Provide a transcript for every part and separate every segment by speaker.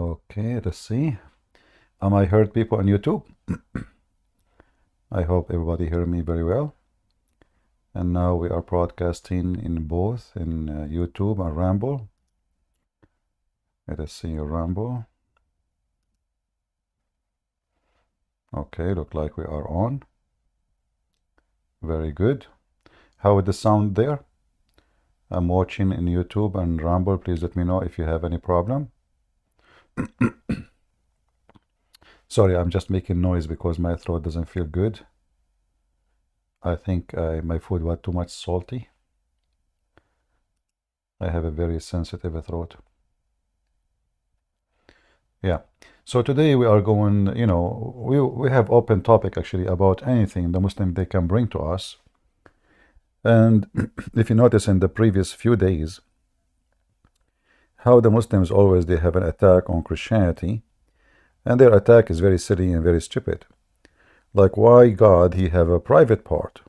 Speaker 1: Okay, let's see. Am I heard people on YouTube? I hope everybody hear me very well. And now we are broadcasting in both in YouTube and Rumble. Let us see Rumble. Okay, look like we are on. Very good. How is the sound there? I'm watching in YouTube and Rumble. Please let me know if you have any problem. Sorry, I'm just making noise because my throat doesn't feel good. I think my food was too much salty. I have a very sensitive throat. Yeah. So today we are going, we have open topic actually about anything the Muslim they can bring to us. And if you notice in the previous few days, how the Muslims always they have an attack on Christianity, and their attack is very silly and very stupid. Like why God he have a private part.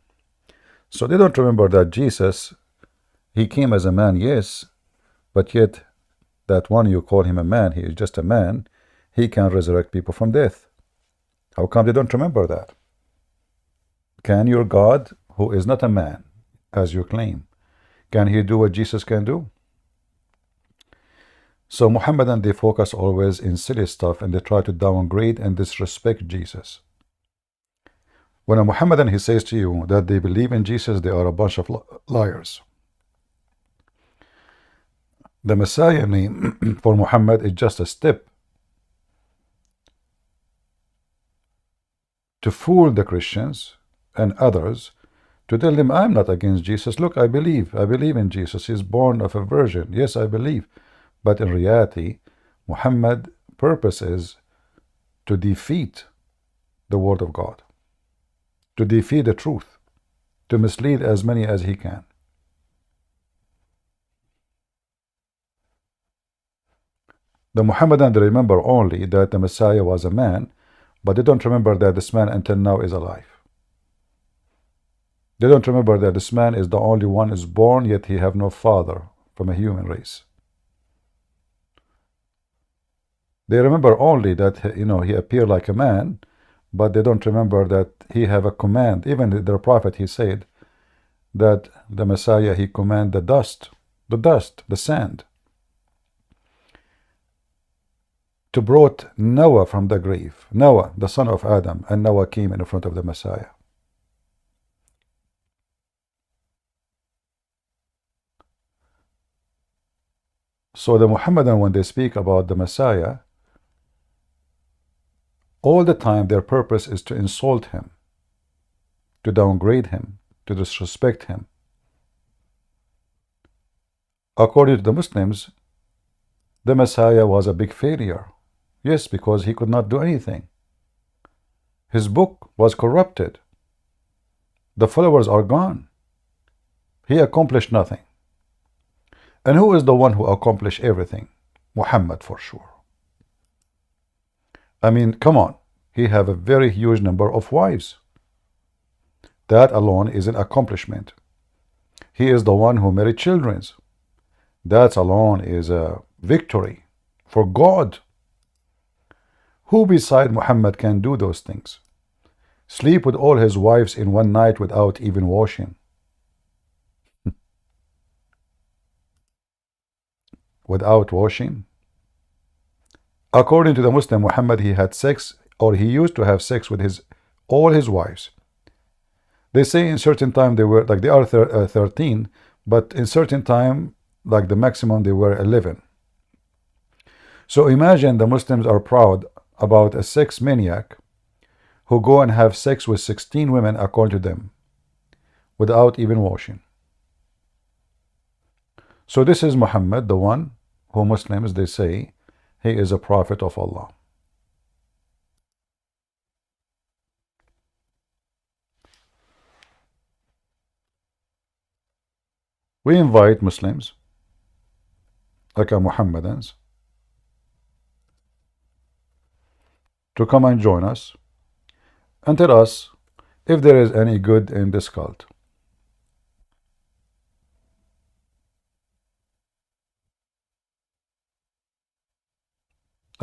Speaker 1: So they don't remember that Jesus, he came as a man, yes, but yet that one you call him a man, he is just a man, he can resurrect people from death. How come they don't remember that? Can your God, who is not a man, as you claim, can he do what Jesus can do? So Muhammadan, they focus always in silly stuff and they try to downgrade and disrespect Jesus. When a Muhammadan, he says to you that they believe in Jesus, they are a bunch of liars. The Messiah name for Muhammad is just a step to fool the Christians and others, to tell them, I'm not against Jesus. Look, I believe in Jesus. He's born of a virgin. Yes, I believe. But in reality, Muhammad's purpose is to defeat the word of God, to defeat the truth, to mislead as many as he can. The Muhammadan, they remember only that the Messiah was a man, but they don't remember that this man until now is alive. They don't remember that this man is the only one is born, yet he have no father from a human race. They remember only that he appeared like a man, but they don't remember that he have a command. Even their prophet, he said that the Messiah, he command the dust, the sand, to brought Noah from the grave. Noah, the son of Adam, and Noah came in front of the Messiah. So the Muhammadan, when they speak about the Messiah, all the time their purpose is to insult him, to downgrade him, to disrespect him. According to the Muslims, the Messiah was a big failure. Yes, because he could not do anything. His book was corrupted. The followers are gone. He accomplished nothing. And who is the one who accomplished everything? Muhammad, for sure. I mean, come on. He have a very huge number of wives. That alone is an accomplishment. He is the one who married children. That alone is a victory for God. Who beside Muhammad can do those things? Sleep with all his wives in one night without even washing. Without washing. According to the Muslim, Muhammad, he had sex, or he used to have sex with all his wives. They say in certain time they were, like they are 13, but in certain time, like the maximum, they were 11. So imagine the Muslims are proud about a sex maniac who go and have sex with 16 women according to them, without even washing. So this is Muhammad, the one who Muslims, they say, he is a prophet of Allah. We invite Muslims, like Muhammadans, to come and join us and tell us if there is any good in this cult.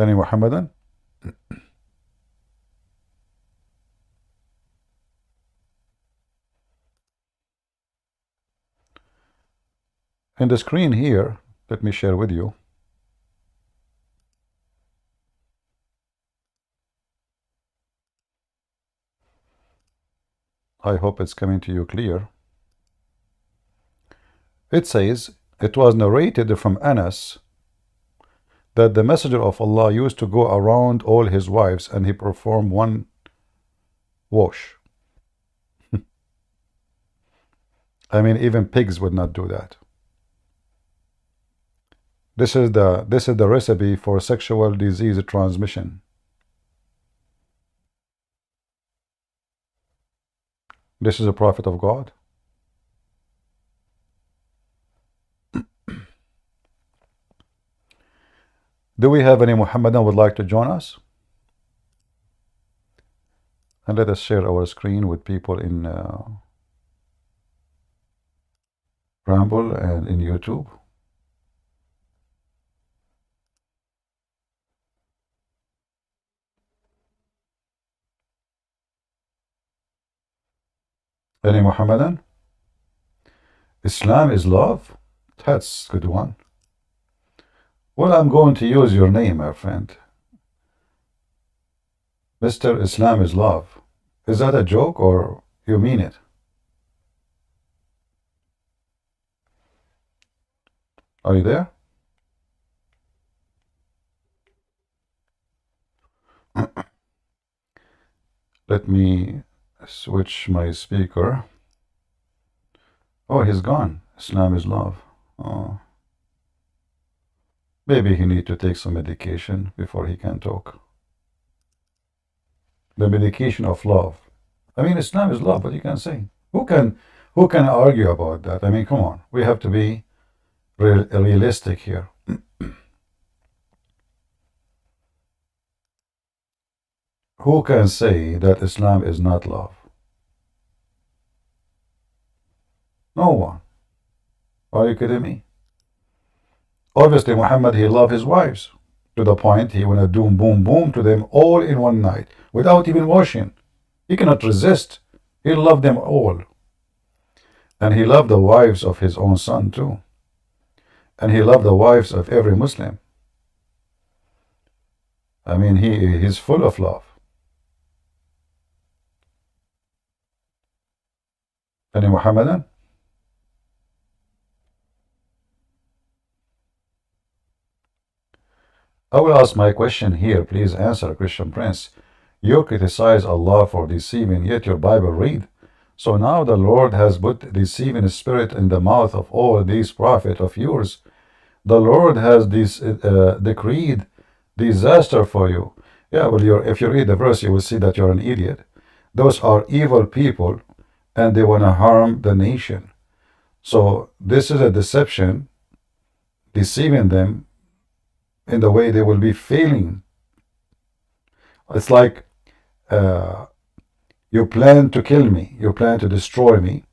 Speaker 1: Any Muhammadan? In the screen here, let me share with you. I hope it's coming to you clear. It says, it was narrated from Anas that the Messenger of Allah used to go around all his wives and he performed one wash. I mean, even pigs would not do that. This is the recipe for sexual disease transmission. This is a prophet of God. Do we have any Muhammadan would like to join us? And let us share our screen with people in Rumble and in YouTube. Any Muhammadan? Islam is love? That's a good one. Well, I'm going to use your name, my friend. Mr. Islam is love. Is that a joke or you mean it? Are you there? Let me switch my speaker. Oh, he's gone. Islam is love. Oh. Maybe he need to take some medication before he can talk. The medication of love. I mean, Islam is love, but you can say. Who can argue about that? I mean, come on. We have to be realistic here. Who can say that Islam is not love? No one. Are you kidding me? Obviously, Muhammad, he loved his wives to the point he wanna do boom boom to them all in one night without even washing. He cannot resist. He loved them all. And he loved the wives of his own son too. And he loved the wives of every Muslim. I mean, he's full of love. Any Muhammadan? I will ask my question here. Please answer, Christian Prince. You criticize Allah for deceiving, yet your Bible read. So now the Lord has put deceiving spirit in the mouth of all these prophets of yours. The Lord has decreed disaster for you. Yeah, well, if you read the verse, you will see that you're an idiot. Those are evil people, and they want to harm the nation. So this is a deception, deceiving them in the way they will be failing. It's like you plan to kill me, you plan to destroy me.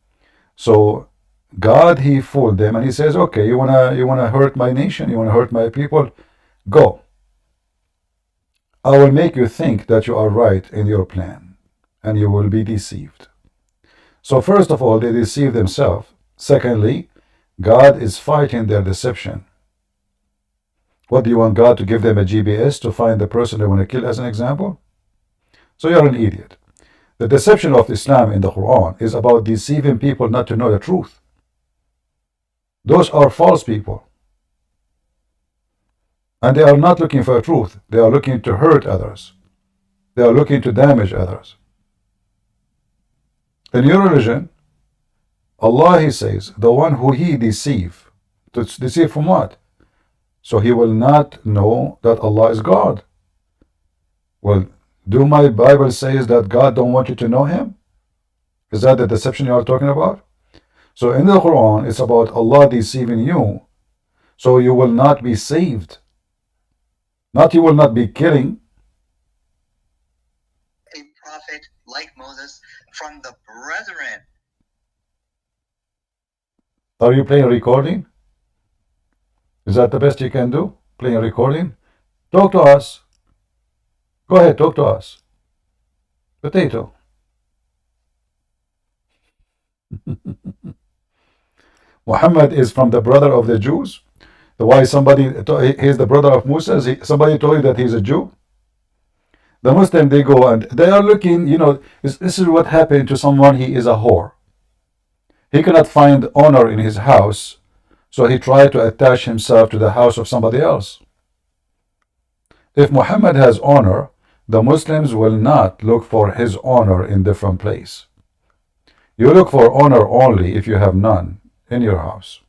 Speaker 1: So God, he fooled them, and he says, okay, you wanna hurt my nation, you wanna hurt my people, go. I will make you think that you are right in your plan, and you will be deceived. So first of all, they deceive themselves. Secondly, God is fighting their deception. What, do you want God to give them a GPS to find the person they want to kill as an example? So you're an idiot. The deception of Islam in the Quran is about deceiving people not to know the truth. Those are false people. And they are not looking for truth. They are looking to hurt others. They are looking to damage others. In your religion, Allah, he says, the one who he deceive. To deceive from what? So he will not know that Allah is God. Well, do my Bible says that God don't want you to know him? Is that the deception you are talking about? So in the Quran, it's about Allah deceiving you, so you will not be saved. Not you will not be killing.
Speaker 2: A prophet like Moses from the brethren.
Speaker 1: Are you playing a recording? Is that the best you can do? Playing a recording? Talk to us. Go ahead, talk to us. Potato. Muhammad is from the brother of the Jews. Why he's the brother of Musa? Somebody told you that he's a Jew? The Muslim, they go and they are looking, this is what happened to someone. He is a whore. He cannot find honor in his house, so he tried to attach himself to the house of somebody else. If Muhammad has honor, the Muslims will not look for his honor in different place. You look for honor only if you have none in your house.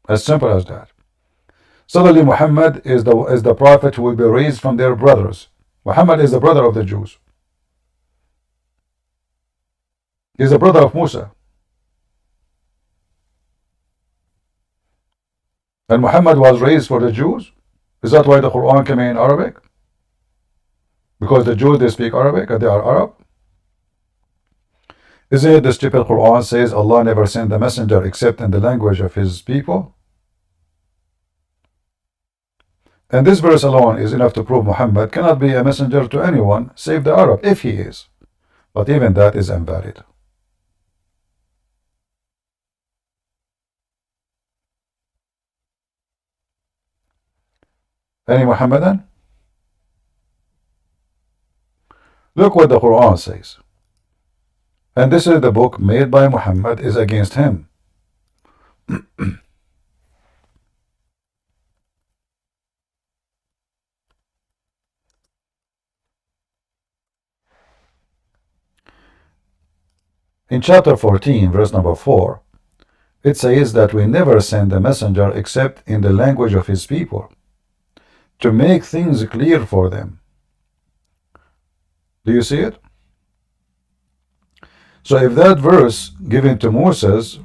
Speaker 1: As simple as that. Suddenly Muhammad is the prophet who will be raised from their brothers. Muhammad is the brother of the Jews. He's the brother of Musa. And Muhammad was raised for the Jews. Is that why the Quran came in Arabic? Because the Jews, they speak Arabic and they are Arab? Isn't it the stupid Quran says Allah never sent a messenger except in the language of his people? And this verse alone is enough to prove Muhammad cannot be a messenger to anyone save the Arab, if he is. But even that is invalid. Any Muhammadan? Look what the Quran says. And this is the book made by Muhammad is against him. In chapter 14, verse number 4, it says that we never send a messenger except in the language of his people, to make things clear for them. Do you see it? So if that verse given to Moses,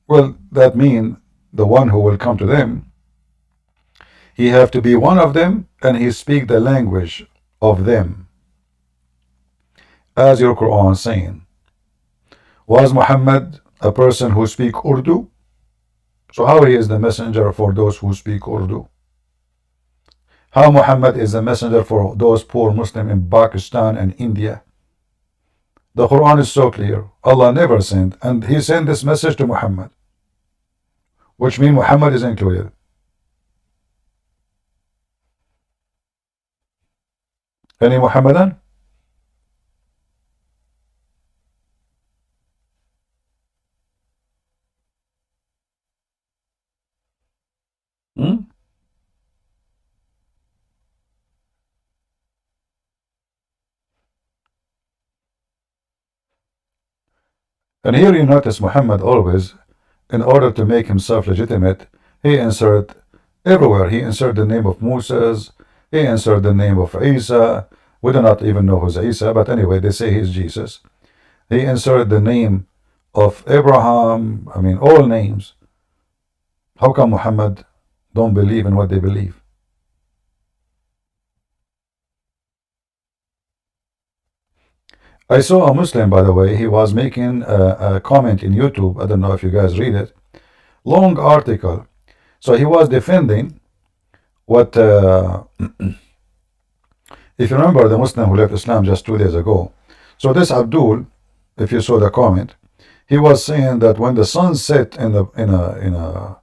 Speaker 1: well, that means the one who will come to them, he have to be one of them and he speak the language of them. As your Quran saying. Was Muhammad a person who speak Urdu? So how he is the messenger for those who speak Urdu? How Muhammad is the messenger for those poor Muslims in Pakistan and India? The Quran is so clear. Allah never sent, and he sent this message to Muhammad, which means Muhammad is included. Any Muhammadan? Hmm? And here you notice Muhammad always, in order to make himself legitimate, he insert everywhere. He insert the name of Moses, he insert the name of Isa. We do not even know who's Isa, but anyway, they say he's Jesus. He insert the name of Abraham, I mean all names. How come Muhammad don't believe in what they believe? I saw a Muslim, by the way, he was making a comment in YouTube. I don't know if you guys read it. Long article. So he was defending what, if you remember the Muslim who left Islam just 2 days ago. So this Abdul, if you saw the comment, he was saying that when the sun set in a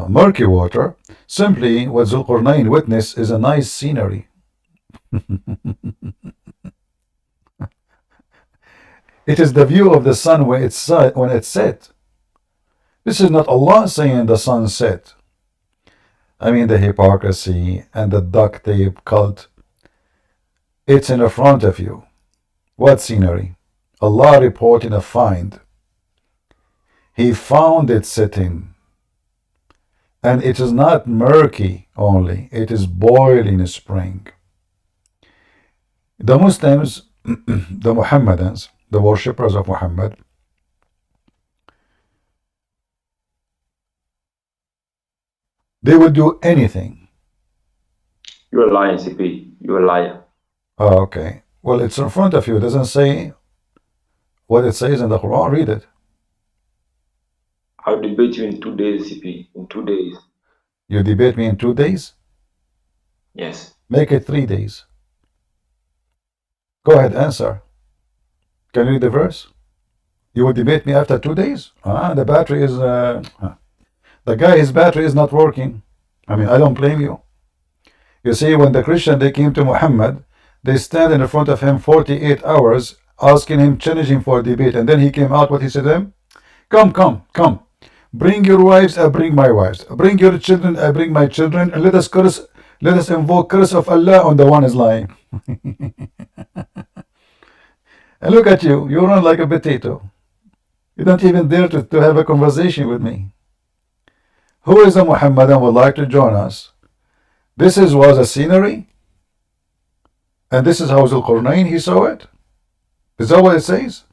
Speaker 1: murky water, simply what Zulqarnain witnessed is a nice scenery. It is the view of the sun when it's set. This is not Allah saying the sun set. I mean the hypocrisy and the duct tape cult. It's in the front of you. What scenery? Allah reporting a find. He found it sitting. And it is not murky only. It is boiling spring. The Muslims, the Muhammadans, the worshippers of Muhammad, they would do anything.
Speaker 3: You're a liar, CP. You're a liar.
Speaker 1: Oh, okay. Well, it's in front of you. It doesn't say what it says in the Quran. Read it.
Speaker 3: I'll debate you in 2 days, CP. In 2 days.
Speaker 1: You debate me in 2 days?
Speaker 3: Yes.
Speaker 1: Make it 3 days. Go ahead, answer. Can you read the verse? You will debate me after 2 days? The battery is, the guy, his battery is not working. I mean, I don't blame you. You see, when the Christian, they came to Muhammad, they stand in front of him 48 hours, asking him, challenging him for a debate. And then he came out, what he said to them? Come, come, come. Bring your wives, I bring my wives. Bring your children, I bring my children. And let us invoke curse of Allah on the one is lying. And look at you, you run like a potato. You don't even dare to have a conversation with me. Who is a Muhammadan would like to join us? This was a scenery? And this is how Zulqarnain, he saw it? Is that what it says?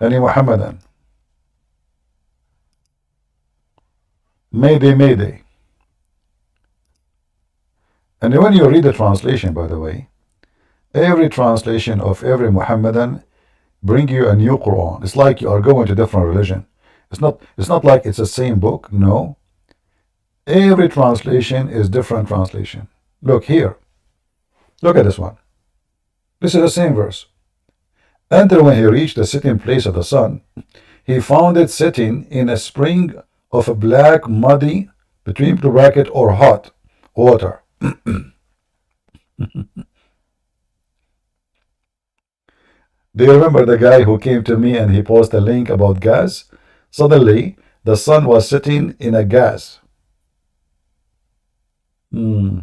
Speaker 1: Any Muhammadan? Mayday, Mayday. And when you read the translation, by the way, every translation of every Muhammadan bring you a new Quran. It's like you are going to a different religion. It's not like it's the same book. No. Every translation is different translation. Look here. Look at this one. This is the same verse. Enter when he reached the sitting place of the sun, he found it sitting in a spring of a black, muddy, between the bracket or hot water. Do you remember the guy who came to me and he posted a link about gas? Suddenly, the sun was sitting in a gas. Any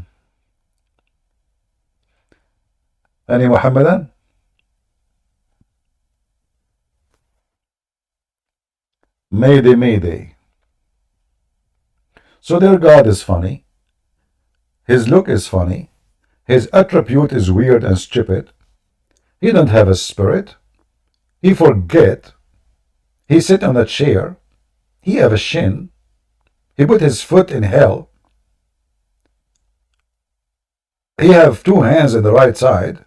Speaker 1: Muhammadan? Mayday, Mayday. So their God is funny. His look is funny. His attribute is weird and stupid. He don't have a spirit. He forget. He sit on a chair. He have a shin. He put his foot in hell. He have 2 hands in the right side.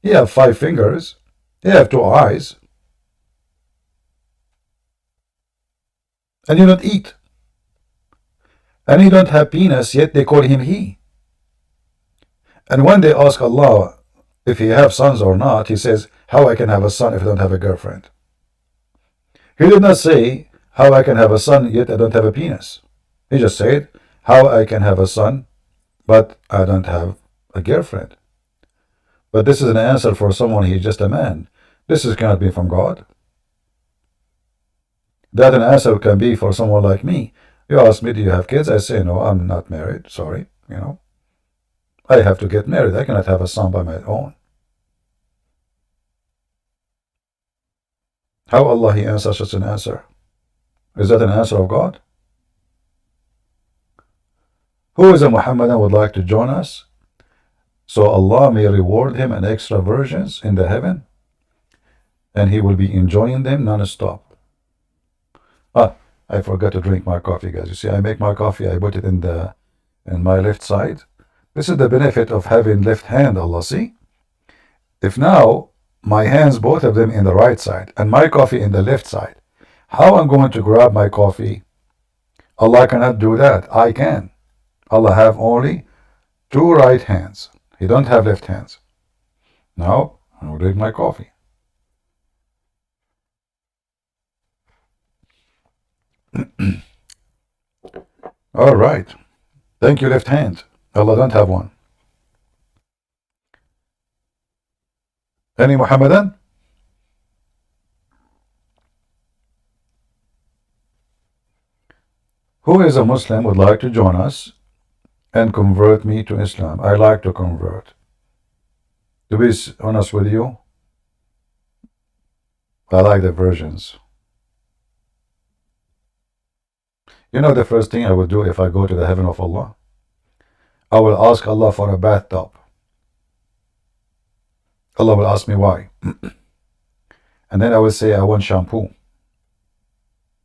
Speaker 1: He have 5 fingers. He have 2 eyes. And he don't eat. And he don't have penis, yet they call him he. And when they ask Allah if he have sons or not, he says, how I can have a son if I don't have a girlfriend? He did not say, how I can have a son, yet I don't have a penis. He just said, how I can have a son, but I don't have a girlfriend. But this is an answer for someone, he's just a man. This cannot be from God. That an answer can be for someone like me. You ask me, do you have kids? I say, no, I'm not married. Sorry, I have to get married. I cannot have a son by my own. How Allah he answers such an answer? Is that an answer of God? Who is a Muhammadan would like to join us? So Allah may reward him an extra virgins in the heaven, and he will be enjoying them non-stop. I forgot to drink my coffee, guys. You see, I make my coffee, I put it in my left side. This is the benefit of having left hand, Allah, see? If now my hands, both of them in the right side, and my coffee in the left side, how I'm going to grab my coffee? Allah cannot do that. I can. Allah have only 2 right hands. He don't have left hands. Now, I'll drink my coffee. All right. Thank you, left hand. Allah don't have one. Any Muhammadan? Who is a Muslim would like to join us and convert me to Islam? I like to convert. To be honest with you, I like the versions. You know the first thing I would do if I go to the heaven of Allah? I will ask Allah for a bathtub. Allah will ask me why. And then I will say, I want shampoo.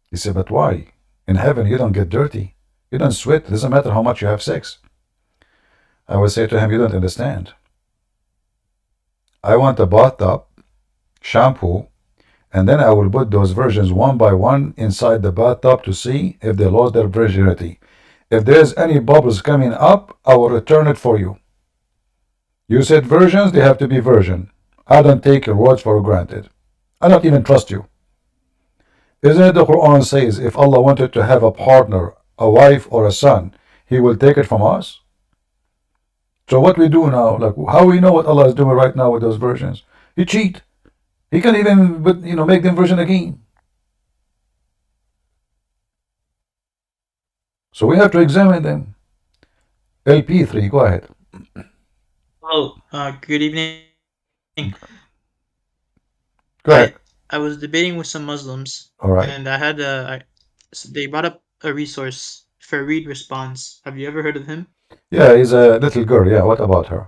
Speaker 1: He said, but why? In heaven, you don't get dirty. You don't sweat. It doesn't matter how much you have sex. I will say to him, you don't understand. I want a bathtub, shampoo, and then I will put those virgins one by one inside the bathtub to see if they lost their virginity. If there's any bubbles coming up, I will return it for you. You said virgins, they have to be virgin. I don't take your words for granted. I don't even trust you. Isn't it the Quran says if Allah wanted to have a partner, a wife or a son, He will take it from us? So what we do now, like how we know what Allah is doing right now with those virgins? He cheat. He can even, make them virgin again. So we have to examine them. LP3, go ahead.
Speaker 4: Oh, good evening.
Speaker 1: Go ahead.
Speaker 4: I was debating with some Muslims,
Speaker 1: All right.
Speaker 4: and I had they brought up a resource, Farid Response. Have you ever heard of him?
Speaker 1: Yeah, he's a little girl. Yeah, what about her?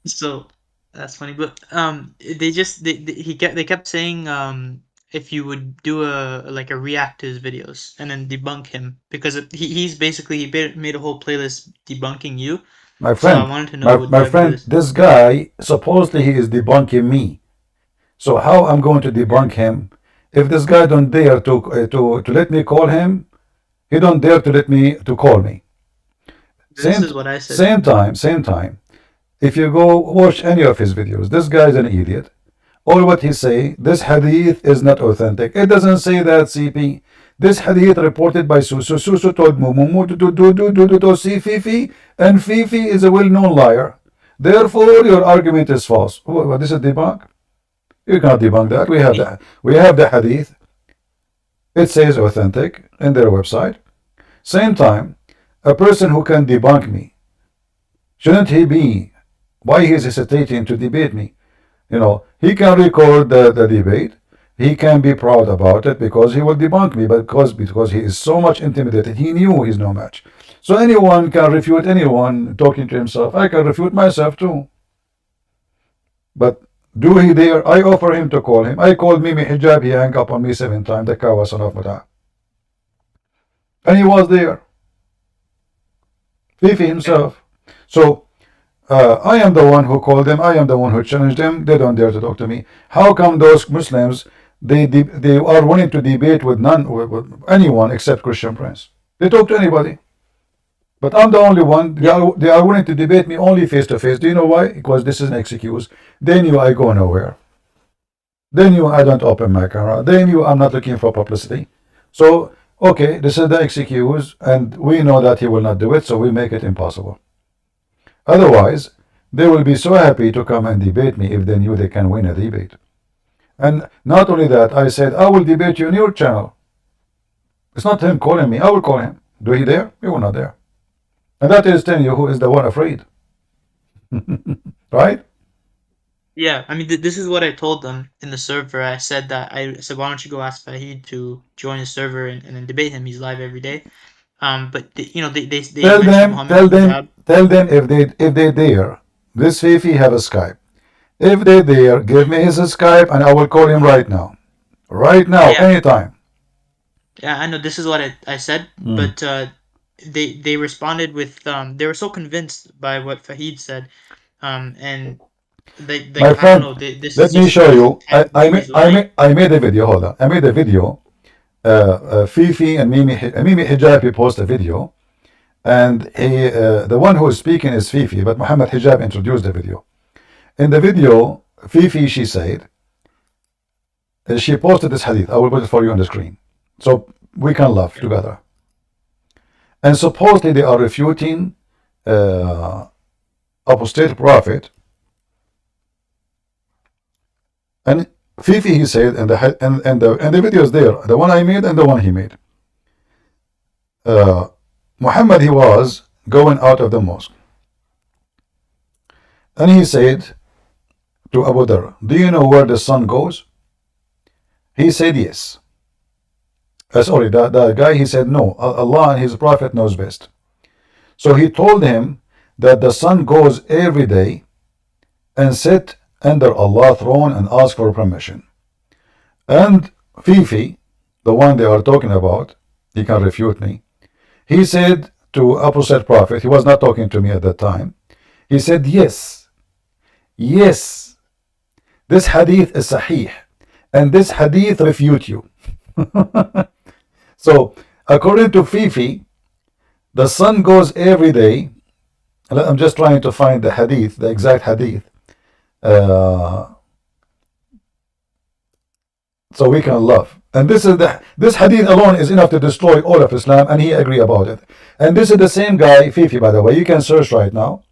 Speaker 4: So that's funny, but they kept saying if you would do a react to his videos and then debunk him, because he's basically made a whole playlist debunking you.
Speaker 1: My
Speaker 4: So I
Speaker 1: friend,
Speaker 4: wanted to know, would you
Speaker 1: my
Speaker 4: ever do
Speaker 1: friend,
Speaker 4: this?
Speaker 1: this guy, supposedly he is debunking me. So how I'm going to debunk him if this guy don't dare to let me call him? He don't dare to let me to call me.
Speaker 4: This is what I said.
Speaker 1: Same time. If you go watch any of his videos, this guy is an idiot. All what he say, this hadith is not authentic. It doesn't say that, CP. This hadith reported by Susu. Susu told Mumu to see Fifi, and Fifi is a well-known liar. Therefore, your argument is false. What is a debunk? You cannot debunk that. We have the hadith. It says authentic in their website. Same time, a person who can debunk me, shouldn't he be? Why he is hesitating to debate me? He can record the debate. He can be proud about it because he will debunk me, but because he is so much intimidated, he knew he's no match. So anyone can refute anyone talking to himself. I can refute myself too. But do he dare? I offer him to call him. I called Mimi Hijab, he hung up on me 7 times, the Kawa son of Muta. And he was there. Fifi himself. So I am the one who called them. I am the one who challenged them. They don't dare to talk to me. How come those Muslims, they are willing to debate with anyone except Christian Prince? They talk to anybody. But I'm the only one. They are willing to debate me only face to face. Do you know why? Because this is an excuse. They knew I go nowhere. They knew I don't open my camera. They knew I'm not looking for publicity. So, okay, this is the excuse, and we know that he will not do it, so we make it impossible. Otherwise, they will be so happy to come and debate me if they knew they can win a debate. And not only that, I said, I will debate you on your channel. It's not him calling me. I will call him. Do he dare? He will not dare. And that is telling you who is the one afraid. Right?
Speaker 4: Yeah, I mean, this is what I told them in the server. I said, why don't you go ask Fahid to join the server and then debate him? He's live every day. But they
Speaker 1: tell them if they dare. This Fifi have a Skype. If they dare, give me his Skype and I will call him right now. Right now,
Speaker 4: Yeah.
Speaker 1: anytime.
Speaker 4: Yeah, I know. This is what I said, but they responded with they were so convinced by what Fahid said, and they
Speaker 1: My friend,
Speaker 4: I don't know.
Speaker 1: let me show you. I made a video. Hold on. I made a video. Fifi and Mimi Hijabi post a video, and the one who is speaking is Fifi, but Muhammad Hijab introduced the video. In the video, Fifi, she said, she posted this hadith. I will put it for you on the screen, so we can laugh together. And supposedly they are refuting apostate prophet. And Fifi, he said, and the video is there, the one I made and the one he made. Muhammad, he was going out of the mosque, and he said to Abu Dhar, do you know where the sun goes? He said yes. Sorry, the guy, he said no, Allah and his prophet knows best. So he told him that the sun goes every day and sit under Allah's throne and ask for permission. And Fifi, the one they are talking about, he can refute me. He said to Apostate Prophet, he was not talking to me at that time, he said, yes, this hadith is sahih, and this hadith refute you. So according to Fifi, The sun goes every day. I'm just trying to find the hadith, the exact hadith, so we can love. And this hadith alone is enough to destroy all of Islam, and he agree about it. And this is the same guy, Fifi, by the way. You can search right now.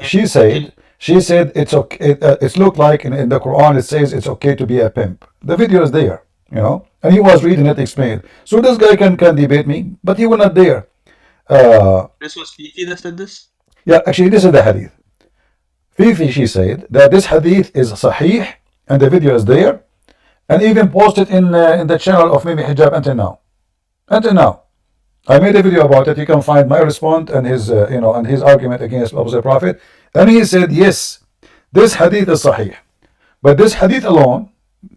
Speaker 1: She said it's okay. It's looked like in the Quran it says it's okay to be a pimp. The video is there, you know, and he was reading it, explained. So this guy can debate me, but he will not dare.
Speaker 4: This was Fifi that said this?
Speaker 1: Yeah, actually, this is the hadith. Fifi, she said that this hadith is sahih, and the video is there, and even posted in the channel of Mimi Hijab until now. Until now, I made a video about it. You can find my response and his, and his argument against the Prophet. And he said, yes, this hadith is sahih, but this hadith alone,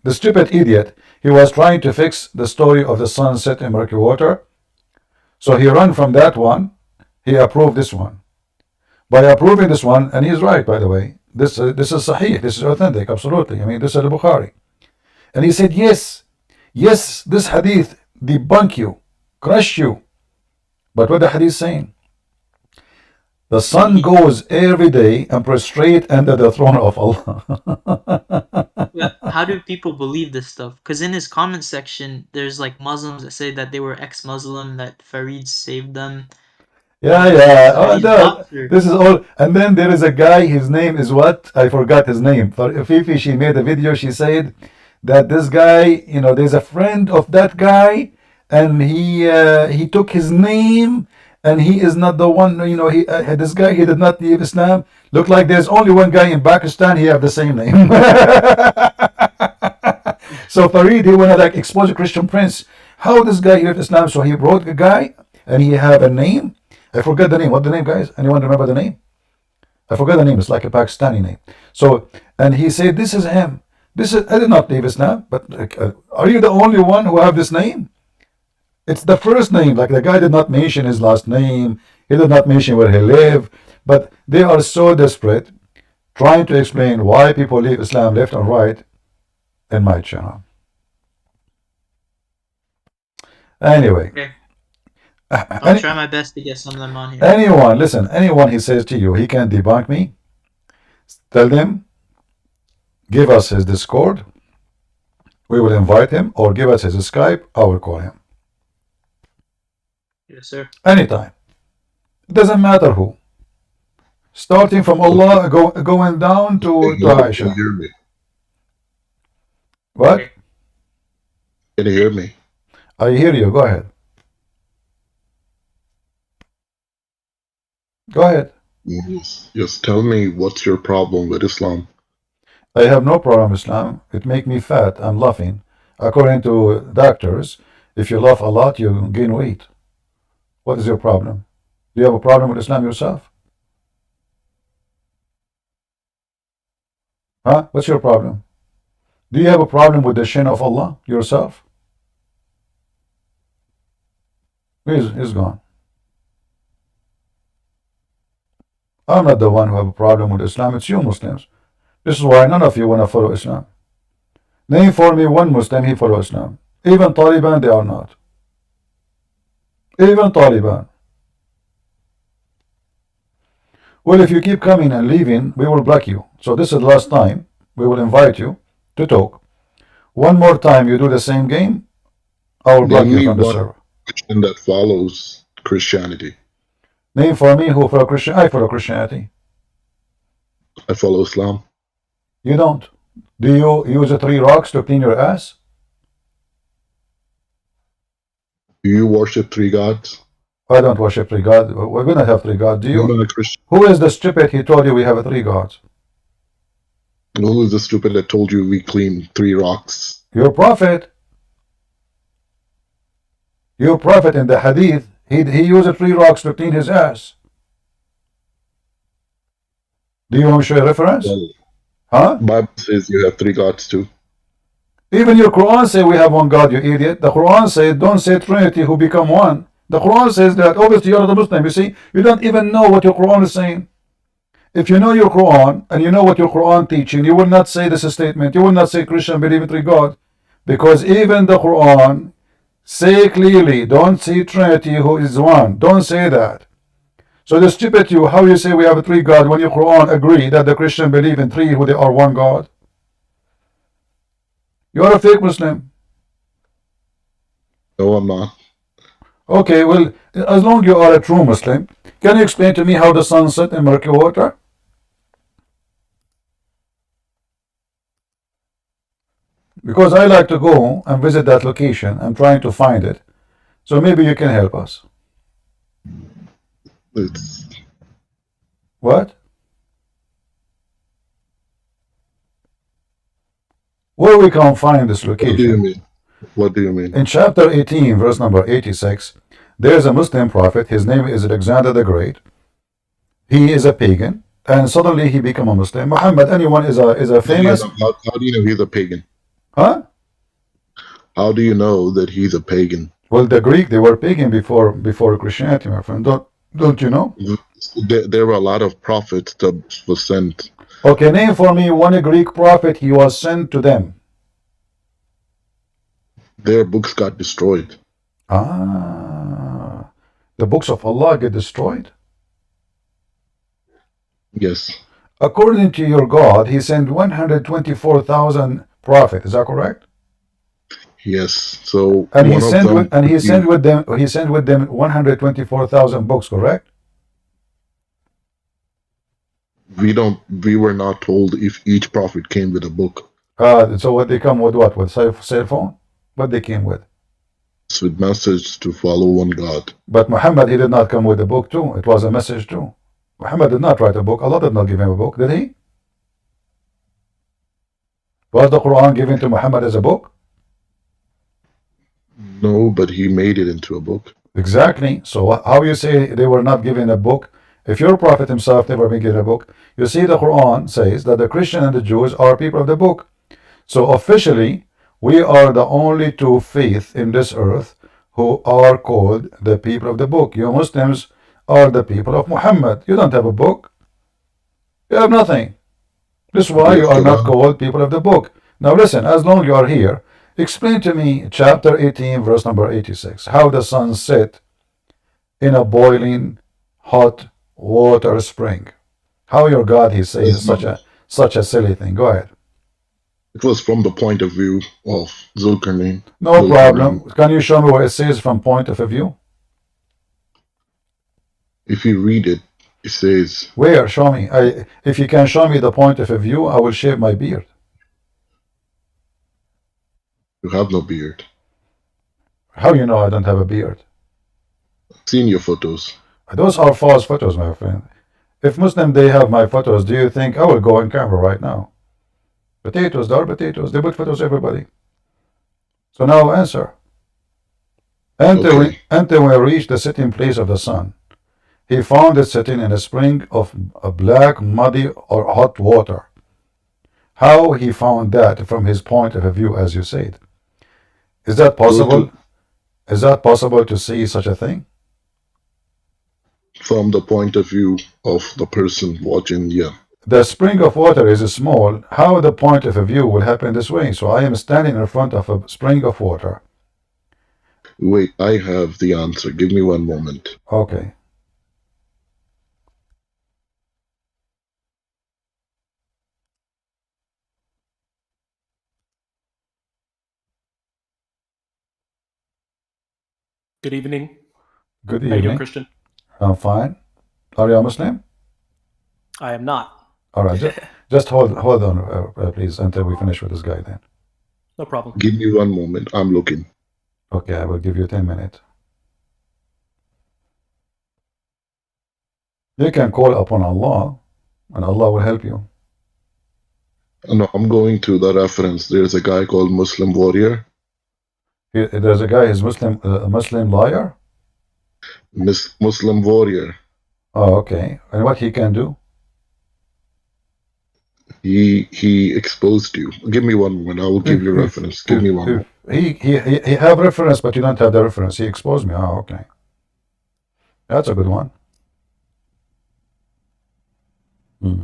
Speaker 1: the stupid idiot, he was trying to fix the story of the sun set in murky water. So he ran from that one. He approved this one. By approving this one, and he's right, by the way, this is sahih, this is authentic, absolutely. I mean, this is al-Bukhari. And he said, yes, this hadith debunk you, crush you. But what the hadith is saying? The sun goes every day and prostrate under the throne of Allah.
Speaker 4: Well, how do people believe this stuff? Because in his comment section, there's like Muslims that say that they were ex-Muslim, that Farid saved them.
Speaker 1: Yeah.
Speaker 4: So he's
Speaker 1: No,
Speaker 4: doctor.
Speaker 1: this is all. And then there is a guy, his name is what? I forgot his name. For Fifi, she made a video, she said that this guy, there's a friend of that guy, and he took his name, and he is not the one, this guy, he did not leave Islam. Look like there's only one guy in Pakistan, he have the same name. So Farid, he wanna like expose a Christian prince. How this guy left Islam? So he brought a guy, and he have a name. I forgot the name. What the name, guys? Anyone remember the name? I forgot the name. It's like a Pakistani name. So, and he said, this is him. I did not leave Islam, but are you the only one who have this name? It's the first name. Like the guy did not mention his last name. He did not mention where he lived. But they are so desperate, trying to explain why people leave Islam left and right in my channel. Anyway.
Speaker 4: Okay. I'll try my best to get some of them on here.
Speaker 1: Anyone he says to you, he can debunk me, tell them, give us his Discord, we will invite him, or give us his Skype, I will call him.
Speaker 4: Yes, sir.
Speaker 1: Anytime. It doesn't matter who. Starting from Allah, going down to Aisha.
Speaker 5: Can you hear me?
Speaker 1: What?
Speaker 5: Can you hear me?
Speaker 1: I hear you, go ahead. Go ahead.
Speaker 5: Yes, tell me what's your problem with Islam?
Speaker 1: I have no problem with Islam. It make me fat. I'm laughing. According to doctors, if you laugh a lot, you gain weight. What is your problem? Do you have a problem with Islam yourself? Huh? What's your problem? Do you have a problem with the shin of Allah yourself? He's gone. I'm not the one who have a problem with Islam. It's you Muslims. This is why none of you want to follow Islam. Name for me one Muslim he follows Islam. Even Taliban, they are not. Even Taliban. Well, if you keep coming and leaving, we will block you. So this is the last time. We will invite you to talk. One more time you do the same game, I will block you from the server.
Speaker 5: Christian that follows Christianity.
Speaker 1: Name for me who follow Christian. I follow Christianity.
Speaker 5: I follow Islam.
Speaker 1: You don't. Do you use the 3 rocks to clean your ass?
Speaker 5: Do you worship 3 gods?
Speaker 1: I don't worship 3 gods. We don't have 3 gods. Do you?
Speaker 5: You're not a Christian.
Speaker 1: Who is the stupid he told you we have 3 gods?
Speaker 5: Who is the stupid that told you we clean 3 rocks?
Speaker 1: Your prophet. Your prophet in the hadith, he used 3 rocks to clean his ass. Do you want me to show you a reference?
Speaker 5: Well,
Speaker 1: Huh?
Speaker 5: Bible says you have 3 gods too.
Speaker 1: Even your Quran say we have one God, you idiot. The Quran says don't say Trinity who become one. The Quran says that. Obviously you're not a Muslim. You see, you don't even know what your Quran is saying. If you know your Quran and you know what your Quran teaching, you will not say this statement. You will not say Christian believe in 3 God, because even the Quran Say clearly. Don't say Trinity who is one. Don't say that. So the stupid you, how you say we have three God when your Quran agree that the Christian believe in three who they are one God? You are a fake Muslim.
Speaker 5: No, I'm not.
Speaker 1: Okay, well, as long you are a true Muslim, can you explain to me how the sun set in murky water? Because I like to go and visit that location. I'm trying to find it. So maybe you can help us.
Speaker 5: It's
Speaker 1: What? Where we can find this
Speaker 5: what do you
Speaker 1: location?
Speaker 5: mean? What do you mean?
Speaker 1: In chapter 18, verse number 86, there is a Muslim prophet. His name is Alexander the Great. He is a pagan, and suddenly he become a Muslim. Muhammad, anyone is a famous,
Speaker 5: How do you know he's a pagan?
Speaker 1: huh?
Speaker 5: How do you know that he's a pagan?
Speaker 1: Well, the Greek, they were pagan before Christianity, my friend. Don't you know?
Speaker 5: There were a lot of prophets that were sent.
Speaker 1: Okay, name for me one Greek prophet he was sent to them.
Speaker 5: Their books got destroyed.
Speaker 1: Ah, the books of Allah get destroyed?
Speaker 5: Yes.
Speaker 1: According to your God, he sent 124,000 prophets. Is that correct?
Speaker 5: Yes. So
Speaker 1: And
Speaker 5: one of them
Speaker 1: he sent with them 124,000 books, correct?
Speaker 5: we were not told if each prophet came with a book.
Speaker 1: So what they come with what? With cell phone? What they came with?
Speaker 5: With message to follow one God.
Speaker 1: But Muhammad, he did not come with a book too. It was a message too. Muhammad did not write a book. Allah did not give him a book, did he? Was the Quran given to Muhammad as a book?
Speaker 5: No, but he made it into a book.
Speaker 1: Exactly. So how you say they were not given a book? If your prophet himself never been given a book, you see the Quran says that the Christian and the Jews are people of the book. So officially, we are the only two faiths in this earth who are called the people of the book. You Muslims are the people of Muhammad. You don't have a book. You have nothing. This is why you are not called people of the book. Now listen, as long you are here, explain to me chapter 18, verse number 86, how the sun set in a boiling hot water spring. How your God, he says, such a silly thing. Go ahead.
Speaker 5: It was from the point of view of Zulkarnain.
Speaker 1: No problem. Can you show me what it says from point of view?
Speaker 5: If you read it, it says...
Speaker 1: Where? Show me. If you can show me the point of view, I will shave my beard.
Speaker 5: You have no beard.
Speaker 1: How you know I don't have a beard?
Speaker 5: I've seen your photos.
Speaker 1: Those are false photos, my friend. If Muslim, they have my photos, do you think I will go on camera right now? Potatoes, they are potatoes. They put photos everybody. So now answer. Until we reached the sitting place of the sun, he found it sitting in a spring of a black, muddy, or hot water. How he found that from his point of view, as you said. Is that possible? Is that possible to see such a thing?
Speaker 5: From the point of view of the person watching, yeah.
Speaker 1: The spring of water is small. How the point of view will happen this way? So I am standing in front of a spring of water.
Speaker 5: Wait, I have the answer. Give me one moment.
Speaker 1: Okay.
Speaker 6: Good evening.
Speaker 1: Good
Speaker 6: How you doing,
Speaker 1: evening.
Speaker 6: Christian?
Speaker 1: I'm fine. Are you a Muslim?
Speaker 6: I am not.
Speaker 1: All right. Just hold on, please, until we finish with this guy then.
Speaker 6: No problem.
Speaker 5: Give me one moment. I'm looking.
Speaker 1: Okay, I will give you 10 minutes. You can call upon Allah, and Allah will help you.
Speaker 5: No, I'm going to the reference. There's a guy called Muslim Warrior.
Speaker 1: There's a guy, he's a Muslim liar?
Speaker 5: Muslim Warrior.
Speaker 1: Oh, okay. And what he can do?
Speaker 5: He exposed you. Give me one moment. I will give you reference. Give me one moment.
Speaker 1: He have reference, but you don't have the reference. He exposed me. Oh, okay. That's a good one. Hmm.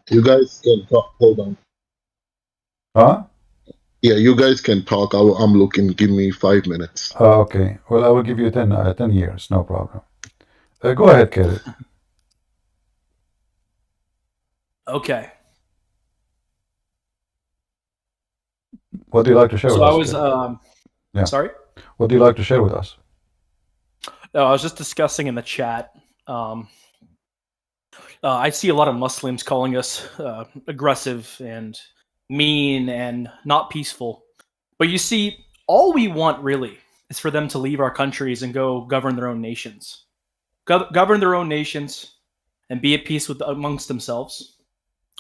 Speaker 5: You guys can talk. Hold on.
Speaker 1: Huh?
Speaker 5: Yeah, you guys can talk. I'm looking. Give me 5 minutes.
Speaker 1: Okay. Well, I will give you 10 years. No problem. Go ahead, Caleb.
Speaker 6: Okay.
Speaker 1: What do you like to share
Speaker 6: So
Speaker 1: with
Speaker 6: I
Speaker 1: us?
Speaker 6: was,
Speaker 1: Caleb? Yeah.
Speaker 6: sorry?
Speaker 1: What do you like to share with us?
Speaker 6: No, I was just discussing in the chat. I see a lot of Muslims calling us aggressive and mean and not peaceful. But you see, all we want really is for them to leave our countries and go govern their own nations. Govern their own nations and be at peace with amongst themselves,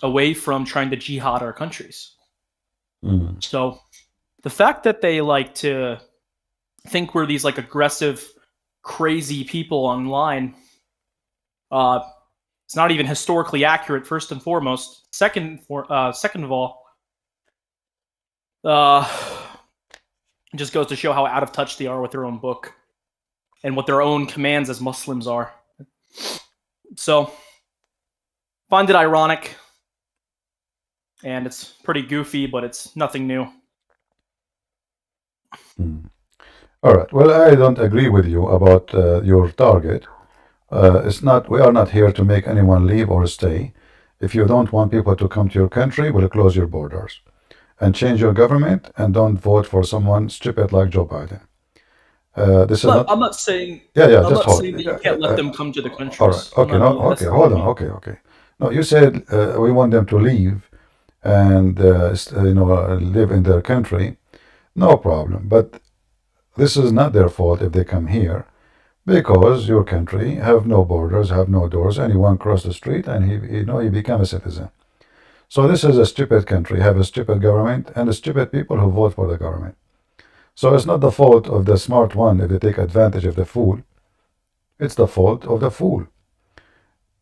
Speaker 6: away from trying to jihad our countries.
Speaker 1: Mm.
Speaker 6: So the fact that they like to think we're these like aggressive, crazy people online, it's not even historically accurate. First and foremost. Second of all, it just goes to show how out of touch they are with their own book and what their own commands as Muslims are. So, find it ironic, and it's pretty goofy, but it's nothing new.
Speaker 1: All right. Well, I don't agree with you about your target. It's not. We are not here to make anyone leave or stay. If you don't want people to come to your country, we'll close your borders and change your government, and don't vote for someone stupid like Joe Biden. This is not.
Speaker 6: I'm not saying.
Speaker 1: Yeah.
Speaker 6: I'm
Speaker 1: Just
Speaker 6: not
Speaker 1: hold.
Speaker 6: saying that you can't let them come to the countries.
Speaker 1: All right. Okay. No. Okay. Hold on. Okay. No, you said we want them to leave and live in their country. No problem. But this is not their fault if they come here, because your country have no borders, have no doors. Anyone cross the street and he become a citizen. So this is a stupid country, have a stupid government and stupid people who vote for the government. So it's not the fault of the smart one if they take advantage of the fool. It's the fault of the fool.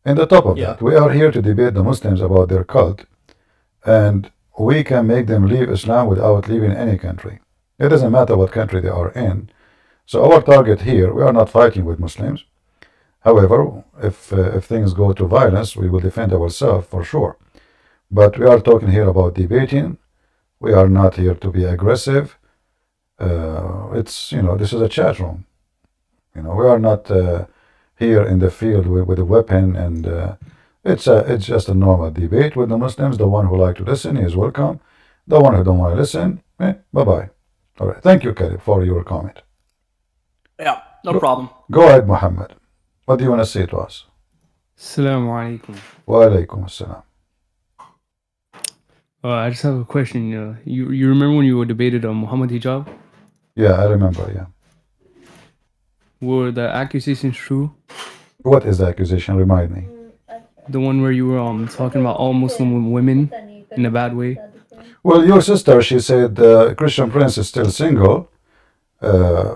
Speaker 1: And on top of that, we are here to debate the Muslims about their cult, and we can make them leave Islam without leaving any country. It doesn't matter what country they are in. So our target here, we are not fighting with Muslims. However, if things go to violence, we will defend ourselves for sure. But we are talking here about debating. We are not here to be aggressive. This is a chat room. We are not here in the field with a weapon, and it's just a normal debate with the Muslims. The one who like to listen is welcome. The one who don't want to listen, bye-bye. All right. Thank you, Caleb, for your comment.
Speaker 6: Yeah, no problem.
Speaker 1: Go ahead, Muhammad. What do you want to say to us?
Speaker 7: Assalamu alaikum.
Speaker 1: Wa alaikum assalam.
Speaker 7: I just have a question. You remember when you were debated on Muhammad hijab?
Speaker 1: Yeah, I remember, yeah.
Speaker 7: Were the accusations true?
Speaker 1: What is the accusation? Remind me.
Speaker 7: The one where you were talking about all Muslim women in a bad way?
Speaker 1: Well, your sister, she said Christian Prince is still single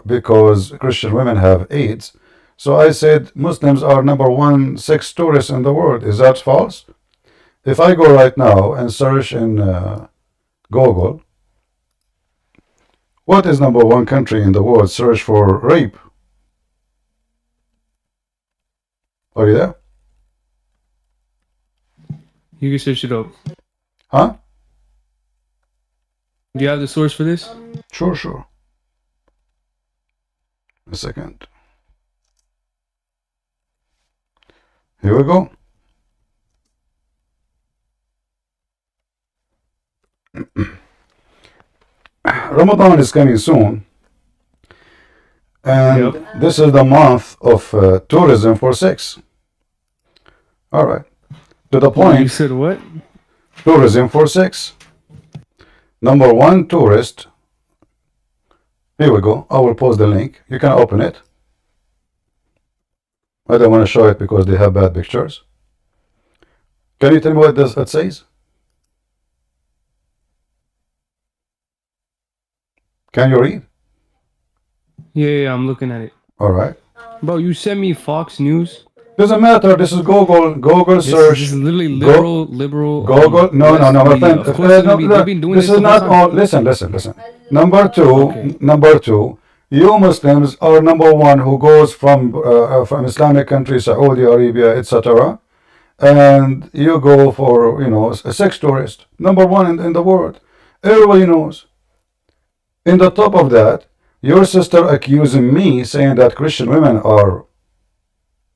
Speaker 1: because Christian women have AIDS. So I said Muslims are #1 sex tourists in the world. Is that false? If I go right now and search in Google, what is #1 country in the world? Search for rape. Are you there?
Speaker 7: You can search it up.
Speaker 1: Huh?
Speaker 7: Do you have the source for this?
Speaker 1: Sure. A second. Here we go. Ramadan is coming soon, and this is the month of tourism for sex. All right. To the point.
Speaker 7: You said what?
Speaker 1: Tourism for sex. #1 tourist. Here we go. I will post the link. You can open it. I don't want to show it because they have bad pictures. Can you tell me what it says? Can you read?
Speaker 7: Yeah, I'm looking at it.
Speaker 1: All right.
Speaker 7: Bro, you sent me Fox News.
Speaker 1: Doesn't matter. This is Google. Google search.
Speaker 7: This is literally liberal.
Speaker 1: Google. No, my friend.
Speaker 7: Of course, they've been doing
Speaker 1: this is not all. Listen. Number two. You Muslims are #1 who goes from Islamic countries, Saudi Arabia, etc., and you go for, you know, a sex tourist, number one in the world. Everybody knows. In the top of that, your sister accusing me saying that Christian women are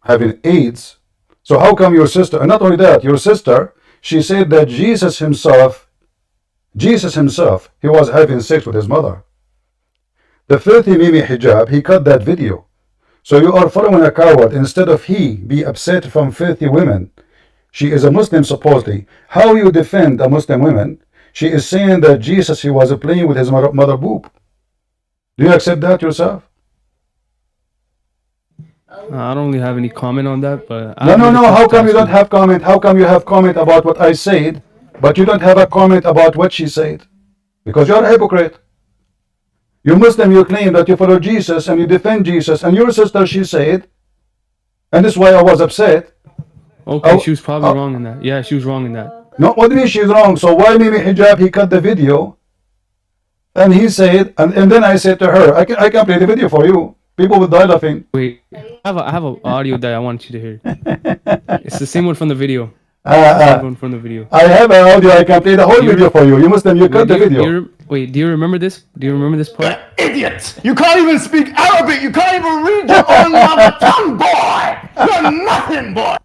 Speaker 1: having AIDS. So how come your sister, and not only that, your sister, she said that Jesus himself, he was having sex with his mother. The filthy Mimi Hijab, he cut that video. So you are following a coward instead of he be upset from filthy women. She is a Muslim supposedly. How you defend a Muslim woman? She is saying that Jesus, he was playing with his mother boob. Do you accept that yourself?
Speaker 7: I don't really have any comment on that, but
Speaker 1: No. How come you don't have comment? How come you have comment about what I said, but you don't have a comment about what she said? Because you're a hypocrite. You Muslim, you claim that you follow Jesus and you defend Jesus, and your sister, she said, and this is why I was upset.
Speaker 7: Okay, she was probably wrong in that. Yeah, she was wrong in that.
Speaker 1: No, what do you mean she's wrong? So why Mimi Hijab, he cut the video, and he said, and then I said to her, I can play the video for you. People will die laughing.
Speaker 7: Wait, I have a audio that I want you to hear. It's the same one from the video. Same one from the video.
Speaker 1: I have an audio, I can play the whole video for you. You Muslim, you cut the video.
Speaker 7: Wait, do you remember this? Do you remember this part?
Speaker 8: Idiot! You can't even speak Arabic! You can't even read your own mother tongue, boy! You're nothing, boy!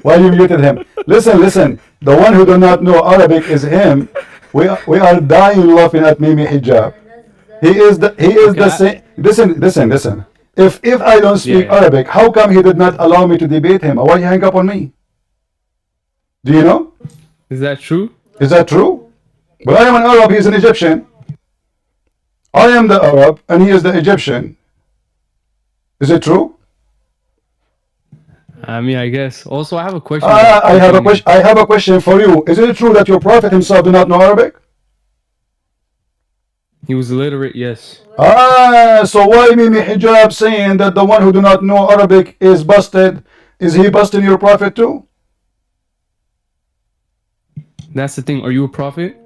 Speaker 1: Why you muted him? Listen. The one who do not know Arabic is him. We are dying laughing at Mimi Hijab. He is the same. Listen. If I don't speak Arabic, how come he did not allow me to debate him? Why he hang up on me? Do you know?
Speaker 7: Is that true?
Speaker 1: Is that true? But I am an Arab, he is an Egyptian. I am the Arab and he is the Egyptian. Is it true?
Speaker 7: I mean, I guess. Also, I have a question.
Speaker 1: I have a question for you. Is it true that your prophet himself did not know Arabic?
Speaker 7: He was illiterate, yes.
Speaker 1: So why Mimi Hijab saying that the one who do not know Arabic is busted? Is he busting your prophet too?
Speaker 7: That's the thing. Are you a prophet?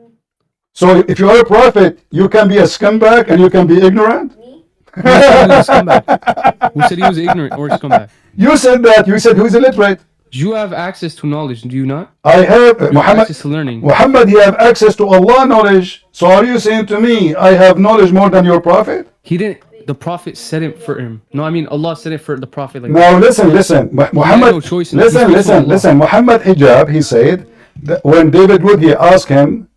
Speaker 1: So if you are a prophet, you can be a scumbag and you can be ignorant?
Speaker 7: Who said he was a scumbag? Who said he was ignorant or a scumbag?
Speaker 1: You said that. You said who's illiterate.
Speaker 7: You have access to knowledge, do you not?
Speaker 1: I have
Speaker 7: You have access to learning.
Speaker 1: Muhammad, he have access to Allah knowledge. So are you saying to me, I have knowledge more than your prophet?
Speaker 7: He didn't. The prophet said it for him. No, I mean Allah said it for the prophet. Like
Speaker 1: Now listen. Muhammad,
Speaker 7: no choice in that.
Speaker 1: listen. Muhammad Hijab, he said that when David Wood, he asked him,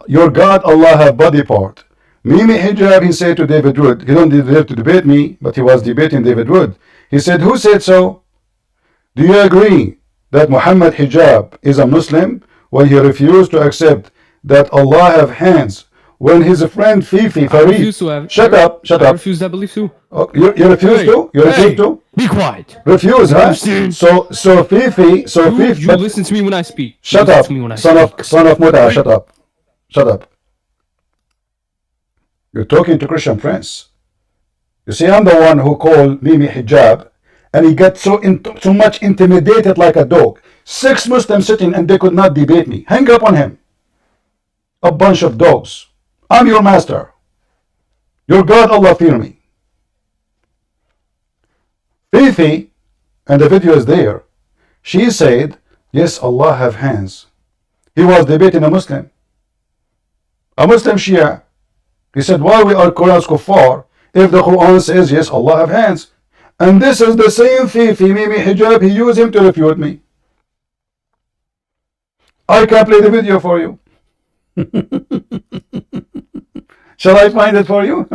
Speaker 1: your God Allah have body part. Mimi Hijab, he said to David Wood, he don't deserve to debate me, but he was debating David Wood. He said, who said so? Do you agree that Muhammad Hijab is a Muslim when he refused to accept that Allah have hands? When his friend Fifi Farid, shut up.
Speaker 7: I refuse that belief too.
Speaker 1: Oh, you refuse to? You refuse to?
Speaker 7: Be quiet.
Speaker 1: Refuse, huh? So Fifi,
Speaker 7: You listen to me when I speak.
Speaker 1: Shut up, son of Muta, shut up. You're talking to Christian Prince. You see, I'm the one who called Mimi Hijab, and he got so much intimidated like a dog. 6 Muslims sitting and they could not debate me. Hang up on him. A bunch of dogs. I'm your master. Your God, Allah, fear me. Fifi, and the video is there, she said, yes, Allah have hands. He was debating a Muslim Shia. He said, why we are Qur'an's kuffar if the Quran says, yes, Allah have hands? And this is the same Fifi, Mimi Hijab, he used him to refute me. I can play the video for you. Shall I find it for you?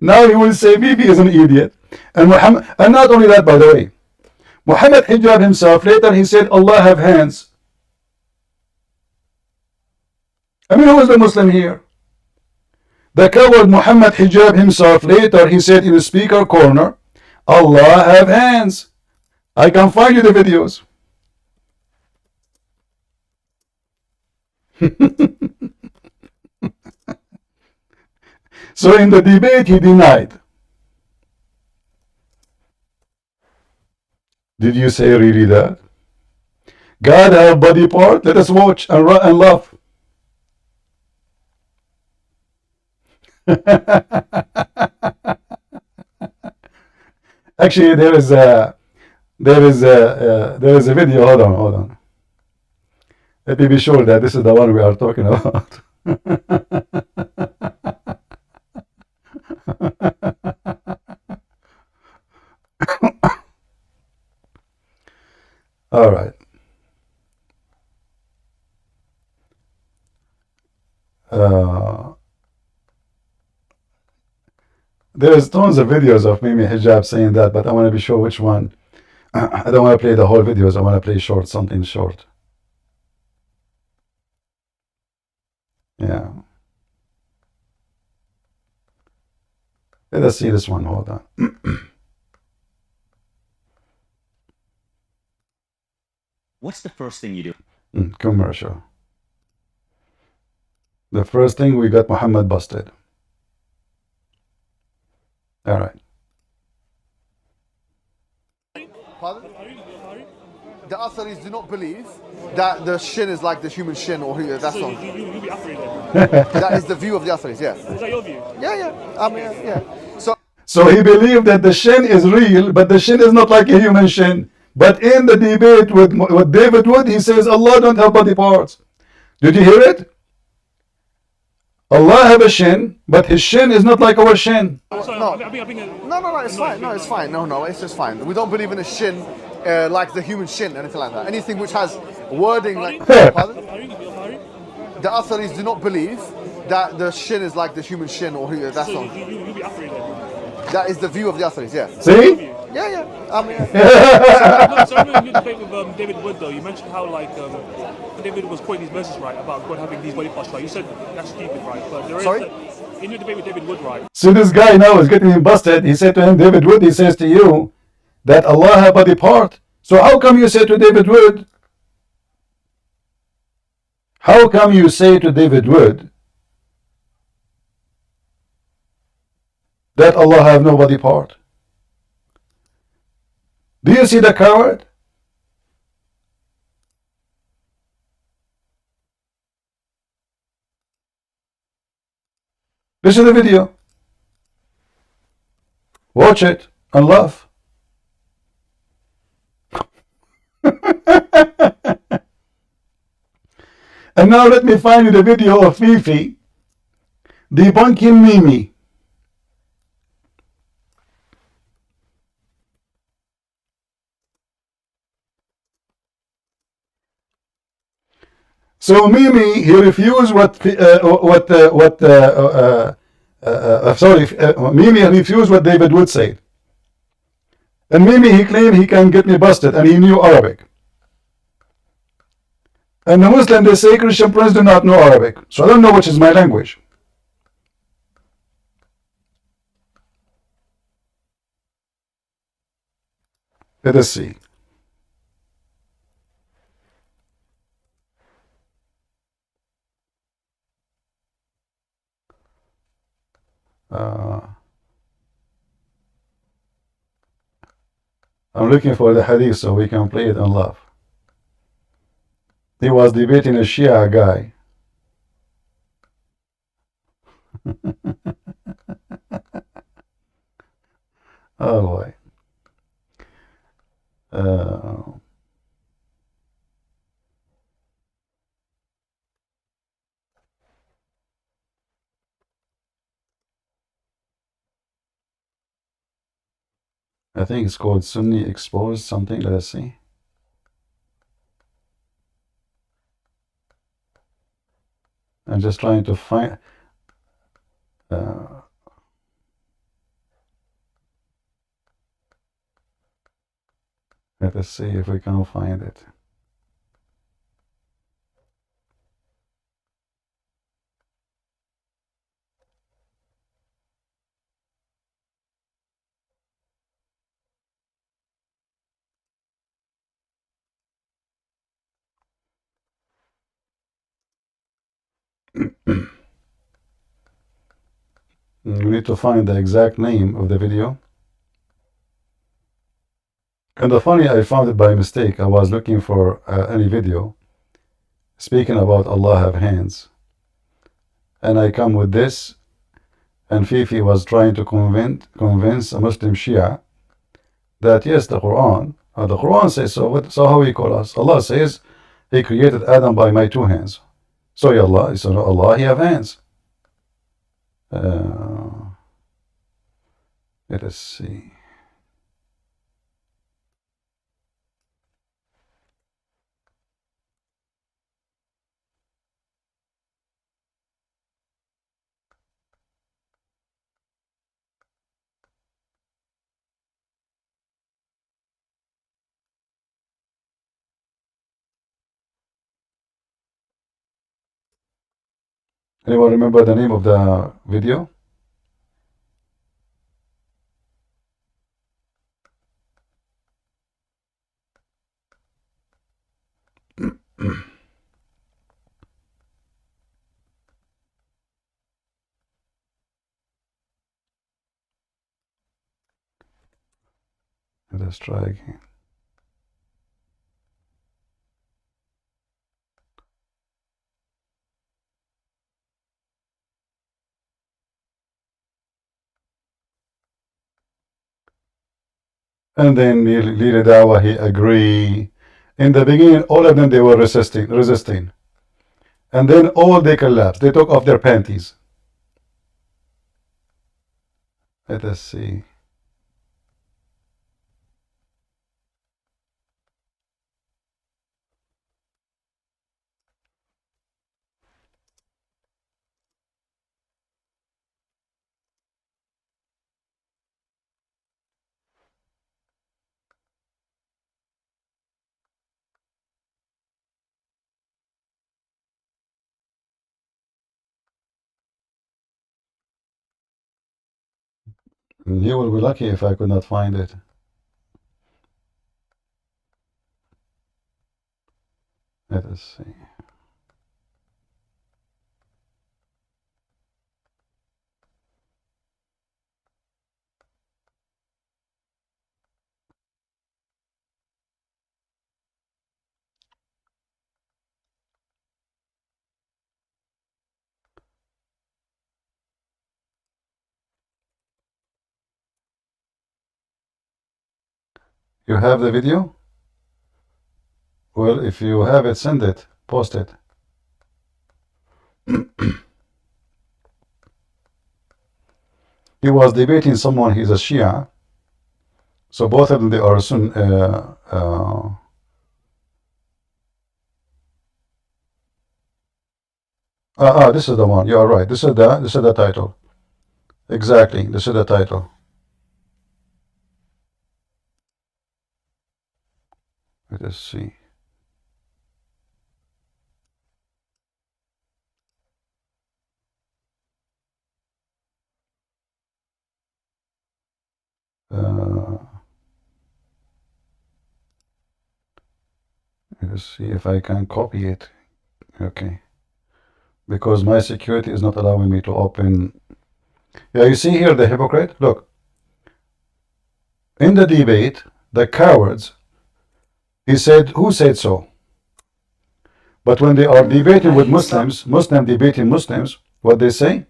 Speaker 1: Now he will say Bibi is an idiot. And not only that, by the way, Muhammad Hijab himself, later he said, Allah have hands. I mean, who is the Muslim here? The coward Muhammad Hijab himself, later he said in the speaker corner, Allah have hands. I can find you the videos. So in the debate he denied. Did you say really that? God have body part? Let us watch and laugh. Actually, there is a video. Hold on. Let me be sure that this is the one we are talking about. All right. There's tons of videos of Mimi Hijab saying that, but I want to be sure which one. I don't want to play the whole videos. I want to play short, something short. Yeah. Let us see this one. Hold on.
Speaker 9: What's the first thing you do?
Speaker 1: Commercial. The first thing, we got Muhammad busted. All right.
Speaker 8: Pardon? The Atharis do not believe that the shin is like the human shin or that's
Speaker 10: So
Speaker 8: not.
Speaker 10: you be Afri
Speaker 8: That is the view of the Atharis, yeah.
Speaker 10: then? Is that your view?
Speaker 8: Yeah. Yeah.
Speaker 1: So he believed that the shin is real, but the shin is not like a human shin. But in the debate with David Wood, he says Allah don't have body parts. Did you hear it? Allah have a shin, but his shin is not like our shin.
Speaker 10: Sorry,
Speaker 8: No.
Speaker 10: I think
Speaker 8: No, it's fine. No, it's fine. No, it's just fine. We don't believe in a shin like the human shin, anything like that. Anything which has wording like. Pardon? The Atharis do not believe that the shin is like the human shin or that's
Speaker 10: So
Speaker 8: not.
Speaker 10: you be Afri then?
Speaker 8: That is the view of the Atharis, yeah.
Speaker 1: See?
Speaker 8: Yeah.
Speaker 10: No, so in your debate with David Wood though, you mentioned how like David was quoting these verses right about God having these body parts right. You said that's stupid, right? But there is
Speaker 8: Sorry?
Speaker 10: in your debate with David Wood, right?
Speaker 1: So this guy now is getting him busted. He said to him, David Wood, he says to you that Allah have body part. So how come you say to David Wood? How come you say to David Wood that Allah have no body part? Do you see the coward? This is the video. Watch it and laugh. And now let me find you the video of Fifi debunking Mimi. So Mimi, he refused Mimi refused what David Wood said. And Mimi, he claimed he can get me busted, and he knew Arabic. And the Muslim, they say Christian Prince do not know Arabic. So I don't know which is my language. Let us see. I'm looking for the hadith so we can play it and laugh. He was debating a Shia guy. Oh boy. I think it's called Sunni Exposed something. Let us see. I'm just trying to find. Let us see if we can find it. We need to find the exact name of the video. And the funny, I found it by mistake. I was looking for any video speaking about Allah have hands. And I come with this. And Fifi was trying to convince a Muslim Shia that yes, the Quran says so. So how he call us? Allah says He created Adam by my 2 hands. So Allah, He have hands. Let us see. Anyone remember the name of the video? Let's try again. And then Leader Dawa, he agree. In the beginning, all of them, they were resisting. And then all they collapsed. They took off their panties. Let us see. You will be lucky if I could not find it. Let us see. You have the video? Well, if you have it, send it. Post it. He was debating someone, he's a Shia. So both of them, they are Sun. This is the one. You are right. This is the title. Exactly. This is the title. Let us see. Let's see if I can copy it. Okay. Because my security is not allowing me to open. Yeah, you see here the hypocrite? Look. In the debate, the cowards, he said, who said so? But when they are debating with Muslims, debating Muslims, what they say?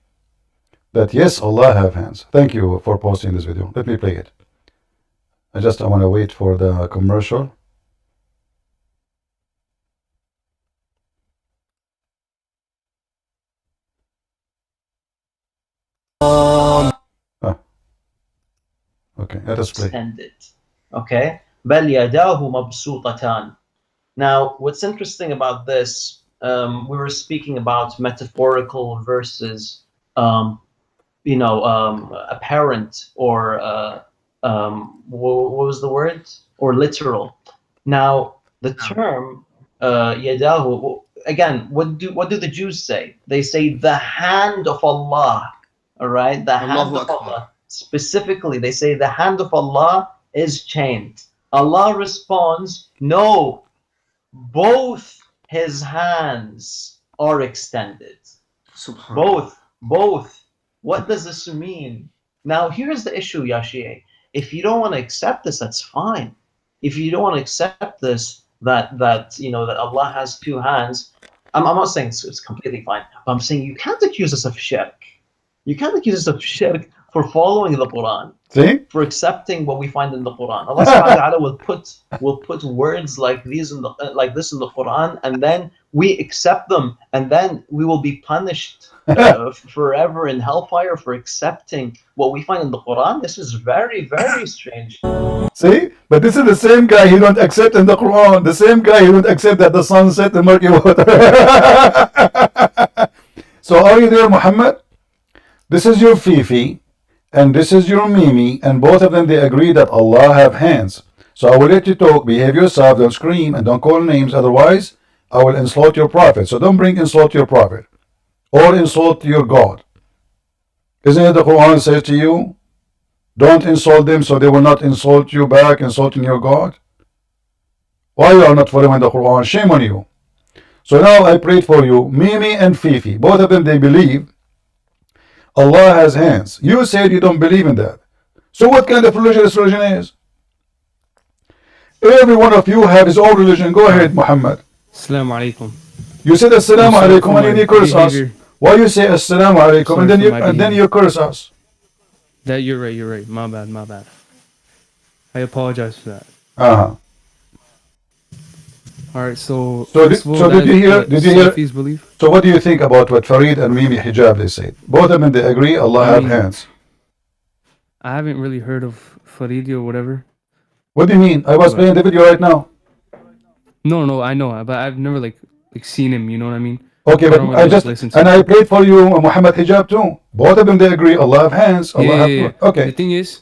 Speaker 1: That yes, Allah have hands. Thank you for posting this video. Let me play it. I want to wait for the commercial. Okay, let us play.
Speaker 11: Extended. Okay. بل يداه مبسوطتان. Now, what's interesting about this, we were speaking about metaphorical versus, apparent, or what was the word? Or literal. Now, the term yadahu, again, what do the Jews say? They say the hand of Allah. All right, the hand of Allah. Specifically, they say the hand of Allah is chained. Allah responds, no, both his hands are extended. Both. What does this mean? Now, here's the issue, Yashie. If you don't want to accept this, that's fine. If you don't want to accept this, that Allah has 2 hands, I'm not saying it's completely fine, but I'm saying you can't accuse us of shirk. You can't accuse us of shirk for following the Quran,
Speaker 1: See?
Speaker 11: for accepting what we find in the Quran. Allah subhanahu wa ta'ala will put words like these in the like this in the Quran, and then we accept them, and then we will be punished forever in hellfire for accepting what we find in the Quran. This is very, very strange.
Speaker 1: See? But this is the same guy he don't accept in the Quran. The same guy he don't accept that the sun set in murky water. So are you there, Muhammad? This is your Fifi, and this is your Mimi, and both of them, they agree that Allah have hands. So I will let you talk, behave yourself, don't scream, and don't call names, otherwise I will insult your prophet. So don't bring insult to your prophet, or insult to your God. Isn't it the Quran says to you, don't insult them so they will not insult you back, insulting your God? Why you are not following the Quran? Shame on you. So now I prayed for you, Mimi and Fifi, both of them, they believe Allah has hands. You said you don't believe in that. So what kind of religion this religion is? Every one of you have his own religion. Go ahead, Muhammad.
Speaker 7: Assalamu alaikum.
Speaker 1: You said Assalamu alaikum and then you curse us. Why you say Assalamu alaikum and then you curse us?
Speaker 7: That you're right. My bad. I apologize for that. All right, so
Speaker 1: did you hear?
Speaker 7: Salafi's belief?
Speaker 1: So what do you think about what Farid and Mimi Hijab they said? Both of them they agree Allah have hands.
Speaker 7: I haven't really heard of Farid or whatever.
Speaker 1: What do you mean? I was playing the video right now.
Speaker 7: No, I know, but I've never like seen him. You know what I mean?
Speaker 1: Okay, but I just and I played for you Muhammad Hijab too. Both of them they agree Allah have hands. Allah have. Okay.
Speaker 7: The thing is,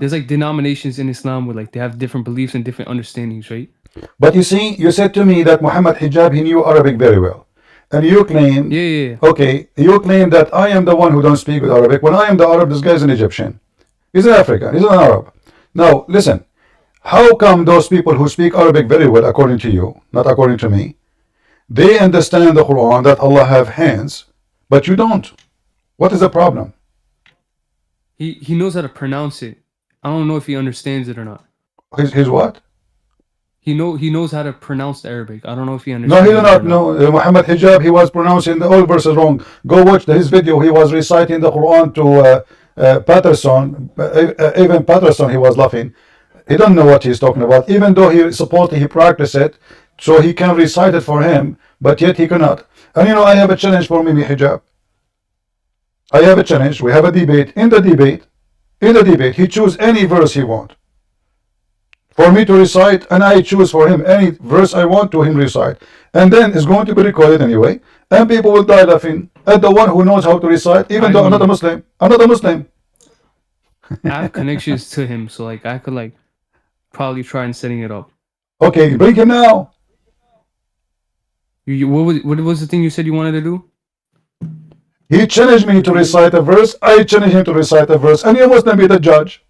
Speaker 7: there's like denominations in Islam where like they have different beliefs and different understandings, right?
Speaker 1: But you see, you said to me that Muhammad Hijab, he knew Arabic very well. And you claim, okay, you claim that I am the one who don't speak with Arabic. When I am the Arab, this guy is an Egyptian. He's an African, he's an Arab. Now, listen, how come those people who speak Arabic very well, according to you, not according to me, they understand the Quran that Allah have hands, but you don't? What is the problem?
Speaker 7: He knows how to pronounce it. I don't know if he understands it or not.
Speaker 1: His what?
Speaker 7: He knows how to pronounce the Arabic. I don't know if he understands.
Speaker 1: No, he did not know. Muhammad Hijab, he was pronouncing the all verses wrong. Go watch his video. He was reciting the Quran to Patterson. Even Patterson, he was laughing. He don't know what he's talking about. Even though he supposedly he practiced it, so he can recite it for him, but yet he cannot. And you know, I have a challenge for Mimi Hijab. I have a challenge. We have a debate. In the debate, he choose any verse he want for me to recite, and I choose for him any verse I want to him recite, and then it's going to be recorded anyway, and people will die laughing at the one who knows how to recite, even though I'm not a Muslim. I'm not a Muslim.
Speaker 7: I have connections to him, so like I could like probably try and setting it up.
Speaker 1: Okay, bring him now.
Speaker 7: What was the thing you said you wanted to do?
Speaker 1: He challenged me to recite a verse. I challenged him to recite a verse, and you must be the judge.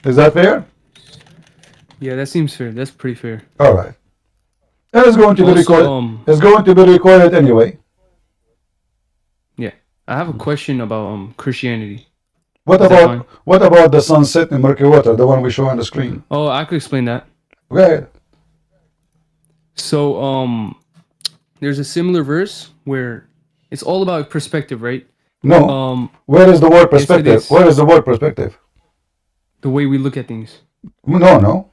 Speaker 1: Is that fair?
Speaker 7: Yeah, that seems fair. That's pretty fair.
Speaker 1: All right. And it's going to be recorded. It's going to be recorded anyway.
Speaker 7: Yeah, I have a question about Christianity.
Speaker 1: What about the sunset in murky water, the one we show on the screen?
Speaker 7: Oh, I could explain that.
Speaker 1: Go ahead.
Speaker 7: So there's a similar verse where it's all about perspective, right?
Speaker 1: No. Where is the word perspective? Where is the word perspective?
Speaker 7: The way we look at things.
Speaker 1: No.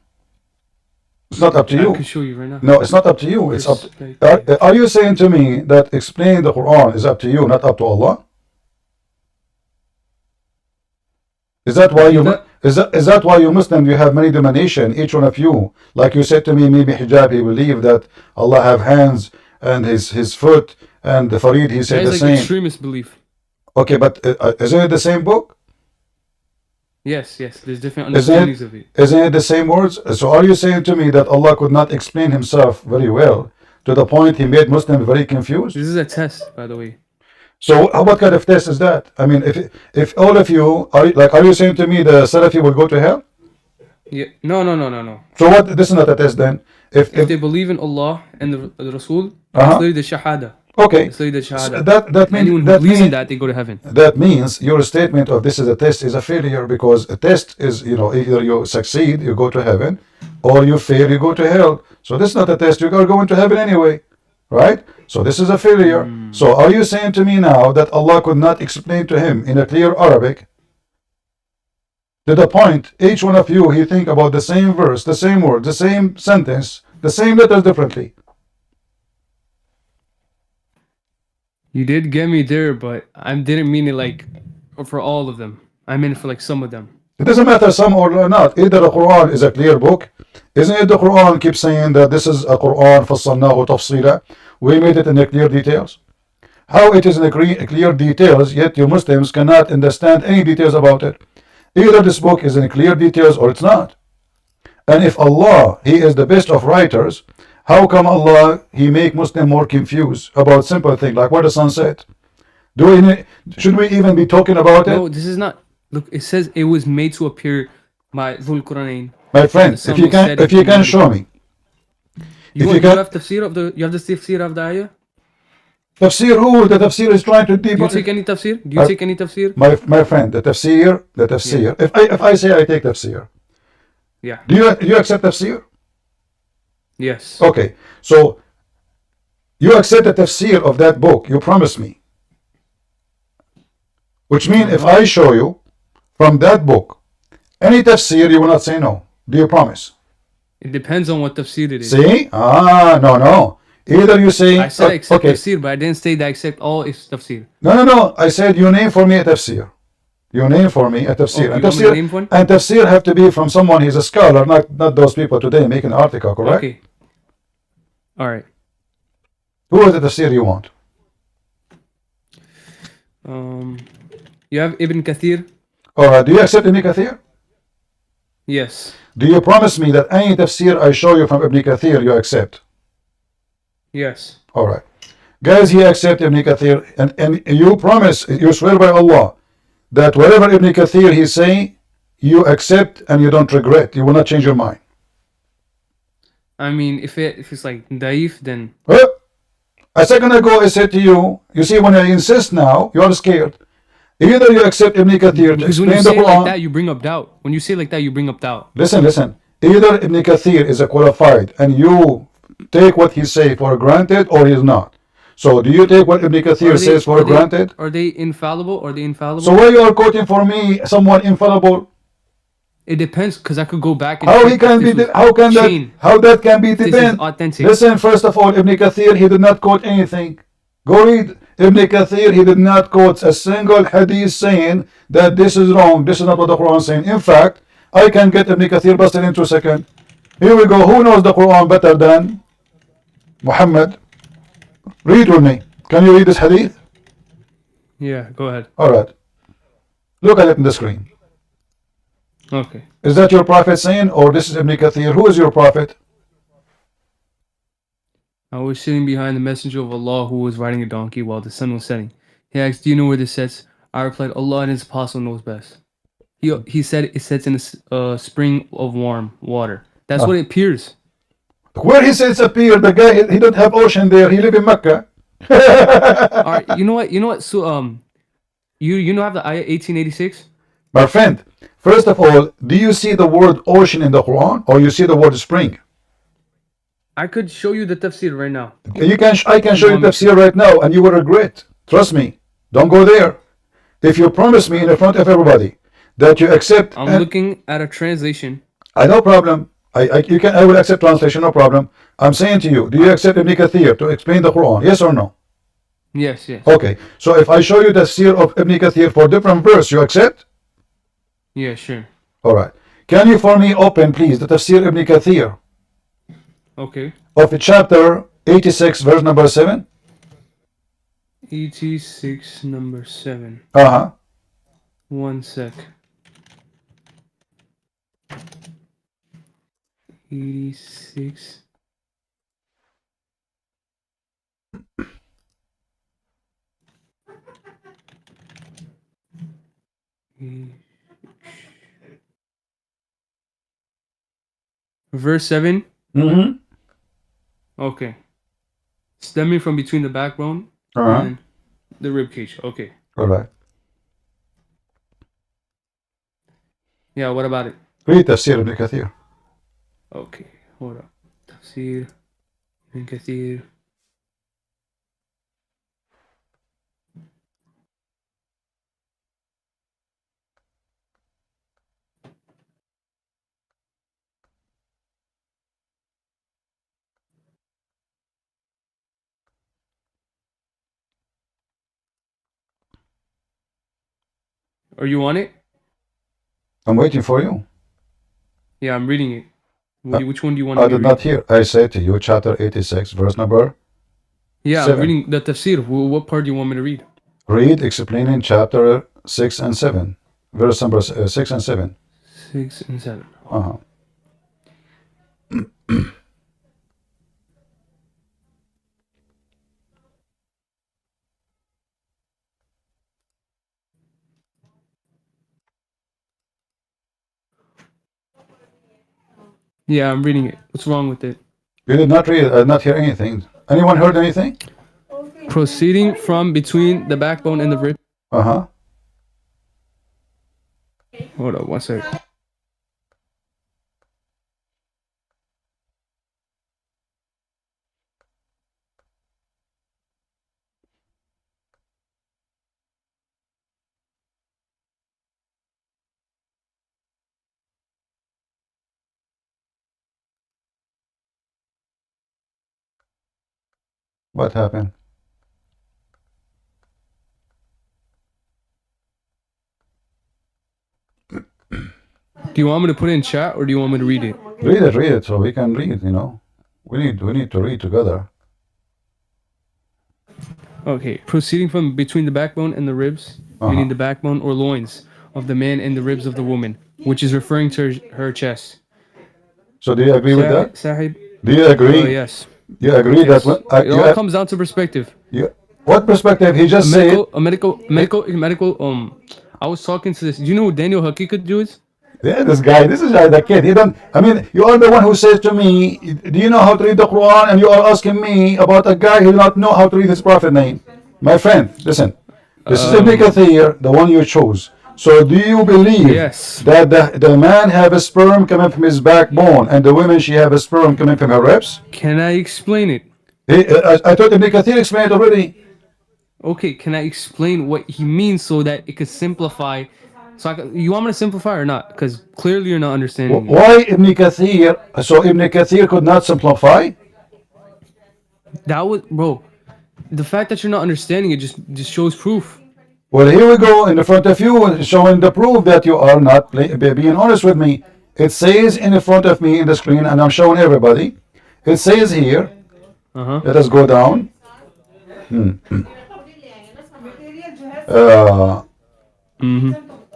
Speaker 1: It's not up to you.
Speaker 7: I can show you right now.
Speaker 1: No, it's not up to you. It's up to, are you saying to me that explaining the Quran is up to you, not up to Allah? Is that why you is that why you Muslim you have many denominations, each one of you, like you said to me, maybe Hijab, he believe that Allah have hands and his foot, and the Farid he said the
Speaker 7: like
Speaker 1: same.
Speaker 7: Extremist belief.
Speaker 1: Okay, but isn't it the same book?
Speaker 7: Yes, there's different understandings of it.
Speaker 1: Isn't it the same words? So are you saying to me that Allah could not explain himself very well to the point he made Muslims very confused?
Speaker 7: This is a test, by the way.
Speaker 1: So what kind of test is that? I mean, if all of you are you saying to me the Salafi will go to hell?
Speaker 7: Yeah. No.
Speaker 1: So what? This is not a test then.
Speaker 7: If they believe in Allah and the Rasul, it's the Shahada.
Speaker 1: Okay.
Speaker 7: It's the Shahada.
Speaker 1: So that means
Speaker 7: anyone who believes in that, they go to heaven.
Speaker 1: That means your statement of this is a test is a failure, because a test is, either you succeed, you go to heaven, or you fail, you go to hell. So this is not a test. You are going to heaven anyway. Right? So this is a failure. So are you saying to me now that Allah could not explain to him in a clear Arabic, to the point each one of you he think about the same verse, the same word, the same sentence, the same letters differently?
Speaker 7: You did get me there, but I didn't mean it like for all of them. I meant for like some of them.
Speaker 1: It doesn't matter some or not. Either the Quran is a clear book. Isn't it the Quran keeps saying that this is a Quran فصلناه تفصيلا? We made it in the clear details. How it is in the clear details, yet you Muslims cannot understand any details about it. Either this book is in clear details or it's not. And if Allah, He is the best of writers, how come Allah, He make Muslim more confused about simple things like what the sun said? Should we even be talking about it?
Speaker 7: No, this is not. Look, it says it was made to appear by Dhul Quranain.
Speaker 1: My friend, if you can show me.
Speaker 7: You have tafsir of the tafsir of the ayah?
Speaker 1: Tafsir who? The tafsir is trying to debunk.
Speaker 7: Do you take any tafsir? Do you take any tafsir?
Speaker 1: My friend, the tafsir. Yeah. If I say I take tafsir,
Speaker 7: yeah.
Speaker 1: Do you accept tafsir?
Speaker 7: Yes.
Speaker 1: Okay, so you accept the tafsir of that book. You promise me. Which means if I show you from that book any tafsir, you will not say no. Do you promise?
Speaker 7: It depends on what tafsir it is.
Speaker 1: See? No. Either you say...
Speaker 7: I said I accept tafsir, but I didn't say that I accept all its tafsir.
Speaker 1: No. I said you name for me a tafsir. You name for me a tafsir.
Speaker 7: Oh,
Speaker 1: and tafsir have to be from someone who's a scholar, not those people today making an article, correct?
Speaker 7: Okay. All right.
Speaker 1: Who is the tafsir you want?
Speaker 7: You have Ibn Kathir.
Speaker 1: Alright, do you accept Ibn Kathir?
Speaker 7: Yes.
Speaker 1: Do you promise me that any tafsir I show you from Ibn Kathir you accept?
Speaker 7: Yes.
Speaker 1: Alright. Guys, he accept Ibn Kathir and you promise, you swear by Allah that whatever Ibn Kathir he say, you accept and you don't regret. You will not change your mind.
Speaker 7: I mean, if it's like daif, then...
Speaker 1: A second ago I said to you, you see when I insist now, you are scared. Either you accept Ibn Kathir to
Speaker 7: because when
Speaker 1: explain
Speaker 7: you
Speaker 1: the
Speaker 7: say
Speaker 1: Quran.
Speaker 7: like that, you bring up doubt. When you say like that, you bring up doubt.
Speaker 1: Listen. Either Ibn Kathir is a qualified and you take what he say for granted or he is not. So do you take what Ibn Kathir says for granted?
Speaker 7: Are they infallible? Are they infallible?
Speaker 1: So why you are quoting for me someone infallible?
Speaker 7: It depends, because I could go back and
Speaker 1: how that can be depend?
Speaker 7: Authentic.
Speaker 1: Listen, first of all, Ibn Kathir he did not quote anything. Go read Ibn Kathir. He did not quote a single hadith saying that this is wrong. This is not what the Quran is saying. In fact, I can get Ibn Kathir busted in 2 seconds. Here we go. Who knows the Quran better than Muhammad? Read with me. Can you read this hadith?
Speaker 7: Yeah, go ahead.
Speaker 1: All right. Look at it in the screen.
Speaker 7: Okay.
Speaker 1: Is that your prophet saying, or this is Ibn Kathir? Who is your prophet?
Speaker 7: I was sitting behind the messenger of Allah who was riding a donkey while the sun was setting. He asked, "Do you know where this sets?" I replied, "Allah and His Apostle knows best." He said it sets in a spring of warm water. That's what it appears.
Speaker 1: Where he says appear, the guy he don't have ocean there. He live in Mecca.
Speaker 7: All right, you know what? So you know have the ayah 1886.
Speaker 1: My friend, first of all, do you see the word ocean in the Quran, or you see the word spring?
Speaker 7: I could show you the tafsir right now.
Speaker 1: I can show you tafsir right now, and you will regret. Trust me. Don't go there. If you promise me in front of everybody that you accept,
Speaker 7: I'm looking at a translation.
Speaker 1: No problem. I will accept translation, no problem. I'm saying to you, do you accept Ibn Kathir to explain the Quran? Yes or no?
Speaker 7: Yes.
Speaker 1: Okay. So if I show you the tafsir of Ibn Kathir for different verse, you accept?
Speaker 7: Yeah, sure.
Speaker 1: All right. Can you for me open, please, the tafsir Ibn Kathir?
Speaker 7: Okay.
Speaker 1: Of chapter 86, verse number 7?
Speaker 7: 86, number 7.
Speaker 1: Uh-huh.
Speaker 7: 1 sec. 86. Verse 7?
Speaker 1: Mm-hmm.
Speaker 7: Okay. Stemming from between the backbone and the rib cage. Okay.
Speaker 1: All right.
Speaker 7: Yeah, what about it?
Speaker 1: Read Tafsir Ibn Kathir.
Speaker 7: Okay, hold up. Tafsir Ibn Kathir. Are you on it?
Speaker 1: I'm waiting for you.
Speaker 7: Yeah, I'm reading it. Which one do you want
Speaker 1: I
Speaker 7: me to
Speaker 1: did
Speaker 7: read?
Speaker 1: not hear. I said to you, chapter 86, verse number
Speaker 7: Yeah,
Speaker 1: 7.
Speaker 7: I'm reading the tafsir. What part do you want me to read?
Speaker 1: Read explaining chapter 6 and 7. Verse number 6 and 7.
Speaker 7: 6 and 7.
Speaker 1: Uh-huh.
Speaker 7: Yeah, I'm reading it. What's wrong with it?
Speaker 1: You did not read. I did not hear anything. Anyone heard anything?
Speaker 7: Proceeding from between the backbone and the rib.
Speaker 1: Uh-huh.
Speaker 7: Hold on, one second.
Speaker 1: What happened?
Speaker 7: Do you want me to put it in chat or do you want me to read it?
Speaker 1: Read it, so we can read, you know. We need to read together.
Speaker 7: Okay, proceeding from between the backbone and the ribs, meaning the backbone or loins of the man and the ribs of the woman, which is referring to her chest.
Speaker 1: So do you agree with that?
Speaker 7: Sahib?
Speaker 1: Do you agree?
Speaker 7: Yes.
Speaker 1: You agree
Speaker 7: Yes.
Speaker 1: that
Speaker 7: It all comes down to perspective.
Speaker 1: what perspective? He just said.
Speaker 7: Medical. I was talking to this. Do you know who Daniel Hakikatu is?
Speaker 1: Yeah, this is the kid. He don't. I mean, you are the one who says to me, "Do you know how to read the Quran?" And you are asking me about a guy who do not know how to read his prophet name. My friend, listen. This is Ibn Kathir, the one you chose. So, do you believe that the man have a sperm coming from his backbone, and the woman she have a sperm coming from her ribs?
Speaker 7: Can I explain it?
Speaker 1: I thought Ibn Kathir explained it already.
Speaker 7: Okay, can I explain what he means so that it could simplify? So you want me to simplify or not? Because clearly you're not understanding.
Speaker 1: Why Ibn Kathir? So Ibn Kathir could not simplify?
Speaker 7: That was, bro. The fact that you're not understanding it just shows proof.
Speaker 1: Well, here we go in front of you, showing the proof that you are not being honest with me. It says in front of me in the screen, and I'm showing everybody. It says here. Let us go down.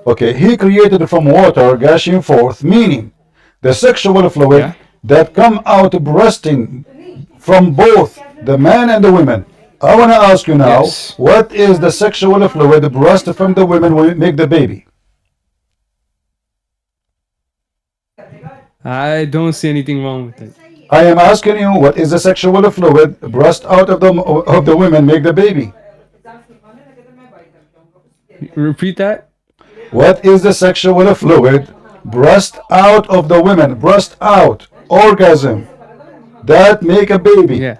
Speaker 1: Okay, he created from water gushing forth, meaning the sexual fluid that come out bursting from both the man and the women. I want to ask you now, what is the sexual fluid burst from the women when you make the baby?
Speaker 7: I don't see anything wrong with it.
Speaker 1: I am asking you, what is the sexual fluid burst out of the women make the baby?
Speaker 7: Repeat that.
Speaker 1: What is the sexual fluid burst out of the women? Burst out, orgasm, that make a baby.
Speaker 7: Yeah.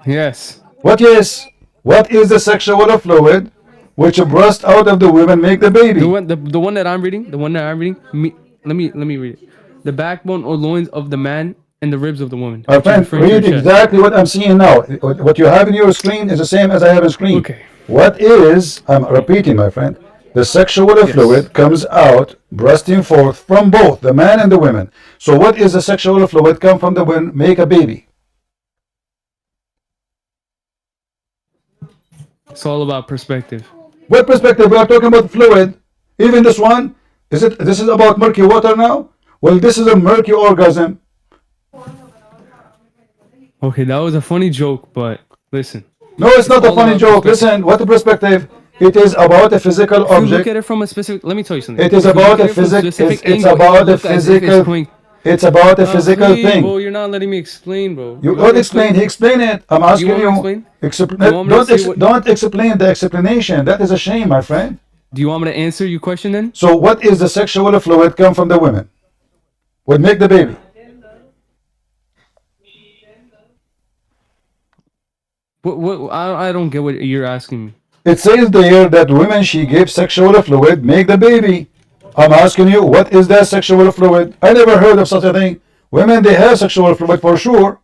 Speaker 7: Yes.
Speaker 1: What is? What is the sexual fluid which burst out of the women make the baby?
Speaker 7: The one that I'm reading. Let me read it. The backbone or loins of the man and the ribs of the woman.
Speaker 1: My friend, read exactly what I'm seeing now. What you have in your screen is the same as I have in screen.
Speaker 7: Okay.
Speaker 1: What is, I'm repeating, my friend, the sexual fluid comes out, bursting forth from both the man and the women. So what is the sexual fluid come from the women, make a baby?
Speaker 7: It's all about perspective.
Speaker 1: What perspective? We are talking about fluid. Even this one, this is about murky water now? Well, this is a murky orgasm.
Speaker 7: Okay, that was a funny joke, but listen.
Speaker 1: No, it's not a funny joke. Listen, what the perspective? It is about a physical
Speaker 7: If you
Speaker 1: object.
Speaker 7: look at it from a specific, let me tell you something.
Speaker 1: It is
Speaker 7: If you
Speaker 1: about
Speaker 7: look
Speaker 1: a
Speaker 7: at it from
Speaker 1: physical.
Speaker 7: specific
Speaker 1: It's
Speaker 7: angle,
Speaker 1: about
Speaker 7: it
Speaker 1: a
Speaker 7: looks as if it's
Speaker 1: physical.
Speaker 7: going-
Speaker 1: It's about a physical
Speaker 7: please,
Speaker 1: thing.
Speaker 7: Bro, you're not letting me explain, bro.
Speaker 1: You don't explain. He explained it. I'm asking
Speaker 7: want me to
Speaker 1: you.
Speaker 7: explain? You want me to say what-
Speaker 1: Don't explain the explanation. That is a shame, my friend.
Speaker 7: Do you want me to answer your question then?
Speaker 1: So, what is the sexual fluid come from the women? Would make the baby.
Speaker 7: What? I don't get what you're asking me.
Speaker 1: It says there that women she gave sexual fluid make the baby. I'm asking you, what is that sexual fluid? I never heard of such a thing. Women, they have sexual fluid for sure.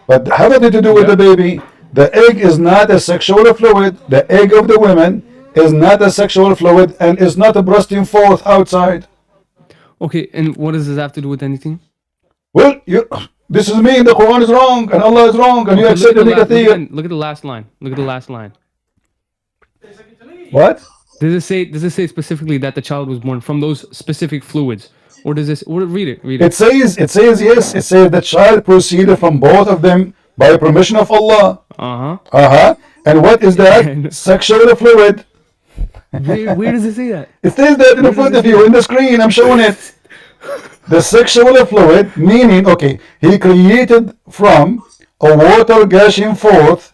Speaker 1: But how did it to do with the baby? The egg is not a sexual fluid. The egg of the women is not a sexual fluid and is not a bursting forth outside.
Speaker 7: Okay, and what does this have to do with anything?
Speaker 1: Well, this is me, and the Quran is wrong, and Allah is wrong, and you
Speaker 7: Okay,
Speaker 1: accept Ibn Kathir.
Speaker 7: look at the last line. Look at the last line.
Speaker 1: What?
Speaker 7: Does it say specifically that the child was born from those specific fluids? Or does this read it? Read it.
Speaker 1: It says yes, it says the child proceeded from both of them by permission of Allah.
Speaker 7: Uh-huh.
Speaker 1: And what is that? Sexual fluid.
Speaker 7: Where does it say that?
Speaker 1: It says that in front of you, in the screen, I'm showing it. The sexual fluid, meaning, okay, he created from a water gushing forth,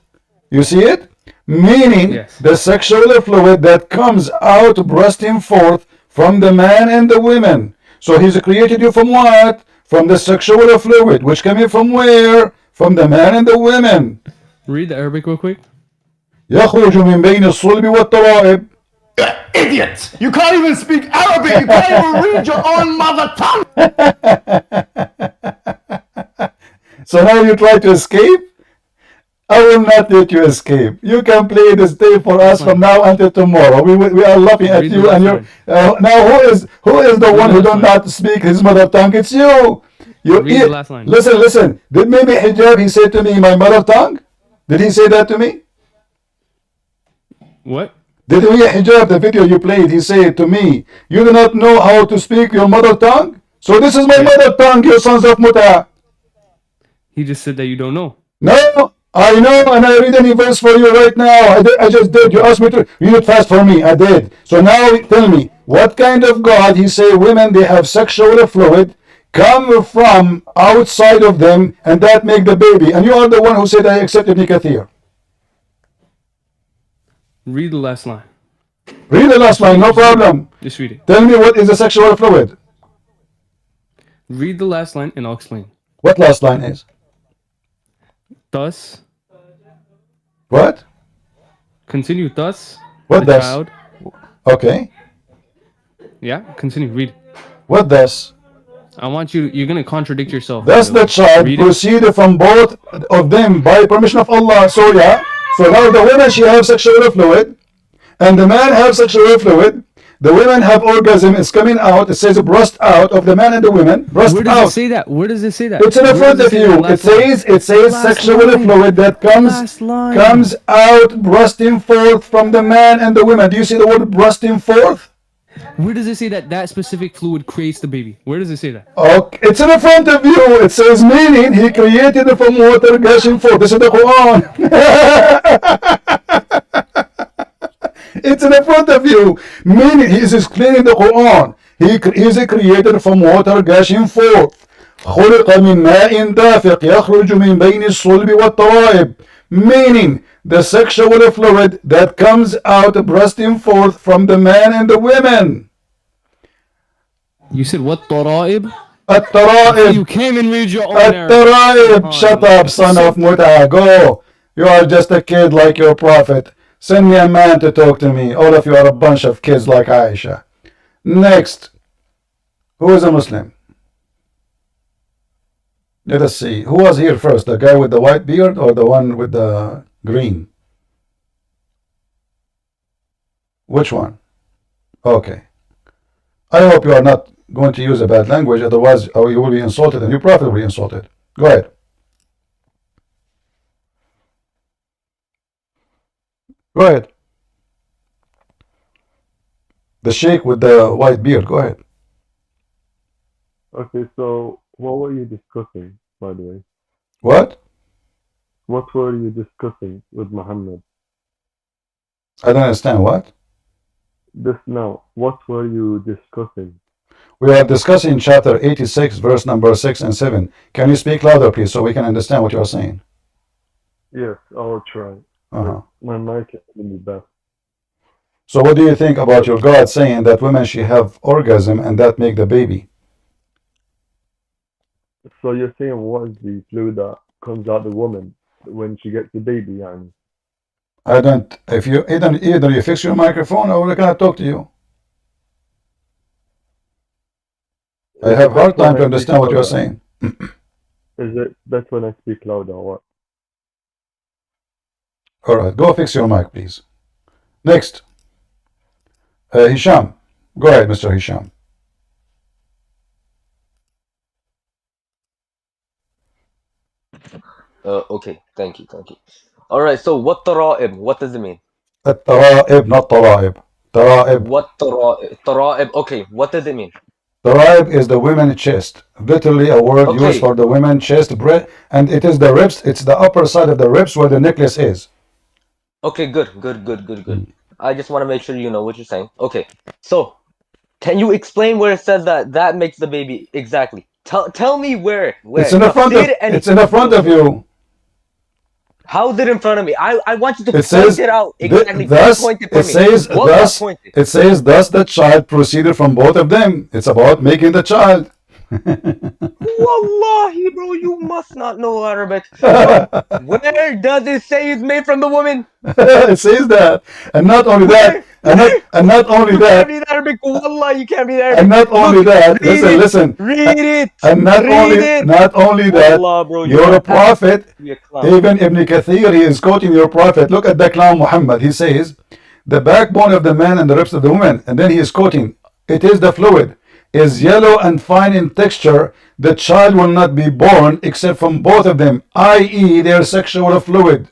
Speaker 1: you see it? Meaning,
Speaker 7: Yes.
Speaker 1: the sexual fluid that comes out bursting forth from the man and the women. So he's created you from what? From the sexual fluid, which coming from where? From the man and the women.
Speaker 7: Read the Arabic real quick.
Speaker 1: يخرج من بين الصلب والترائب.
Speaker 8: Idiot! You can't even speak Arabic. You can't even read your own mother tongue.
Speaker 1: So now you try to escape? I will not let you escape. You can play this day for us from now until tomorrow. We are laughing at you, and you're now who is the one who does not speak his mother tongue? It's you.
Speaker 7: Read the last line.
Speaker 1: Listen. Did maybe Hijab he said to me my mother tongue? Did he say that to me?
Speaker 7: What?
Speaker 1: Did we Hijab the video you played? He said to me, "You do not know how to speak your mother tongue. So this is my mother tongue, you sons of Muta."
Speaker 7: He just said that you don't know.
Speaker 1: No, I know, and I read any verse for you right now. I just did. You asked me to read it fast for me. I did. So now tell me, what kind of God he say women they have sexual fluid come from outside of them, and that make the baby? And you are the one who said I accept Ibn Kathir.
Speaker 7: Read the last line.
Speaker 1: Read the last line, no problem.
Speaker 7: Just read it.
Speaker 1: Tell me what is the sexual fluid.
Speaker 7: Read the last line and I'll explain.
Speaker 1: What last line is?
Speaker 7: Thus.
Speaker 1: What?
Speaker 7: Continue. Thus.
Speaker 1: What
Speaker 7: the
Speaker 1: thus?
Speaker 7: child.
Speaker 1: Okay.
Speaker 7: Yeah. Continue. Read.
Speaker 1: What thus?
Speaker 7: I want you. You're gonna contradict yourself.
Speaker 1: Thus the child
Speaker 7: Read it.
Speaker 1: proceeded from both of them by permission of Allah. So yeah. So now the woman she have sexual fluid, and the man have sexual fluid. The women have orgasm. It's coming out. It says burst out of the man and the women. Burst
Speaker 7: Where
Speaker 1: out.
Speaker 7: does it say that? Where does it say that?
Speaker 1: It's in the front of you. It says
Speaker 7: Last
Speaker 1: sexual
Speaker 7: line.
Speaker 1: fluid that comes out bursting forth from the man and the women. Do you see the word bursting forth?
Speaker 7: Where does it say that that specific fluid creates the baby? Where does it say that?
Speaker 1: Okay, it's in the front of you. It says meaning he created it from water gushing forth. This is the Quran. It's in the front of you. Meaning he is explaining the Quran. He is created from water gushing forth. خلق من ماء دافق يخرج من بين الصلب والترائب. Meaning the sexual fluid that comes out bursting forth from the man and the women.
Speaker 7: You said what? Tara'ib?
Speaker 1: الترائب.
Speaker 7: You came and read your own
Speaker 1: الترائب. Shut up, son of Muta. Go. You are just a kid like your prophet. Send me a man to talk to me. All of you are a bunch of kids like Aisha. Next. Who is a Muslim? Let us see. Who was here first? The guy with the white beard or the one with the green? Which one? Okay. I hope you are not going to use a bad language, otherwise you will be insulted and you probably will be insulted. Go ahead. Go ahead. The sheikh with the white beard, go ahead.
Speaker 12: Okay, so what were you discussing, by the way?
Speaker 1: What?
Speaker 12: What were you discussing with Muhammad?
Speaker 1: I don't understand. What?
Speaker 12: Just now, what were you discussing?
Speaker 1: We are discussing chapter 86, verse number 6 and 7. Can you speak louder, please, so we can understand what you are saying?
Speaker 12: Yes, I'll try. My mic is really bad.
Speaker 1: So what do you think about your God saying that women should have orgasm and that make the baby?
Speaker 12: So you're saying what is the fluid that comes out the woman when she gets the baby, and
Speaker 1: I don't. If you either you fix your microphone or I cannot talk to you. I have a hard time to understand what you are saying.
Speaker 12: Is it best when I speak louder or what?
Speaker 1: All right, go fix your mic, please. Next. Hisham. Go ahead, Mr. Hisham.
Speaker 13: Okay, thank you. All right, so what tara'ib? What does it mean?
Speaker 1: الترائب, not طرائب. ترائب.
Speaker 13: What tara'ib? Okay, what does it mean?
Speaker 1: Taraib is the women's chest. Literally a word
Speaker 13: Okay.
Speaker 1: used for the women's chest, and it is the ribs. It's the upper side of the ribs where the necklace is.
Speaker 13: Okay, good. I just want to make sure you know what you're saying. Okay, so can you explain where it says that makes the baby exactly? Tell me where.
Speaker 1: It's in the front of. It's in the front of you.
Speaker 13: How is it in front of me? I want you to
Speaker 1: It
Speaker 13: point
Speaker 1: says.
Speaker 13: it out exactly.
Speaker 1: Thus,
Speaker 13: Point it for
Speaker 1: it
Speaker 13: me.
Speaker 1: says.
Speaker 13: Wallah,
Speaker 1: Thus,
Speaker 13: point it.
Speaker 1: it says. Thus, the child proceeded from both of them. It's about making the child.
Speaker 13: Wallahi, bro, you must not know Arabic. Where does it say it's made from the woman?
Speaker 1: It says that, and not only that, and not only
Speaker 13: You
Speaker 1: that.
Speaker 13: can't read Arabic. Wallah, you can't read Arabic.
Speaker 1: And not only that, listen.
Speaker 13: Read it.
Speaker 1: And not only that,
Speaker 13: Wallah, bro,
Speaker 1: you're a prophet.
Speaker 13: You're a clown.
Speaker 1: Even Ibn Kathir, he is quoting your prophet. Look at the clown Muhammad. He says, the backbone of the man and the ribs of the woman. And then he is quoting, it is the fluid, is yellow and fine in texture. The child will not be born except from both of them, i.e. their sexual fluid.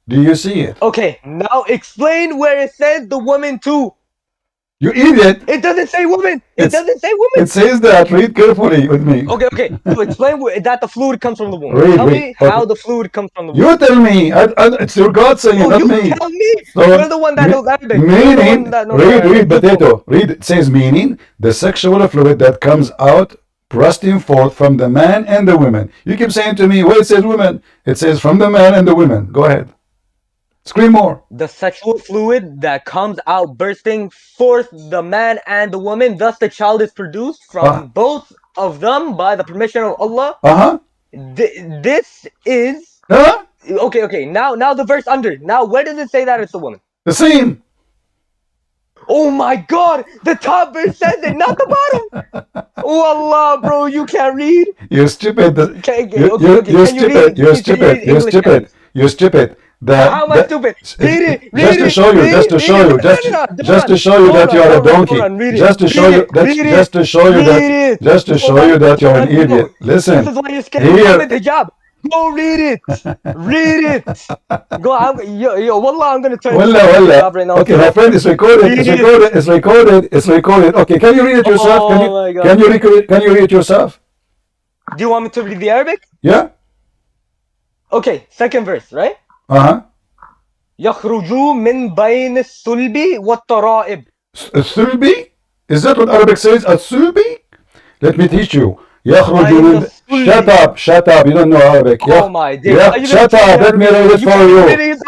Speaker 1: Do you see it?
Speaker 13: Okay, now explain where it says the woman too.
Speaker 1: You idiot.
Speaker 13: It doesn't say woman. It doesn't say woman.
Speaker 1: It says that. Read carefully with me.
Speaker 13: Okay. So explain that the fluid comes from the woman.
Speaker 1: Read,
Speaker 13: tell
Speaker 1: read.
Speaker 13: me how the fluid comes from the woman.
Speaker 1: You tell me. It's your God saying,
Speaker 13: Oh,
Speaker 1: not
Speaker 13: you
Speaker 1: me.
Speaker 13: tell me.
Speaker 1: So,
Speaker 13: You're the one that knows Arabic. You're the
Speaker 1: meaning,
Speaker 13: one that knows
Speaker 1: read,
Speaker 13: Arabic.
Speaker 1: potato. Read. It says meaning the sexual fluid that comes out, bursting forth from the man and the women. You keep saying to me, well, it says women. It says from the man and the women. Go ahead. Scream more.
Speaker 13: The sexual fluid that comes out bursting forth the man and the woman, thus the child is produced from both of them by the permission of Allah. This is okay. Now the verse under. Now where does it say that it's the woman?
Speaker 1: The same.
Speaker 13: Oh my God! The top verse says it, not the bottom. Oh Allah, bro, you can't read.
Speaker 1: You're stupid. You're stupid. You're stupid. You're stupid. You're stupid.
Speaker 13: How am I stupid? Read it.
Speaker 1: Just to show you that you are a donkey. Just to show you that you're an idiot. Listen.
Speaker 13: This is why you're scared of Muhammad hijab. Go read it. Read it. Go. Wallah, I'm gonna turn
Speaker 1: Wallah.
Speaker 13: right now.
Speaker 1: Okay, my friend, it's recorded. It's recorded. Okay, can you read it yourself? Can you read it yourself?
Speaker 13: Do you want me to read the Arabic?
Speaker 1: Yeah.
Speaker 13: Okay, second verse, right? يخرج من بين الصلب والترائب.
Speaker 1: الصلبي? Is that what Arabic says? الصلبي? Let me teach you. يخرج من Shut up, you don't know Arabic.
Speaker 13: Oh my dear.
Speaker 1: Shut up, let me read it for you.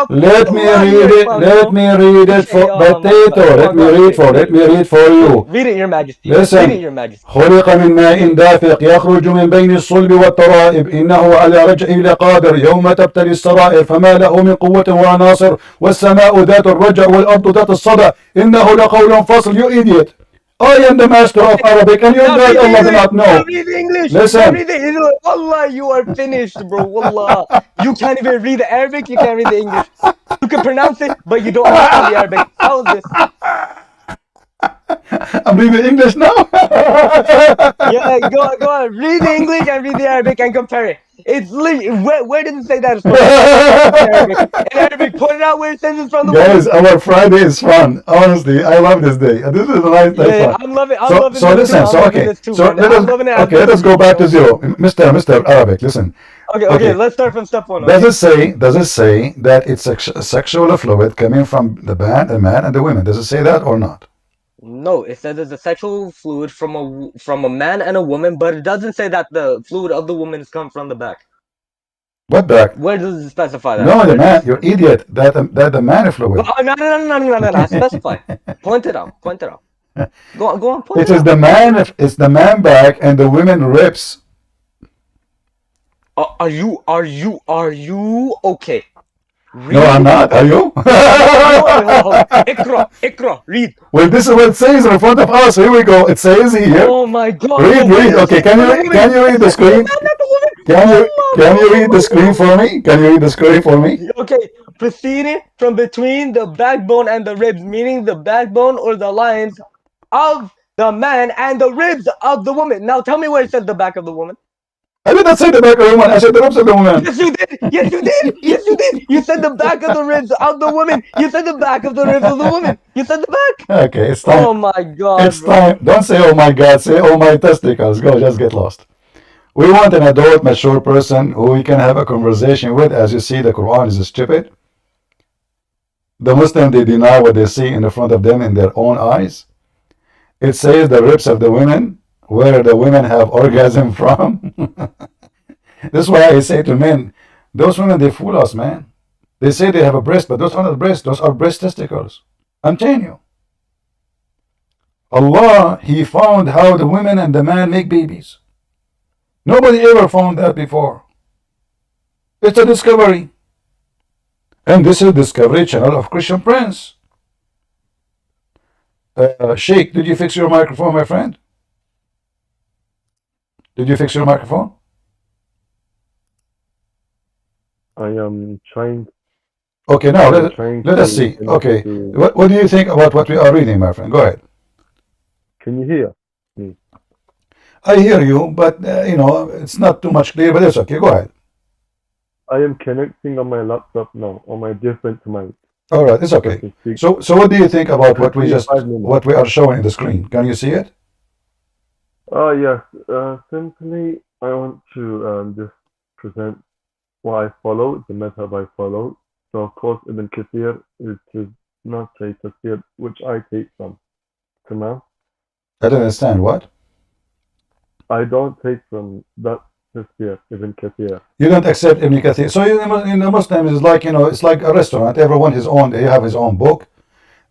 Speaker 1: Let me read it for potato. Let me read for you.
Speaker 13: Read it, Your Majesty.
Speaker 1: Listen.
Speaker 13: Read it, Your Majesty.
Speaker 1: خلق من ماء دافق يخرج من بين الصلب والترائب إنه على رجعه لقادر يوم تبتلي السرائر فما له من قوة ولا ناصر والسماء ذات الرجع والأرض ذات الصدى إنه لقول فصل. You idiot. I am the master of Arabic and your God Allah do not know.
Speaker 13: Read English.
Speaker 1: Listen.
Speaker 13: Read the Wallah, you are finished, bro. Wallah. You can't even read the Arabic, you can't read the English. You can pronounce it, but you don't understand the Arabic. How is this?
Speaker 1: I'm reading English now.
Speaker 13: Yeah, go on. Read the English and read the Arabic and compare it. It's where did it say that it's from? In Arabic, put it out where it says it's from the
Speaker 1: Guys, our Friday is fun. Honestly, I love this day. This is a nice day.
Speaker 13: Yeah, I'm loving
Speaker 1: so listen, let us go back to zero. Mr. Arabic, listen.
Speaker 13: Okay, let's start from step one.
Speaker 1: Does it say that it's a sexual fluid coming from the man and the women? Does it say that or not?
Speaker 13: No, it says it's a sexual fluid from a man and a woman, but it doesn't say that the fluid of the woman is come from the back.
Speaker 1: What back?
Speaker 13: Where does it specify that?
Speaker 1: No, the man. You're idiot. That the man fluid.
Speaker 13: No. Specify. Point it out. Go on. Point
Speaker 1: it is the man. It's the man back and the women ribs.
Speaker 13: Are you okay? Read.
Speaker 1: No, I'm not. Are you?
Speaker 13: Ikra, read.
Speaker 1: Well, this is what it says in front of us. Here we go. It says here.
Speaker 13: Oh my God.
Speaker 1: Read. Okay, can you read the screen? Can you read the screen for me?
Speaker 13: Okay, proceeding from between the backbone and the ribs, meaning the backbone or the lines of the man and the ribs of the woman. Now tell me where it says the back of the woman.
Speaker 1: I did not say the back of the woman. I said the ribs of the woman.
Speaker 13: Yes, you did. Yes, you did. Yes, you did. You said the back of the ribs of the woman. You said the back of the ribs of the woman. You said the back.
Speaker 1: Okay, it's time.
Speaker 13: Oh my God.
Speaker 1: It's time. Don't say oh my God. Say oh my testicles. Go, just get lost. We want an adult, mature person who we can have a conversation with. As you see, the Quran is stupid. The Muslims, they deny what they see in the front of them in their own eyes. It says the ribs of the women, where the women have orgasm from. This is why I say to men, those women, they fool us, man. They say they have a breast, but those are not breasts. Those are breast testicles. I'm telling you. Allah, He found how the women and the man make babies. Nobody ever found that before. It's a discovery. And this is Discovery Channel of Christian Prince. Sheikh, did you fix your microphone, my friend? Did you fix your microphone?
Speaker 12: I am trying.
Speaker 1: Okay, now let us see. Okay, what do you think about what we are reading, my friend? Go ahead.
Speaker 12: Can you hear me?
Speaker 1: I hear you, but you know, it's not too much clear, but it's okay. Go ahead.
Speaker 12: I am connecting on my laptop now, on my different mic.
Speaker 1: All right, it's okay. So what do you think about what we are showing in the screen? Can you see it?
Speaker 12: Oh yes. Simply, I want to just present what I follow, the method I follow. So of course, Ibn Kathir is not a tafsir which I take from. Tamam.
Speaker 1: I don't understand what.
Speaker 12: I don't take from that tafsir, Ibn Kathir.
Speaker 1: You don't accept Ibn Kathir. So in the Muslims, it's like, you know, it's like a restaurant. Everyone his own. He have his own book.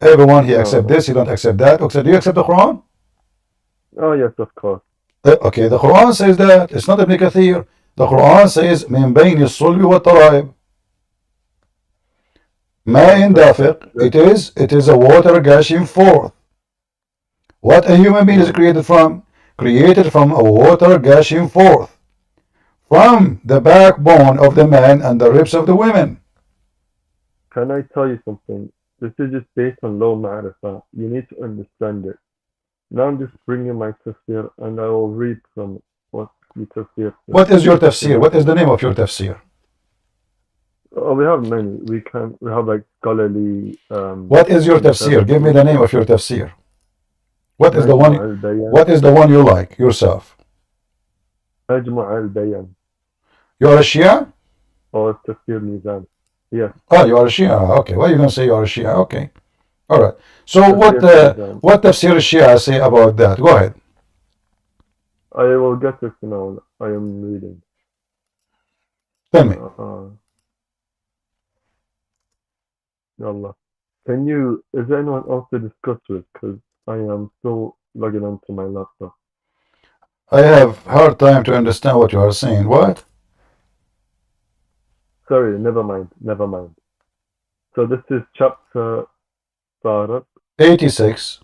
Speaker 1: Everyone he accept this. He don't accept that. Okay, do you accept the Quran?
Speaker 12: Oh yes, of course.
Speaker 1: Okay, the Quran says that. It's not Ibn Kathir. The Quran says من بين الصلب والترائب. ماء دافق. It is a water gushing forth. What a human being is created from? Created from a water gushing forth from the backbone of the man and the ribs of the women.
Speaker 12: Can I tell you something? This is just based on low ma'rifah. You need to understand it. Now I'm just bringing my tafsir and I will read from what the tafsir says.
Speaker 1: What is your tafsir? What is the name of your tafsir?
Speaker 12: Oh, we have many. We have like scholarly.
Speaker 1: What is your tafsir? Give me the name of your tafsir. What is the one? What is the one you like yourself?
Speaker 12: Majmu' al-Bayan.
Speaker 1: You are a Shia?
Speaker 12: Or Tafsir Mizan. Yes.
Speaker 1: Oh, you are a Shia. Okay. Why are you gonna say you are a Shia? Okay. All right. So what tafsir Shia say about that? Go ahead.
Speaker 12: I will get it now. I am reading.
Speaker 1: Tell me.
Speaker 12: Allah. Is there anyone else to discuss with? Because I am still logging onto my laptop.
Speaker 1: I have hard time to understand what you are saying. What?
Speaker 12: Sorry, never mind. So this is chapter
Speaker 1: 86.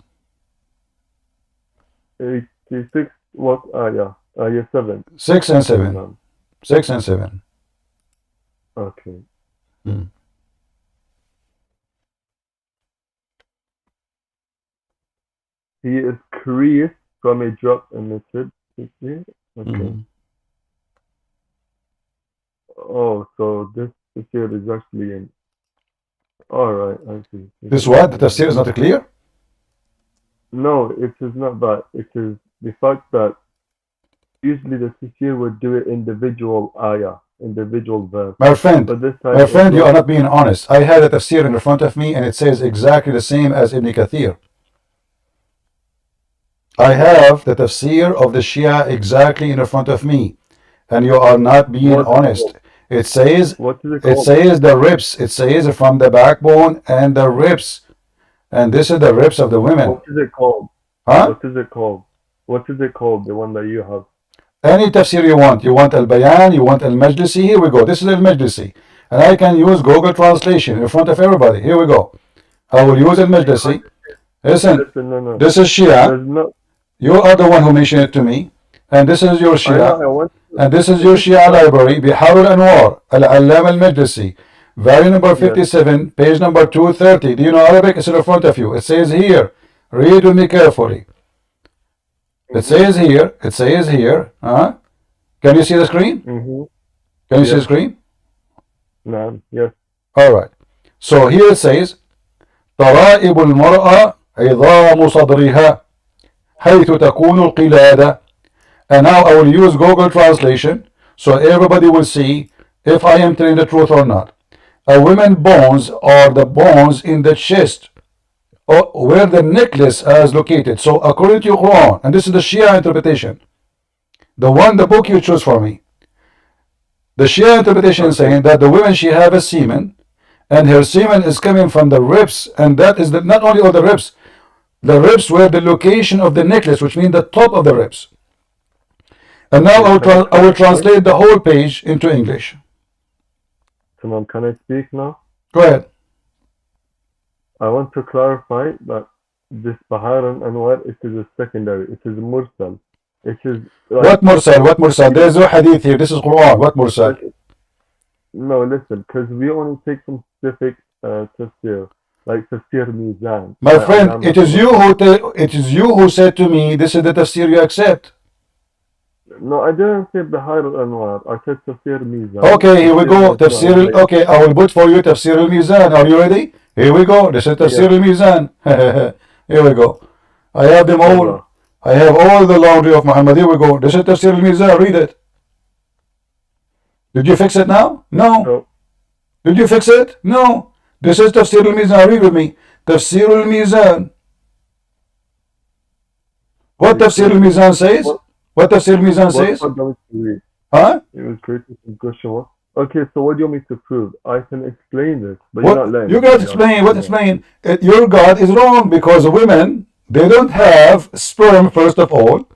Speaker 12: 86, what ayah? Ayah 7.
Speaker 1: 6 and 7. 6 and 7.
Speaker 12: Okay. He is created from a drop emitted. Okay. Oh, so this here is actually in. Alright, I see.
Speaker 1: This what? The tafsir is not clear?
Speaker 12: No, it is not that. It is the fact that usually the tafsir would do it individual ayah, individual verse.
Speaker 1: My friend,
Speaker 12: but this time
Speaker 1: you are not being honest. I had a tafsir in front of me and it says exactly the same as Ibn Kathir. I have the tafsir of the Shia exactly in front of me, and you are not being honest. It says the ribs. It says from the backbone and the ribs, and this is the ribs of the women.
Speaker 12: What is it called?
Speaker 1: Huh?
Speaker 12: What is it called? What is it called? The one that you have.
Speaker 1: Any tafsir you want. You want Al-Bayan, you want Al-Majlisi. Here we go. This is Al-Majlisi, and I can use Google Translation in front of everybody. Here we go. I will use Al-Majlisi. Listen,
Speaker 12: no.
Speaker 1: This is Shia. You are the one who mentioned it to me, and this is your Shia, and this is your Shia library, Bihar al-Anwar, Al-Allam al-Majlisi, volume number 57, page number 230. Do you know Arabic? It's in front of you. It says here. Read with me carefully. It says here. It says here. Can you see the screen? Can you see the screen?
Speaker 12: No. Yes.
Speaker 1: All right. So here it says طرائب المرأة عظام صدرها حيث تكون القلادة. And now I will use Google translation so everybody will see if I am telling the truth or not. A woman's bones are the bones in the chest where the necklace is located. So according to your Quran, and this is the Shia interpretation, the book you choose for me, the Shia interpretation is saying that the woman, she have a semen, and her semen is coming from the ribs, and that is not only all the ribs were the location of the necklace, which means the top of the ribs. And now I will translate the whole page into English.
Speaker 12: Tamam, can I speak now?
Speaker 1: Go ahead.
Speaker 12: I want to clarify that this Bahar al-Anwar, it is a secondary, it is Mursal. It is like,
Speaker 1: what Mursal? What Mursal? There is no hadith here. This is Quran. What Mursal?
Speaker 12: No, listen, because we only take some specific tafsir, like tafsir Mizan.
Speaker 1: My friend, it is you who said to me, this is the tafsir you accept.
Speaker 12: No, I didn't say Bahar al-Anwar. I said tafsir Mizan.
Speaker 1: Okay, here we go. Tafsir. Okay, I will put for you tafsir al-Mizan. Are you ready? Here we go. This is tafsir al-Mizan. Here we go. I have them all. I have all the laundry of Muhammad. Here we go. This is tafsir al-Mizan. Read it. Did you fix it now? No. Did you fix it? No. This is tafsir al-Mizan. Read with me. Tafsir al-Mizan. What tafsir al-Mizan says? What tafsir al-Mizan says? Huh?
Speaker 12: It was created from question. Okay, so what do you want me to prove? I can explain this, but you're not letting me.
Speaker 1: You got to explain. What explain? Your God is wrong because women, they don't have sperm, first of all.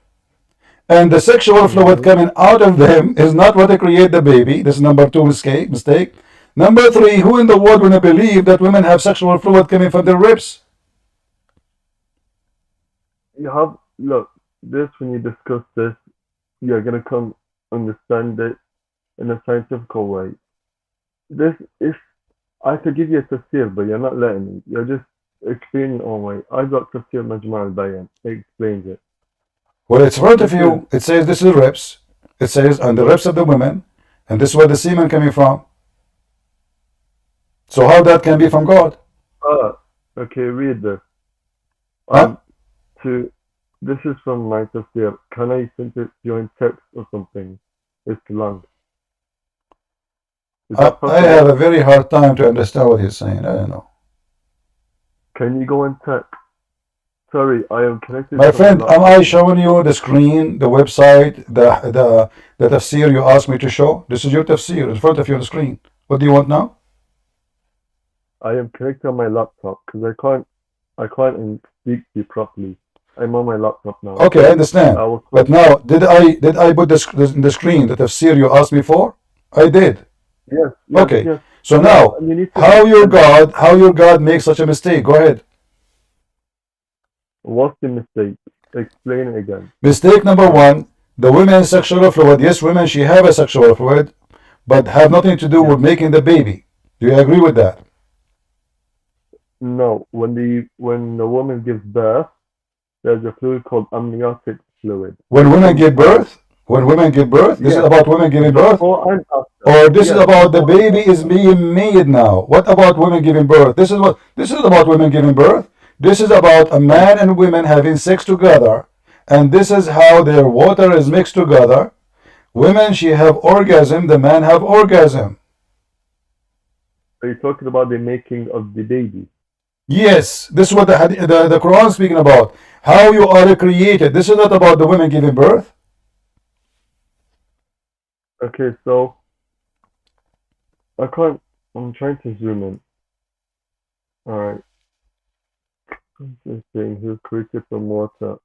Speaker 1: And the sexual fluid coming out of them is not what they create the baby. This is number 2 mistake. Number 3, who in the world will believe that women have sexual fluid coming from their ribs?
Speaker 12: You have, look, this, when you discuss this, you're going to come understand it in a scientific way. This is, I could give you a tafsir, but you're not letting me. You're just explaining your own way. I got tafsir Majma' al-Bayan. It explains it.
Speaker 1: Well, it's in front of you. It says this is ribs. It says on the ribs of the women, and this is where the semen coming from. So how that can be from God?
Speaker 12: Okay, read this. This is from my tafsir. Can I send it to you in text or something? It's long.
Speaker 1: I have a very hard time to understand what he's saying. I don't know.
Speaker 12: Can you go and text? Sorry, I am connected.
Speaker 1: My friend, am I showing you the screen, the website, the tafsir you asked me to show? This is your tafsir in front of you on the screen. What do you want now?
Speaker 12: I am connected on my laptop because I can't speak to you properly. I'm on my laptop now.
Speaker 1: Okay, I understand. But now, did I put in the screen the tafsir you asked me for? I did.
Speaker 12: Yes.
Speaker 1: Okay.
Speaker 12: Yes.
Speaker 1: So now, how your God makes such a mistake? Go ahead.
Speaker 12: What's the mistake? Explain it again.
Speaker 1: Mistake number 1, the women's sexual fluid. Yes, women, she have a sexual fluid, but have nothing to do with making the baby. Do you agree with that?
Speaker 12: No. When the woman gives birth, there's a fluid called amniotic fluid.
Speaker 1: When women give birth? This is about women giving birth? Or this is about the baby is being made now? What about women giving birth? This is about women giving birth. This is about a man and women having sex together, and this is how their water is mixed together. Women, she have orgasm, the man have orgasm.
Speaker 12: Are you talking about the making of the baby?
Speaker 1: Yes, this is what the Quran is speaking about. How you are created. This is not about the women giving birth.
Speaker 12: Okay, so I'm trying to zoom in. Alright. Just saying he was created from water.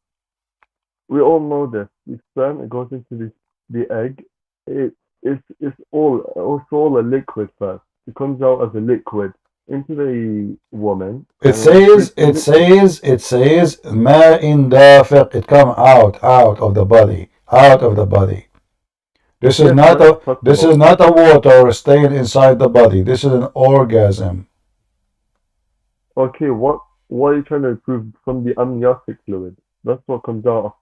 Speaker 12: We all know this. The sperm, it goes into the egg. It's all a liquid first. It comes out as a liquid into the woman.
Speaker 1: It says ma'in dafiq. It come out of the body. This is
Speaker 12: Yes,
Speaker 1: not
Speaker 12: that's
Speaker 1: a this is
Speaker 12: possible.
Speaker 1: not a water staying inside the body. This is an orgasm.
Speaker 12: Okay, what are you trying to prove from the amniotic fluid? That's what comes out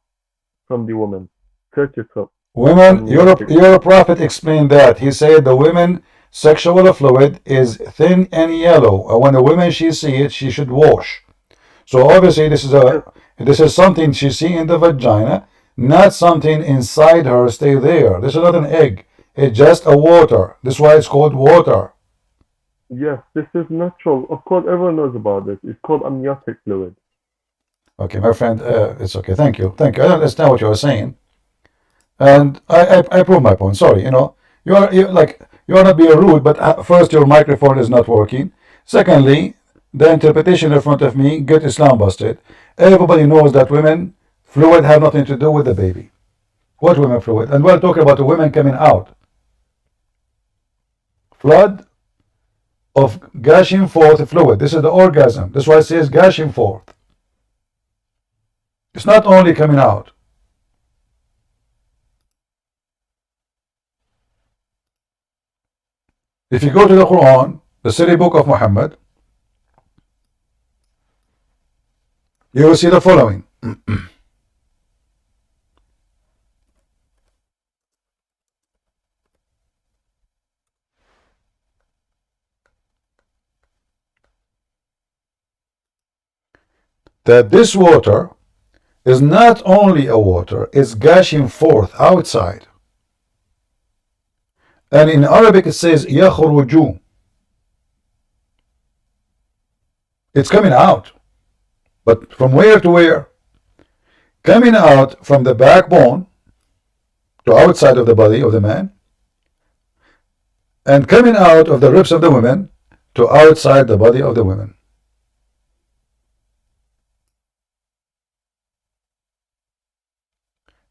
Speaker 12: from the woman. Search it up.
Speaker 1: Women,
Speaker 12: Amniotic.
Speaker 1: your prophet explained that. He said the women sexual fluid is thin and yellow. And when a woman she see it, she should wash. So obviously this is something she see in the vagina, not something inside her stay there. This is not an egg. It's just a water. This is why it's called water.
Speaker 12: Yes, this is natural. Of course, everyone knows about this. It's called amniotic fluid.
Speaker 1: Okay, my friend, it's okay. Thank you. Thank you. I understand what you are saying. And I prove my point. Sorry, you know, you are not being rude, but first your microphone is not working. Secondly, the interpretation in front of me get Islam busted. Everybody knows that women fluid have nothing to do with the baby. What women fluid? And we're talking about the women coming out. Flood of gushing forth fluid. This is the orgasm. That's why it says gushing forth. It's not only coming out. If you go to the Quran, the Siri book of Muhammad, you will see the following. That this water is not only a water, it's gushing forth outside. And in Arabic it says يَخْرُجُ. It's coming out. But from where to where? Coming out from the backbone to outside of the body of the man, and coming out of the ribs of the women to outside the body of the women.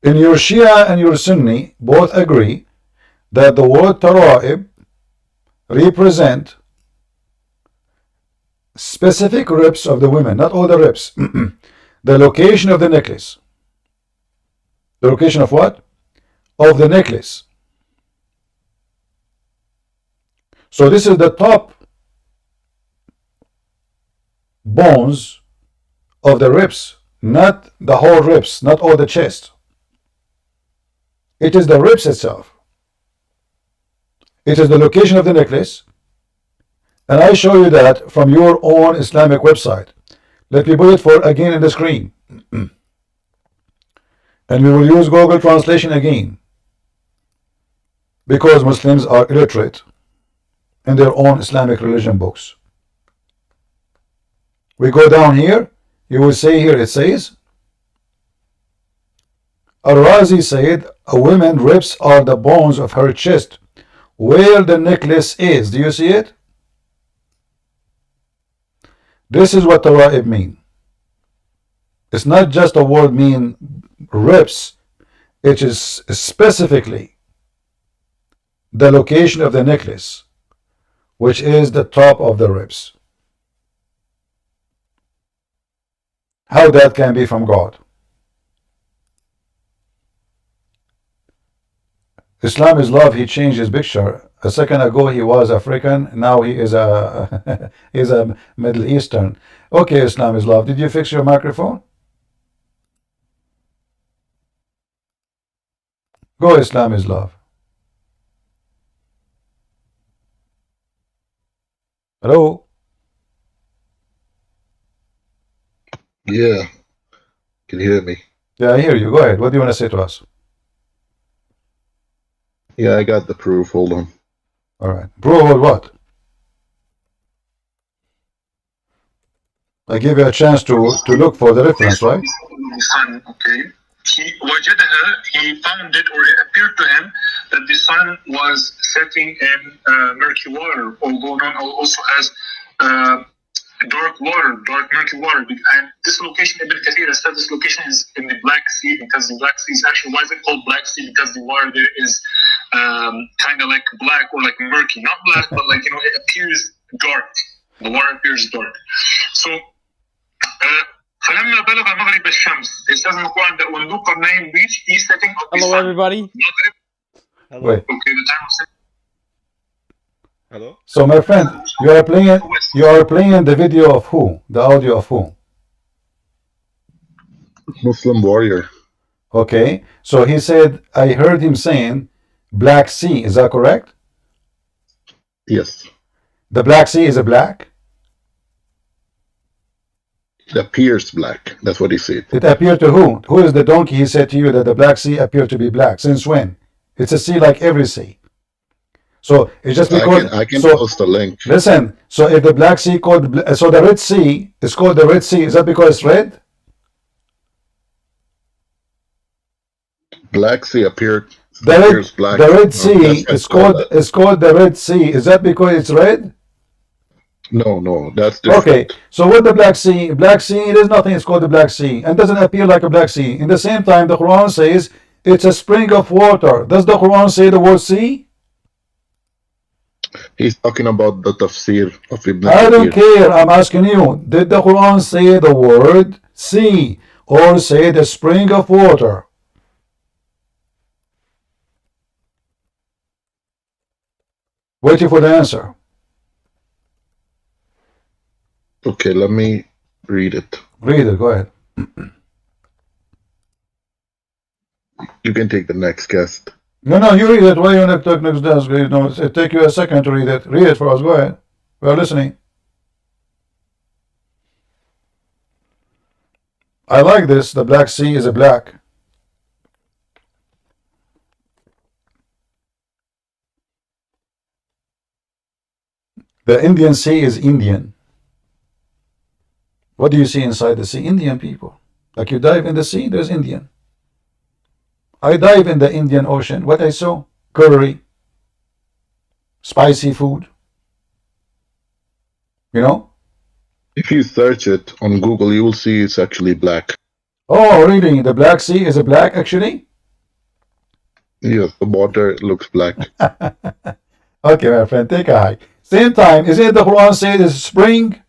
Speaker 1: In your Shia and your Sunni both agree that the word tara'ib represent specific ribs of the women, not all the ribs. The location of the necklace. The location of what? Of the necklace. So this is the top bones of the ribs, not the whole ribs, not all the chest. It is the ribs itself. It is the location of the necklace. And I show you that from your own Islamic website. Let me put it for again in the screen. And we will use Google translation again. Because Muslims are illiterate in their own Islamic religion books. We go down here. You will see here it says, Al-Razi said, a woman's ribs are the bones of her chest, where the necklace is. Do you see it? This is what tara'ib mean. It's not just a word mean ribs. It is specifically the location of the necklace, which is the top of the ribs. How that can be from God? Islam is love. He changed his picture. A second ago he was African. Now he is a he's a Middle Eastern. Okay, Islam is love. Did you fix your microphone? Go, Islam is love. Hello?
Speaker 5: Yeah. Can you hear me?
Speaker 1: Yeah, I hear you. Go ahead. What do you want to say to us?
Speaker 5: Yeah, I got the proof. Hold on.
Speaker 1: All right. Prove what? I gave you a chance to look for the reference, right?
Speaker 14: Sun, okay. He found it, or it appeared to him that the sun was setting in murky water, although known also as dark water, dark murky water. And this location, Ibn Kathir has said this location is in the Black Sea, because the Black Sea is actually, why is it called Black Sea? Because the water there is kind of like black, or like murky, not black, but like, it appears dark. The water appears dark. So فلما بلغ مغرب الشمس, it says in the Quran that when Dhul-Qarnayn reached the setting of the sun,
Speaker 13: Hello, everybody.
Speaker 1: Wait.
Speaker 14: Okay, the time was set.
Speaker 12: Hello?
Speaker 1: So, my friend, you are playing the video of who? The audio of who?
Speaker 5: Muslim warrior.
Speaker 1: Okay. So he said, I heard him saying Black Sea. Is that correct?
Speaker 5: Yes.
Speaker 1: The Black Sea is a black?
Speaker 5: It appears black. That's what he said.
Speaker 1: It appeared to who? Who is the donkey? He said to you that the Black Sea appeared to be black. Since when? It's a sea like every sea. So it's just because
Speaker 5: I can post a link.
Speaker 1: Listen. So if the Black Sea so the Red Sea is called the Red Sea, is that because it's red?
Speaker 5: Black Sea appears black.
Speaker 1: The Red
Speaker 5: That's
Speaker 1: Sea
Speaker 5: why
Speaker 1: is called the Red Sea. Is that because it's red?
Speaker 5: No, that's different.
Speaker 1: Okay, so what the Black Sea? Black Sea, there's nothing. It's called the Black Sea, and doesn't appear like a Black Sea. In the same time, the Quran says it's a spring of water. Does the Quran say the word sea?
Speaker 5: He's talking about the tafsir of Ibn
Speaker 1: I don't
Speaker 5: Kathir.
Speaker 1: care. I'm asking you. Did the Quran say the word sea or say the spring of water? Waiting for the answer.
Speaker 5: Okay, let me read it.
Speaker 1: Read it. Go ahead.
Speaker 5: You can take the next guest.
Speaker 1: No, you read it. Why you not talk next desk? You know, it take you a second to read it. Read it for us. Go ahead. We are listening. I like this. The Black Sea is a black. The Indian Sea is Indian. What do you see inside the sea? Indian people. Like you dive in the sea, there's Indian. I dive in the Indian Ocean. What I saw? Curry. Spicy food. You know?
Speaker 5: If you search it on Google, you will see it's actually black.
Speaker 1: Oh, really? The Black Sea is a black, actually?
Speaker 5: Yes, the water looks black.
Speaker 1: Okay, my friend, take a hike. Same time, is it the Quran said it's spring?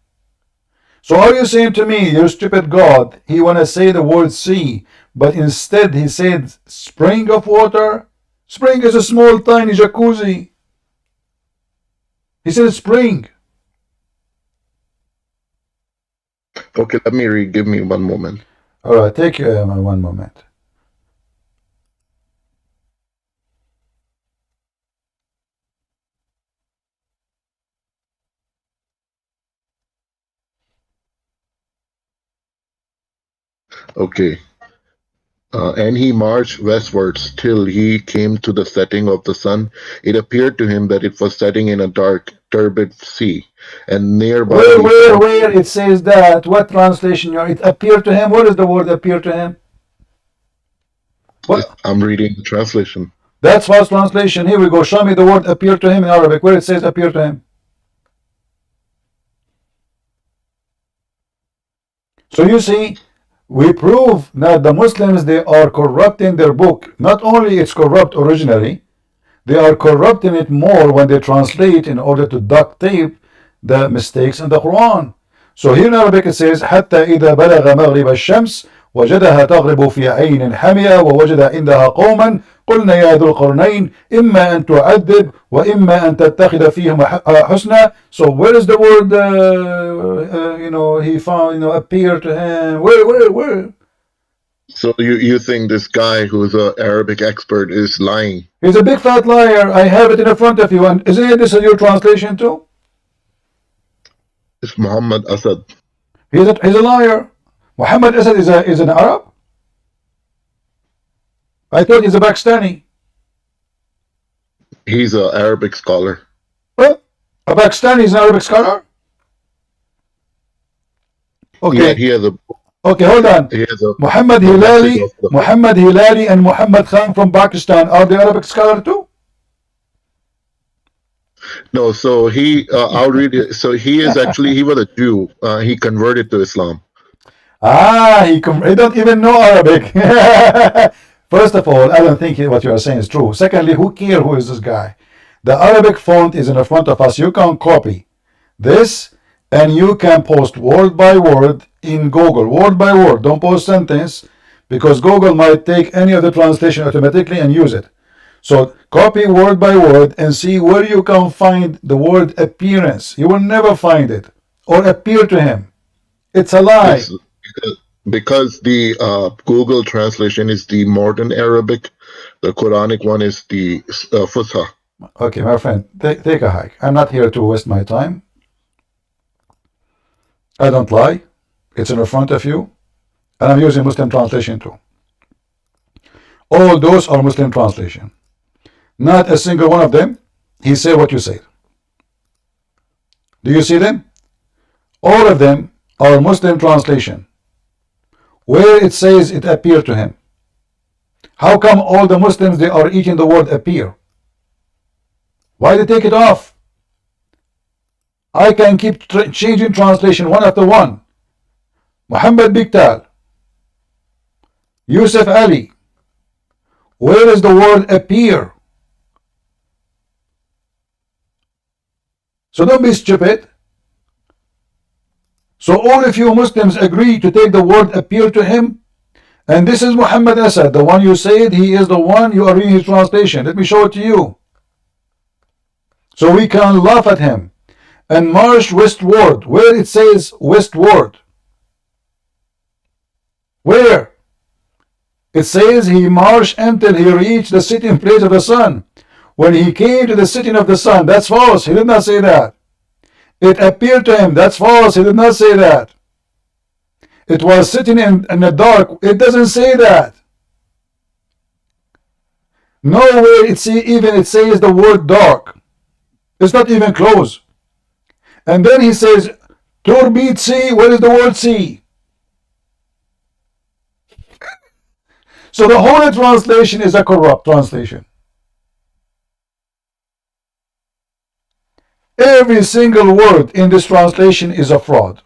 Speaker 1: So are you saying to me, you stupid God, he want to say the word sea, but instead he said spring of water? Spring is a small, tiny jacuzzi. He said spring.
Speaker 5: Okay, let me read. Give me one moment.
Speaker 1: All right, take one moment.
Speaker 5: Okay. And he marched westwards till he came to the setting of the sun. It appeared to him that it was setting in a dark, turbid sea, and nearby.
Speaker 1: Where it says that? What translation? It appeared to him. What is the word appear to him? What?
Speaker 5: I'm reading the translation.
Speaker 1: That's false translation. Here we go. Show me the word appear to him in Arabic. Where it says appear to him. So you see, we prove that the Muslims, they are corrupting their book. Not only it's corrupt originally, they are corrupting it more when they translate in order to duct tape the mistakes in the Quran. So here in Arabic it says حتى إذا بلغ مغرب الشمس وجدها تغرب في عين حمية ووجد عندها قوما قلنا يا ذو القرنين إما أن تعذب وإما أن تتخذ فيهم حسنا. So where is the word he found appear to him? Where?
Speaker 5: So you think this guy who's an Arabic expert is lying?
Speaker 1: He's a big fat liar. I have it in front of you. And isn't this your translation too?
Speaker 5: It's Muhammad Asad.
Speaker 1: He's a liar. Muhammad Asad is an Arab? I thought he's a Pakistani.
Speaker 5: He's an Arabic scholar.
Speaker 1: What? A Pakistani is an Arabic scholar? Okay.
Speaker 5: Yeah, he has a.
Speaker 1: Okay, hold on.
Speaker 5: He has a.
Speaker 1: Muhammad Hilali and Muhammad Khan from Pakistan, are they Arabic scholar too?
Speaker 5: No, so I'll read it. So he is actually, he was a Jew. He converted to Islam.
Speaker 1: He don't even know Arabic. First of all, I don't think what you are saying is true. Secondly, who cares who is this guy? The Arabic font is in front of us. You can copy this and you can post word by word in Google. Word by word. Don't post sentence because Google might take any of the translation automatically and use it. So copy word by word and see where you can find the word appearance. You will never find it or appear to him. It's a lie.
Speaker 5: It's because the Google translation is the modern Arabic, the Quranic one is the Fusha.
Speaker 1: Okay, my friend, take a hike. I'm not here to waste my time. I don't lie. It's in front of you. And I'm using Muslim translation too. All those are Muslim translation. Not a single one of them, he said what you said. Do you see them? All of them are Muslim translation, where it says it appeared to him. How come all the Muslims, they are eating the word appear? Why they take it off? I can keep changing translation one after one. Muhammad Biktal, Yusuf Ali, where is the word appear? So don't be stupid. So all of you Muslims agree to take the word appear to him. And this is Muhammad Asad, the one you said, he is the one, you are reading his translation. Let me show it to you. So we can laugh at him. And march westward, where it says westward. Where? It says he marched until he reached the sitting place of the sun. When he came to the sitting of the sun, that's false. He did not say that. It appeared to him, that's false. He did not say that. It was sitting in the dark. It doesn't say that. Nowhere it says the word dark. It's not even close. And then he says, Turbit sea, where is the word sea? So the whole translation is a corrupt translation. Every single word in this translation is a fraud.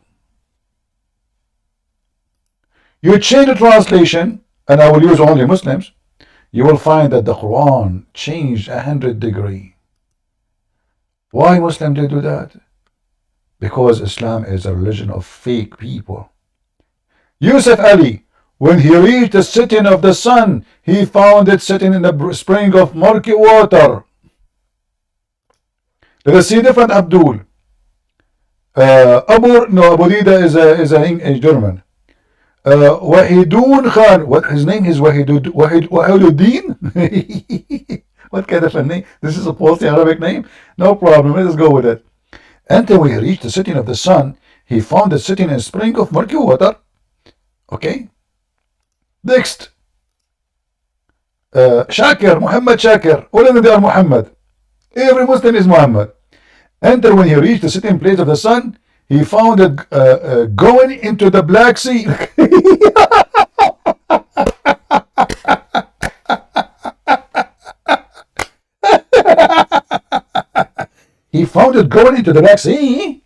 Speaker 1: You change the translation, and I will use only Muslims, you will find that the Quran changed 100 degrees. Why Muslims they do that? Because Islam is a religion of fake people. Yusuf Ali, when he reached the sitting of the sun, he found it sitting in the spring of murky water. Let us see different Abdul. Abu Dida is a German. Wahidun Khan, what his name is Wahiduddin? What kind of a name? This is supposed to be an Arabic name? No problem, let us go with it. Until we reached the sitting of the sun, he found it sitting in a spring of murky water. Okay? Next. Shakir, Muhammad Shakir. All of them they are Muhammad. Every Muslim is Muhammad. Until when he reached the sitting place of the sun, he found it going into the Black Sea. He found it going into the Black Sea.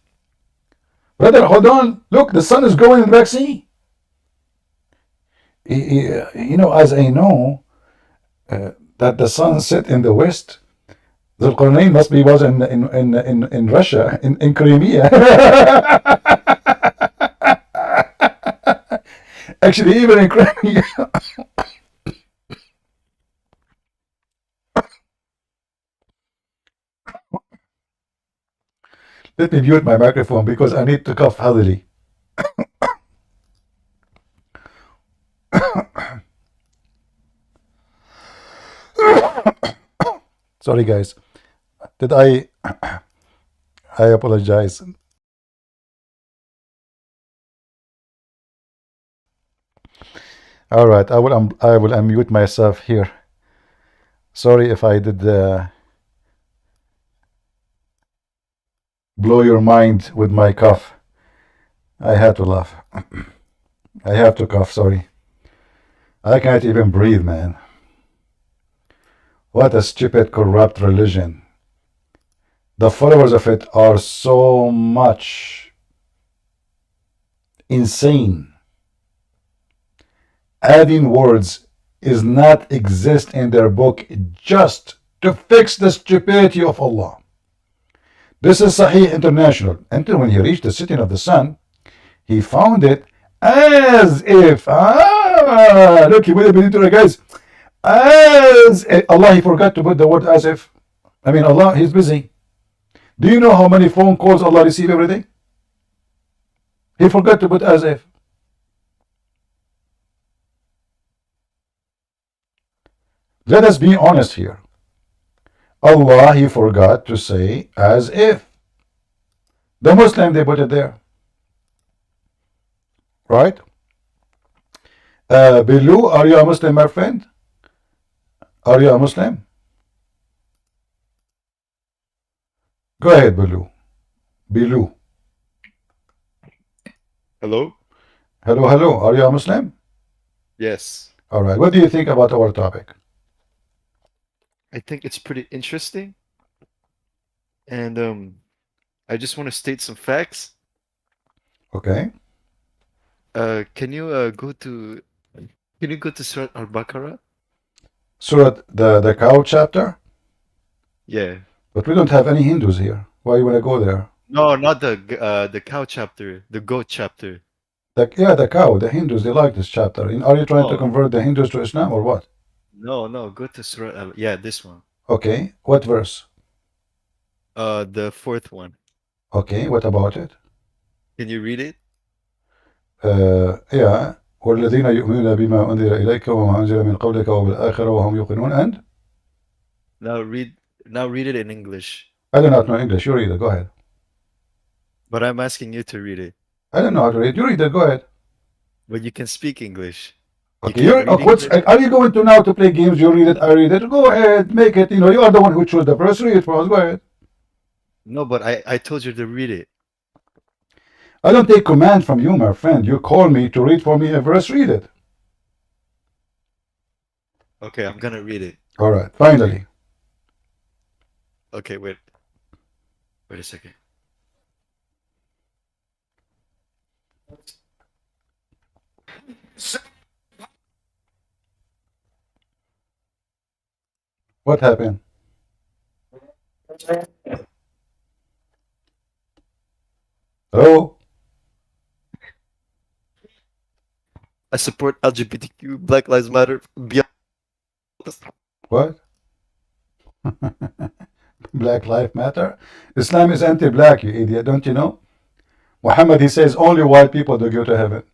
Speaker 1: Brother, hold on. Look, the sun is going in the Black Sea. You know, as I know that the sun set in the west, the Zulqarnain must be was in Russia, in Crimea. Actually, even in Crimea. Let me mute my microphone because I need to cough heavily. Sorry, guys. I apologize. All right, I will unmute myself here. Sorry if I did blow your mind with my cough. I had to laugh. I have to cough, sorry. I can't even breathe, man. What a stupid, corrupt religion. The followers of it are so much insane. Adding words is not exist in their book just to fix the stupidity of Allah. This is Sahih International. Until when he reached the sitting of the sun, he found it as if, look, he would have been into it, guys, As Allah, he forgot to put the word as if. I mean, Allah, he's busy. Do you know how many phone calls Allah receive every day? He forgot to put as if. Let us be honest here. Allah, he forgot to say as if. The Muslim, they put it there. Right? Bilu, are you a Muslim, my friend? Are you a Muslim? Go ahead, Bilu. Bilu.
Speaker 15: Hello?
Speaker 1: Hello, hello. Are you a Muslim?
Speaker 15: Yes.
Speaker 1: All right. What do you think about our topic?
Speaker 15: I think it's pretty interesting. And I just want to state some facts.
Speaker 1: Okay.
Speaker 15: Can you go to Surah Al-Baqarah?
Speaker 1: Surah, the cow chapter?
Speaker 15: Yeah.
Speaker 1: But we don't have any Hindus here. Why you want to go there?
Speaker 15: No, not the cow chapter, the goat chapter.
Speaker 1: Yeah, the cow, the Hindus, they like this chapter. Are you trying to
Speaker 15: No.
Speaker 1: convert the Hindus to Islam or what?
Speaker 15: No, go to Surah yeah, this one.
Speaker 1: Okay. What verse?
Speaker 15: The fourth one.
Speaker 1: Okay. What about it?
Speaker 15: Can you read it?
Speaker 1: Yeah. والذين يؤمنون بما أنزل إليك وما أنزل من قبلك وبالآخرة وهم يوقنون. And
Speaker 15: Now read it in English.
Speaker 1: I do not know English. You read it. Go ahead.
Speaker 15: But I'm asking you to read it.
Speaker 1: I don't know how to read. You read it. Go ahead.
Speaker 15: But you can speak English.
Speaker 1: Okay. Are you going to now to play games? You read it. I read it. Go ahead. Make it. You are the one who chose the verse. Read it for us. Go ahead.
Speaker 15: No, but I told you to read it.
Speaker 1: I don't take command from you, my friend. You call me to read for me a verse. Read it.
Speaker 15: Okay, I'm gonna read it.
Speaker 1: All right. Finally.
Speaker 15: Okay, wait a second.
Speaker 1: What happened? Hello?
Speaker 15: I support LGBTQ, Black Lives Matter, beyond.
Speaker 1: What? Black Lives Matter? Islam is anti-black, you idiot. Don't you know? Muhammad, he says only white people do go to heaven.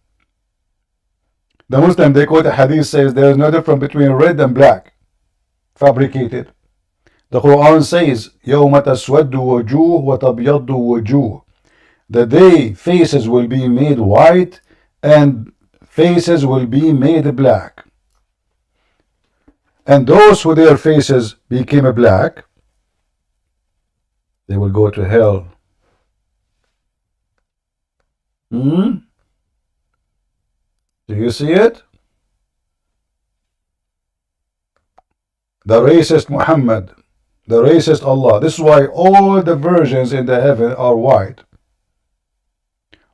Speaker 1: The Muslim, they quote a hadith says there is no difference between red and black. Fabricated. The Quran says يَوْمَ تَسْوَدُّ وَجُوهُ وَتَبْيَضُّ وَجُوهُ. The day faces will be made white and faces will be made black. And those who their faces became black, they will go to hell. Do you see it? The racist Muhammad, the racist Allah. This is why all the virgins in the heaven are white.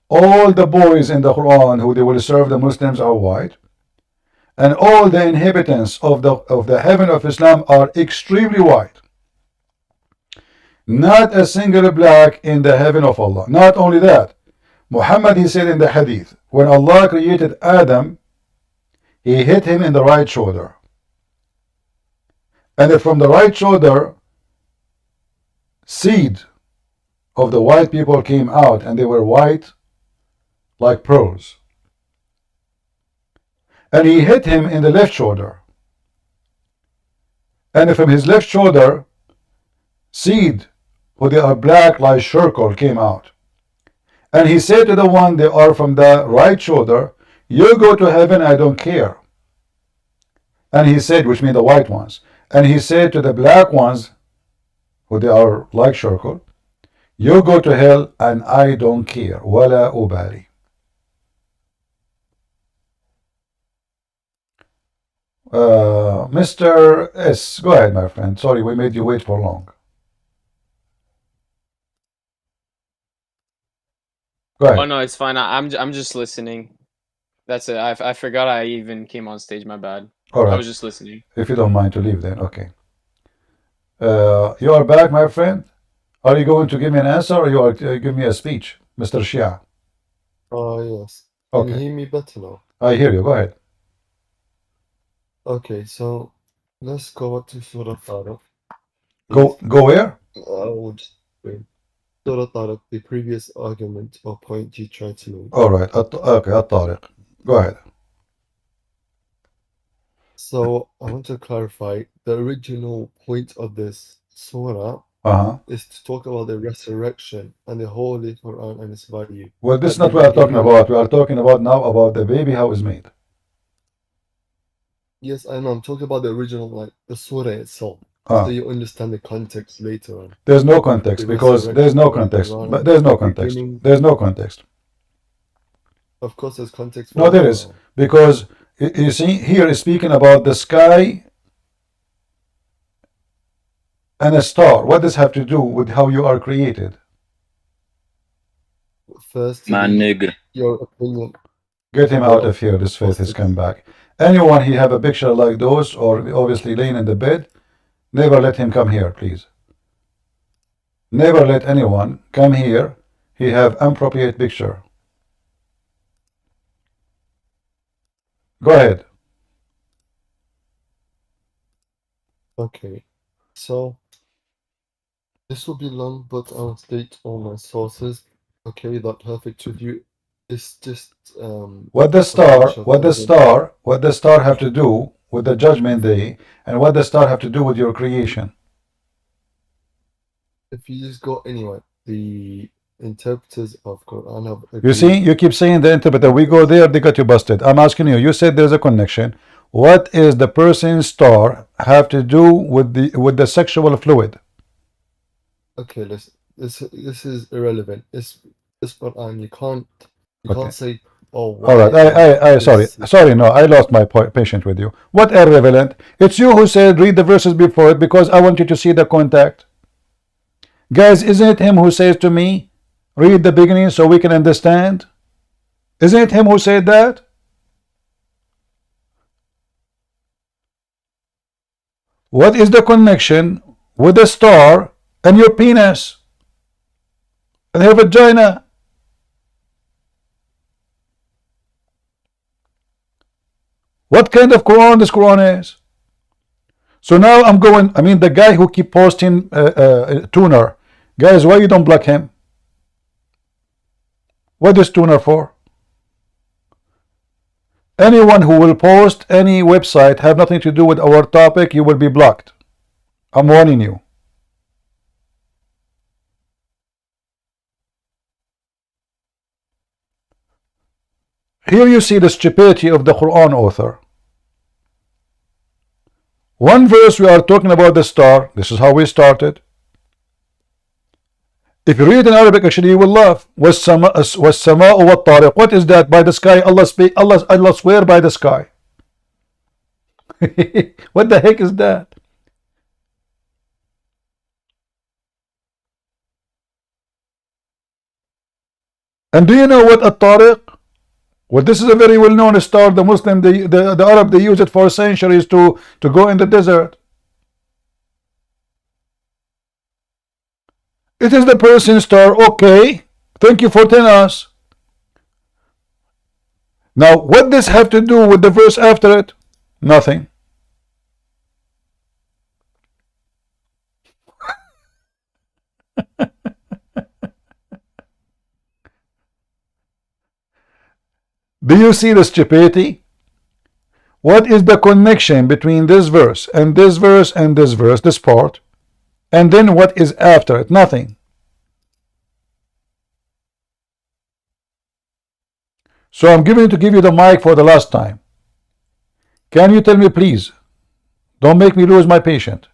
Speaker 1: All the boys in the Quran who they will serve the Muslims are white. And all the inhabitants of the heaven of Islam are extremely white. Not a single black in the heaven of Allah. Not only that, Muhammad, he said in the hadith, when Allah created Adam, he hit him in the right shoulder. And from the right shoulder, seed of the white people came out, and they were white like pearls. And he hit him in the left shoulder. And from his left shoulder, seed, who they are black like charcoal, came out. And he said to the one they are from the right shoulder, you go to heaven, I don't care. And he said, which means the white ones. And he said to the black ones, who they are like charcoal, you go to hell and I don't care. Wala ubali. Mr. S, go ahead, my friend. Sorry, we made you wait for long. Go ahead.
Speaker 16: Oh no, it's fine. I'm just listening. That's it. I forgot I even came on stage. My bad.
Speaker 1: All right.
Speaker 16: I was just listening.
Speaker 1: If you don't mind to leave, then okay. You are back, my friend. Are you going to give me an answer, or you are give me a speech, Mr. Shia?
Speaker 12: Yes. Can you
Speaker 1: Okay.
Speaker 12: hear me better now?
Speaker 1: I hear you. Go ahead.
Speaker 12: Okay, so Let's go up to Surah Tariq.
Speaker 1: Go where?
Speaker 12: I will just wait. Surah Tariq, the previous argument or point you tried to make.
Speaker 1: All right. Okay, At-Tariq. Go ahead.
Speaker 12: So I want to clarify the original point of this surah is to talk about the resurrection and the Holy Quran and its value.
Speaker 1: Well, this is
Speaker 12: At
Speaker 1: not
Speaker 12: the
Speaker 1: what I'm talking
Speaker 12: beginning-
Speaker 1: about. We are talking about now about the baby, how it's made.
Speaker 12: Yes, I know. I'm talking about the original, like the surah itself.
Speaker 1: Ah.
Speaker 12: So you understand the context later on.
Speaker 1: There's no context
Speaker 12: The
Speaker 1: because there's no
Speaker 12: resurrection of the
Speaker 1: context.
Speaker 12: Quran
Speaker 1: But there's no
Speaker 12: at the
Speaker 1: context.
Speaker 12: beginning.
Speaker 1: There's no context.
Speaker 12: Of course, there's context. For
Speaker 1: No, there
Speaker 12: it
Speaker 1: is.
Speaker 12: now.
Speaker 1: Because you see, here is speaking about the sky and a star. What does have to do with how you are created?
Speaker 12: First,
Speaker 9: My nigga.
Speaker 12: your opinion.
Speaker 1: Get him out of here. This faith has come back. Anyone he have a picture like those, or obviously laying in the bed, never let him come here, please. Never let anyone come here. He have inappropriate picture. Go ahead.
Speaker 12: Okay, so this will be long, but I'll state all my sources. Okay, that perfect with you. It's just
Speaker 1: What the star have to do with the judgment day, and what the star have to do with your creation?
Speaker 12: If you just go anyway, the interpreters of Quran have
Speaker 1: You
Speaker 12: agreed.
Speaker 1: see, you keep saying the interpreter. We go there, they got you busted. I'm asking you. You said there's a connection. What is the person's star have to do with the sexual fluid?
Speaker 12: Okay, listen, this is irrelevant. It's Quran. You can't say, oh,
Speaker 1: All right. I sorry. No, I lost my patience with you. What irrelevant? It's you who said read the verses before it because I want you to see the contact. Guys, isn't it him who says to me, read the beginning so we can understand? Isn't it him who said that? What is the connection with the star and your penis and your vagina? What kind of Quran this Quran is? So now I'm going, I mean the guy who keep posting tuner. Guys, why you don't block him? What is tuner for? Anyone who will post any website have nothing to do with our topic, you will be blocked. I'm warning you. Here you see the stupidity of the Quran author. One verse we are talking about the star. This is how we started. If you read in Arabic, actually you will laugh. وَالسَّمَاءُ وَالطَّارِقُ. What is that? By the sky. Allah swear by the sky. What the heck is that? And do you know what At-Tariq? Well, this is a very well-known star. The Muslim, the Arab, they use it for centuries to go in the desert. It is the Persian star. Okay, thank you for telling us. Now, what does have to do with the verse after it? Nothing. Do you see the stupidity? What is the connection between this verse and this verse and this verse, this part? And then what is after it? Nothing. So I'm going to give you the mic for the last time. Can you tell me, please? Don't make me lose my patience.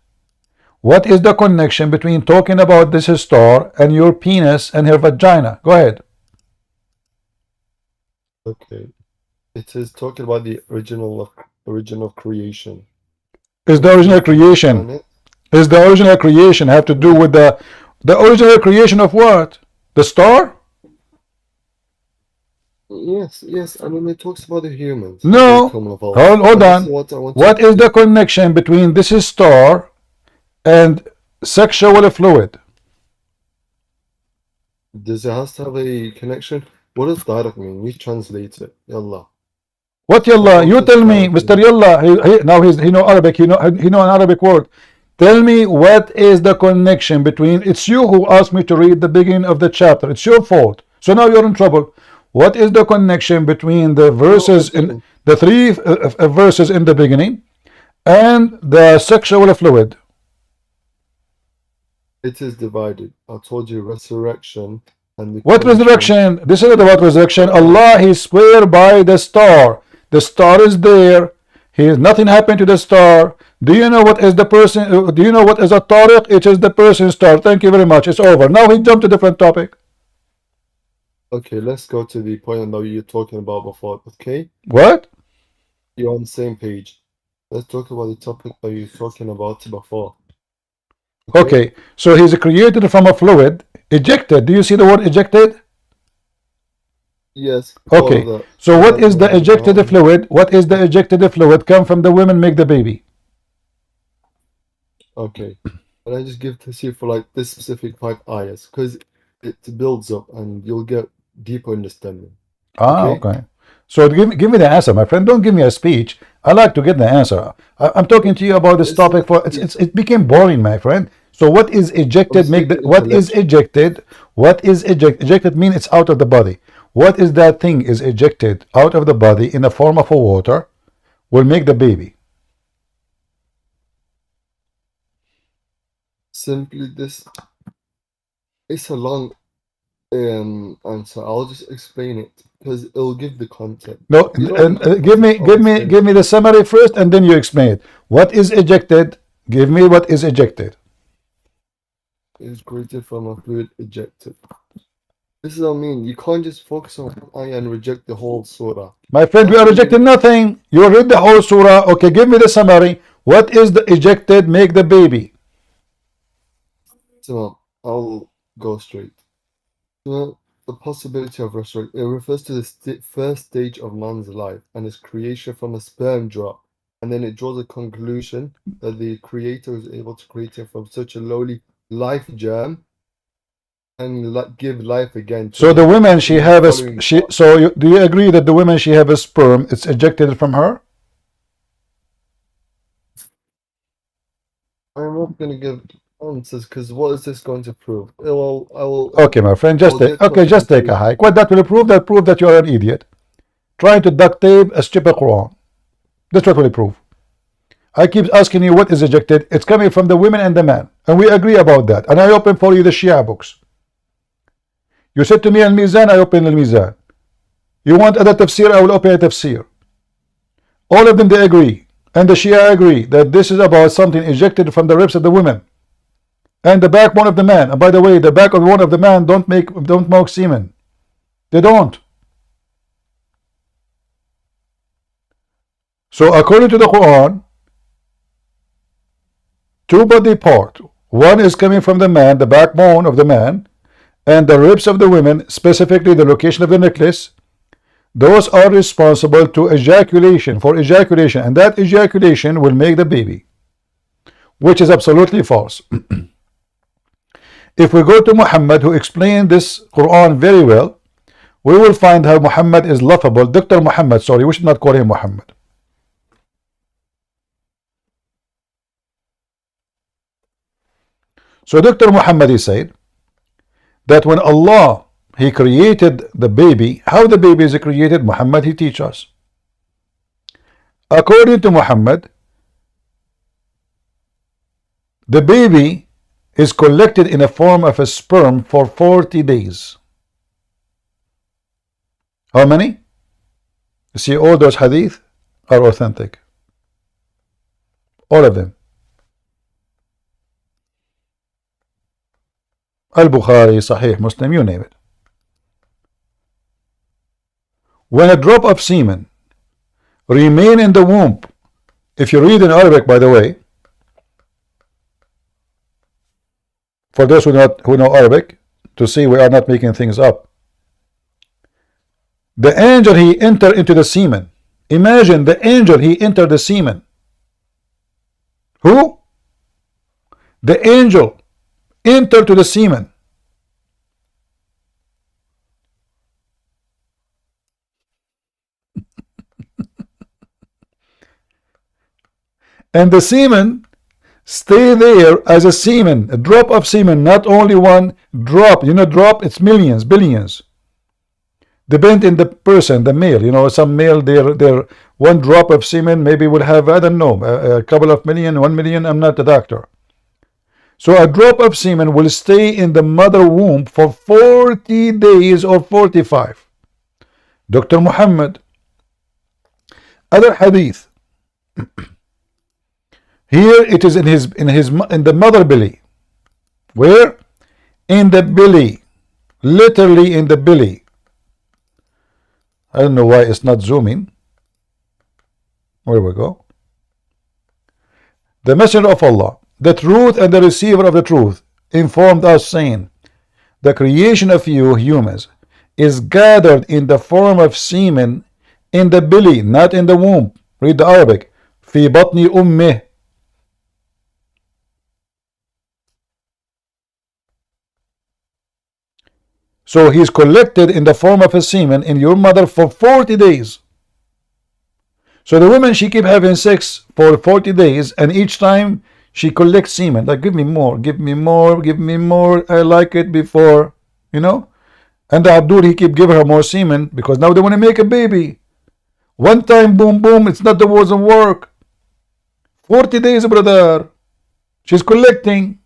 Speaker 1: What is the connection between talking about this star and your penis and her vagina? Go ahead.
Speaker 12: Okay, it is talking about the original creation.
Speaker 1: Is the original creation? Is the original creation have to do with the original creation of what? The star?
Speaker 12: Yes. I mean, it talks about the humans.
Speaker 1: No. Hold on. What is the connection between this star and sexual fluid?
Speaker 12: Does it have to have a connection? What does direct mean? We translate it. Yallah.
Speaker 1: What yalla? You tell me, Mr. Yalla. He know Arabic. He know an Arabic word. Tell me what is the connection between. It's you who asked me to read the beginning of the chapter. It's your fault. So now you're in trouble. What is the connection between the verses in the three verses in the beginning and the sexual fluid?
Speaker 12: It is divided. I told you resurrection and the
Speaker 1: What
Speaker 12: connection.
Speaker 1: resurrection? This is not about resurrection. Allah, He swear by the star. The star is there. Nothing happened to the star. Do you know what is the person? Do you know what is a tariq? It is the person's star. Thank you very much. It's over. Now he jumped to a different topic.
Speaker 12: Okay, let's go to the point that you were talking about before. Okay,
Speaker 1: What?
Speaker 12: you're on the same page. Let's talk about the topic that you were talking about before.
Speaker 1: Okay. So he's created from a fluid, ejected. Do you see the word ejected?
Speaker 12: Yes. all
Speaker 1: Okay.
Speaker 12: of that.
Speaker 1: So what
Speaker 12: That's
Speaker 1: is the
Speaker 12: what I'm
Speaker 1: ejected
Speaker 12: about.
Speaker 1: fluid? What is the ejected fluid? Come from the women, make the baby.
Speaker 12: Okay. And I just give to see for like this specific 5 ayahs because it builds up and you'll get deeper understanding.
Speaker 1: Ah,
Speaker 12: Okay?
Speaker 1: okay. So give me the answer, my friend. Don't give me a speech. I like to get the answer. I'm talking to you about this topic for it became boring, my friend. So what is ejected? Make the what is ejected? What is ejected mean it's out of the body. What is that thing is ejected out of the body in the form of a water will make the baby.
Speaker 12: Simply this. It's a long answer. I'll just explain it because it'll give the content.
Speaker 1: No,
Speaker 12: You don't need the
Speaker 1: give me
Speaker 12: context, I'll explain
Speaker 1: give me the summary first, and then you explain it. What is ejected? Give me what is ejected.
Speaker 12: Is created from a fluid ejected. This is what I mean. You can't just focus on one ayah and reject the whole surah.
Speaker 1: My friend, we are rejecting nothing. You read the whole surah. Okay, give me the summary. What is the ejected? Make the baby.
Speaker 12: So I'll go straight. So the possibility of resurrection. It refers to the first stage of man's life and its creation from a sperm drop. And then it draws a conclusion that the creator is able to create him from such a lowly life germ and give life again. To
Speaker 1: So the
Speaker 12: him
Speaker 1: women she
Speaker 12: in the
Speaker 1: have a
Speaker 12: following
Speaker 1: do you agree that the women she have a sperm? It's ejected from her.
Speaker 12: I'm not going to give answers because what is this going to prove? I will.
Speaker 1: Okay, my friend, just
Speaker 12: I'll
Speaker 1: take
Speaker 12: get
Speaker 1: just take a hike. What that will prove? That prove that you are an idiot. Trying to duct tape a stupid Quran. That's what will it prove. I keep asking you what is ejected. It's coming from the women and the man, and we agree about that. And I open for you the Shia books. You said to me Al Mizan, I open Al Mizan. You want other tafsir, I will open a tafsir. All of them they agree, and the Shia agree that this is about something ejected from the ribs of the women and the backbone of the man. And by the way, the backbone of the man don't make semen. They don't. So according to the Quran, two body part. One is coming from the man, the backbone of the man, and the ribs of the women, specifically the location of the necklace. Those are responsible to ejaculation, and that ejaculation will make the baby, which is absolutely false. If we go to Muhammad, who explained this Quran very well, we will find how Muhammad is laughable. Dr. Muhammad, sorry, we should not call him Muhammad. So Dr. Muhammad, he said that when Allah, He created the baby, how the baby is created, Muhammad, he teaches us. According to Muhammad, the baby is collected in a form of a sperm for 40 days. How many? You see, all those hadith are authentic. All of them. Al-Bukhari, Sahih, Muslim, you name it. When a drop of semen remain in the womb, if you read in Arabic, by the way, for those who know Arabic, to see we are not making things up, the angel, he entered into the semen. Imagine the angel, he entered the semen. Who? The angel entered to the semen. And the semen stay there as a semen, a drop of semen, not only one drop. You know, drop, it's millions, billions. Depend in the person, the male. You know, some male, their one drop of semen maybe will have, I don't know, a couple of million, 1 million. I'm not a doctor. So a drop of semen will stay in the mother womb for 40 days or 45. Dr. Muhammad, other hadith. Here it is in the mother belly. Where? In the belly. Literally in the belly. I don't know why it's not zooming. Where we go? The Messenger of Allah, the truth and the receiver of the truth, informed us, saying, the creation of you humans is gathered in the form of semen in the belly, not in the womb. Read the Arabic. في بطن أمه. So he is collected in the form of a semen in your mother for 40 days. So the woman, she keep having sex for 40 days, and each time she collects semen. Like, give me more, give me more, give me more. I like it before, you know. And the Abdul, he keep giving her more semen because now they want to make a baby. One time, boom, boom, it's not, the wasn't work. 40 days, brother. She's collecting.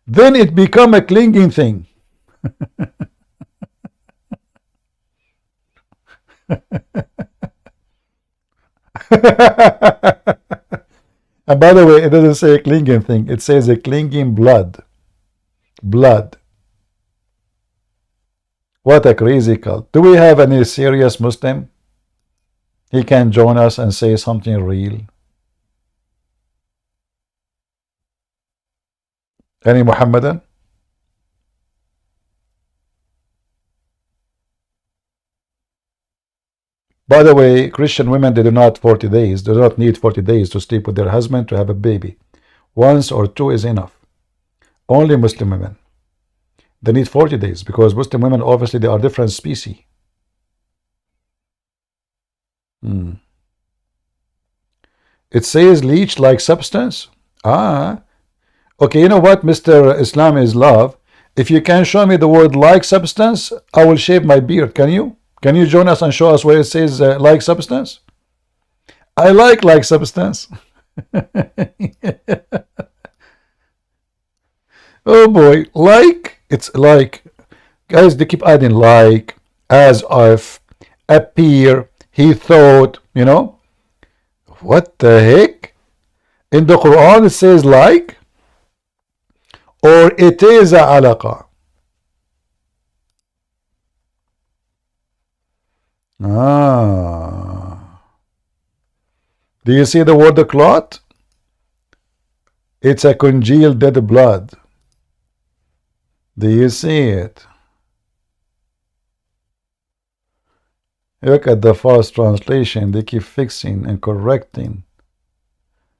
Speaker 1: Then it become a clinging thing. And by the way, it doesn't say a clinging thing, it says a clinging blood. Blood. What a crazy cult. Do we have any serious Muslim? He can join us and say something real. Any Muhammadan? By the way, Christian women, they do not 40 days, do not need 40 days to sleep with their husband to have a baby. Once or two is enough. Only Muslim women, they need 40 days because Muslim women, obviously, they are different species. It says leech-like substance. Okay, you know what, Mr. Islam is love. If you can show me the word like substance, I will shave my beard. Can you? Can you join us and show us where it says like substance? I like substance. Oh boy, like, it's like. Guys, they keep adding like, as if, appear, he thought, you know. What the heck? In the Quran it says like, or it is a alaqa. Do you see the word the clot? It's a congealed dead blood. Do you see it? Look at the fast translation. They keep fixing and correcting.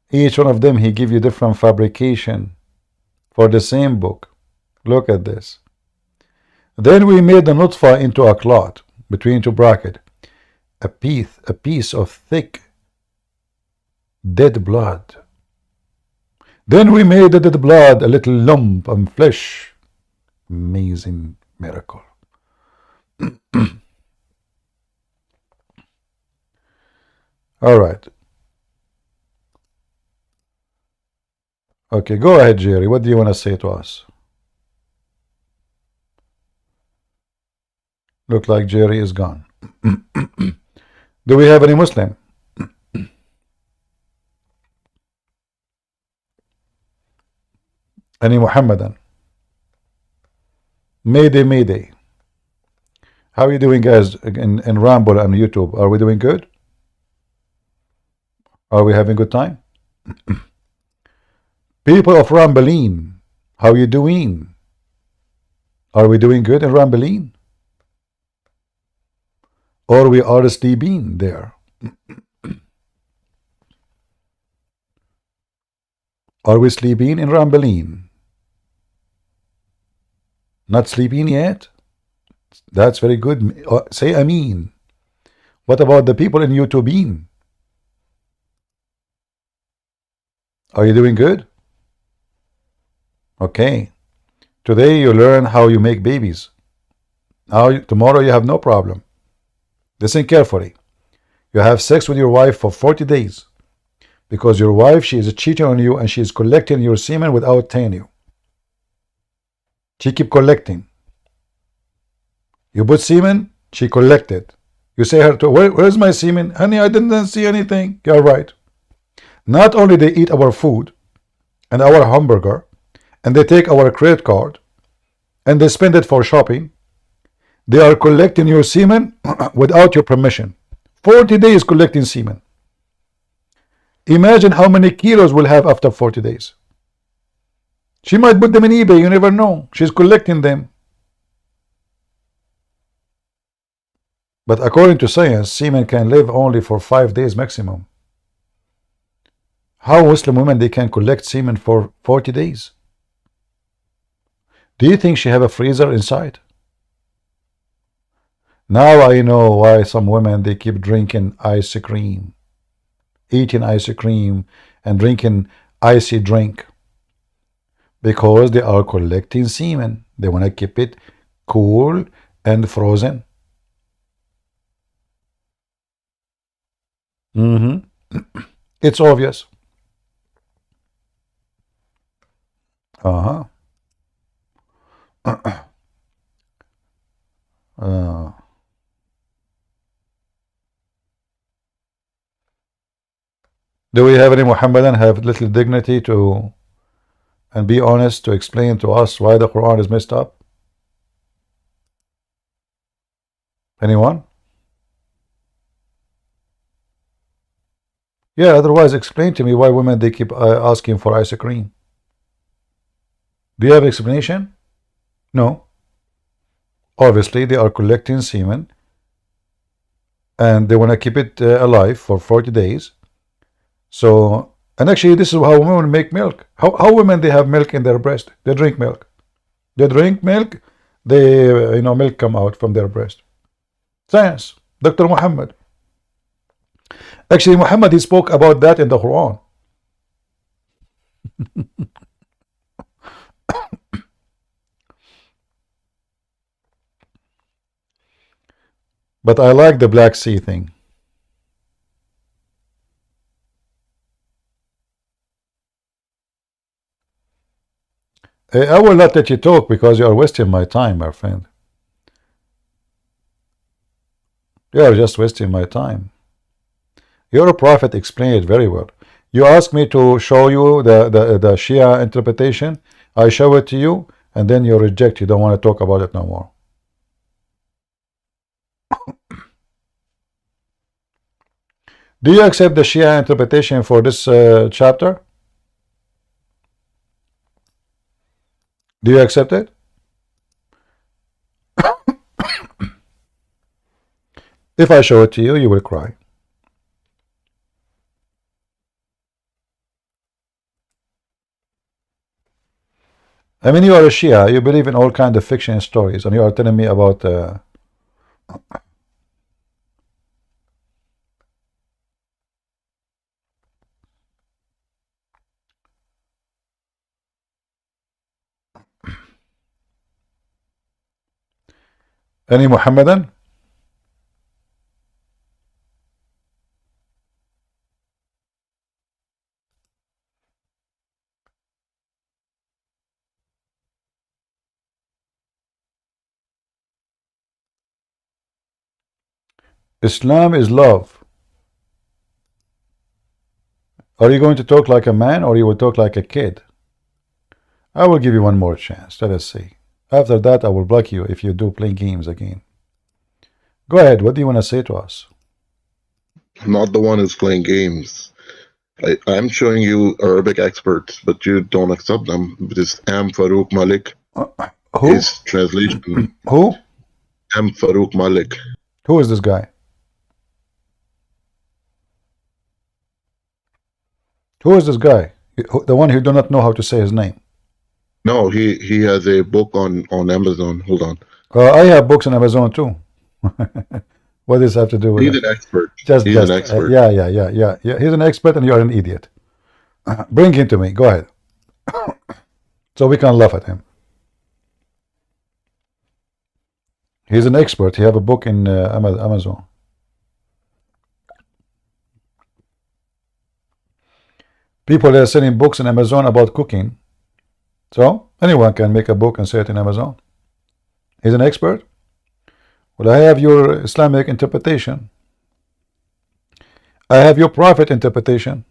Speaker 1: Each one of them, he give you different fabrication for the same book. Look at this. Then we made the nutfa into a clot between two brackets. A piece of thick dead blood. Then we made the dead blood a little lump of flesh. Amazing miracle. All right. Okay, go ahead, Jerry. What do you want to say to us? Look like Jerry is gone. Do we have any Muslim? Any Muhammadan? Mayday, Mayday. How are you doing, guys, in Rumble and YouTube? Are we doing good? Are we having good time? People of Rambaleen, how are you doing? Are we doing good in Rambaleen? Or we are sleeping there? Are we sleeping in Rambaleen? Not sleeping yet? That's very good. Say Ameen. What about the people in YouTube? Are you doing good? Okay. Today you learn how you make babies. Now, tomorrow you have no problem. Listen carefully. You have sex with your wife for 40 days because your wife, she is cheating on you and she is collecting your semen without telling you. She keep collecting. You put semen, she collected. You say her to, where's my semen? Honey, I didn't see anything. You're right. Not only they eat our food and our hamburger, and they take our credit card, and they spend it for shopping, they are collecting your semen without your permission. 40 days collecting semen. Imagine how many kilos we'll have after 40 days. She might put them in eBay, you never know. She's collecting them. But according to science, semen can live only for 5 days maximum. How Muslim women they can collect semen for 40 days? Do you think she have a freezer inside? Now I know why some women they keep drinking ice cream, eating ice cream and drinking icy drink, because they are collecting semen. They want to keep it cool and frozen. It's obvious. Do we have any Muhammadan have little dignity to and be honest to explain to us why the Quran is messed up? Anyone? Yeah, otherwise explain to me why women they keep asking for ice cream. Do you have explanation? No. Obviously they are collecting semen and they want to keep it alive for 40 days. So, and actually this is how women make milk. How women they have milk in their breast? They drink milk. They drink milk, they milk come out from their breast. Science. Dr. Muhammad. Actually Muhammad he spoke about that in the Quran. But I like the Black Sea thing. I will not let you talk because you are wasting my time, my friend. You are just wasting my time. Your prophet explained it very well. You asked me to show you the Shia interpretation. I show it to you, and then you reject. You don't want to talk about it no more. Do you accept the Shia interpretation for this chapter? Do you accept it? If I show it to you, you will cry. I mean, you are a Shia. You believe in all kinds of fiction stories, and you are telling me about. Any Muhammadan? Islam is love. Are you going to talk like a man or you will talk like a kid? I will give you one more chance. Let us see. After that, I will block you if you do play games again. Go ahead. What do you want to say to us?
Speaker 5: I'm not the one who's playing games. I'm showing you Arabic experts, but you don't accept them. This M. Farouk Malik.
Speaker 1: Who?
Speaker 5: His translation.
Speaker 1: Who?
Speaker 5: M. Farouk Malik.
Speaker 1: Who is this guy? Who is this guy? The one who do not know how to say his name.
Speaker 5: No, he has a book on Amazon. Hold on.
Speaker 1: I have books on Amazon too. What does this have to do with
Speaker 5: He's
Speaker 1: it?
Speaker 5: an expert.
Speaker 1: He's
Speaker 5: an expert.
Speaker 1: Yeah. He's an expert and you are an idiot. Bring him to me. Go ahead. So we can laugh at him. He's an expert. He have a book in Amazon. People are selling books in Amazon about cooking. So anyone can make a book and sell it in Amazon. He's an expert. Well, I have your Islamic interpretation. I have your Prophet interpretation.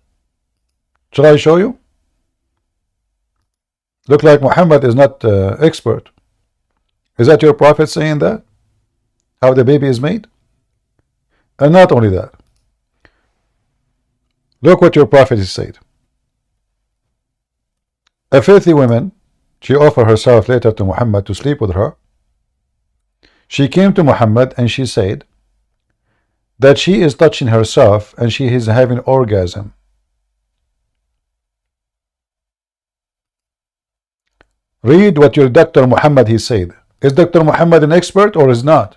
Speaker 1: Shall I show you? Look like Muhammad is not expert. Is that your Prophet saying that? How the baby is made? And not only that. Look what your Prophet has said. A filthy woman, she offered herself later to Muhammad to sleep with her. She came to Muhammad and she said that she is touching herself and she is having orgasm. Read what your Dr. Muhammad he said. Is Dr. Muhammad an expert or is not?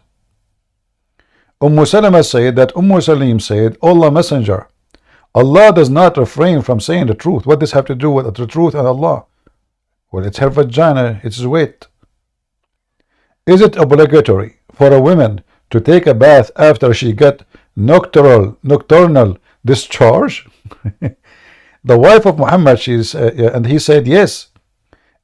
Speaker 1: Salama said that Salim said, Allah Messenger, Allah does not refrain from saying the truth. What does have to do with the truth and Allah? Well, it's her vagina, it's wet. Is it obligatory for a woman to take a bath after she got nocturnal discharge? The wife of Muhammad, and he said yes.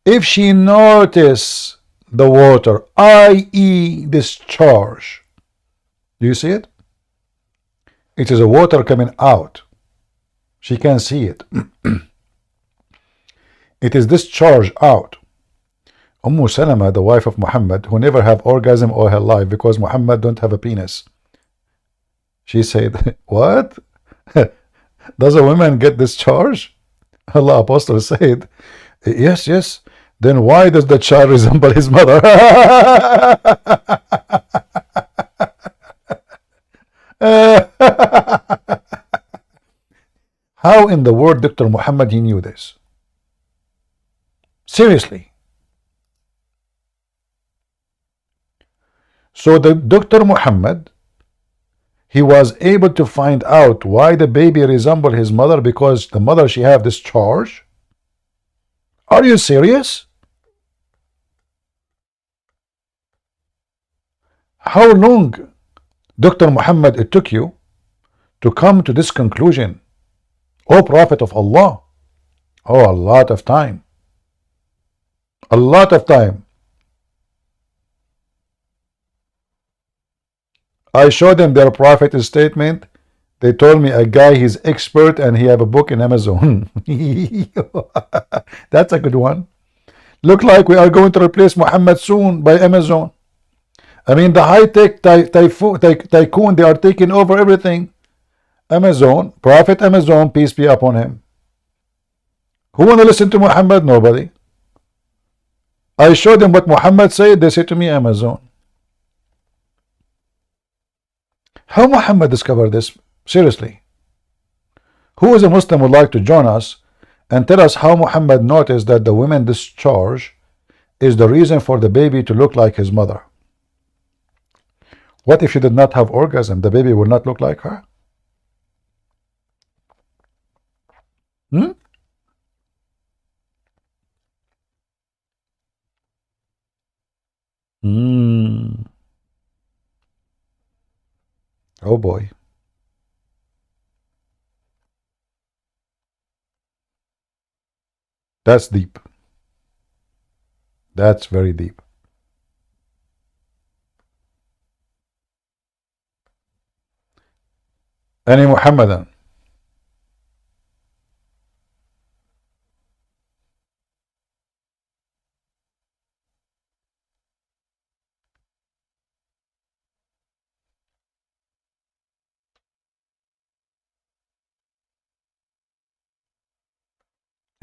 Speaker 1: If she notice the water, i.e. discharge. Do you see it? It is a water coming out. She can see it. It is discharge out. Salama, the wife of Muhammad, who never have orgasm all her life because Muhammad don't have a penis. She said, what? Does a woman get discharge? Allah Apostle said, yes, yes. Then why does the child resemble his mother? How in the world Dr. Muhammad he knew this? Seriously. So the Dr. Muhammad, he was able to find out why the baby resembled his mother because the mother she have discharge. Are you serious? How long, Dr. Muhammad, it took you to come to this conclusion? O Prophet of Allah. Oh, a lot of time. A lot of time. I showed them their Prophet's statement. They told me a guy, he's expert and he have a book in Amazon. That's a good one. Look like we are going to replace Muhammad soon by Amazon. I mean, the high-tech tycoon, they are taking over everything. Amazon, Prophet Amazon, peace be upon him. Who want to listen to Muhammad? Nobody. I showed them what Muhammad said. They say to me, Amazon. How Muhammad discovered this? Seriously. Who is a Muslim would like to join us and tell us how Muhammad noticed that the women discharge is the reason for the baby to look like his mother? What if she did not have orgasm? The baby would not look like her? Hmm? Oh boy. That's deep. That's very deep. Any Muhammadan?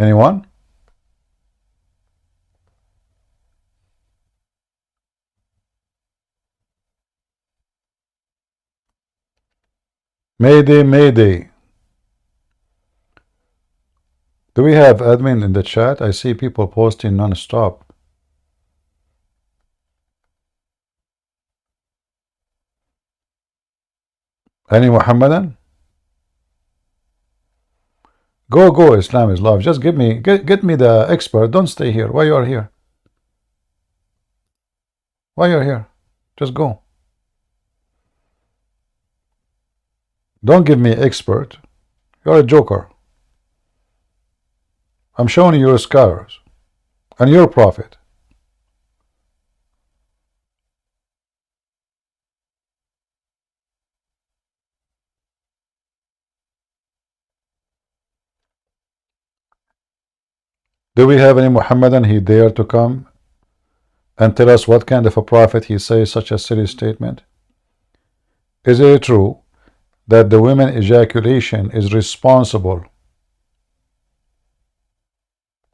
Speaker 1: Anyone? Mayday, Mayday. Do we have admin in the chat? I see people posting non-stop. Any Muhammadan? Go, Islam is love. Just get me the expert. Don't stay here. Why you are here? Why you're here? Just go. Don't give me expert. You're a joker. I'm showing you your scholars and your prophet. Do we have any Muhammadan he dare to come and tell us what kind of a prophet he says such a silly statement? Is it true that the women ejaculation is responsible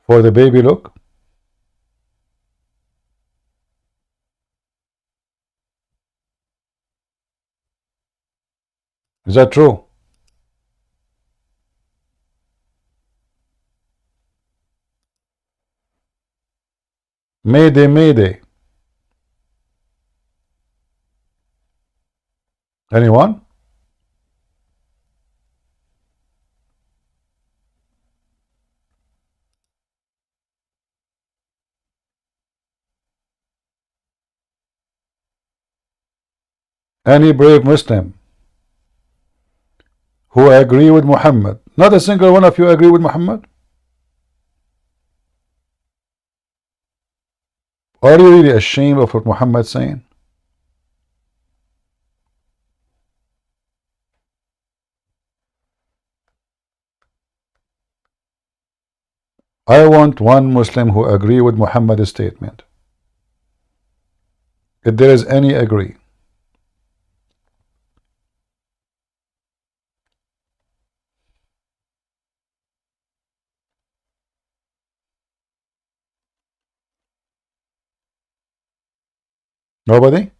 Speaker 1: for the baby look? Is that true? Mayday, mayday. Anyone? Any brave Muslim who agree with Muhammad? Not a single one of you agree with Muhammad? Are you really ashamed of what Muhammad is saying? I want one Muslim who agree with Muhammad's statement. If there is any agree. Nobody?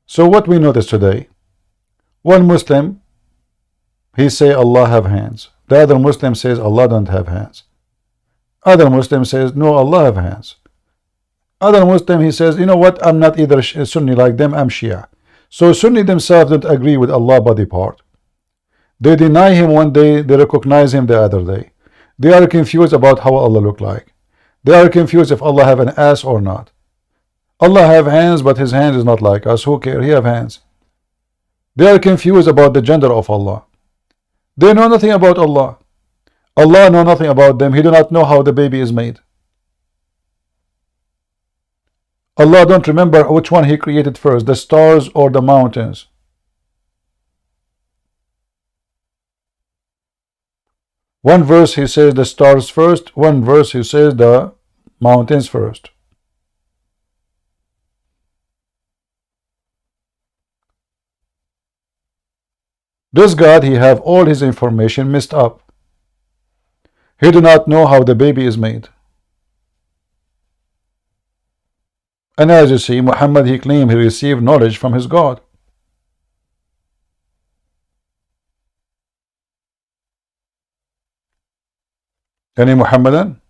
Speaker 1: So what we notice today, one Muslim, he say Allah have hands. The other Muslim says Allah don't have hands. Other Muslim says no, Allah have hands. Other Muslim, he says, you know what, I'm not either Sunni like them, I'm Shia. So Sunni themselves don't agree with Allah body part. They deny him one day, they recognize him the other day. They are confused about how Allah look like. They are confused if Allah have an ass or not. Allah have hands, but his hands is not like us. Who care? He have hands. They are confused about the gender of Allah. They know nothing about Allah. Allah know nothing about them. He do not know how the baby is made. Allah don't remember which one he created first, the stars or the mountains. One verse he says the stars first, one verse he says the mountains first. This God, he have all his information messed up. He do not know how the baby is made. And as you see, Muhammad, he claimed he received knowledge from his God. Any Muhammadan?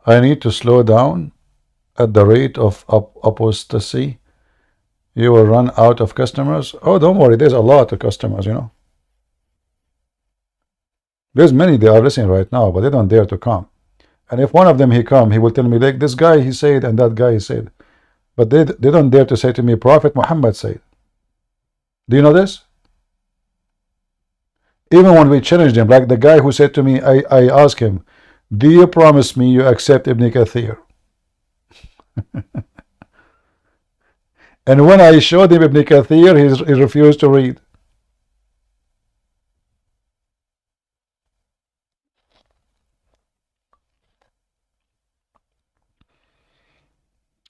Speaker 1: I need to slow down at the rate of apostasy. You will run out of customers. Oh, don't worry, there's a lot of customers, you know. There's many, they are listening right now, but they don't dare to come. And if one of them he come, he will tell me, like, this guy he said and that guy he said. But they don't dare to say to me, Prophet Muhammad said. Do you know this? Even when we challenge them, like the guy who said to me, I asked him, do you promise me you accept Ibn Kathir? And when I showed him Ibn Kathir, he refused to read.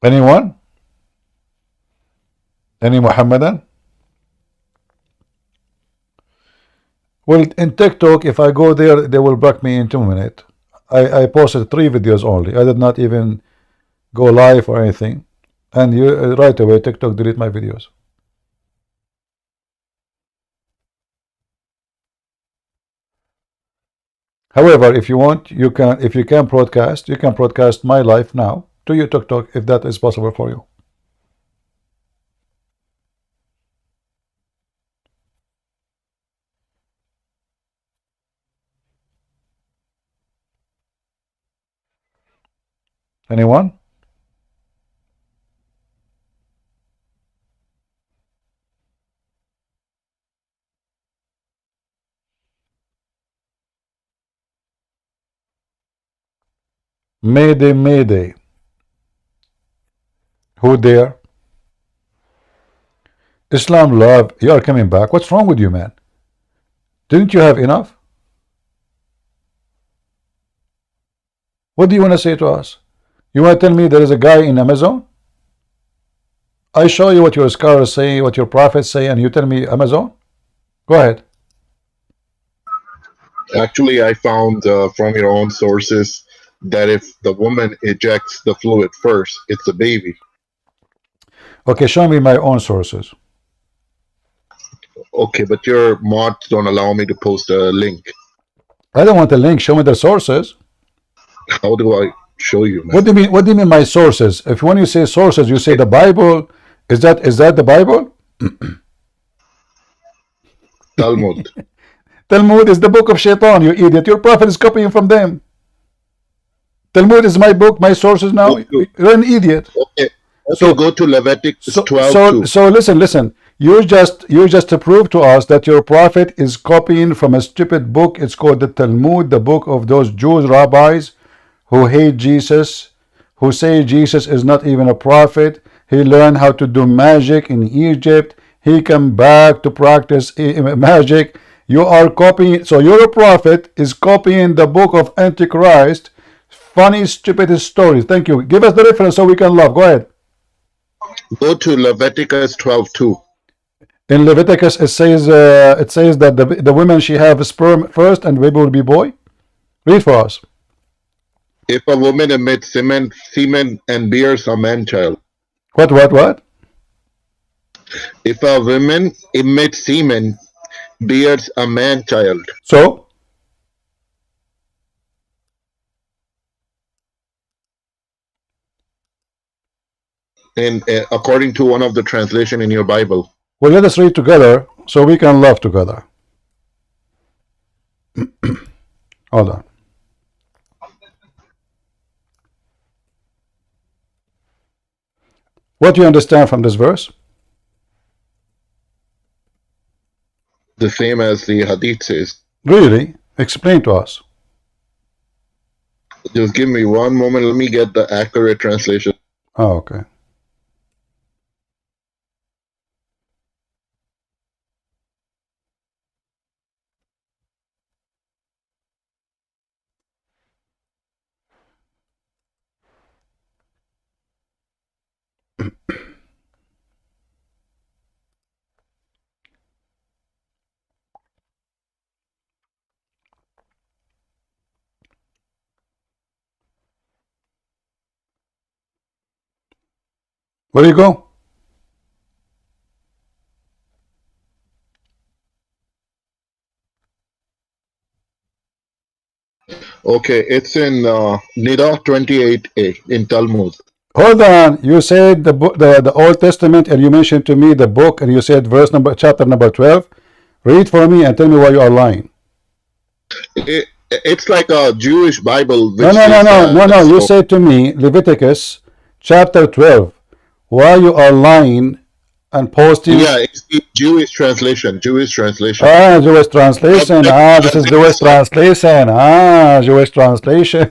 Speaker 1: Anyone? Any Muhammadan? Well, in TikTok, if I go there, they will block me in 2 minutes. I posted 3 videos only. I did not even go live or anything. And you right away, TikTok delete my videos. However, if you want, you can. If you can broadcast, you can broadcast my life now to your TikTok if that is possible for you. Anyone? Mayday, Mayday. Who there? Islam love, you are coming back. What's wrong with you, man? Didn't you have enough? What do you want to say to us? You want to tell me there is a guy in Amazon? I show you what your scholars say, what your prophets say, and you tell me Amazon? Go ahead.
Speaker 5: Actually, I found from your own sources that if the woman ejects the fluid first, it's a baby.
Speaker 1: Okay, show me my own sources.
Speaker 5: Okay, but your mods don't allow me to post a link.
Speaker 1: I don't want a link. Show me the sources.
Speaker 5: How do I show you, man?
Speaker 1: What do you mean? What do you mean my sources? If when you say sources, you say the Bible. Is that the Bible?
Speaker 5: Talmud.
Speaker 1: Talmud is the book of Shaitan, you idiot. Your prophet is copying from them. Talmud is my book, my sources now. You're an idiot.
Speaker 5: Okay. So go to Leviticus 12.
Speaker 1: So listen. You just to prove to us that your prophet is copying from a stupid book. It's called the Talmud, the book of those Jews rabbis who hate Jesus, who say Jesus is not even a prophet. He learned how to do magic in Egypt. He came back to practice magic. You are copying. So your prophet is copying the book of Antichrist. Funny, stupid stories. Thank you. Give us the reference so we can laugh. Go ahead.
Speaker 5: Go to Leviticus 12:2.
Speaker 1: In Leviticus, it says that the women she have sperm first, and baby will be boy. Read for us.
Speaker 5: If a woman emits semen and bears a man child.
Speaker 1: What?
Speaker 5: If a woman emits semen, bears a man child.
Speaker 1: So?
Speaker 5: And according to one of the translation in your Bible.
Speaker 1: Well, let us read together so we can laugh together. Hold on. What do you understand from this verse?
Speaker 5: The same as the Hadith says.
Speaker 1: Really? Explain to us.
Speaker 5: Just give me one moment. Let me get the accurate translation.
Speaker 1: Oh, okay. Where do you go?
Speaker 5: Okay, it's in Nida 28a in Talmud.
Speaker 1: Hold on. You said the Old Testament, and you mentioned to me the book, and you said chapter number 12. Read for me and tell me why you are lying.
Speaker 5: It's like a Jewish Bible.
Speaker 1: No. You said to me Leviticus chapter 12. Why you are lying and posting?
Speaker 5: Yeah, it's the Jewish translation.
Speaker 1: Jewish translation. This is Jewish translation. Jewish translation.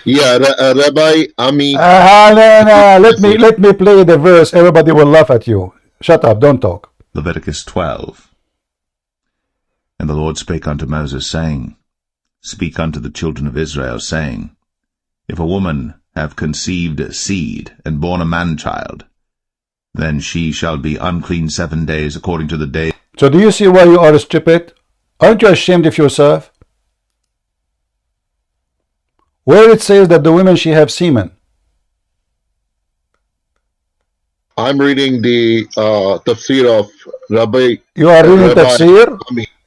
Speaker 5: Yeah, Rabbi Ami.
Speaker 1: No. Let me play the verse. Everybody will laugh at you. Shut up. Don't talk.
Speaker 17: Leviticus 12. And the Lord spake unto Moses, saying, Speak unto the children of Israel, saying, If a woman have conceived seed, and born a man-child, then she shall be unclean 7 days according to the day.
Speaker 1: So do you see why you are stupid? Aren't you ashamed of yourself? Where it says that the women she have semen.
Speaker 5: I'm reading the tafsir of Rabbi.
Speaker 1: You are reading tafsir?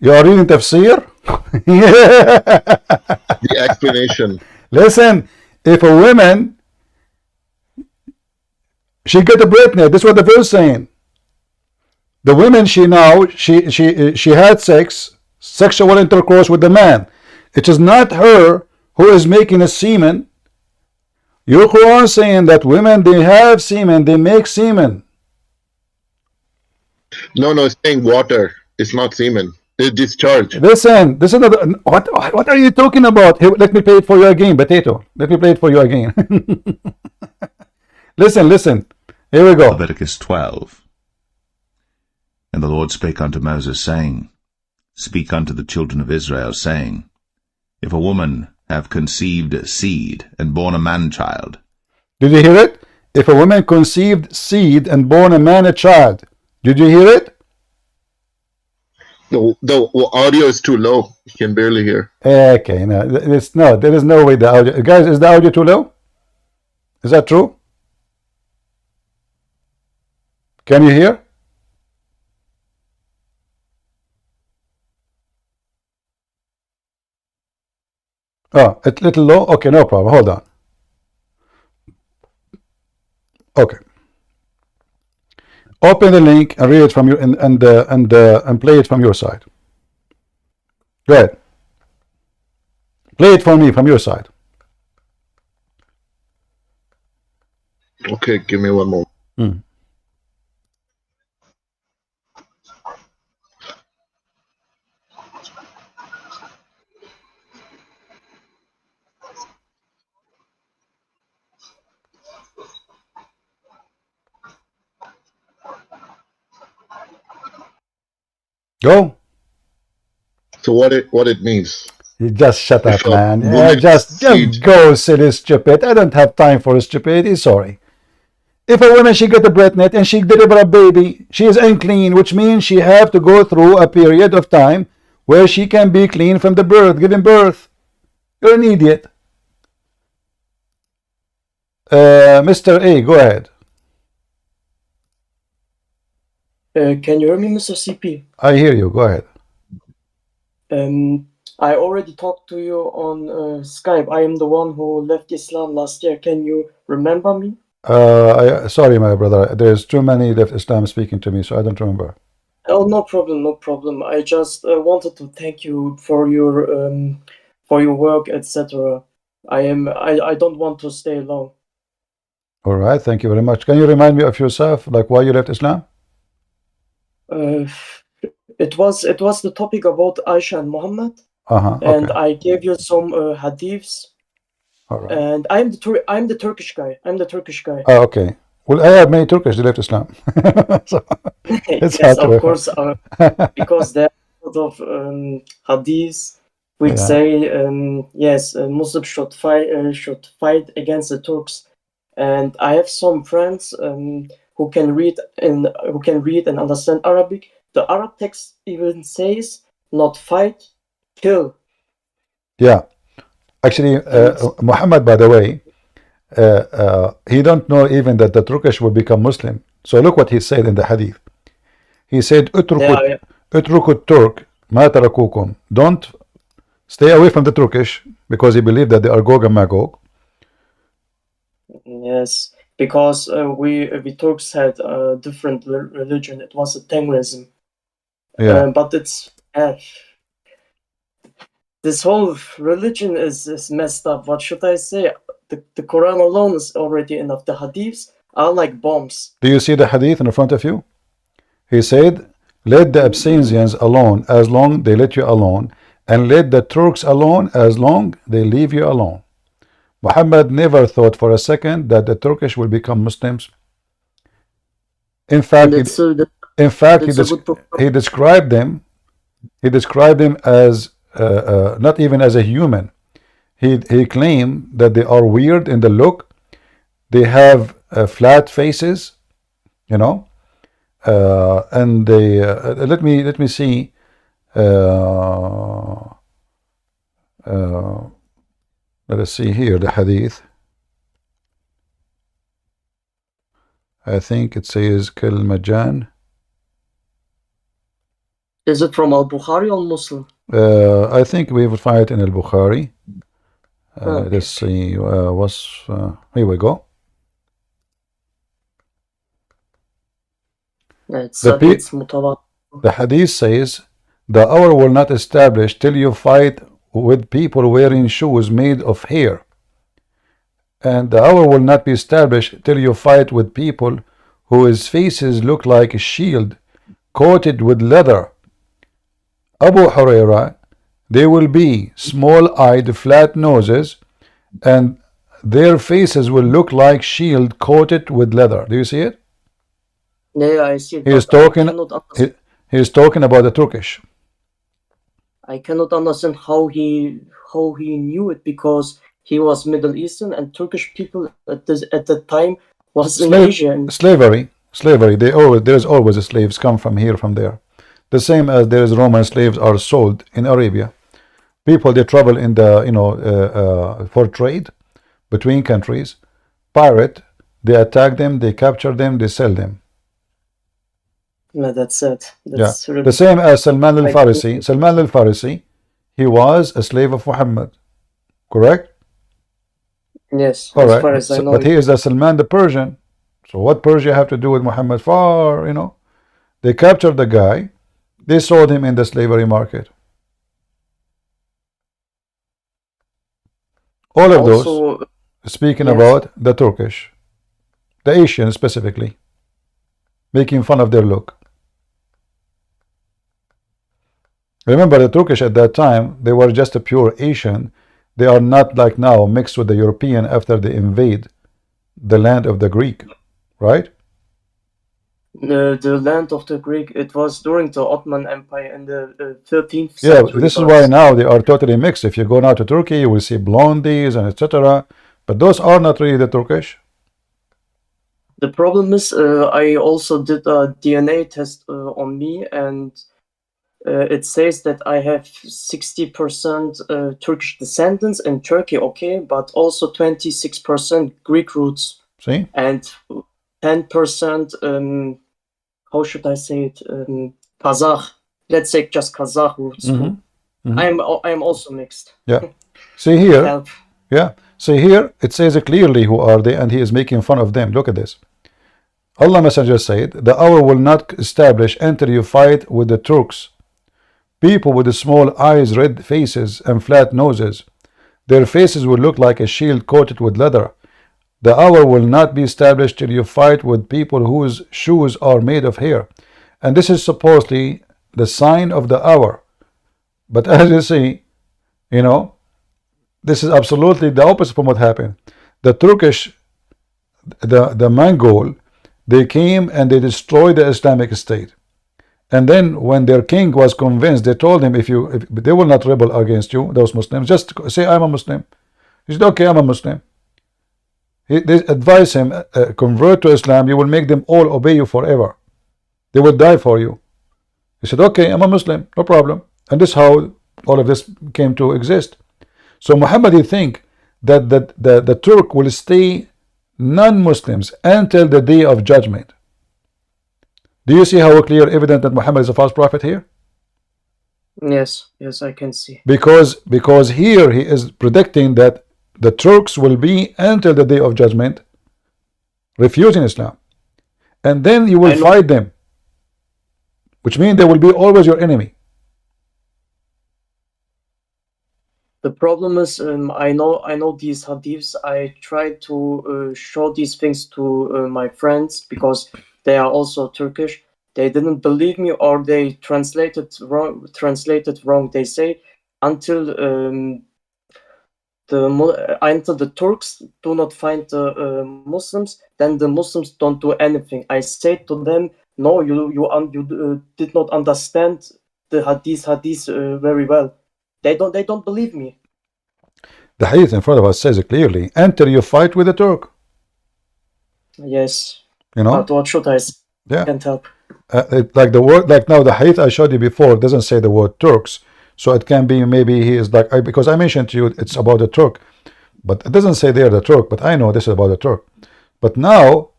Speaker 1: You are reading tafsir?
Speaker 5: The explanation.
Speaker 1: Listen, if a woman, she got pregnant, that's what the verse saying. The woman, she had sexual intercourse with the man. It is not her who is making a semen. Your Quran saying that women, they have semen, they make semen.
Speaker 5: No, it's saying water. It's not semen. It's discharge.
Speaker 1: Listen, what are you talking about? Here, let me play it for you again, Potato. Let me play it for you again. Listen. Here we go.
Speaker 17: Leviticus 12. And the Lord spake unto Moses, saying, Speak unto the children of Israel, saying, If a woman have conceived seed and born a man-child.
Speaker 1: Did you hear it? If a woman conceived seed and born a man a child. Did you hear it?
Speaker 5: The audio is too low. You can barely hear.
Speaker 1: Okay, no, there is no way the audio. Guys, is the audio too low? Is that true? Can you hear? Oh, it's a little low? Okay, no problem. Hold on. Okay. Open the link and read it from your and play it from your side. Go ahead. Play it for me from your side.
Speaker 5: Okay, give me one more.
Speaker 1: Go.
Speaker 5: So what it means?
Speaker 1: You just shut up,
Speaker 5: If a
Speaker 1: man.
Speaker 5: woman
Speaker 1: Just go, silly stupid. I don't have time for stupidity. Sorry. If a woman, she got a pregnant and she deliver a baby, she is unclean, which means she have to go through a period of time where she can be clean from the birth, giving birth. You're an idiot. Mr. A, go ahead.
Speaker 18: Can you hear me, Mr. CP?
Speaker 1: I hear you. Go ahead.
Speaker 18: I already talked to you on Skype. I am the one who left Islam last year. Can you remember me?
Speaker 1: Sorry, my brother. There's too many left Islam speaking to me, so I don't remember.
Speaker 18: Oh, no problem. I just wanted to thank you for your work, etc. I don't want to stay long.
Speaker 1: All right. Thank you very much. Can you remind me of yourself, like why you left Islam?
Speaker 18: It was the topic about Aisha and Muhammad, and
Speaker 1: Okay.
Speaker 18: I gave you some hadiths.
Speaker 1: All right.
Speaker 18: And I'm the Turkish guy.
Speaker 1: Oh, okay. Well, I have many Turkish that left Islam. So it's
Speaker 18: Yes,
Speaker 1: hard to
Speaker 18: of course, because there are a lot of hadiths which
Speaker 1: Yeah.
Speaker 18: say yes, Muslims should fight against the Turks. And I have some friends who can read and understand Arabic. The Arab text even says not fight, kill.
Speaker 1: Yeah. Actually, Muhammad, by the way, he don't know even that the Turkish will become Muslim. So look what he said in the hadith. He said, "Utrukut Turk ma tarakukum." Don't stay away from the Turkish because he believed that they are Gog and Magog.
Speaker 18: Yes, because we Turks had a different religion. It was a Tengrism.
Speaker 1: Yeah.
Speaker 18: But it's this whole religion is messed up. What should I say? The Quran alone is already enough. The hadiths are like bombs.
Speaker 1: Do you see the hadith in front of you? He said, "Let the Abyssinians alone as long they let you alone, and let the Turks alone as long they leave you alone." Muhammad never thought for a second that the Turkish will become Muslims. In fact, he described them. He described them as not even as a human. He claimed that they are weird in the look. They have flat faces, you know, and they let me see. Let us see here the hadith. I think it says Kil Majan.
Speaker 18: Is it from Al-Bukhari or Muslim?
Speaker 1: I think we will find it in Al-Bukhari.
Speaker 18: Okay.
Speaker 1: Let's see. Here we go.
Speaker 18: It's
Speaker 1: The,
Speaker 18: it's mutawat.
Speaker 1: the hadith says, the hour will not establish till you fight with people wearing shoes made of hair. And the hour will not be established till you fight with people whose faces look like a shield coated with leather. Abu Huraira, they will be small-eyed, flat noses, and their faces will look like shield coated with leather. Do you see it?
Speaker 18: Yeah, I see it.
Speaker 1: He is
Speaker 18: but I
Speaker 1: talking.
Speaker 18: cannot understand.
Speaker 1: He is talking about the Turkish.
Speaker 18: I cannot understand how he knew it, because he was Middle Eastern, and Turkish people at that time was in Asia. And
Speaker 1: Slavery. There's always slaves come from here, from there. The same as there is Roman slaves are sold in Arabia. People, they travel in the for trade between countries, pirate. They attack them, they capture them, they sell them.
Speaker 18: no, that's it.
Speaker 1: Yeah,
Speaker 18: That's really
Speaker 1: the same as Salman
Speaker 18: like
Speaker 1: al-Farisi. Salman al-Farisi, he was a slave of Muhammad, correct?
Speaker 18: yes,
Speaker 1: All
Speaker 18: as
Speaker 1: right,
Speaker 18: far as I know.
Speaker 1: but he is the Salman the Persian. So what Persia have to do with Muhammad? Far, they captured the guy, they sold him in the slavery market. All of those,
Speaker 18: Also,
Speaker 1: speaking
Speaker 18: yes.
Speaker 1: about the Turkish, the Asian specifically, making fun of their look. Remember, the Turkish at that time, they were just a pure Asian. They are not like now mixed with the European after they invade the land of the Greek, right?
Speaker 18: The land of the Greek, it was during the Ottoman Empire in the 13th
Speaker 1: Yeah,
Speaker 18: century.
Speaker 1: this is
Speaker 18: but
Speaker 1: why now they are totally mixed. If you go now to Turkey, you will see blondies and etc. But those are not really the Turkish.
Speaker 18: the problem is, I also did a DNA test on me, and it says that I have 60% Turkish descendants in Turkey, okay, but also 26% Greek roots
Speaker 1: See?
Speaker 18: and 10%, how should I say it, Kazakh. Let's say just Kazakh roots too. I'm also mixed.
Speaker 1: Yeah. See here.
Speaker 18: Help.
Speaker 1: Yeah. See here, it says clearly who are they, and he is making fun of them. Look at this. Allah Messenger said, the hour will not establish until you fight with the Turks. People with small eyes, red faces, and flat noses. Their faces will look like a shield coated with leather. The hour will not be established till you fight with people whose shoes are made of hair. And this is supposedly the sign of the hour. But as you see, this is absolutely the opposite from what happened. The Turkish, the Mongol, they came and they destroyed the Islamic State. And then when their king was convinced, they told him, if they will not rebel against you, those Muslims, just say, I'm a Muslim. He said, okay, I'm a Muslim. They advise him, convert to Islam, you will make them all obey you forever. They will die for you. He said, okay, I'm a Muslim, no problem. And this is how all of this came to exist. So Muhammad, he think that the Turk will stay non-Muslims until the day of judgment. Do you see how clear evident that Muhammad is a false prophet here?
Speaker 18: Yes, I can see.
Speaker 1: Because here he is predicting that the Turks will be until the day of judgment refusing Islam, and then you will fight them, which means they will be always your enemy.
Speaker 18: The problem is, I know these hadiths. I try to show these things to my friends because they are also Turkish. They didn't believe me, or they translated wrong. They say until the Turks do not find the Muslims, then the Muslims don't do anything. I say to them, no, you did not understand the hadiths very well. They don't believe me.
Speaker 1: The hadith in front of us says it clearly, until you fight with the Turk.
Speaker 18: Yes.
Speaker 1: You know?
Speaker 18: But what should I say?
Speaker 1: Yeah.
Speaker 18: Can't help.
Speaker 1: Like the word, like now the hadith I showed you before doesn't say the word Turks, so it can be maybe he is like, because I mentioned to you it's about the Turk, but it doesn't say there the Turk, but I know this is about the Turk. But now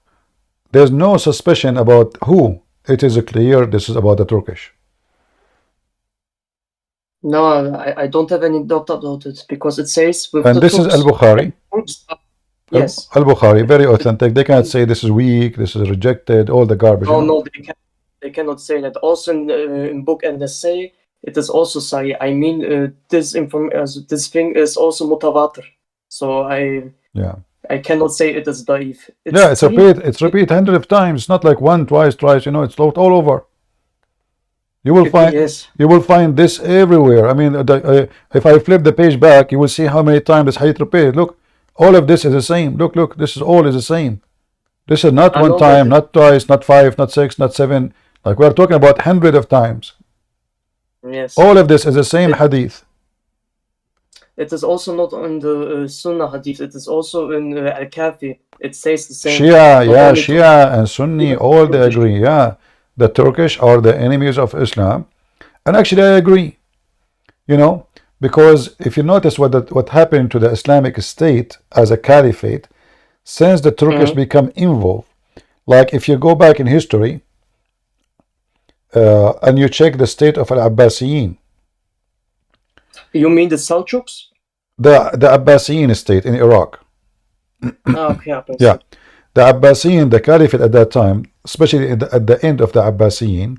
Speaker 1: there's no suspicion about who. It is clear this is about the Turkish.
Speaker 18: No, I don't have any doubt about it because it says with
Speaker 1: And
Speaker 18: the
Speaker 1: this is
Speaker 18: Turks.
Speaker 1: Al-Bukhari.
Speaker 18: Yes.
Speaker 1: Al-Bukhari, very authentic. They cannot say this is weak, this is rejected, all the garbage.
Speaker 18: No,
Speaker 1: you know?
Speaker 18: no, they cannot say that. Also in book and essay, it is also Sahih. I mean, this thing is also mutawatir. So
Speaker 1: Yeah.
Speaker 18: I cannot say it is daif.
Speaker 1: Yeah, it's
Speaker 18: Sahih.
Speaker 1: repeat hundreds of times. It's not like one, twice, thrice. You know, it's all over. You will find
Speaker 18: Yes.
Speaker 1: you will find this everywhere. I mean, if I flip the page back, you will see how many times this hadith repeated. Look, all of this is the same. Look, this is all is the same. This is not
Speaker 18: I
Speaker 1: one
Speaker 18: know
Speaker 1: time,
Speaker 18: that-
Speaker 1: not twice, not five, not six, not seven. Like we are talking about hundreds of times.
Speaker 18: Yes.
Speaker 1: All of this is the same hadith.
Speaker 18: It is also not in the Sunnah hadith. It is also in Al-Kafi. It says the same.
Speaker 1: Shia,
Speaker 18: Not
Speaker 1: yeah,
Speaker 18: only
Speaker 1: Shia and Sunni, all they agree. Yeah, the Turkish are the enemies of Islam, and actually I agree. You know, because if you notice what happened to the Islamic State as a caliphate, since the Turkish become involved, like if you go back in history and you check the state of Al-Abbasiyin,
Speaker 18: You mean the Seljuks?
Speaker 1: the Abbasiyin state in Iraq.
Speaker 18: Okay, happens.
Speaker 1: Yeah, the Abbasiyin, the caliphate at that time, especially at the end of the Abbasiyin,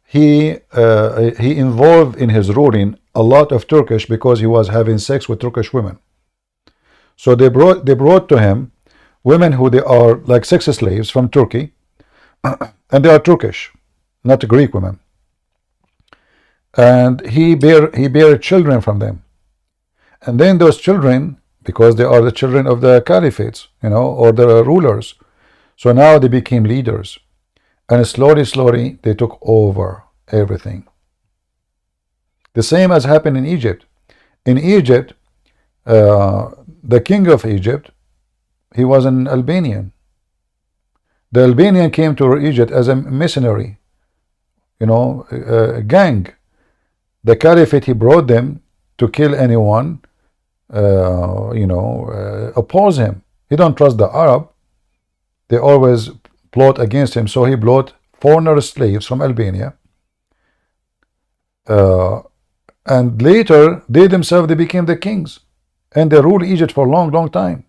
Speaker 1: he involved in his ruling a lot of Turkish because he was having sex with Turkish women. So they brought to him women who they are like sex slaves from Turkey, and they are Turkish, not Greek women. And he bear children from them, and then those children, because they are the children of the caliphates, you know, or the rulers, so now they became leaders, and slowly they took over everything. The same as happened in Egypt. In Egypt, the king of Egypt, he was an Albanian. The Albanian came to Egypt as a missionary, you know, a gang. The caliphate, he brought them to kill anyone, you know, oppose him. He don't trust the Arab. They always plot against him. So he brought foreigner slaves from Albania. And later, they themselves, they became the kings. And they ruled Egypt for a long time.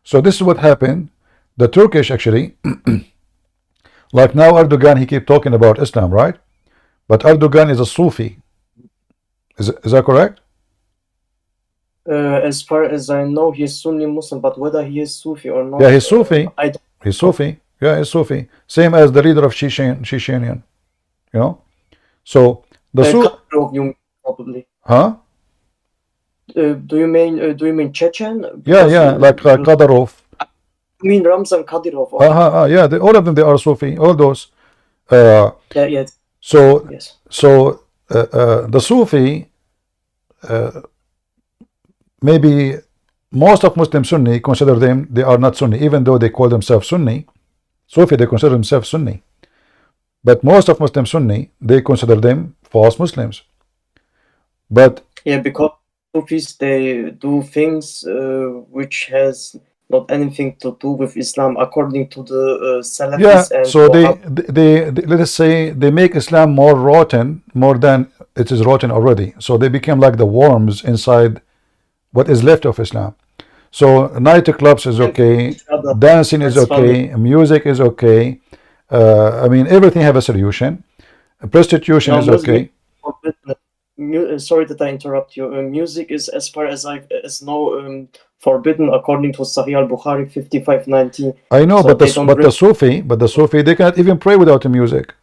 Speaker 1: So this is what happened. The Turkish actually, like now Erdogan, he keep talking about Islam, right? But Erdogan is a Sufi. Is that correct?
Speaker 18: As far as I know, he is Sunni Muslim, but whether he is Sufi or not,
Speaker 1: Yeah, he's Sufi.
Speaker 18: I don't.
Speaker 1: He's Sufi. Yeah, he's Sufi. Same as the leader of Chechenian. You know? So the
Speaker 18: Kadyrov, you mean, probably.
Speaker 1: Huh?
Speaker 18: Do you mean Chechen?
Speaker 1: Yeah,
Speaker 18: Because,
Speaker 1: like Kadyrov.
Speaker 18: You mean Ramzan Kadyrov?
Speaker 1: Yeah, all of them, they are Sufi. All those.
Speaker 18: Yeah.
Speaker 1: So
Speaker 18: Yes.
Speaker 1: The Sufi, maybe most of Muslim Sunni consider them, they are not Sunni, even though they call themselves Sunni. Sufi, they consider themselves Sunni. But most of Muslim Sunni, they consider them false Muslims. But
Speaker 18: Yeah, because Sufis, they do things which has not anything to do with Islam, according to the Salafis.
Speaker 1: yeah,
Speaker 18: And
Speaker 1: so
Speaker 18: Wahhab.
Speaker 1: they let us say they make Islam more rotten, more than it is rotten already. So they become like the worms inside what is left of Islam. So nightclubs is okay, dancing is
Speaker 18: That's
Speaker 1: okay, music is okay. I mean, everything have a solution. Prostitution
Speaker 18: No,
Speaker 1: is
Speaker 18: music
Speaker 1: okay.
Speaker 18: forbidden. Sorry that I interrupt you. Music is, as far as I know, forbidden according to Sahih al-Bukhari 5590.
Speaker 1: I know,
Speaker 18: So
Speaker 1: but
Speaker 18: they don't
Speaker 1: the
Speaker 18: bring-
Speaker 1: Sufi, they cannot even pray without the music.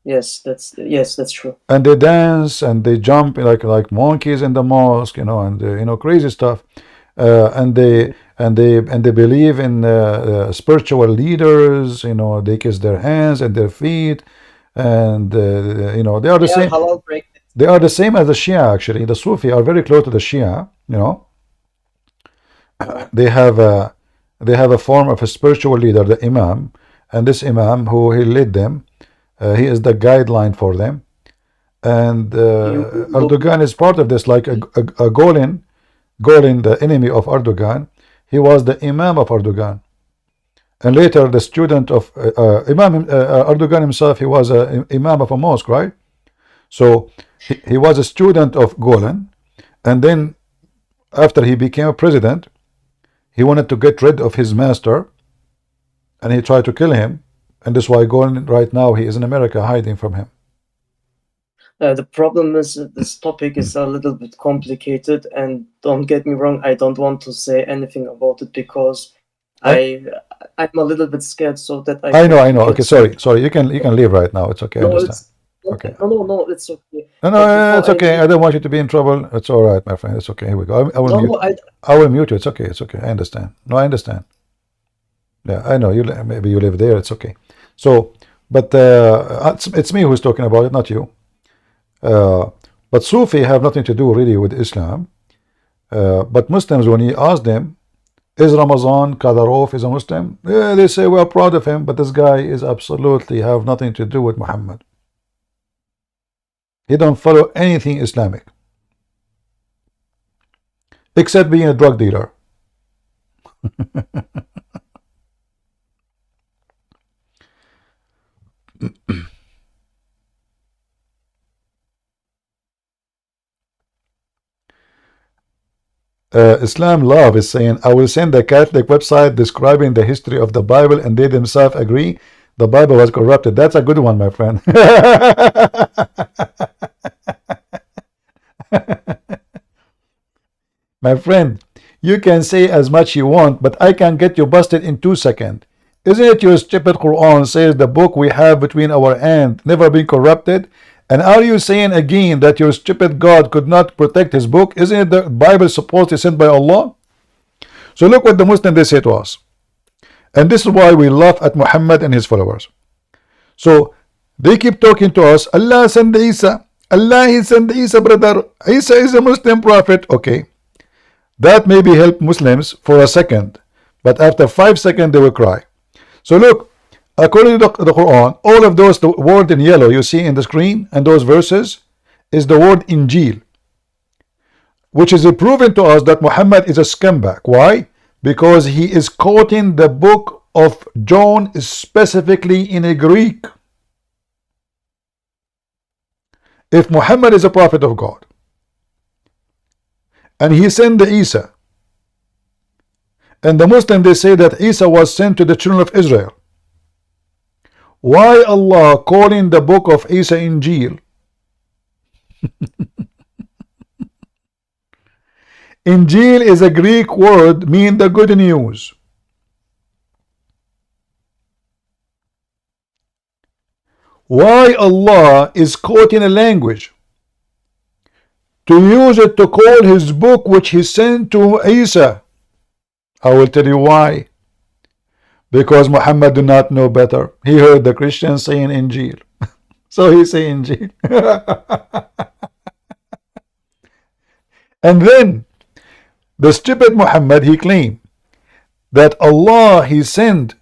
Speaker 18: Yes, that's true.
Speaker 1: And they dance and they jump like monkeys in the mosque, you know, and you know, crazy stuff. And they believe in spiritual leaders, you know, they kiss their hands and their feet, and you know, they are the
Speaker 18: Yeah,
Speaker 1: same.
Speaker 18: halal break.
Speaker 1: They are the same as the Shia actually. The Sufi are very close to the Shia, you know. They have a form of a spiritual leader, the Imam, and this Imam who he led them, he is the guideline for them. And Erdogan is part of this, like a Golin, the enemy of Erdogan. He was the Imam of Erdogan, And later the student of Imam Erdogan himself, he was an imam of a mosque, right? So he was a student of Golan, and then after he became a president, he wanted to get rid of his master, and he tried to kill him, and that's why Golan right now, he is in America hiding from him.
Speaker 18: The problem is that this topic is a little bit complicated, and don't get me wrong, I don't want to say anything about it because I'm a little bit scared, so that
Speaker 1: I know. Okay, sorry. You can leave right now. It's okay. I
Speaker 18: No,
Speaker 1: understand.
Speaker 18: okay. No, it's okay.
Speaker 1: No, it's okay. I don't want you to be in trouble. It's all right, my friend. It's okay. Here we go. I will mute. I will mute you. It's okay. It's okay. I understand. No, I understand. Yeah, I know. Maybe you live there. It's okay. So, but it's me who's talking about it, not you. But Sufi have nothing to do really with Islam. But Muslims, when you ask them, is Ramazan Kadyrov is a Muslim? Yeah, they say we are proud of him, but this guy is absolutely have nothing to do with Muhammad. He don't follow anything Islamic except being a drug dealer. Islam Love is saying, I will send a Catholic website describing the history of the Bible, and they themselves agree the Bible was corrupted. That's a good one, my friend. My friend, you can say as much you want, but I can get you busted in 2 seconds. Isn't it your stupid Quran says the book we have between our hands never been corrupted? And are you saying again that your stupid God could not protect his book? Isn't it the Bible supposedly sent by Allah? So look what the Muslims they say to us. And this is why we laugh at Muhammad and his followers. So they keep talking to us, Allah sent Isa. Allah he sent Isa, brother. Isa is a Muslim prophet. Okay. That maybe help Muslims for a second. But after 5 seconds they will cry. So look. According to the Quran, all of those, the word in yellow you see in the screen and those verses is the word Injil, which is proven to us that Muhammad is a scumbag. Why? Because he is quoting the book of John specifically in a Greek. If Muhammad is a prophet of God and he sent the Isa, and the Muslim they say that Isa was sent to the children of Israel, why Allah calling the book of Isa Injil? Injil is a Greek word mean the good news. Why Allah is quoting a language to use it to call his book which he sent to Isa? I will tell you why. Because Muhammad do not know better. He heard the Christians saying Injil. So he say Injil. And then the stupid Muhammad, he claimed that Allah, he sent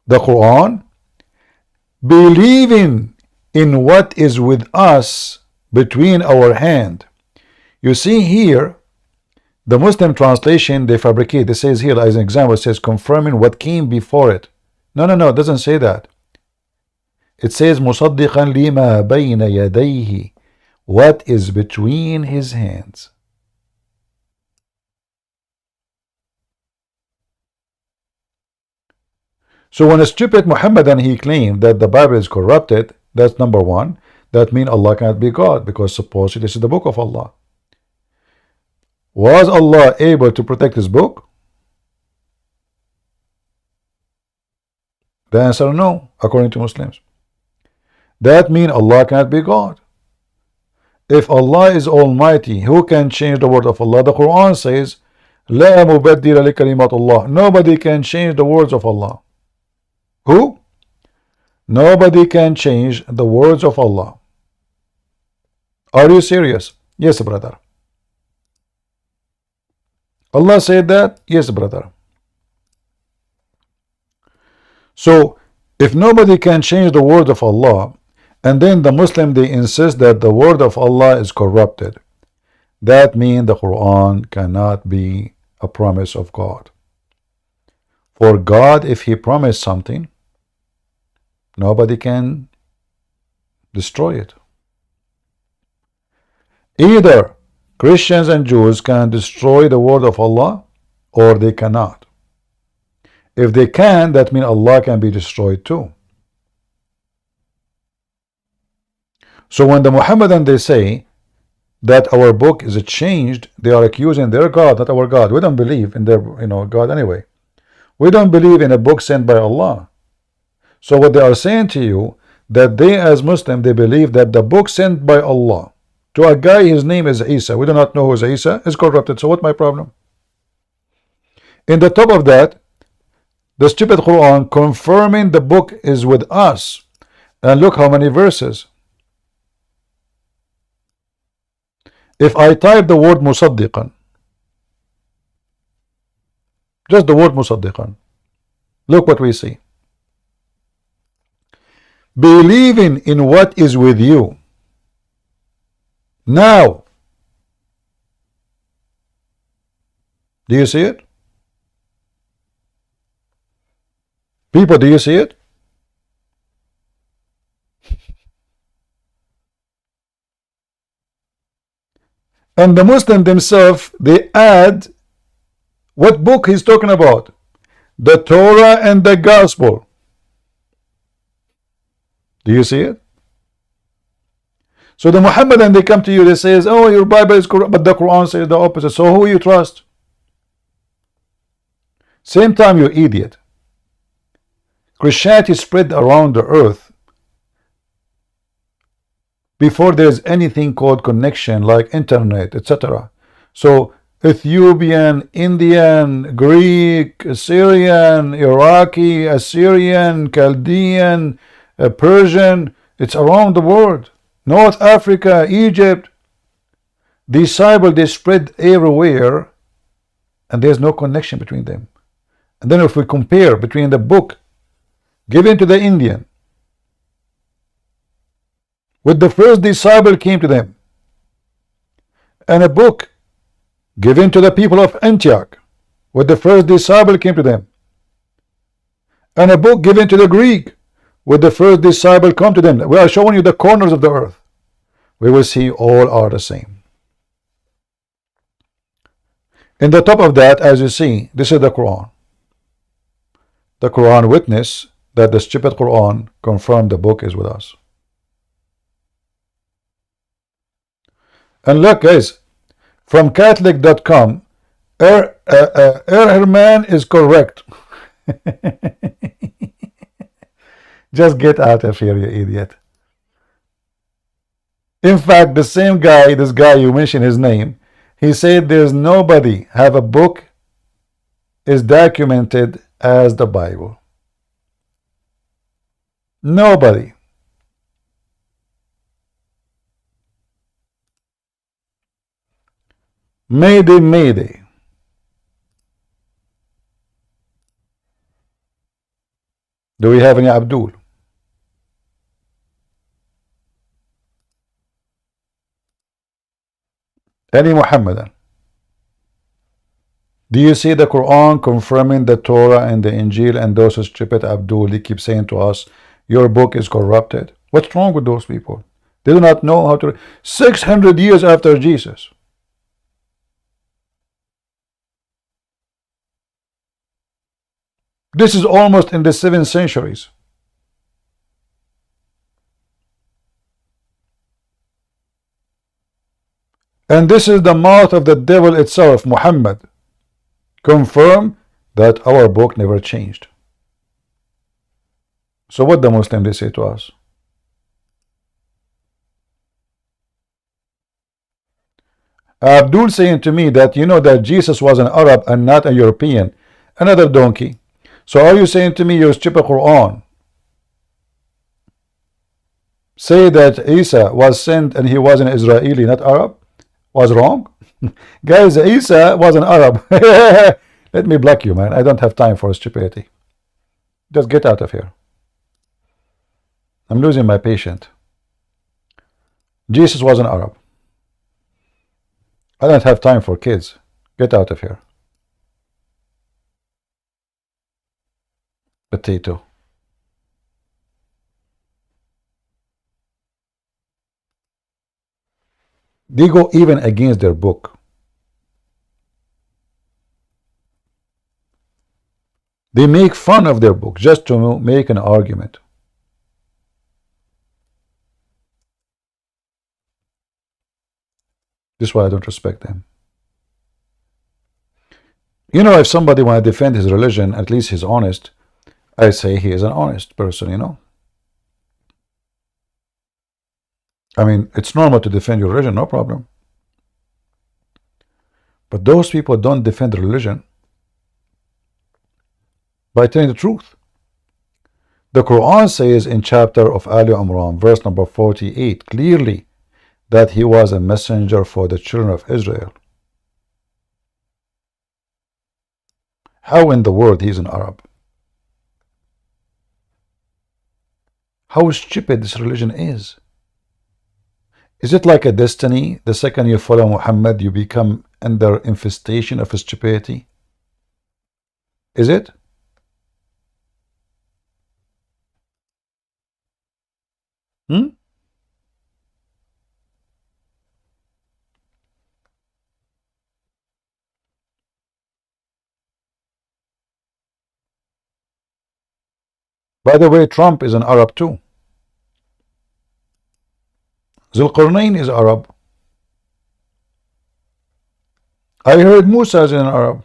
Speaker 1: the Quran believing in what is with us between our hand. You see here, the Muslim translation, they fabricate. It says here, as an example, it says confirming what came before it. No, it doesn't say that. It says مُصَدِّقًا لِمَا بَيْنَ يَدَيْهِ, what is between his hands. So when a stupid Muhammadan, he claimed that the Bible is corrupted, that's number one. That means Allah cannot be God, because supposedly this is the book of Allah. Was Allah able to protect his book? The answer no, according to Muslims. That means Allah cannot be God. If Allah is Almighty, who can change the word of Allah? The Quran says, لا مبدل لكلمات الله. Nobody can change the words of Allah. Who? Nobody can change the words of Allah. Are you serious? Yes, brother. Allah said that? Yes, brother. So, if nobody can change the word of Allah, and then the Muslim, they insist that the word of Allah is corrupted, that means the Quran cannot be a promise of God. For God, if He promised something, nobody can destroy it. Either Christians and Jews can destroy the word of Allah, or they cannot. If they can, that means Allah can be destroyed too. So when the Muhammadan, they say that our book is changed, they are accusing their God, not our God. We don't believe in their God anyway. We don't believe in a book sent by Allah. So what they are saying to you, that they as Muslim, they believe that the book sent by Allah to a guy, his name is Isa, we do not know who is Isa, is corrupted. So what's my problem? In the top of that, the stupid Quran confirming the book is with us. And look how many verses. If I type the word musaddiqan, just the word musaddiqan, look what we see. Believing in what is with you. Now, do you see it? People, do you see it? And the Muslim themselves, they add what book he's talking about. The Torah and the Gospel. Do you see it? So the Muhammadan, they come to you, they say, oh, your Bible is corrupt, but the Quran says the opposite. So who you trust? Same time, you idiot. Christianity spread around the earth before there's anything called connection like internet, etc. So Ethiopian, Indian, Greek, Syrian, Iraqi, Assyrian, Chaldean, Persian, it's around the world. North Africa, Egypt, these Bible, they spread everywhere, and there's no connection between them. And then if we compare between the book given to the Indian with the first disciple came to them, and a book given to the people of Antioch with the first disciple came to them, and a book given to the Greek with the first disciple come to them, we are showing you the corners of the earth, we will see all are the same. In the top of that, as you see, this is the Quran. The Quran witness that the stupid Quran confirmed the book is with us. And look, guys, from Catholic.com, Herman is correct. Just get out of here, you idiot. In fact, the same guy, this guy you mentioned his name, he said there's nobody have a book is documented as the Bible. Nobody. Mayday, mayday. Do we have any Abdul? Any Muhammadan? Do you see the Quran confirming the Torah and the Injil, and those stupid Abdul, they keep saying to us, your book is corrupted? What's wrong with those people? They do not know how to. 600 years after Jesus. This is almost in the 7th centuries. And this is the mouth of the devil itself, Muhammad, confirm that our book never changed. So what the Muslim they say to us? Abdul saying to me that you know that Jesus was an Arab and not a European. Another donkey. So are you saying to me your stupid Quran say that Isa was sent and he was an Israeli, not Arab? Was wrong? Guys, Isa was an Arab. Let me block you, man. I don't have time for stupidity. Just get out of here. I'm losing my patience. Jesus was an Arab. I don't have time for kids. Get out of here. Potato. They go even against their book. They make fun of their book just to make an argument. This is why I don't respect them. You know, if somebody want to defend his religion, at least he's honest, I say he is an honest person, you know. I mean, it's normal to defend your religion, no problem. But those people don't defend religion by telling the truth. The Quran says in chapter of Ali Imran, verse number 48, clearly that he was a messenger for the children of Israel. How in the world he's an Arab? How stupid this religion is. Is it like a destiny? The second you follow Muhammad, you become under infestation of stupidity? Is it? By the way, Trump is an Arab too. Zulqarnain is Arab. I heard Musa is an Arab.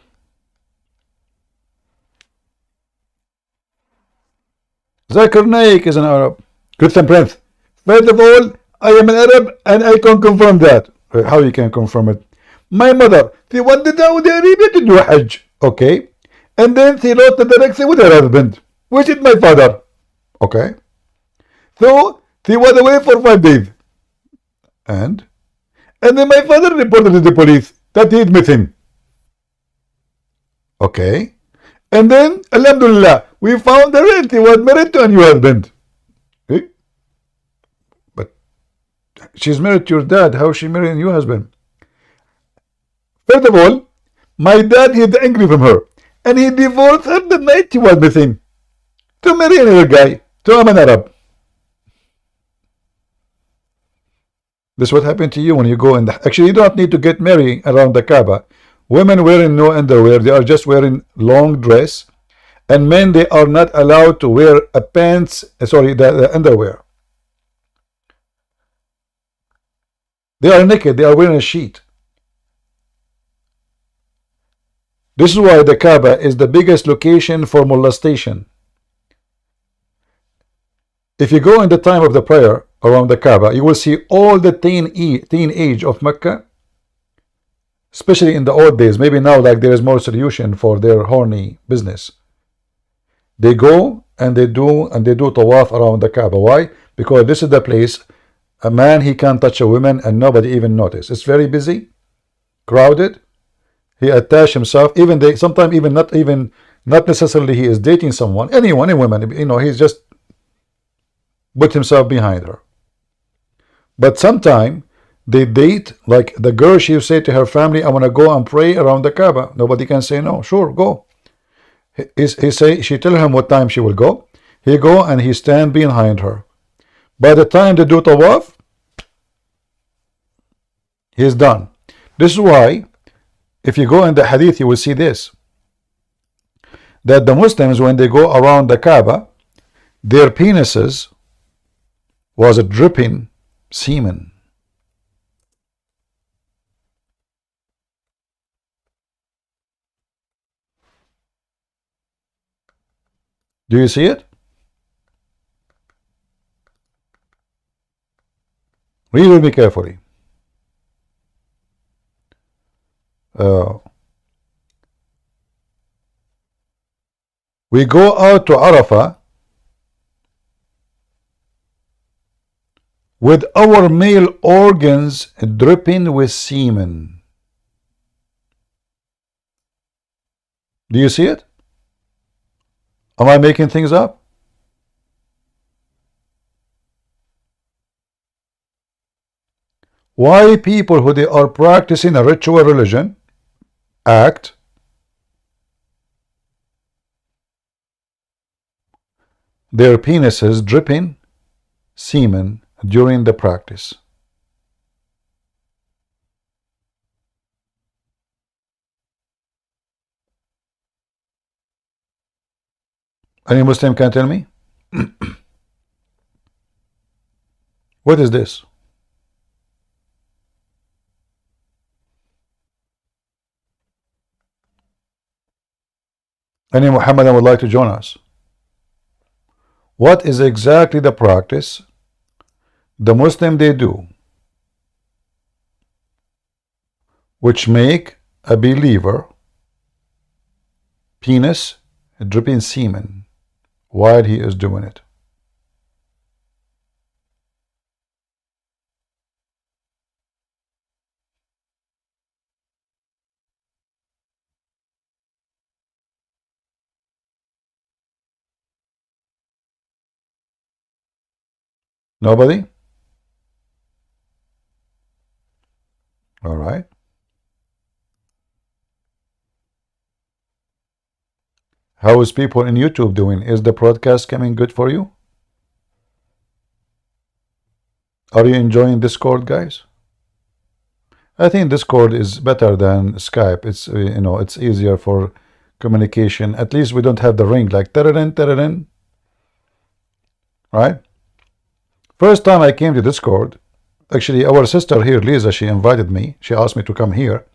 Speaker 1: Zakir Naik is an Arab. Christian Prince. First of all, I am an Arab and I can confirm that. How you can confirm it? My mother, she went to Saudi Arabia to do Hajj. Okay. And then she lost the direction with her husband, which is my father. Okay. So, she was away for 5 days. And then my father reported to the police that he is missing. Okay. And then, Alhamdulillah, we found her and she was married to a new husband. Okay? But she's married to your dad. How is she married a new husband? First of all, my dad is angry from her. And he divorced her the night she was missing. To marry another guy. To an Arab. This is what happened to you when you go in the... Actually, you don't need to get married around the Kaaba. Women wearing no underwear, they are just wearing long dress. And men, they are not allowed to wear a pants, the underwear. They are naked, they are wearing a sheet. This is why the Kaaba is the biggest location for molestation. If you go in the time of the prayer around the Kaaba, you will see all the teenage of Mecca, especially in the old days. Maybe now, like, there is more solution for their horny business. They go and they do tawaf around the Kaaba. Why? Because this is the place a man, he can't touch a woman and nobody even notice. It's very busy, crowded. He attach himself. Even they sometimes even not necessarily he is dating someone, anyone, a woman. You know, he's just put himself behind her. But sometime they date, like the girl, she say to her family, I want to go and pray around the Kaaba. Nobody can say no. Sure, go. She tell him what time she will go. He go and he stand behind her. By the time they do tawaf, he's done. This is why, if you go in the hadith, you will see this. That the Muslims, when they go around the Kaaba, their penises was dripping semen. Do you see it? Read with me carefully. We go out to Arafah with our male organs dripping with semen. Do you see it? Am I making things up? Why people who they are practicing a ritual religion act their penises dripping semen during the practice. Any Muslim can tell me? What is this? Any Muhammadan would like to join us? What is exactly the practice the Muslim they do which make a believer penis dripping semen while he is doing it? Nobody? All right. How is people in YouTube doing? Is the broadcast coming good for you? Are you enjoying Discord, guys? I think Discord is better than Skype. It's it's easier for communication. At least we don't have the ring like tararin, tararin. Right? First time I came to Discord, actually our sister here, Lisa, she invited me. She asked me to come here.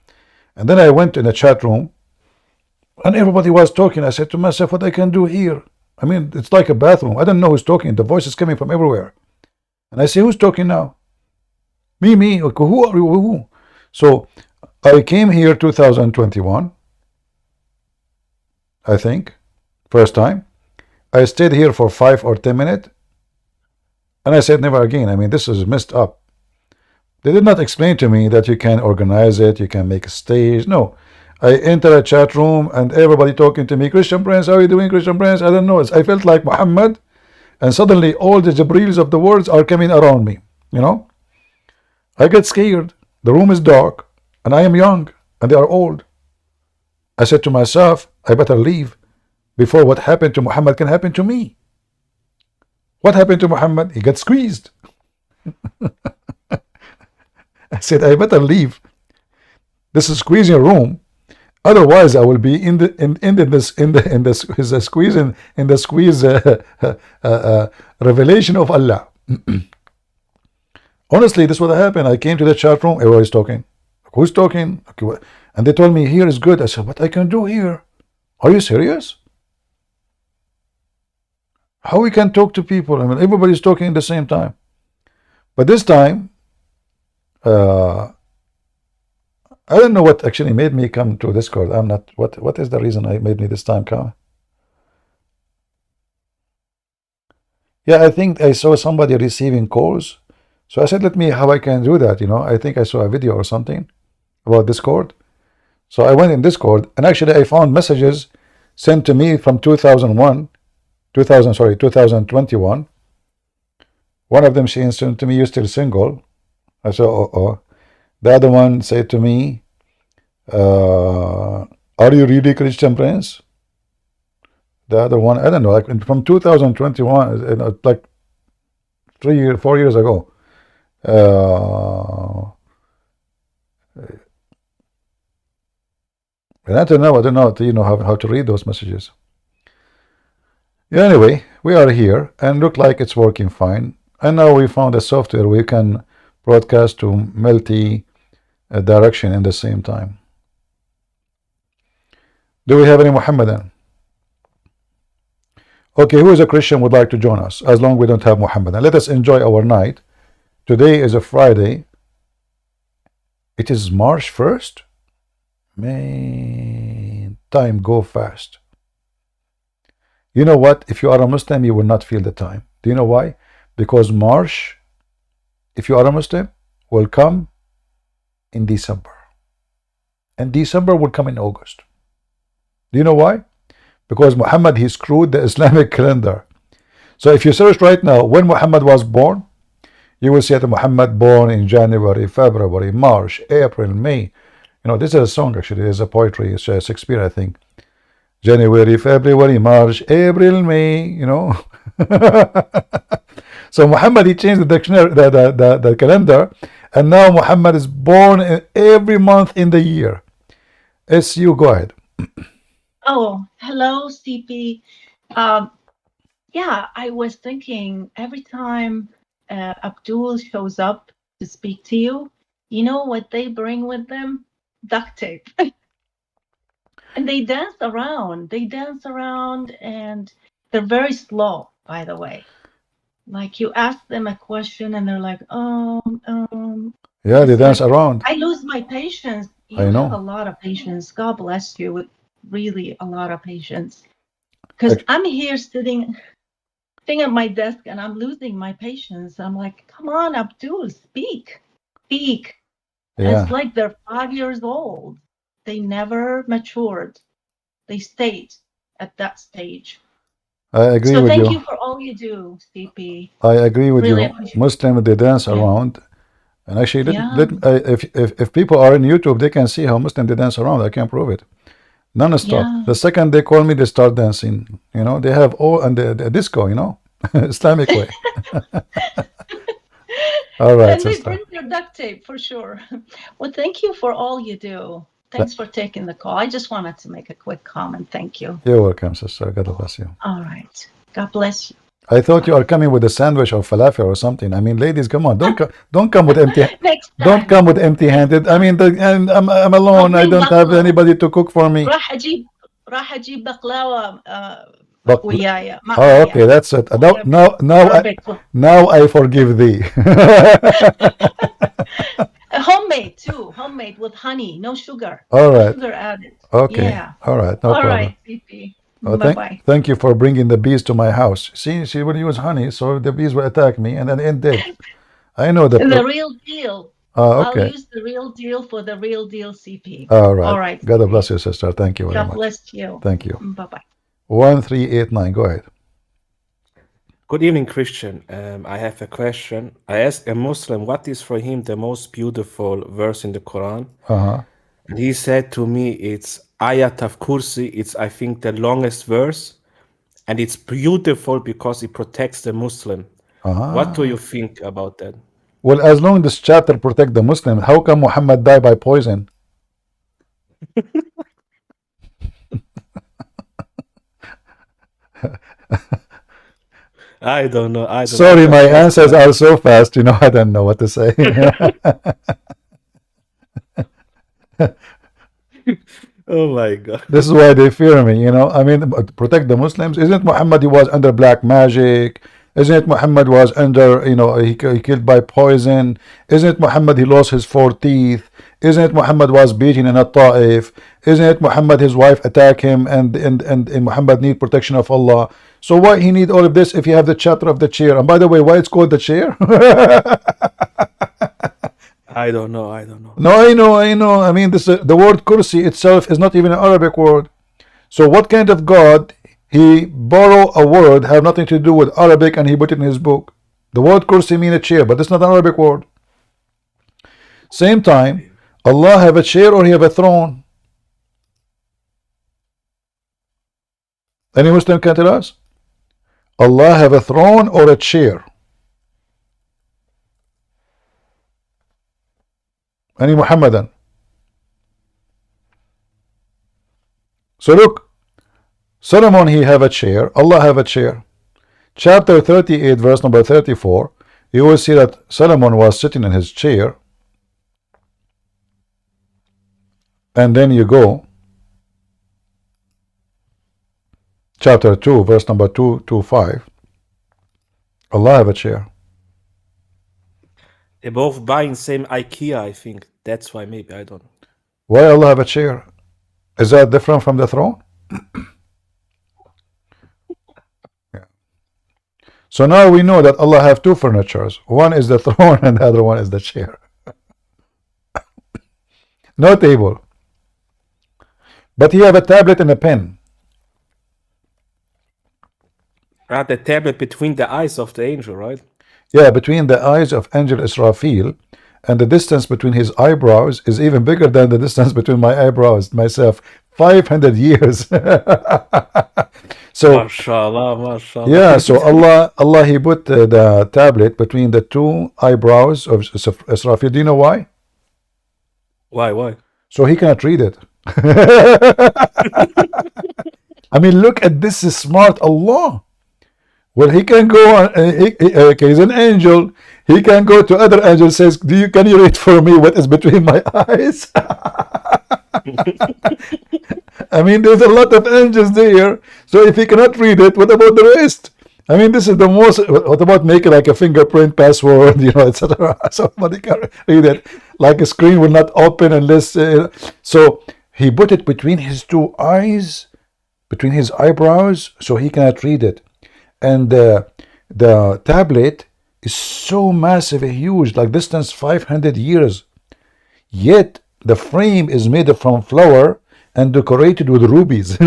Speaker 1: And then I went in a chat room and everybody was talking. I said to myself, what I can do here? I mean, it's like a bathroom. I don't know who's talking. The voice is coming from everywhere. And I say, who's talking now? Me. Okay, who are you? Who? So I came here 2021, I think, first time. I stayed here for 5 or 10 minutes. And I said, never again. I mean, this is messed up. They did not explain to me that you can organize it, you can make a stage. No. I enter a chat room and everybody talking to me, Christian Prince, how are you doing, Christian Prince? I don't know. I felt like Muhammad, and suddenly all the Jibrils of the world are coming around me. I get scared. The room is dark, and I am young, and they are old. I said to myself, I better leave before what happened to Muhammad can happen to me. What happened to Muhammad? He got squeezed. I said, I better leave. This is squeezing room. Otherwise, I will be in the squeeze revelation of Allah. Honestly, this is what happened. I came to the chat room. Everybody's talking. Who's talking? Okay, and they told me here is good. I said, what I can do here? Are you serious? How we can talk to people? I mean, everybody's talking at the same time. But this time, I don't know what actually made me come to Discord. I'm not. What is the reason I made me this time come? Yeah, I think I saw somebody receiving calls. So I said, let me how I can do that. I think I saw a video or something about Discord. So I went in Discord, and actually I found messages sent to me from 2021. One of them she sent to me, you're still single. I said, oh. The other one said to me, are you really Christian Prince? The other one, I don't know, like from 2021, like 4 years ago. And I don't know how to read those messages. Yeah, anyway, we are here and look like it's working fine. And now we found a software we can broadcast to multi direction in the same time. Do we have any Muhammadan? Okay, who is a Christian would like to join us? As long as we don't have Muhammadan. Let us enjoy our night. Today is a Friday. It is March 1st. Man, time go fast. You know what? If you are a Muslim, you will not feel the time. Do you know why? Because March, if you are a Muslim, will come in December. And December will come in August. Do you know why? Because Muhammad, he screwed the Islamic calendar. So if you search right now when Muhammad was born, you will see that Muhammad born in January, February, March, April, May. This is a song actually. It's a poetry. It's Shakespeare, I think. January, February, March, April, May. So Muhammad, he changed the dictionary, the calendar, and now Muhammad is born in every month in the year. SU, go ahead.
Speaker 19: Oh, hello, CP. Yeah, I was thinking every time Abdul shows up to speak to you, you know what they bring with them? Duct tape. And they dance around. They dance around, and they're very slow, by the way. Like you ask them a question and they're like,
Speaker 1: Yeah, they dance around.
Speaker 19: I lose my patience. You
Speaker 1: I know.
Speaker 19: have a lot of patience. God bless you with really a lot of patience. Because I'm here sitting at my desk and I'm losing my patience. I'm like, come on, Abdul, speak. Speak.
Speaker 1: Yeah.
Speaker 19: It's like they're 5 years old. They never matured. They stayed at that stage.
Speaker 1: I agree
Speaker 19: So
Speaker 1: with
Speaker 19: thank
Speaker 1: you.
Speaker 19: you for all you do, CP.
Speaker 1: I agree with
Speaker 19: Really
Speaker 1: you.
Speaker 19: appreciate it.
Speaker 1: Muslim, they dance around. And actually,
Speaker 19: Yeah.
Speaker 1: if people are on YouTube, they can see how Muslim they dance around. I can prove it. Non-stop.
Speaker 19: Yeah.
Speaker 1: The second they call me, they start dancing. You know, they have all and the disco. You know, Islamic way. All right,
Speaker 19: And they
Speaker 1: sister.
Speaker 19: bring their duct tape for sure. Well, thank you for all you do. Thanks for taking the call. I just wanted to make a quick comment. Thank you.
Speaker 1: You're welcome, sister. God bless you.
Speaker 19: All right. God bless you.
Speaker 1: I thought you are coming with a sandwich or falafel or something. I mean, ladies, come on, don't come with empty. Don't come with empty-handed. I mean, and I'm alone. I don't have anybody to cook for me.
Speaker 19: راح أجيب بقلاوة
Speaker 1: But,
Speaker 19: وياي.
Speaker 1: oh, okay, that's it. Now I forgive thee.
Speaker 19: Homemade too. Homemade with honey, no sugar.
Speaker 1: All
Speaker 19: No
Speaker 1: right.
Speaker 19: sugar added.
Speaker 1: Okay.
Speaker 19: Yeah.
Speaker 1: All right. No
Speaker 19: All
Speaker 1: problem.
Speaker 19: right, CP.
Speaker 1: Oh,
Speaker 19: Bye-bye.
Speaker 1: thank you for bringing the bees to my house. See, she would use honey, so the bees will attack me, and then it did. I know the.
Speaker 19: The real deal.
Speaker 1: Oh, okay.
Speaker 19: I'll use the real deal for the real deal, CP.
Speaker 1: All right.
Speaker 19: All right.
Speaker 1: God bless you, sister. Thank you very
Speaker 19: God
Speaker 1: much.
Speaker 19: bless you.
Speaker 1: Thank you.
Speaker 19: Bye-bye.
Speaker 1: 1389. Go ahead.
Speaker 20: Good evening, Christian. I have a question. I asked a Muslim what is for him the most beautiful verse in the Quran. And he said to me, it's Ayat of Kursi. It's, I think, the longest verse. And it's beautiful because it protects the Muslim. What do you think about that?
Speaker 1: Well, as long as this chapter protect the Muslim, how come Muhammad died by poison?
Speaker 20: I don't know. I don't
Speaker 1: Sorry,
Speaker 20: know.
Speaker 1: my answers are so fast. You know, I don't know what to say.
Speaker 20: Oh my God.
Speaker 1: This is why they fear me. You know, I mean, protect the Muslims. Isn't Muhammad? He was under black magic. Isn't it Muhammad was under, you know, he killed by poison? Isn't it Muhammad he lost his 4 teeth? Isn't it Muhammad was beaten in a Ta'if? Isn't it Muhammad his wife attacked him and Muhammad need protection of Allah? So why he need all of this if you have the chapter of the chair? And by the way, why it's called the chair?
Speaker 20: I don't know. I don't know.
Speaker 1: No, I know. I mean, this the word kursi itself is not even an Arabic word. So what kind of God? He borrow a word have nothing to do with Arabic and he put it in his book. The word kursi mean a chair, but it's not an Arabic word. Same time, Allah have a chair or he have a throne? Any Muslim can tell us? Allah have a throne or a chair? Any Muhammadan? So look, Solomon he have a chair, Allah have a chair. Chapter 38 verse number 34, you will see that Solomon was sitting in his chair, and then you go chapter 2 verse number 225, Allah have a chair.
Speaker 20: They're both buying same IKEA, I think. That's why maybe, I don't know.
Speaker 1: Why Allah have a chair? Is that different from the throne? Yeah. So now we know that Allah have 2 furnitures. One is the throne and the other one is the chair. No table. But he have a tablet and a pen.
Speaker 20: Right, the tablet between the eyes of the angel, right?
Speaker 1: Yeah, between the eyes of Angel Israfil, and the distance between his eyebrows is even bigger than the distance between my eyebrows, myself. 500 years. So
Speaker 20: Mashallah, mashallah.
Speaker 1: yeah, so Allah he put the tablet between the two eyebrows of Israfil. Do you know why?
Speaker 20: Why?
Speaker 1: So he cannot read it. I mean, look at this smart Allah. Well, he can go on. Okay, he's an angel. He can go to other angels. Says, can you read for me what is between my eyes? I mean, there's a lot of angels there. So if he cannot read it, what about the rest? I mean, this is the most. What about making like a fingerprint password, etc. Somebody can read it. Like a screen will not open unless. So he put it between his two eyes, between his eyebrows, so he cannot read it. And the tablet is so massive, huge, like distance 500 years. Yet the frame is made from flour and decorated with rubies.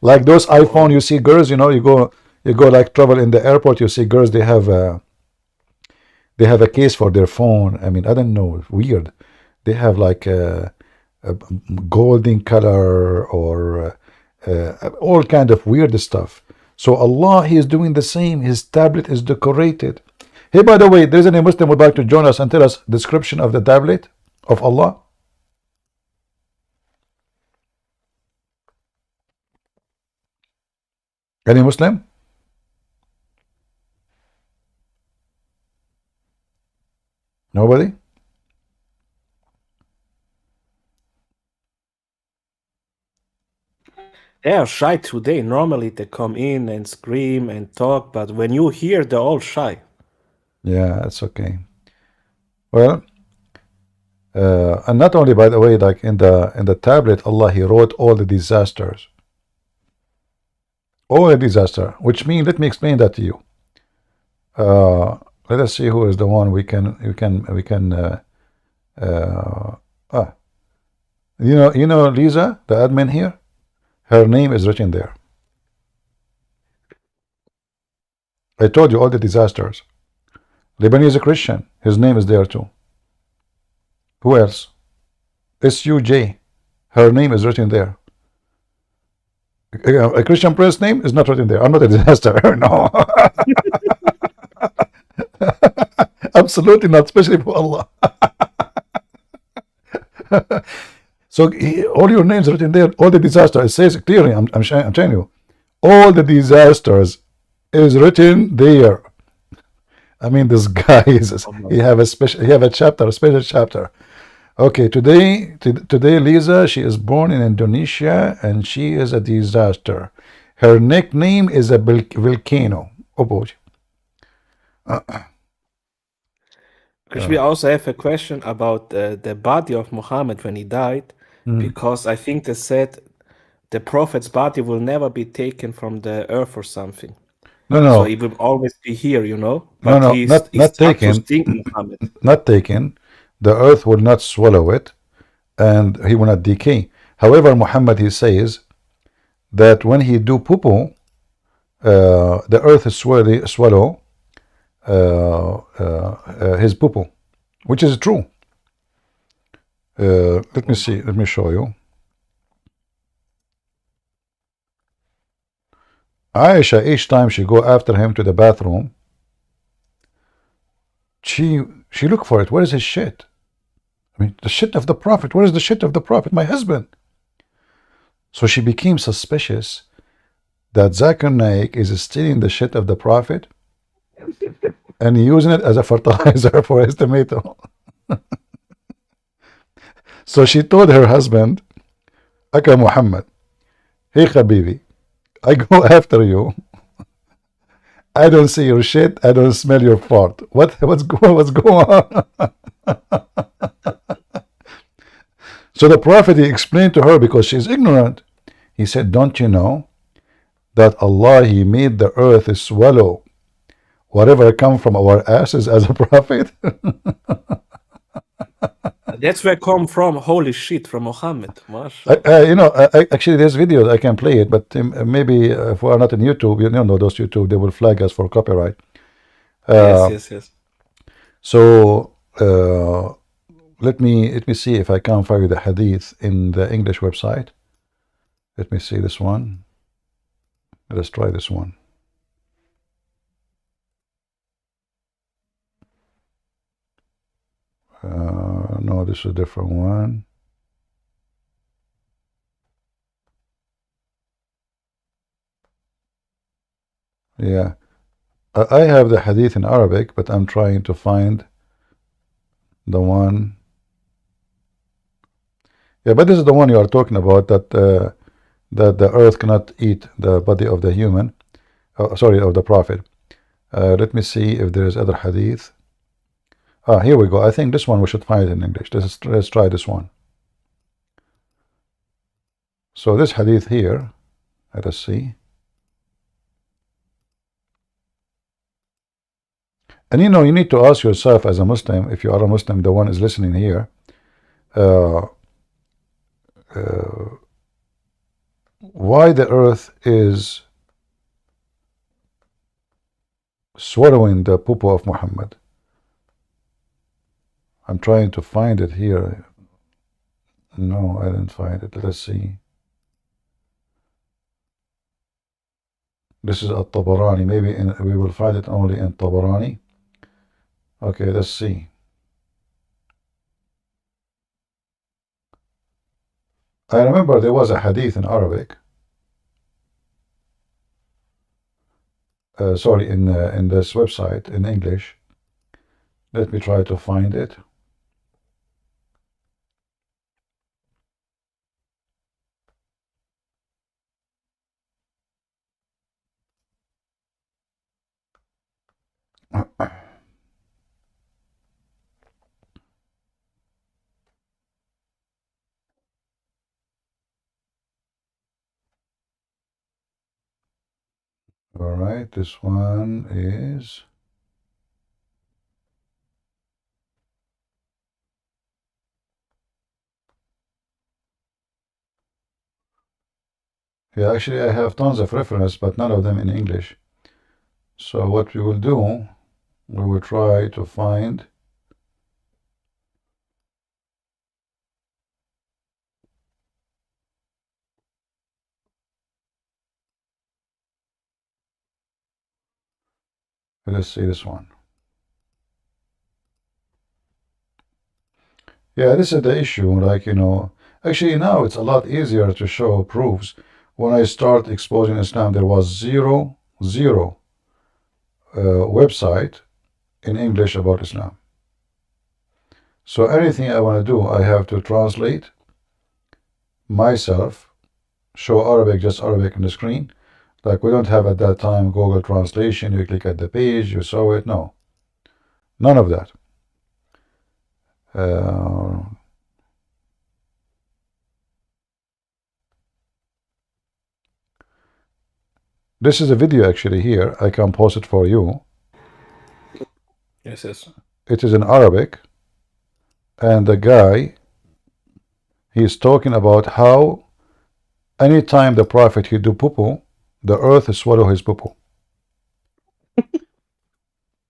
Speaker 1: Like those iPhone, you see girls, you go like travel in the airport, you see girls, they have a case for their phone. I mean, I don't know, weird. They have like a golden color or all kind of weird stuff. So Allah, he is doing the same. His tablet is decorated. Hey, by the way, there's any Muslim who would like to join us and tell us description of the tablet of Allah? Any Muslim? Nobody?
Speaker 20: They are shy today. Normally they come in and scream and talk, but when you hear, they're all shy.
Speaker 1: Yeah, it's okay. Well, and not only, by the way, like in the tablet, Allah, he wrote all the disasters. All the disaster, which means, let me explain that to you. Let us see who is the one we can you know Lisa, the admin here, her name is written there. I told you all the disasters. Lebanese Christian, his name is there too. Who else? SUJ, her name is written there. A Christian Prince name is not written there. I'm not a disaster. No. Absolutely not, especially for Allah. So all your names are written there. All the disasters. It says clearly. I'm telling you, all the disasters is written there. I mean, this guy is. He have a chapter, a special chapter. Okay, today, Lisa, she is born in Indonesia, and she is a disaster. Her nickname is a volcano. Oh boy.
Speaker 20: Because we also have a question about the body of Muhammad when he died, because I think they said the prophet's body will never be taken from the earth or something.
Speaker 1: No.
Speaker 20: So he will always be here, But
Speaker 1: No, not taken. Not taken. The earth will not swallow it, and he will not decay. However, Muhammad, he says that when he do poo-poo, the earth is swallow his poo-poo, which is true. Let me see. Let me show you. Aisha, each time she go after him to the bathroom, she look for it. Where is his shit? I mean, the shit of the Prophet. Where is the shit of the Prophet? My husband. So she became suspicious that Zakir Naik is stealing the shit of the Prophet and using it as a fertilizer for his tomato. So she told her husband, Aka Muhammad, hey Habibi, I go after you. I don't see your shit. I don't smell your fart. What's going on? So the Prophet, he explained to her, because she's ignorant. He said, don't you know that Allah, he made the earth swallow whatever come from our asses as a prophet?
Speaker 20: That's where come from holy shit from Muhammad.
Speaker 1: Actually, there's videos, I can play it, but maybe if we're not on YouTube, those YouTube, they will flag us for copyright.
Speaker 20: Yes.
Speaker 1: So let me see if I can find the hadith in the English website. Let me see this one. Let's try this one. No, this is a different one. Yeah, I have the hadith in Arabic, but I'm trying to find the one. Yeah, but this is the one you are talking about, that that the earth cannot eat the body of the human, sorry, of the prophet. Let me see if there is other hadith. Here we go. I think this one we should find in English. Let's try this one. So this hadith here, let us see. And you know, you need to ask yourself as a Muslim, if you are a Muslim, the one is listening here, why the earth is swallowing the poo-poo of Muhammad. I'm trying to find it here. No, I didn't find it. Let's see. This is At-Tabarani. Maybe we will find it only in Tabarani. Okay, let's see. I remember there was a hadith in Arabic. Sorry, in this website in English. Let me try to find it. All right, this one is yeah, actually I have tons of reference, but none of them in English. So what we will do, we will try to find let's see this one. Yeah, this is the issue. Like, you know, actually now it's a lot easier to show proofs. When I start exposing Islam, there was zero website in English about Islam. So anything I want to do, I have to translate myself, show Arabic, just Arabic on the screen. Like we don't have at that time Google Translation. You click at the page, you saw it. No, none of that. This is a video actually here. I can post it for you.
Speaker 20: Yes, yes.
Speaker 1: It is in Arabic. And the guy, he's talking about how anytime the prophet he do poo-poo, the earth swallow his poo-poo.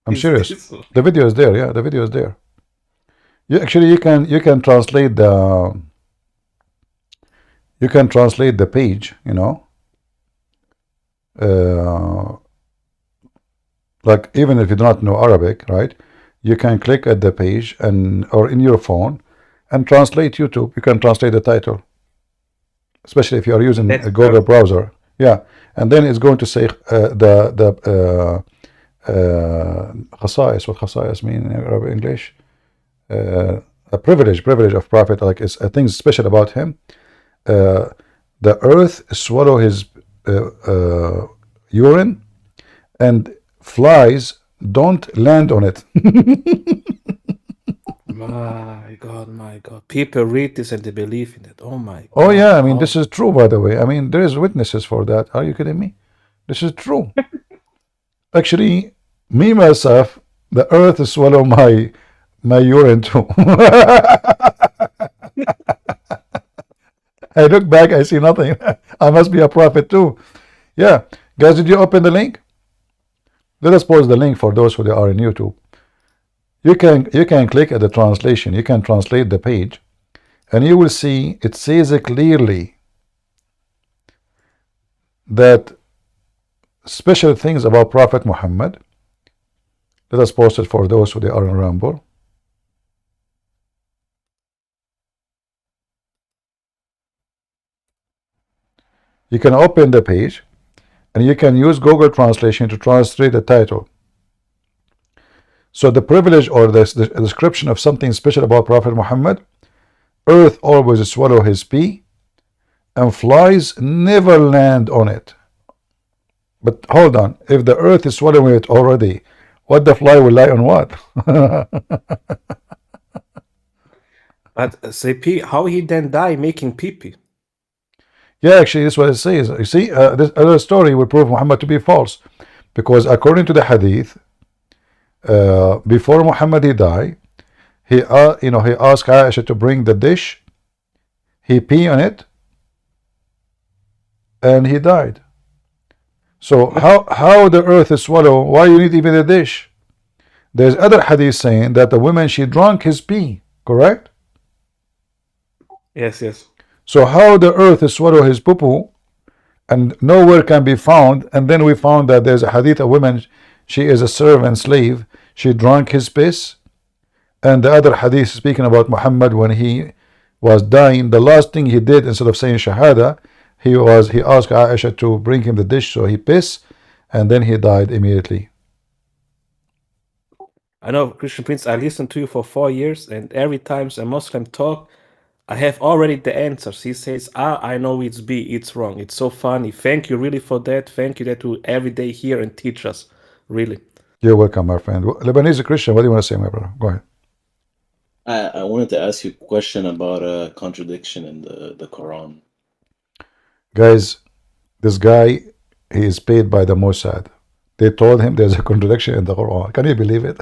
Speaker 1: I'm serious. The video is there. Yeah, the video is there. You actually you can translate the page. You know, like even if you do not know Arabic, right? You can click at the page or in your phone and translate YouTube. You can translate the title, especially if you are using a Google browser. Yeah, and then it's going to say khasa'is. What khasa'is mean in English? A privilege of Prophet, like it's a thing special about him. The earth swallow his urine, and flies don't land on it.
Speaker 20: My God. People read this and they believe in it. Oh my God.
Speaker 1: Oh yeah, I mean, this is true, by the way. I mean, there is witnesses for that. Are you kidding me? This is true. Actually, me myself, the earth swallow my urine too. I look back, I see nothing. I must be a prophet too. Yeah, guys, did you open the link? Let us post the link for those who are in YouTube. You can click at the translation. You can translate the page, and you will see it says clearly that special things about Prophet Muhammad. Let us post it for those who they are in Rumble. You can open the page and you can use Google Translation to translate the title. So the privilege or the description of something special about Prophet Muhammad: earth always swallow his pee and flies never land on it. But hold on, if the earth is swallowing it already, what the fly will lie on what?
Speaker 20: But CP, how he then die making pee-pee?
Speaker 1: Yeah, actually, this is what it says. You see, this other story will prove Muhammad to be false, because according to the hadith, before Muhammad he died, he asked Aisha to bring the dish. He pee on it, and he died. So how the earth is swallow? Why you need even a dish? There's other hadith saying that the woman, she drank his pee. Correct?
Speaker 20: Yes, yes.
Speaker 1: So how the earth is swallow his poo-poo, and nowhere can be found, and then we found that there's a hadith, a woman, she is a servant slave, she drank his piss. And the other hadith speaking about Muhammad, when he was dying, the last thing he did, instead of saying shahada, he asked Aisha to bring him the dish, so he pissed, and then he died immediately.
Speaker 20: I know, Christian Prince, I listened to you for 4 years, and every time a Muslim talk, I have already the answers. He says, I know it's B, it's wrong. It's so funny. Thank you really for that. Thank you that you every day here and teach us. Really.
Speaker 1: You're welcome, my friend. Lebanese Christian, what do you want to say, my brother? Go ahead.
Speaker 21: I wanted to ask you a question about a contradiction in the Quran.
Speaker 1: Guys, this guy, he is paid by the Mossad. They told him there's a contradiction in the Quran. Can you believe it?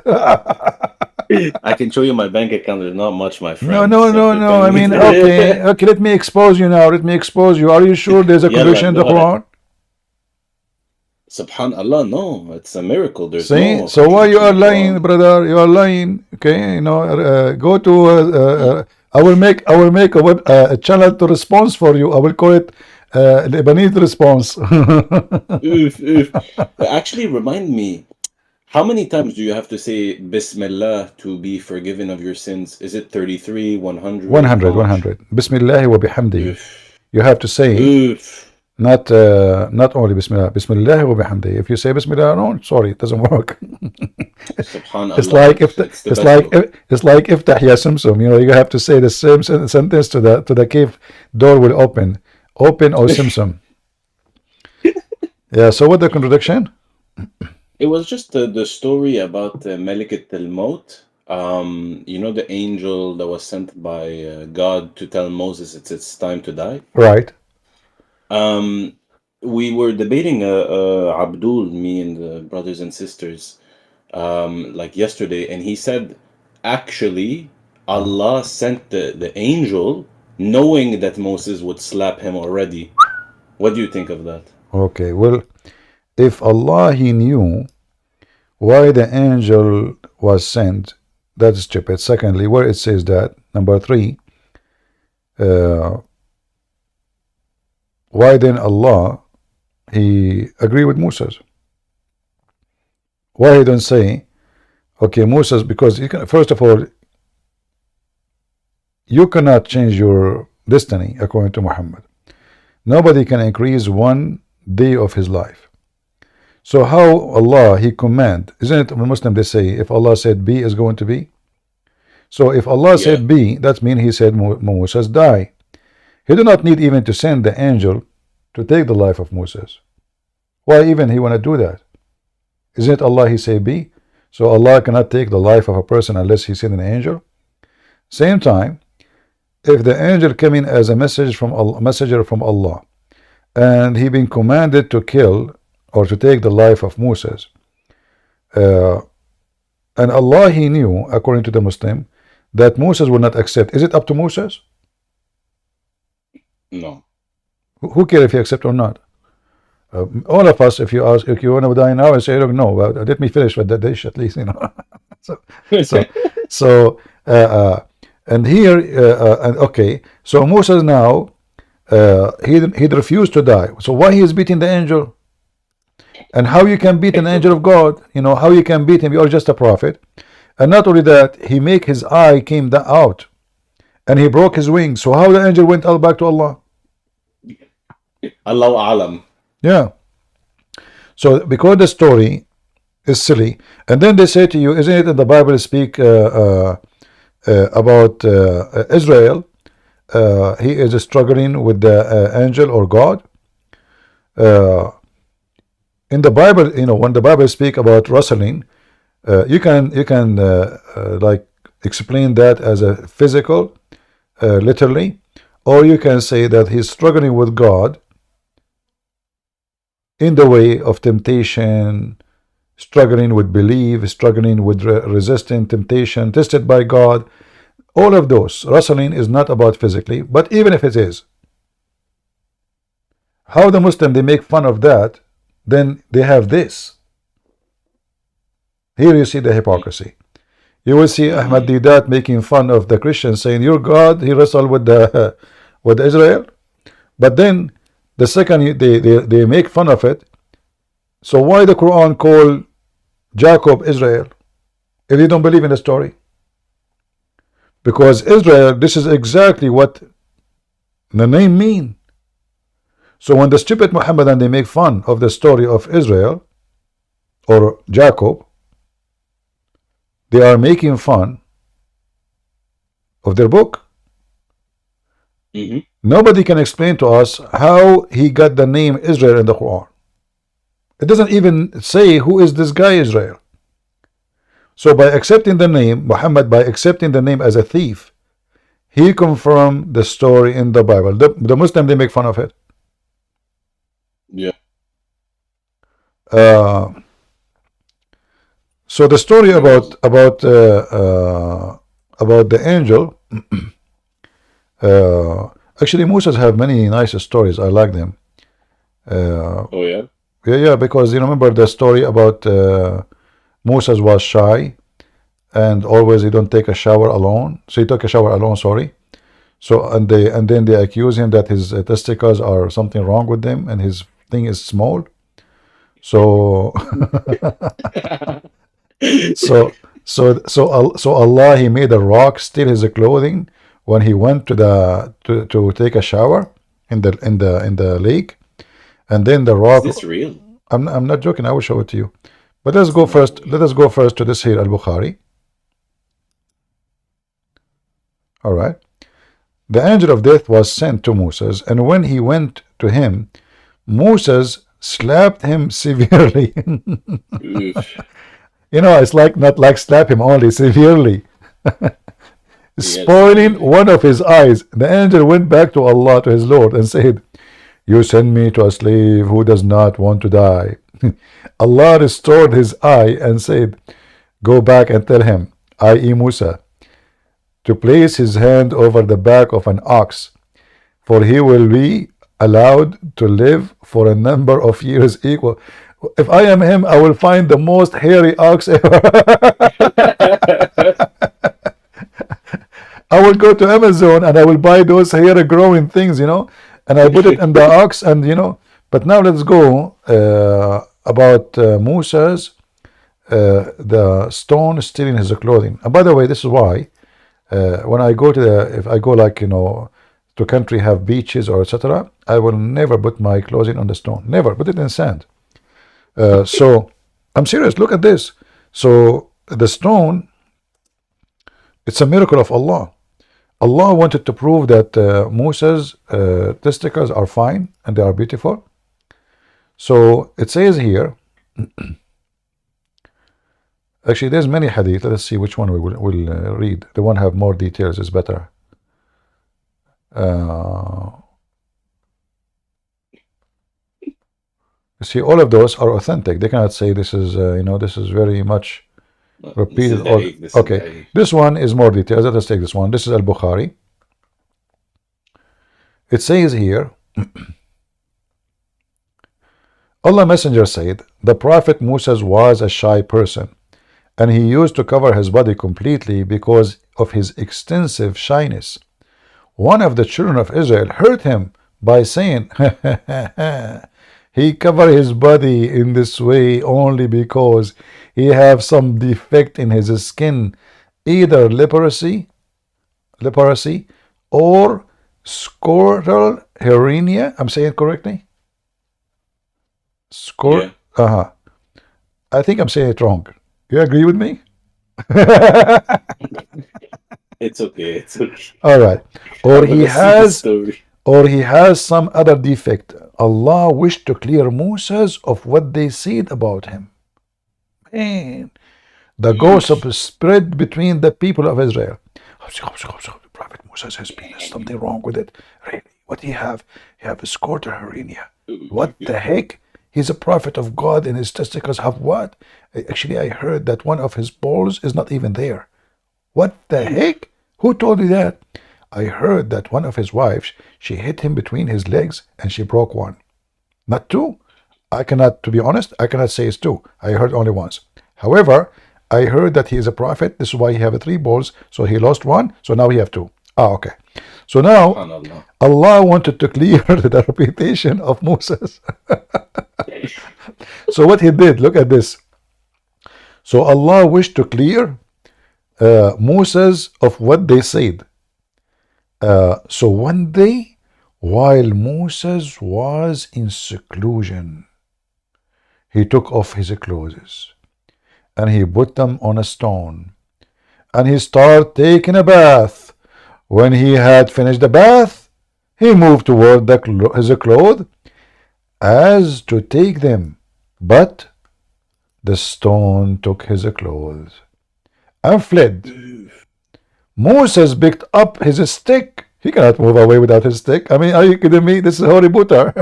Speaker 21: I can show you my bank account. There's not much, my friend.
Speaker 1: No. I mean, okay. Let me expose you now. Let me expose you. Are you sure there's a contradiction in the Quran?
Speaker 21: Subhanallah, no. It's a miracle. There's
Speaker 1: See?
Speaker 21: no.
Speaker 1: So why you are lying, brother? You are lying. Okay, go to. I will make a channel to response for you. I will call it Lebanese response.
Speaker 21: Actually, remind me. How many times do you have to say Bismillah to be forgiven of your sins? Is it 33, 100?
Speaker 1: 100. Bismillah wa bihamdi. You have to say not only Bismillah. Bismillah wa bihamdi. If you say Bismillah, no, sorry, it doesn't work. It's like Iftah ya Simsum. You have to say the same sentence to the cave door will open. Open, O Simsum. Yeah. So what the contradiction?
Speaker 21: It was just the story about Malikat al-Maut. The angel that was sent by God to tell Moses it's time to die.
Speaker 1: Right.
Speaker 21: We were debating Abdul, me and the brothers and sisters, like yesterday, and he said, actually, Allah sent the angel knowing that Moses would slap him already. What do you think of that?
Speaker 1: Okay, well, if Allah, he knew why the angel was sent, that's stupid. Secondly, where it says that, number 3, why then Allah, he agree with Moses? Why he don't say, okay, Moses, because you can, first of all, you cannot change your destiny according to Muhammad. Nobody can increase 1 day of his life. So how Allah, he command, isn't it when Muslim they say, if Allah said B is going to be? So if Allah said B, that means he said Moses die. He do not need even to send the angel to take the life of Moses. Why even he want to do that? Isn't it Allah, he say B? So Allah cannot take the life of a person unless he send an angel. Same time, if the angel came in as a messenger from Allah, and he been commanded to kill or to take the life of Moses, and Allah, he knew, according to the Muslim, that Moses will not accept. Is it up to Moses?
Speaker 21: No.
Speaker 1: Who cares if he accept or not? All of us, if you ask, if you want to die now, I say, no, let me finish with the dish at least, so and here and okay, so Moses now he refused to die. So why he is beating the angel? And how you can beat an angel of God? You know how you can beat him? You're just a prophet. And not only that, he make his eye came out, and he broke his wings. So how the angel went all back to Allah?
Speaker 21: Allahu alam.
Speaker 1: Yeah. So because the story is silly, and then they say to you, isn't it in the Bible speak about Israel? He is struggling with the angel or God. In the Bible, you know, when the Bible speak about wrestling, you can like explain that as a physical, literally, or you can say that he's struggling with God in the way of temptation, struggling with belief, struggling with resisting temptation, tested by God. All of those. Wrestling is not about physically, but even if it is, how the Muslim they make fun of that, then they have this. Here you see the hypocrisy. You will see Ahmad Didat making fun of the Christians, saying, your God, he wrestled with the with Israel. But then the second they make fun of it, so why the Quran call Jacob Israel if you don't believe in the story? Because Israel, this is exactly what the name mean. So when the stupid Muhammadan they make fun of the story of Israel or Jacob, they are making fun of their book. Nobody can explain to us how he got the name Israel in the Quran. It doesn't even say who is this guy Israel. So by accepting the name Muhammad, by accepting the name as a thief, he confirmed the story in the Bible. The Muslim they make fun of it.
Speaker 21: Yeah.
Speaker 1: So the story about the angel. Actually, Moses have many nice stories. I like them.
Speaker 21: Oh yeah.
Speaker 1: Yeah, because you remember the story about Moses was shy, and always he don't take a shower alone. So he took a shower alone. Sorry. So and then they accuse him that his testicles are something wrong with them, and his thing is small. So so Allah he made a rock steal his clothing when he went to take a shower in the lake, and then the rock.
Speaker 21: Is this real?
Speaker 1: I'm not joking. I will show it to you. But let's go first. Let us go first to this here Al-Bukhari. All right. The angel of death was sent to Moses, and when he went to him, Moses slapped him severely. You know, it's like not like slap him only, severely. Spoiling one of his eyes. The angel went back to Allah, to his Lord, and said, you send me to a slave who does not want to die. Allah restored his eye and said, go back and tell him, i.e. Musa, to place his hand over the back of an ox, for he will be allowed to live for a number of years equal. If I am him, I will find the most hairy ox ever. I will go to Amazon and I will buy those hair growing things, you know, and I put it in the ox, and you know. But now let's go about Moses, the stone stealing his clothing. And by the way, this is why when I go to if I go like, you know, to country have beaches or etc., I will never put my clothing on the stone. Never put it in sand. So I'm serious. Look at this. So the stone, it's a miracle of Allah. Allah wanted to prove that Moses' testicles are fine and they are beautiful. So it says here. Actually, there's many hadith. Let us see which one we will read. The one have more details is better. You see, all of those are authentic. They cannot say this is, you know, this is very much repeated. Okay, this one is more details. Let us take this one. This is Al-Bukhari. It says here, Allah Messenger said, the Prophet Moses was a shy person, and he used to cover his body completely because of his extensive shyness. One of the children of Israel hurt him by saying, he covered his body in this way only because he have some defect in his skin, either leprosy or scrotal hernia. I'm saying it correctly? I think I'm saying it wrong. You agree with me?
Speaker 21: It's okay. It's okay.
Speaker 1: All right. Or
Speaker 21: I'm
Speaker 1: he
Speaker 21: gonna see the
Speaker 1: has,
Speaker 21: story.
Speaker 1: or he has some other defect. Allah wished to clear Moses of what they said about him. Man, the gossip spread between the people of Israel. Prophet Moses has penis. Something wrong with it. Really? What do you have? You have a scrotal hernia. What the heck? He's a prophet of God, and his testicles have what? Actually, I heard that one of his balls is not even there. What the heck? Who told you that? I heard that one of his wives, she hit him between his legs and she broke one. Not two. To be honest, I cannot say it's two. I heard only once. However, I heard that he is a prophet. This is why he have 3 balls. So he lost one. So now he have 2. Okay. So now Allah wanted to clear the reputation of Moses. So what he did, look at this. So Allah wished to clear Moses of what they said. So one day, while Moses was in seclusion, he took off his clothes and he put them on a stone and he started taking a bath. When he had finished the bath, he moved toward his clothes as to take them, but the stone took his clothes and fled. Moses picked up his stick. He cannot move away without his stick. I mean, are you kidding me? This is Harry Potter.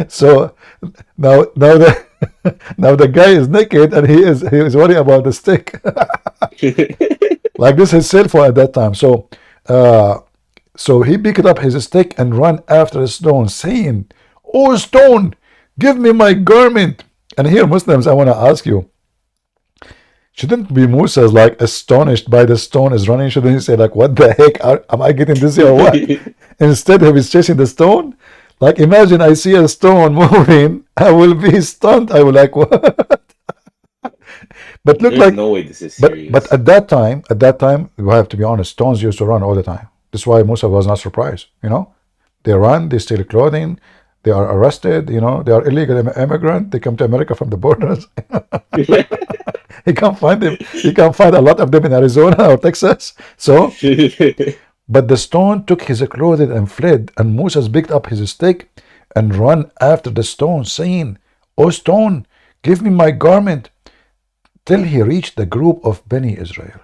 Speaker 1: So now the guy is naked and he is worried about the stick. Like this is cell phone at that time. So he picked up his stick and ran after the stone, saying, "Oh stone, give me my garment." And here, Muslims, I want to ask you, shouldn't be Moses like astonished by the stone is running? Shouldn't he say like, what the heck, am I getting dizzy or what? Instead he was chasing the stone. Like imagine I see a stone moving, I will be stunned. I will like, what? But look,
Speaker 21: There's
Speaker 1: like
Speaker 21: no way this is serious.
Speaker 1: but at that time, we have to be honest, stones used to run all the time. That's why Moses was not surprised. They run, they steal clothing, they are arrested, they are illegal immigrant, they come to America from the borders. He can't find them. He can't find a lot of them in Arizona or Texas. So, but the stone took his clothes and fled, and Moses picked up his stick and ran after the stone, saying, "O stone, give me my garment," till he reached the group of Beni Israel,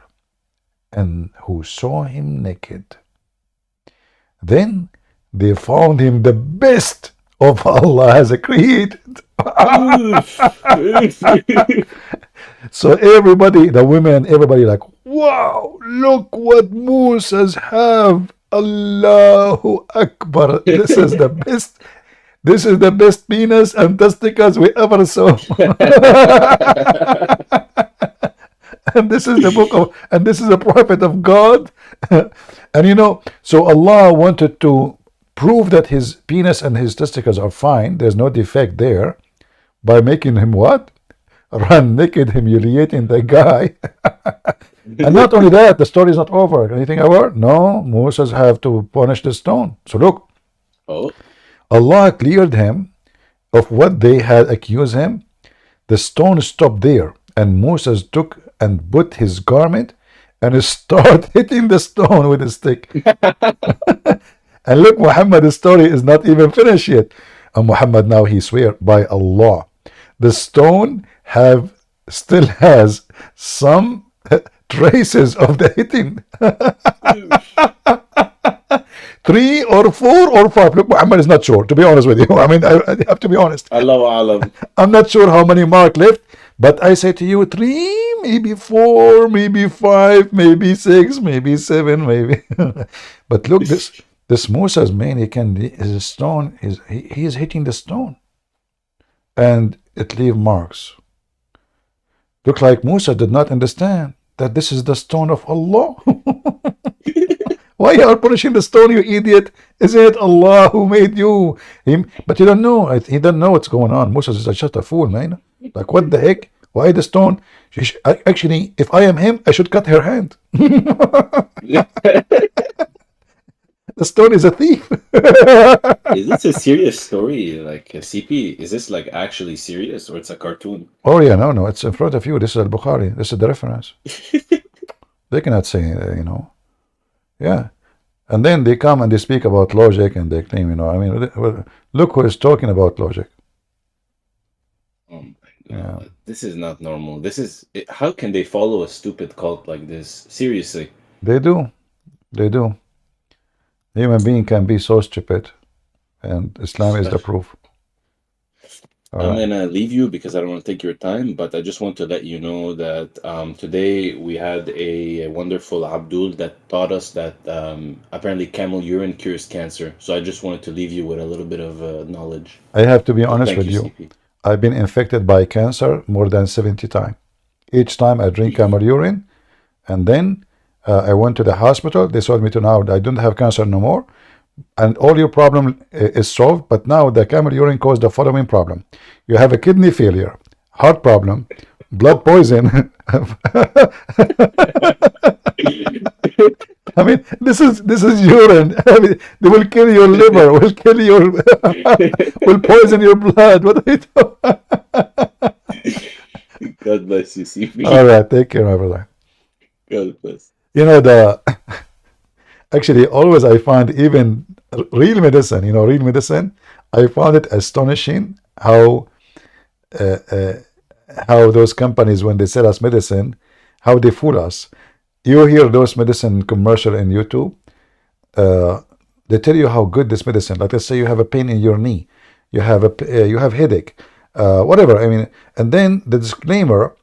Speaker 1: and who saw him naked. Then they found him the best of Allah has created. So everybody, the women, everybody like, wow, look what Moses have. Allahu Akbar. This is the best. This is the best penis and testicles we ever saw. And this is the book of, and this is the prophet of God. And so Allah wanted to prove that his penis and his testicles are fine, there's no defect there, by making him what? Run naked, humiliating the guy. And not only that, the story is not over. Anything over? No, Moses have to punish the stone. So look, Allah cleared him of what they had accused him. The stone stopped there, and Moses took and put his garment and started hitting the stone with a stick. And look, Muhammad's story is not even finished yet. And Muhammad now he swear by Allah, the stone still has some traces of the hitting. 3 or 4 or 5. Look, Muhammad is not sure, to be honest with you. I mean, I have to be honest.
Speaker 21: Allahu Alam.
Speaker 1: I'm not sure how many mark left, but I say to you 3, maybe 4, maybe 5, maybe 6, maybe 7, maybe. But look, this Moses, man, his stone, he is hitting the stone, and it leave marks. Look like Musa did not understand that this is the stone of Allah. Why you are punishing the stone, you idiot? Isn't it Allah who made you? But you don't know. He doesn't know what's going on. Musa is just a fool, man. Like, what the heck? Why the stone? Actually, if I am him, I should cut her hand. The stone is a thief.
Speaker 21: Is this a serious story? Like CP, is this like actually serious or it's a cartoon?
Speaker 1: Oh yeah, no, it's in front of you. This is Al-Bukhari. This is the reference. They cannot say, yeah. And then they come and they speak about logic and they claim, I mean, look who is talking about logic.
Speaker 21: Oh my God. Yeah. This is not normal. How can they follow a stupid cult like this? Seriously.
Speaker 1: They do. Human being can be so stupid, and Islam is the proof.
Speaker 21: I'm gonna leave you because I don't want to take your time, but I just want to let you know that today we had a wonderful Abdul that taught us that apparently camel urine cures cancer. So I just wanted to leave you with a little bit of knowledge.
Speaker 1: I have to be honest with you.
Speaker 21: CP.
Speaker 1: I've been infected by cancer more than 70 times. Each time I drink camel urine, and then I went to the hospital. They told me now I don't have cancer no more, and all your problem is solved. But now the camel urine caused the following problem: you have a kidney failure, heart problem, blood poison. I mean, this is urine. I mean, they will kill your liver, will kill your, will poison your blood. What are you doing?
Speaker 21: God bless you, CP.
Speaker 1: All right, take care, my brother.
Speaker 21: God bless.
Speaker 1: Actually, always I find even real medicine, real medicine, I found it astonishing how those companies, when they sell us medicine, how they fool us. You hear those medicine commercial in YouTube, they tell you how good this medicine. Like, let's say you have a pain in your knee, you have headache, whatever. I mean, and then the disclaimer: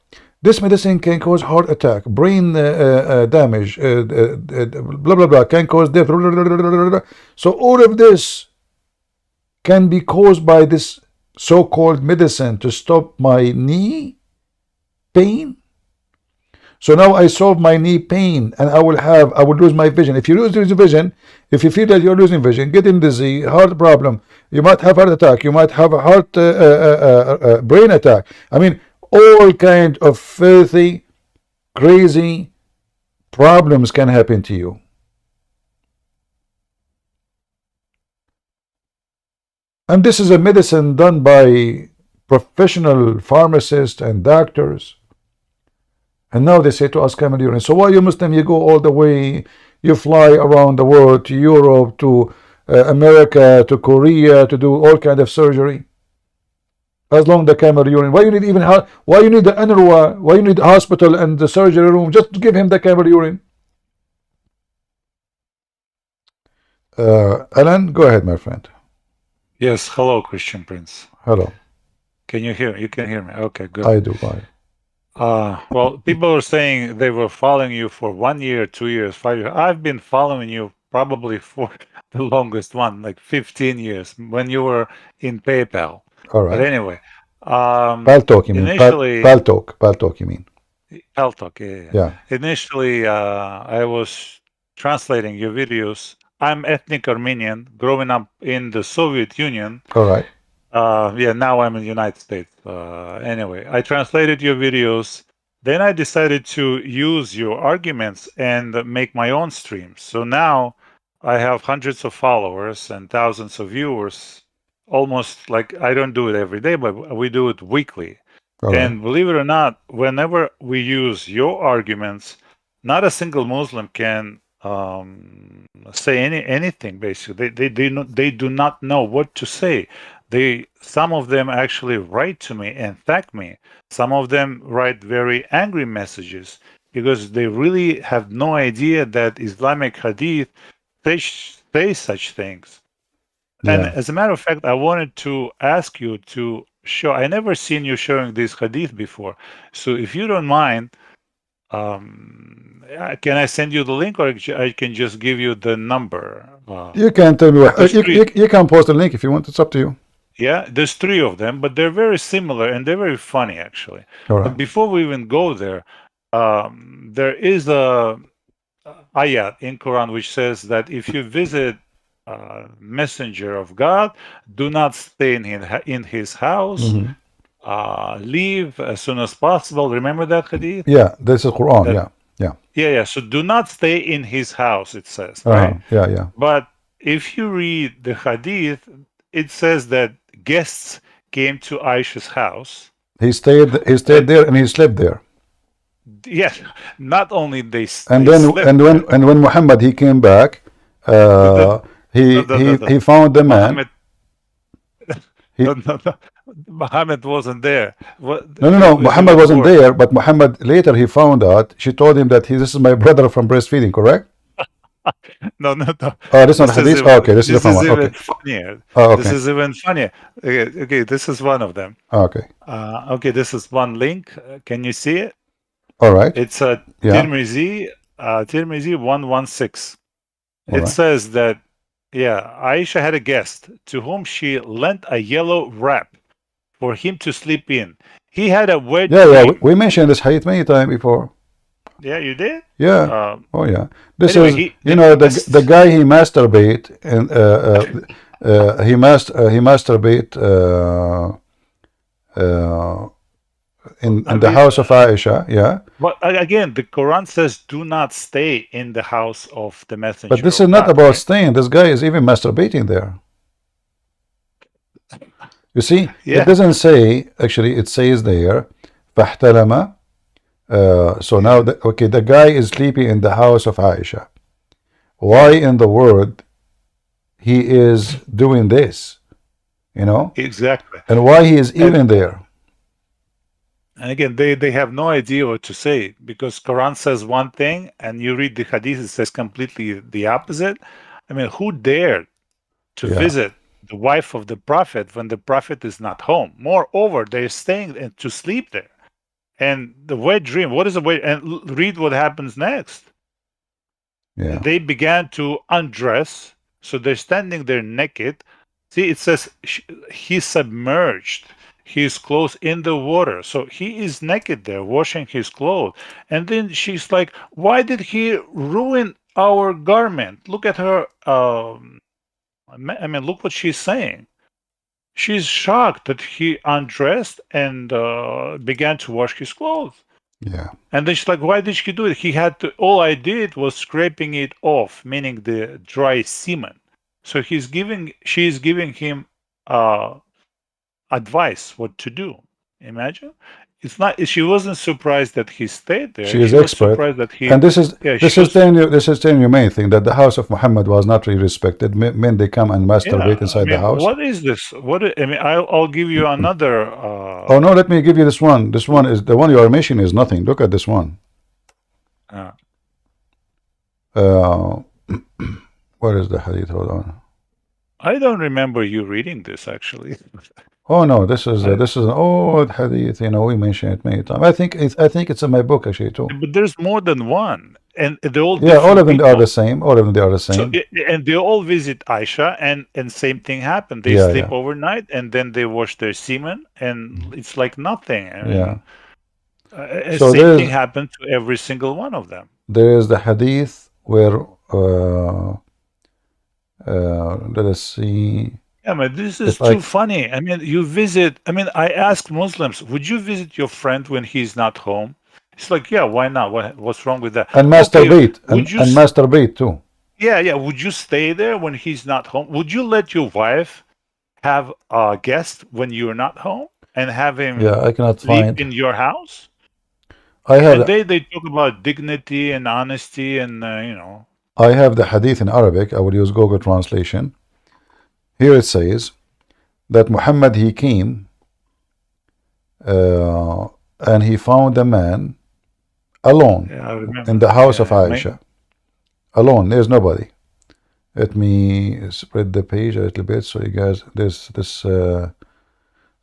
Speaker 1: this medicine can cause heart attack, brain damage, blah blah blah, can cause death. Blah, blah, blah, blah, blah, blah. So all of this can be caused by this so-called medicine to stop my knee pain. So now I solve my knee pain, and I will lose my vision. If you lose your vision, if you feel that you're losing vision, getting dizzy, heart problem, you might have heart attack, you might have a heart brain attack. I mean, all kind of filthy, crazy problems can happen to you. And this is a medicine done by professional pharmacists and doctors. And now they say to us, camel urine. So why you Muslim, you go all the way, you fly around the world, to Europe, to America, to Korea, to do all kind of surgery? As long as the camel urine. Why you need why you need the UNRWA? Why you need the hospital and the surgery room? Just to give him the camel urine. Alan, go ahead, my friend.
Speaker 2: Yes, hello, Christian Prince.
Speaker 1: Hello.
Speaker 2: Can you hear? You can hear me? Okay, good.
Speaker 1: I do. Bye.
Speaker 2: Well, people are saying they were following you for 1 year, 2 years, 5 years. I've been following you probably for the longest one, like 15 years, when you were in PayPal.
Speaker 1: All right.
Speaker 2: But anyway,
Speaker 1: Paltalk, you mean?
Speaker 2: Initially,
Speaker 1: Paltalk, you mean?
Speaker 2: Paltalk, yeah. Initially, I was translating your videos. I'm ethnic Armenian, growing up in the Soviet Union.
Speaker 1: All right.
Speaker 2: Yeah, now I'm in the United States. Anyway, I translated your videos. Then I decided to use your arguments and make my own streams. So now I have hundreds of followers and thousands of viewers. Almost like I don't do it every day, but we do it weekly. And believe it or not, whenever we use your arguments, not a single Muslim can say anything. Basically, they do not know what to say. Some of them actually write to me and thank me. Some of them write very angry messages because they really have no idea that Islamic Hadith say such things. And as a matter of fact, I wanted to ask you to show. I never seen you showing this Hadith before. So if you don't mind, can I send you the link, or I can just give you the number?
Speaker 1: You can tell me what. You can post a link if you want. It's up to you.
Speaker 2: Yeah, there's 3 of them, but they're very similar and they're very funny actually.
Speaker 1: All
Speaker 2: But
Speaker 1: right.
Speaker 2: before we even go there, there is a ayat in Quran which says that if you visit messenger of God, do not stay in his house.
Speaker 1: Mhm.
Speaker 2: Leave as soon as possible. Remember that hadith?
Speaker 1: Yeah, this is Quran.
Speaker 2: That
Speaker 1: Yeah, yeah.
Speaker 2: yeah. So do not stay in his house, it says,
Speaker 1: Uh-huh.
Speaker 2: right?
Speaker 1: Yeah, yeah.
Speaker 2: But if you read the hadith, it says that guests came to Aisha's house.
Speaker 1: He stayed there and he slept there.
Speaker 2: Yes, not only they
Speaker 1: And
Speaker 2: they
Speaker 1: then
Speaker 2: slept
Speaker 1: and when Muhammad he came back, he found the man.
Speaker 2: Muhammad, no. Muhammad wasn't there.
Speaker 1: No. Muhammad wasn't there, but Muhammad later he found out. She told him that this is my brother from breastfeeding, correct?
Speaker 2: No.
Speaker 1: Oh, this is not hadith. Okay, this is a different one.
Speaker 2: Even
Speaker 1: Okay.
Speaker 2: funnier.
Speaker 1: Oh, okay.
Speaker 2: This is even funnier. Okay, this is one of them.
Speaker 1: Okay.
Speaker 2: Okay, this is one link. Can you see it?
Speaker 1: All right.
Speaker 2: It's a
Speaker 1: Yeah.
Speaker 2: Tirmizi 116.
Speaker 1: All
Speaker 2: It
Speaker 1: right.
Speaker 2: says that Aisha had a guest to whom she lent a yellow wrap for him to sleep in. He had a wet
Speaker 1: Yeah.
Speaker 2: dream.
Speaker 1: We mentioned this hadith many times before.
Speaker 2: Yeah, you did?
Speaker 1: Yeah. Oh yeah. This
Speaker 2: Anyway,
Speaker 1: is the guy he masturbate and he masturbate in the house of Aisha. Yeah.
Speaker 2: But again, the Quran says do not stay in the house of the messenger.
Speaker 1: But this
Speaker 2: of
Speaker 1: is not
Speaker 2: God,
Speaker 1: about
Speaker 2: right?
Speaker 1: staying. This guy is even masturbating there. You see,
Speaker 2: Yeah.
Speaker 1: it doesn't say, actually, it says there, فَاحْتَلَمَ. So now, the guy is sleeping in the house of Aisha. Why in the world he is doing this? You know?
Speaker 2: Exactly.
Speaker 1: And why he is even there?
Speaker 2: And again, they have no idea what to say because Quran says one thing and you read the hadith, it says completely the opposite. I mean, who dared to
Speaker 1: Yeah.
Speaker 2: visit the wife of the prophet when the prophet is not home? Moreover, they're staying to sleep there. And the wet dream, what is a wet? And read what happens next.
Speaker 1: Yeah.
Speaker 2: They began to undress, so they're standing there naked. See, it says he submerged his clothes in the water, so he is naked there, washing his clothes. And then she's like, "Why did he ruin our garment?" Look at her. I mean, look what she's saying. She's shocked that he undressed and began to wash his clothes.
Speaker 1: Yeah.
Speaker 2: And then she's like, why did she do it? He had to, all I did was scraping it off, meaning the dry semen. So she's giving him advice what to do. Imagine. It's not, she wasn't surprised that he stayed there.
Speaker 1: She is
Speaker 2: was
Speaker 1: expert.
Speaker 2: surprised that he,
Speaker 1: And this is
Speaker 2: she was-
Speaker 1: telling you main thing, that the house of Muhammad was not really respected. Men they come and masturbate inside the house.
Speaker 2: What is this? I'll give you another.
Speaker 1: Oh no, let me give you this one. This one is the one you are mentioning is nothing. Look at this one. What is the hadith? Hold on.
Speaker 2: I don't remember you reading this actually.
Speaker 1: Oh no, this is an old hadith. You know, we mentioned it many times. I think it's in my book actually too.
Speaker 2: But there's more than one, and they're all
Speaker 1: Yeah, all
Speaker 2: different
Speaker 1: of them
Speaker 2: people.
Speaker 1: are the same. All of them they are the same.
Speaker 2: So, and they all visit Aisha, and same thing happened. They
Speaker 1: Yeah,
Speaker 2: sleep
Speaker 1: yeah.
Speaker 2: overnight, and then they wash their semen, and it's like nothing. I mean,
Speaker 1: Yeah. So
Speaker 2: same
Speaker 1: there's-
Speaker 2: thing happened to every single one of them.
Speaker 1: There is the hadith where let us see.
Speaker 2: Yeah, but this is
Speaker 1: If I-
Speaker 2: too funny. I mean, you visit. I mean, I ask Muslims, would you visit your friend when he's not home? It's like, yeah, why not? What's wrong with that?
Speaker 1: And
Speaker 2: Okay,
Speaker 1: masturbate
Speaker 2: would you
Speaker 1: and masturbate too.
Speaker 2: Yeah. Would you stay there when he's not home? Would you let your wife have a guest when you're not home and have him
Speaker 1: Yeah, I cannot
Speaker 2: sleep
Speaker 1: find.
Speaker 2: in your house?
Speaker 1: I have
Speaker 2: And they talk about dignity and honesty and
Speaker 1: I have the hadith in Arabic. I will use Google translation. Here it says that Muhammad he came and he found a man alone
Speaker 2: Yeah, I remember.
Speaker 1: in the house of
Speaker 2: Yeah,
Speaker 1: Aisha. Alone, there's nobody. Let me spread the page a little bit so you guys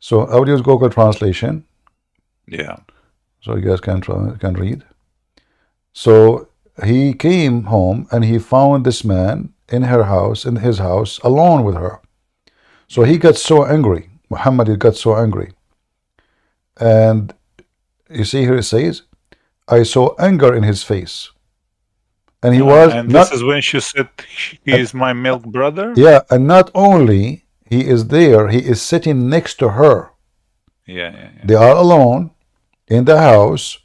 Speaker 1: so I will use Google translation.
Speaker 2: Yeah.
Speaker 1: So you guys can read. So he came home and he found this man in his house alone with her. So he got so angry. Muhammad, he got so angry. And you see here it says, I saw anger in his face. And he was
Speaker 2: and
Speaker 1: not,
Speaker 2: this is when she said he is my milk brother.
Speaker 1: yeah, and not only he is there, he is sitting next to her.
Speaker 2: Yeah.
Speaker 1: They are alone in the house.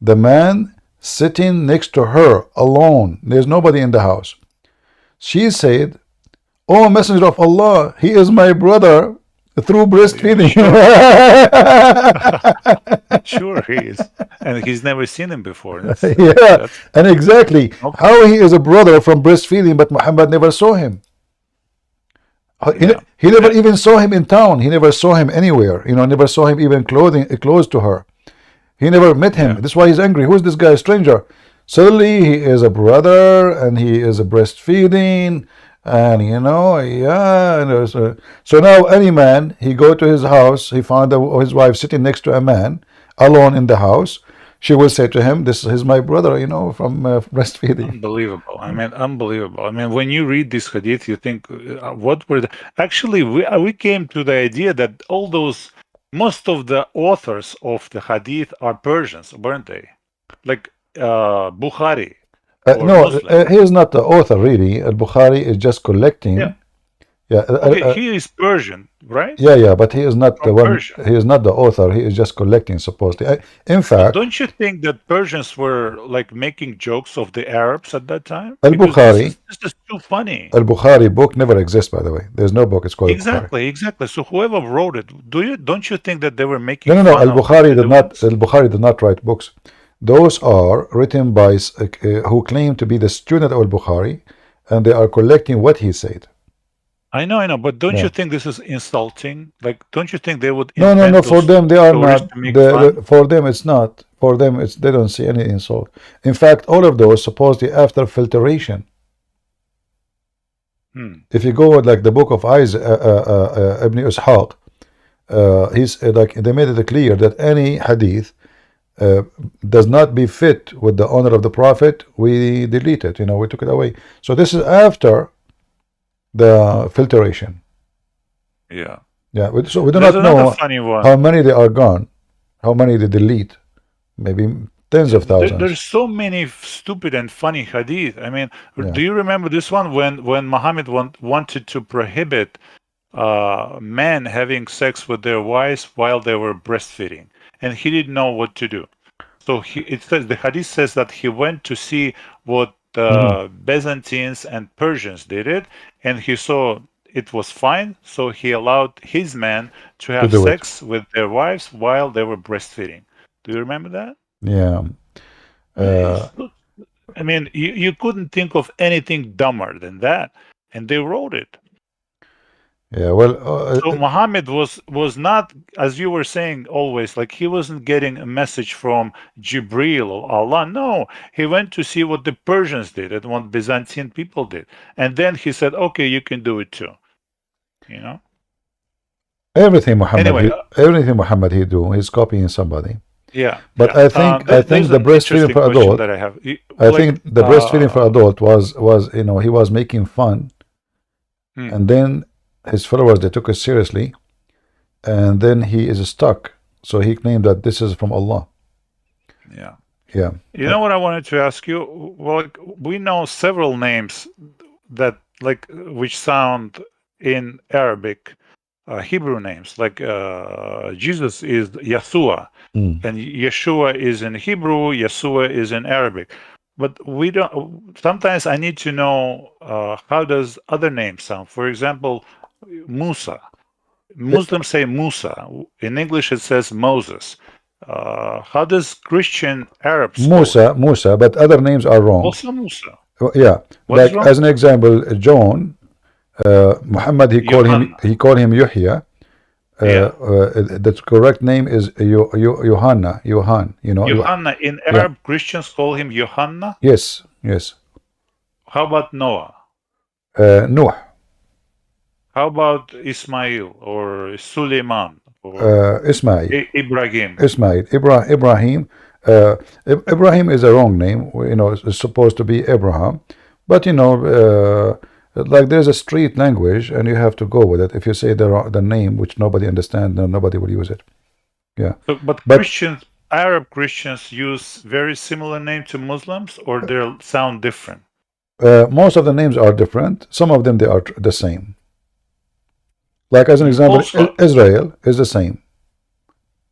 Speaker 1: The man sitting next to her alone. There's nobody in the house. She said, "Oh, Messenger of Allah, he is my brother through breastfeeding."
Speaker 2: Sure, he is, and he's never seen him before.
Speaker 1: Yeah, and exactly how he is a brother from breastfeeding, but Muhammad never saw him. He never even saw him in town. He never saw him anywhere. Never saw him even close to her. He never met him. That's why he's angry. Who's this guy, a stranger? Suddenly he is a brother, and he is a breastfeeding, and so now any man, he go to his house, he found his wife sitting next to a man alone in the house. She will say to him, "This is my brother, from breastfeeding."
Speaker 2: Unbelievable. I mean, unbelievable. I mean, when you read this hadith, you think, what were the... Actually, we came to the idea that most of the authors of the hadith are Persians, weren't they? Like Bukhari.
Speaker 1: No, he is not the author, really. Al-Bukhari is just collecting. Yeah.
Speaker 2: Okay, he is Persian, right?
Speaker 1: Yeah, but he is not the one.
Speaker 2: Persia.
Speaker 1: He is not the author. He is just collecting, supposedly. In fact,
Speaker 2: don't you think that Persians were like making jokes of the Arabs at that time?
Speaker 1: Al-Bukhari.
Speaker 2: This is too funny.
Speaker 1: Al-Bukhari book never exists, by the way. There's no book. It's called
Speaker 2: Exactly. So whoever wrote it, don't you think that they were making?
Speaker 1: No.
Speaker 2: fun of
Speaker 1: Al-Bukhari
Speaker 2: the
Speaker 1: did not. Al-Bukhari did not write books. Those are written by who claim to be the student of Al-Bukhari, and they are collecting what he said.
Speaker 2: I know, but don't you think this is insulting? Like, don't you think they would?
Speaker 1: No. For them, they are not.
Speaker 2: fun?
Speaker 1: For them, it's not. For them, they don't see any insult. In fact, all of those supposedly after filtration. If you go with like the book of Ibn Ishaq, he's like they made it clear that any hadith does not be fit with the honor of the Prophet, we delete it. We took it away. So this is after the filtration.
Speaker 2: Yeah.
Speaker 1: So we do
Speaker 2: There's
Speaker 1: not know
Speaker 2: another funny one.
Speaker 1: how many they are gone, how many they delete. Maybe tens of thousands.
Speaker 2: There's so many stupid and funny hadith. I mean, do you remember this one when Muhammad wanted to prohibit men having sex with their wives while they were breastfeeding, and he didn't know what to do. So the hadith says that he went to see what Byzantines and Persians did it, and he saw it was fine, so he allowed his men to have sex with their wives while they were breastfeeding. Do you remember that?
Speaker 1: Yeah.
Speaker 2: I mean, you couldn't think of anything dumber than that, and they wrote it.
Speaker 1: Yeah, well,
Speaker 2: so Muhammad was not, as you were saying, always like he wasn't getting a message from Jibril or Allah. No, he went to see what the Persians did and what Byzantine people did, and then he said, "Okay, you can do it too."
Speaker 1: Everything Muhammad he do, he's copying somebody.
Speaker 2: Yeah,
Speaker 1: but I think the breastfeeding for adult. I think the breastfeeding for adult was he was making fun, and then his followers, they took it seriously, and then he is stuck. So he claimed that this is from Allah.
Speaker 2: Yeah.
Speaker 1: You
Speaker 2: know what I wanted to ask you? Well, we know several names that which sound in Arabic, Hebrew names. Like Jesus is Yeshua, and Yeshua is in Hebrew. Yeshua is in Arabic. But we don't. Sometimes I need to know how does other names sound. For example, Musa. Muslims say Musa. In English, it says Moses. How does Christian Arabs
Speaker 1: Musa, but other names are wrong.
Speaker 2: Also Musa.
Speaker 1: Yeah,
Speaker 2: What's
Speaker 1: like
Speaker 2: wrong?
Speaker 1: as an example, John, Muhammad, he called him Yahya. The correct name is Yohanna.
Speaker 2: Yohanna. In Arab, Christians call him Yohanna.
Speaker 1: Yes.
Speaker 2: How about Noah?
Speaker 1: Nuh.
Speaker 2: How about Ismail or Suleiman? Or
Speaker 1: Ismail.
Speaker 2: Ibrahim.
Speaker 1: Ismail. Ibrahim. Ibrahim is a wrong name. It's supposed to be Abraham, but Like there's a street language, and you have to go with it. If you say the name which nobody understands, then nobody will use it. Yeah.
Speaker 2: But Christians, Arab Christians use very similar name to Muslims, or they sound different.
Speaker 1: Most of the names are different. Some of them they are the same. Like as an example, Israel is the same.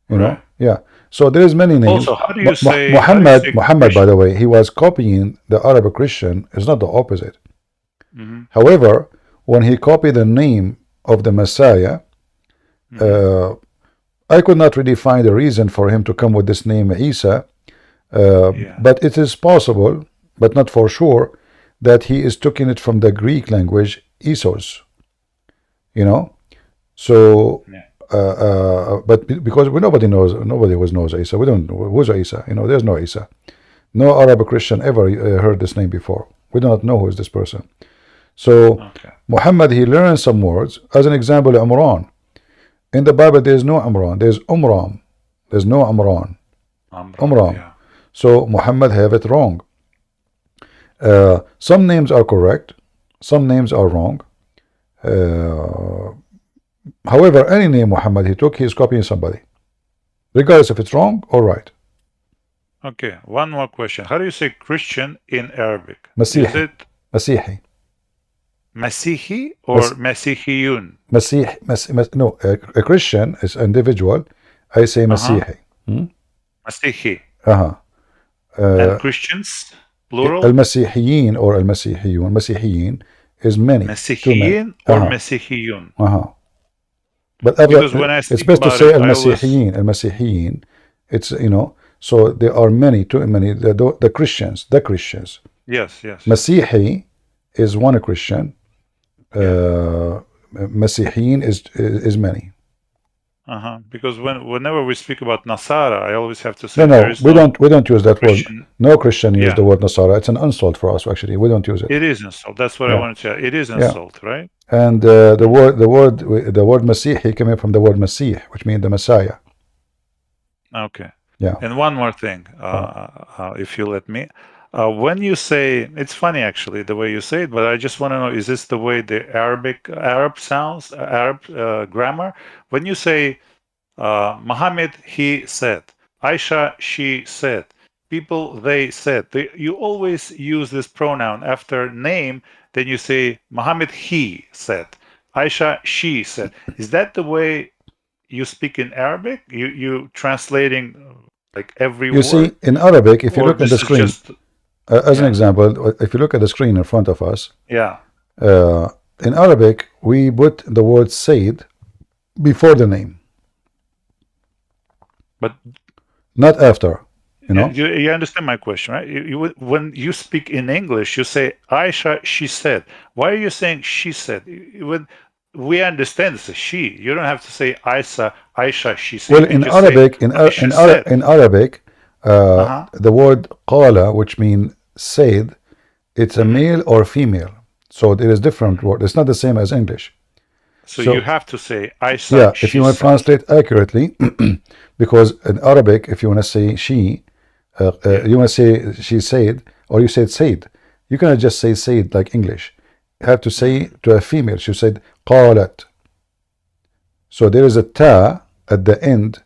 Speaker 1: You know, yeah. So there is many names.
Speaker 2: Also, how do you say
Speaker 1: Muhammad, by the way, he was copying the Arab Christian. It's not the opposite.
Speaker 2: Mm-hmm.
Speaker 1: However, when he copied the name of the Messiah, I could not really find a reason for him to come with this name Isa. But it is possible, but not for sure, that he is taking it from the Greek language Isos. You know, so. But because nobody knows Isa. We don't know who's Isa. You know, there's no Isa. No Arab Christian ever heard this name before. We do not know who is this person. So Muhammad, he learned some words. As an example, Umran. In the Bible, there is no Umran. There's Umram. There's no Umran. Umran.
Speaker 2: Yeah.
Speaker 1: So Muhammad have it wrong. Some names are correct. Some names are wrong. However, any name Muhammad he took, he is copying somebody, regardless if it's wrong or right.
Speaker 2: Okay, one more question. How do you say Christian in Arabic?
Speaker 1: Masihi.
Speaker 2: Is it
Speaker 1: Masihi.
Speaker 2: Masihi or Masihiyun?
Speaker 1: No, a Christian is individual. I say Masihi.
Speaker 2: Masihi.
Speaker 1: And
Speaker 2: Christians, plural?
Speaker 1: Al-Masihiyin or Al-Masihiyun. Masihiyin is many.
Speaker 2: Masihiyin or Masihiyun?
Speaker 1: But
Speaker 2: because when I
Speaker 1: it's best to say Al-Masihiyin. Al-Masihiyin. It's, you know, so there are many, too many. The Christians.
Speaker 2: Yes, yes.
Speaker 1: Masihi is one Christian. Masihiyin is many.
Speaker 2: Because whenever we speak about Nasara, I always have to say
Speaker 1: no, we don't use that
Speaker 2: Christian.
Speaker 1: word. No Christian use the word Nasara. It's an insult for us. Actually, we don't use it.
Speaker 2: It is insult. That's what I wanted to say. It is insult, right?
Speaker 1: And the word Masihi came from the word Masih, which means the Messiah.
Speaker 2: Okay.
Speaker 1: Yeah.
Speaker 2: And one more thing, if you let me. When you say, it's funny actually the way you say it, but I just want to know, is this the way the Arab sounds, Arab grammar? When you say Muhammad, he said, Aisha, she said, people, they said, you always use this pronoun after name, then you say Muhammad, he said, Aisha, she said. Is that the way you speak in Arabic? You translating like every word?
Speaker 1: You see, in Arabic, if you look at the screen, as an example, if you look at the screen in front of us, in Arabic, we put the word Sayyid before the name,
Speaker 2: but
Speaker 1: not after. You know,
Speaker 2: you understand my question, right? When you speak in English, you say Aisha, she said. Why are you saying she said? When we understand it's a she, you don't have to say Aisha, she said.
Speaker 1: Well, in Arabic, in Arabic, the word qala, which means said, it's a male or female. So there is different word. It's not the same as English.
Speaker 2: So you have to say Aisha.
Speaker 1: Yeah, if you want to translate accurately, because in Arabic, if you want to say she, you want to say she said, or you said said, you cannot just say said like English. You have to say to a female. She said qalat. So there is a ta at the end,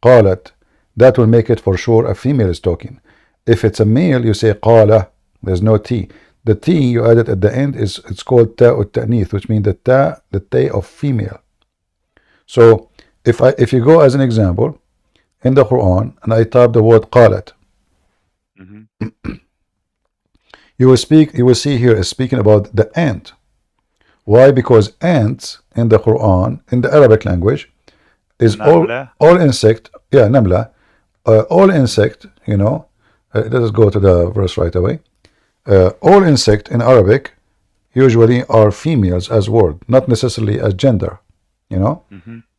Speaker 1: qalat. That will make it for sure a female is talking. If it's a male, you say qala. There's no t. The t you added at the end it's called ta'ut ta'nith, which means the ta of female. So if you go as an example in the Quran and I type the word qalat, you will see here is speaking about the ant. Why? Because ants in the Quran, in the Arabic language, is all insect. Yeah, namla. All insect, you know. Let us go to the verse right away. All insect in Arabic usually are females as word, not necessarily as gender. You know.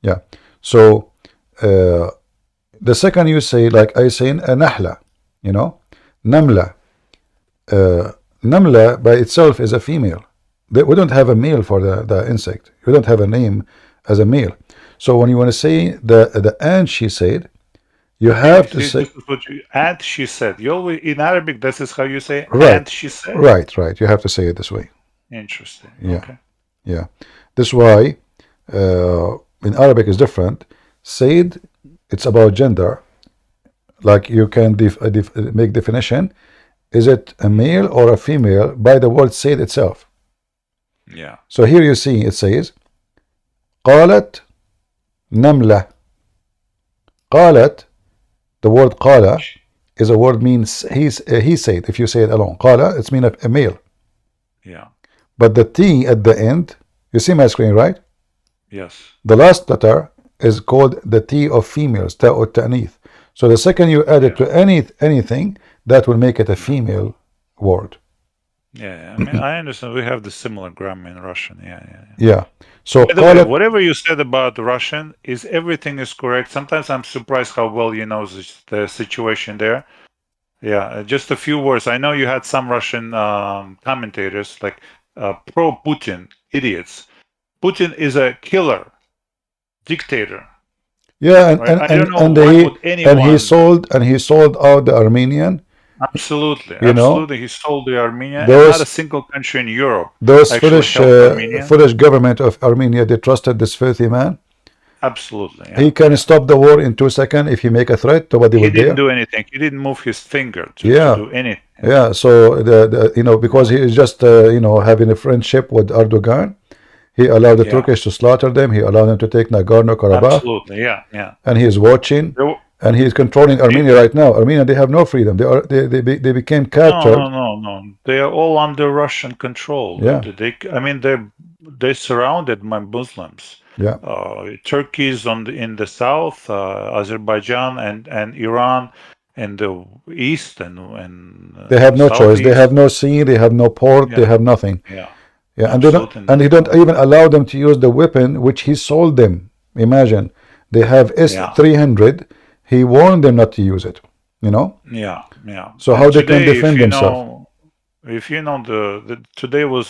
Speaker 1: Yeah. So the second you say, like I say, nahla, you know, namla. Namla by itself is a female. We don't have a male for the insect. We don't have a name as a male. So when you want to say the ant, she said, you have to say
Speaker 2: ant, she said. You always in Arabic, this is how you say
Speaker 1: right.
Speaker 2: Ant, she said.
Speaker 1: Right. You have to say it this way.
Speaker 2: Interesting.
Speaker 1: Yeah,
Speaker 2: Okay.
Speaker 1: yeah. This is why in Arabic is different. Sayyid, it's about gender. Like you can make definition. Is it a male or a female by the word Sayyid itself?
Speaker 2: Yeah.
Speaker 1: So here you see it says قالت نملة. قالت, the word قال is a word means he said. If you say it alone, قال, it's mean a male.
Speaker 2: Yeah.
Speaker 1: But the T at the end, you see my screen, right?
Speaker 2: Yes.
Speaker 1: The last letter is called the T of females, Ta or Ta'nith. So the second you add it to anything, that will make it a female word.
Speaker 2: Yeah. I mean, I understand. We have the similar grammar in Russian. Yeah.
Speaker 1: Yeah. So
Speaker 2: by the way, whatever you said about Russian is everything is correct. Sometimes I'm surprised how well you know the situation there. Yeah, just a few words. I know you had some Russian commentators like pro-Putin idiots. Putin is a killer, dictator.
Speaker 1: Yeah,
Speaker 2: Right? I don't know why would anyone.
Speaker 1: and he sold out the Armenian.
Speaker 2: Absolutely,
Speaker 1: You know,
Speaker 2: absolutely. He sold the Armenia, and not a single country in Europe.
Speaker 1: Those
Speaker 2: actually
Speaker 1: foolish government of Armenia, they trusted this filthy man.
Speaker 2: Absolutely.
Speaker 1: He can stop the war in 2 seconds if he make a threat. Nobody
Speaker 2: He
Speaker 1: will dare.
Speaker 2: didn't do anything. He didn't move his finger to do anything.
Speaker 1: Yeah. So the because he is just having a friendship with Erdogan, he allowed the Turkish to slaughter them. He allowed them to take Nagorno-Karabakh.
Speaker 2: Absolutely. Yeah.
Speaker 1: And he is watching. And he is controlling Armenia right now. Armenia, they have no freedom. They became captured.
Speaker 2: No. They are all under Russian control.
Speaker 1: Yeah.
Speaker 2: They surrounded by Muslims.
Speaker 1: Yeah.
Speaker 2: Turkey is in the south, Azerbaijan and Iran in the east and
Speaker 1: they have no choice.
Speaker 2: southeast.
Speaker 1: They have no sea. They have no port. They have nothing.
Speaker 2: Yeah.
Speaker 1: And they don't. And he don't even allow them to use the weapon which he sold them. Imagine, they have S-300. He warned them not to use it.
Speaker 2: Yeah.
Speaker 1: So how they can defend themselves?
Speaker 2: If you know today was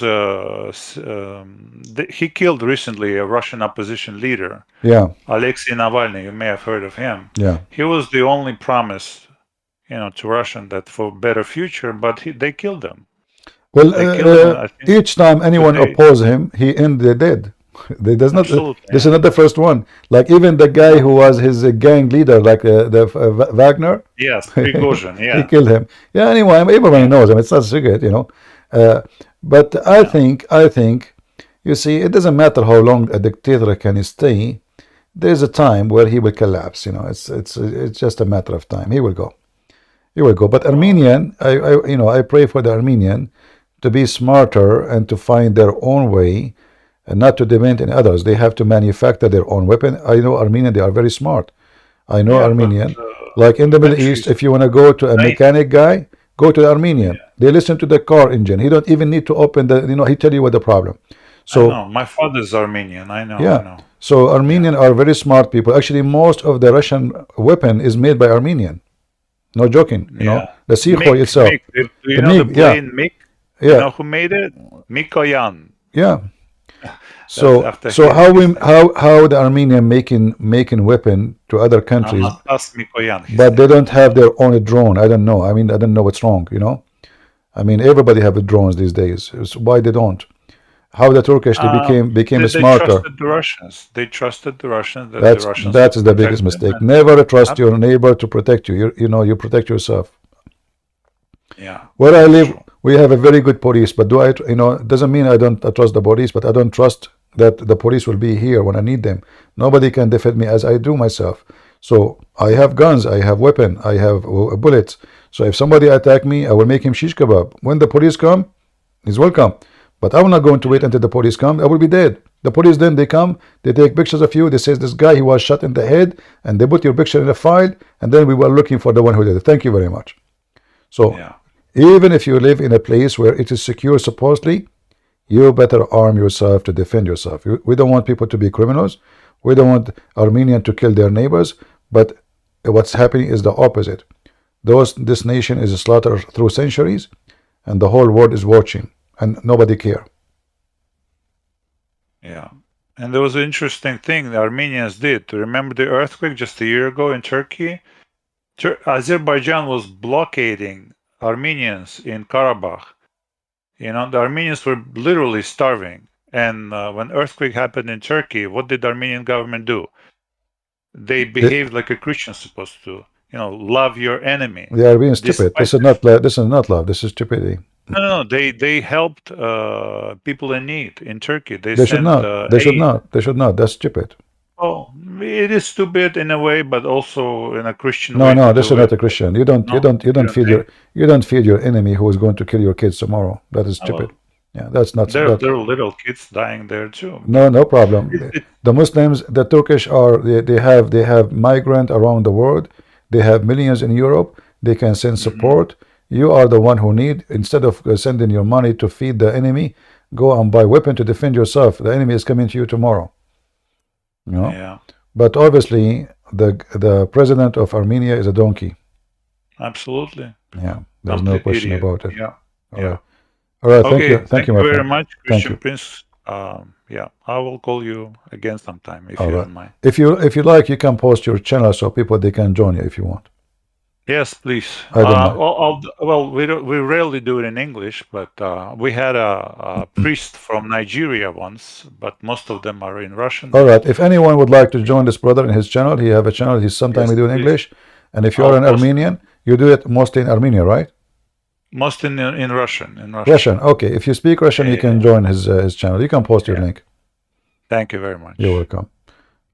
Speaker 2: he killed recently a Russian opposition leader.
Speaker 1: Yeah.
Speaker 2: Alexei Navalny. You may have heard of him.
Speaker 1: Yeah.
Speaker 2: He was the only promise, to Russian that for better future, but they killed him.
Speaker 1: Well, each time anyone oppose him, he ended dead. This is not the first one. Like even the guy who was his gang leader, like the Wagner.
Speaker 2: Yes, Prigozhin. Yeah,
Speaker 1: he killed him. Yeah. Anyway, everybody knows him. It's not a secret, But I think, you see, it doesn't matter how long a dictator can stay. There's a time where he will collapse. It's just a matter of time. He will go. But Armenian, I pray for the Armenian to be smarter and to find their own way. And not to depend on others. They have to manufacture their own weapon. I know Armenian, they are very smart. I know Armenian. Like in the Middle East, if you want to go to a mechanic guy, go to the Armenian. Yeah. They listen to the car engine. He don't even need to open he tell you what the problem. So
Speaker 2: I know. My father's Armenian. I know.
Speaker 1: Yeah.
Speaker 2: I know.
Speaker 1: So Armenian are very smart people. Actually, most of the Russian weapon is made by Armenian. No joking. The Sukhoi itself.
Speaker 2: Do you know the plane MiG?
Speaker 1: Yeah.
Speaker 2: You know who made it? Mikoyan.
Speaker 1: Yeah. So how the Armenian making weapon to other countries, but they don't have their own drone. I don't know. I don't know what's wrong. Everybody have drones these days. So why they don't? How the Turkish became smarter.
Speaker 2: They trusted the Russians.
Speaker 1: That is the biggest mistake. Never trust your neighbor to protect you. You protect yourself.
Speaker 2: Yeah.
Speaker 1: Where I live, we have a very good police, but it doesn't mean I don't trust the police, but I don't trust that the police will be here when I need them. Nobody can defend me as I do myself. So I have guns, I have weapon, I have bullets. So if somebody attack me, I will make him shish kebab. When the police come, he's welcome. But I'm not going to wait until the police come. I will be dead. The police then they come, they take pictures of you. They say this guy he was shot in the head, and they put your picture in a file, and then we were looking for the one who did it. Thank you very much. So even if you live in a place where it is secure supposedly, you better arm yourself to defend yourself. We don't want people to be criminals. We don't want Armenians to kill their neighbors. But what's happening is the opposite. This nation is slaughtered through centuries, and the whole world is watching, and nobody care.
Speaker 2: Yeah. And there was an interesting thing the Armenians did. Remember the earthquake just a year ago in Turkey? Azerbaijan was blockading Armenians in Karabakh. You know, the Armenians were literally starving. And when earthquake happened in Turkey, what did the Armenian government do? They behaved like a Christian supposed to. You know, love your enemy.
Speaker 1: They are being stupid. This is not love. This is stupidity.
Speaker 2: No, they helped people in need in Turkey.
Speaker 1: They
Speaker 2: sent,
Speaker 1: should not. They should not. They should not. That's stupid.
Speaker 2: Oh, it is stupid in a way, but also in a Christian
Speaker 1: No,
Speaker 2: way.
Speaker 1: no,
Speaker 2: to
Speaker 1: this is
Speaker 2: do
Speaker 1: not
Speaker 2: it.
Speaker 1: a Christian. You don't feed your enemy who is going to kill your kids tomorrow. That is stupid. Yeah, that's not.
Speaker 2: There are little kids dying there too.
Speaker 1: No problem. The Muslims, the Turkish they have migrant around the world. They have millions in Europe. They can send support. You are the one who need, instead of sending your money to feed the enemy, go and buy weapon to defend yourself. The enemy is coming to you tomorrow. You know?
Speaker 2: Yeah.
Speaker 1: But obviously the president of Armenia is a donkey.
Speaker 2: Absolutely.
Speaker 1: Yeah. There's no question
Speaker 2: idiot.
Speaker 1: about it.
Speaker 2: Yeah.
Speaker 1: All
Speaker 2: Yeah.
Speaker 1: right. All right.
Speaker 2: Okay,
Speaker 1: Thank you, my
Speaker 2: very
Speaker 1: friend.
Speaker 2: much,
Speaker 1: Thank
Speaker 2: Christian
Speaker 1: you.
Speaker 2: Prince. Yeah, I will call you again sometime if
Speaker 1: All
Speaker 2: you
Speaker 1: right.
Speaker 2: don't mind.
Speaker 1: If you like, you can post your channel so people they can join you if you want.
Speaker 2: Yes, please.
Speaker 1: I don't mind.
Speaker 2: Well, we rarely do it in English, but we had a priest from Nigeria once, but most of them are in Russian.
Speaker 1: All right. If anyone would like to join this brother in his channel, he have a channel. He's sometimes
Speaker 2: Yes,
Speaker 1: do in
Speaker 2: please.
Speaker 1: English, and if you
Speaker 2: I'll
Speaker 1: are an
Speaker 2: post-
Speaker 1: Armenian, you do it mostly in Armenia, right?
Speaker 2: Most in Russian. In Russian.
Speaker 1: Russian. Okay. If you speak Russian, you can join his channel. You can post your link.
Speaker 2: Thank you very much.
Speaker 1: You're welcome.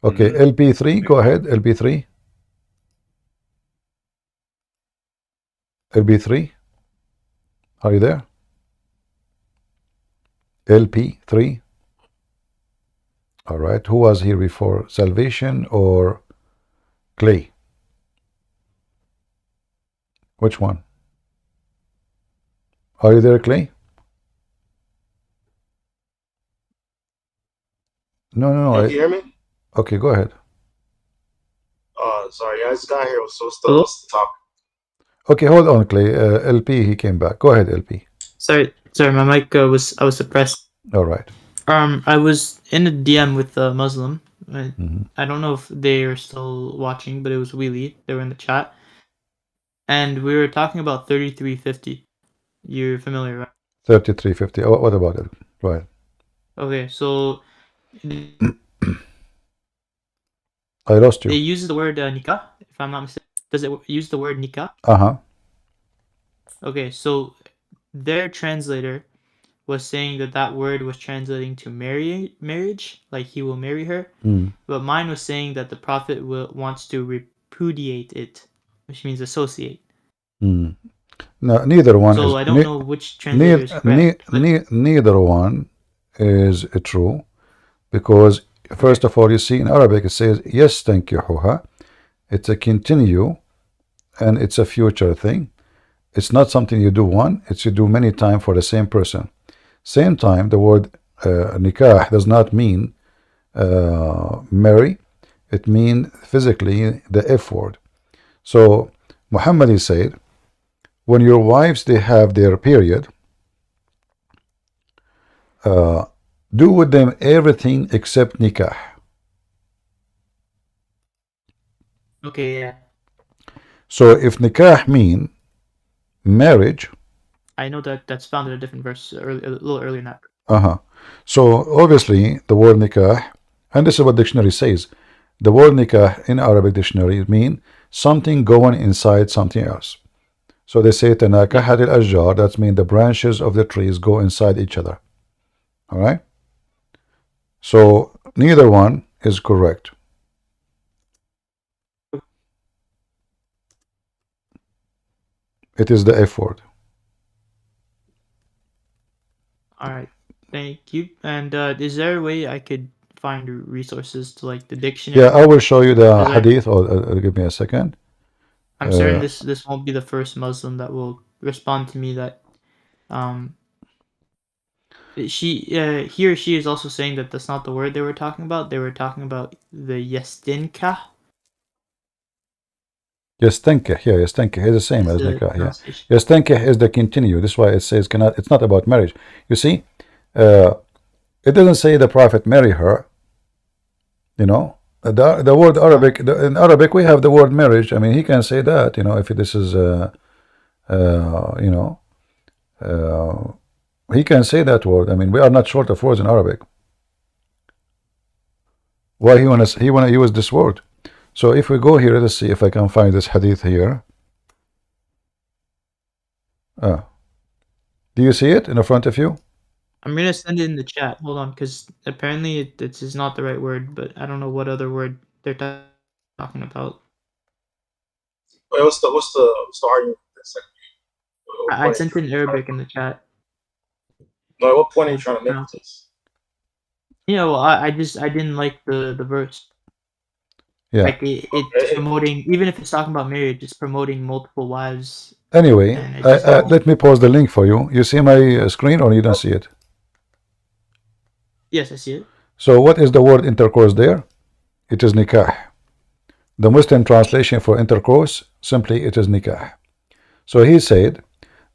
Speaker 1: Okay. LP3, go ahead. LP3. LP3. Are you there? LP3. All right. Who was here before? Salvation or Clay? Which one? Are you there, Clay? No.
Speaker 3: Can you hear me?
Speaker 1: Okay, go ahead.
Speaker 3: Sorry, I just got here. I was so still to talk.
Speaker 1: Okay, hold on, Clay. LP, he came back. Go ahead, LP.
Speaker 4: Sorry, my mic I was suppressed.
Speaker 1: All right.
Speaker 4: I was in a DM with a Muslim.
Speaker 1: Mhm.
Speaker 4: I don't know if they are still watching, but it was Wheelie. They were in the chat, and we were talking about 3350. You're familiar, right?
Speaker 1: 3350. Oh, what about it? Right.
Speaker 4: Okay, so
Speaker 1: I lost you.
Speaker 4: they use the word nikah, if I'm not mistaken. Does it use the word nikah?
Speaker 1: Uh-huh.
Speaker 4: Okay, so their translator was saying that word was translating to marriage, like he will marry her.
Speaker 1: Mm.
Speaker 4: But mine was saying that the prophet wants to repudiate it, which means associate.
Speaker 1: Mm. No, neither one
Speaker 4: So
Speaker 1: is.
Speaker 4: I don't know which translator is correct.
Speaker 1: Neither one is true, because first of all, you see in Arabic it says yes, tankihuha. It's a continue, and it's a future thing. It's not something you do one; it's you do many times for the same person. Same time, the word nikah does not mean marry. It means physically the F word. So Muhammad said, when your wives they have their period, do with them everything except nikah.
Speaker 4: Okay, yeah.
Speaker 1: So if nikah mean marriage,
Speaker 4: I know that's found in a different verse, a little earlier in that.
Speaker 1: So obviously the word nikah, and this is what dictionary says, the word nikah in Arabic dictionary mean something going inside something else. So they say tanakahat al-ashjar, that means the branches of the trees go inside each other. All right. So neither one is correct. It is the F word.
Speaker 4: All right, thank you. And is there a way I could find resources to like the dictionary?
Speaker 1: Yeah, I will show you the
Speaker 4: Is there-
Speaker 1: hadith. Or give me a second.
Speaker 4: I'm certain this won't be the first Muslim that will respond to me that he or she is also saying that that's not the word they were talking about. They were talking about the yestinka.
Speaker 1: Yastankih, yeah, yastankih is the same as
Speaker 4: the
Speaker 1: nikah. Yeah,
Speaker 4: pronunciation.
Speaker 1: yastankih is the continue. This is why it says cannot. It's not about marriage. You see, it doesn't say the prophet marry her. You know, the word Arabic in Arabic we have the word marriage. I mean, he can say that. You know, if this is you know, He can say that word. I mean, we are not short of words in Arabic. Why he wanna use this word? So if we go here, let's see if I can find this hadith here. Do you see it in front of you?
Speaker 4: I'm gonna send it in the chat. Hold on, because apparently this is not the right word, but I don't know what other word they're talking about.
Speaker 3: Wait, what's the argument?
Speaker 4: I sent it in Arabic in the chat.
Speaker 3: No, what point are you trying to make with this?
Speaker 4: Yeah, well, I didn't like the verse.
Speaker 1: Yeah.
Speaker 4: Like it's promoting, even if it's talking about marriage, it's promoting multiple wives.
Speaker 1: Anyway,
Speaker 4: And it just
Speaker 1: let me pause the link for you. You see my screen or you don't see it?
Speaker 4: Yes, I see it.
Speaker 1: So what is the word intercourse there? It is nikah. The Muslim translation for intercourse, simply it is nikah. So he said,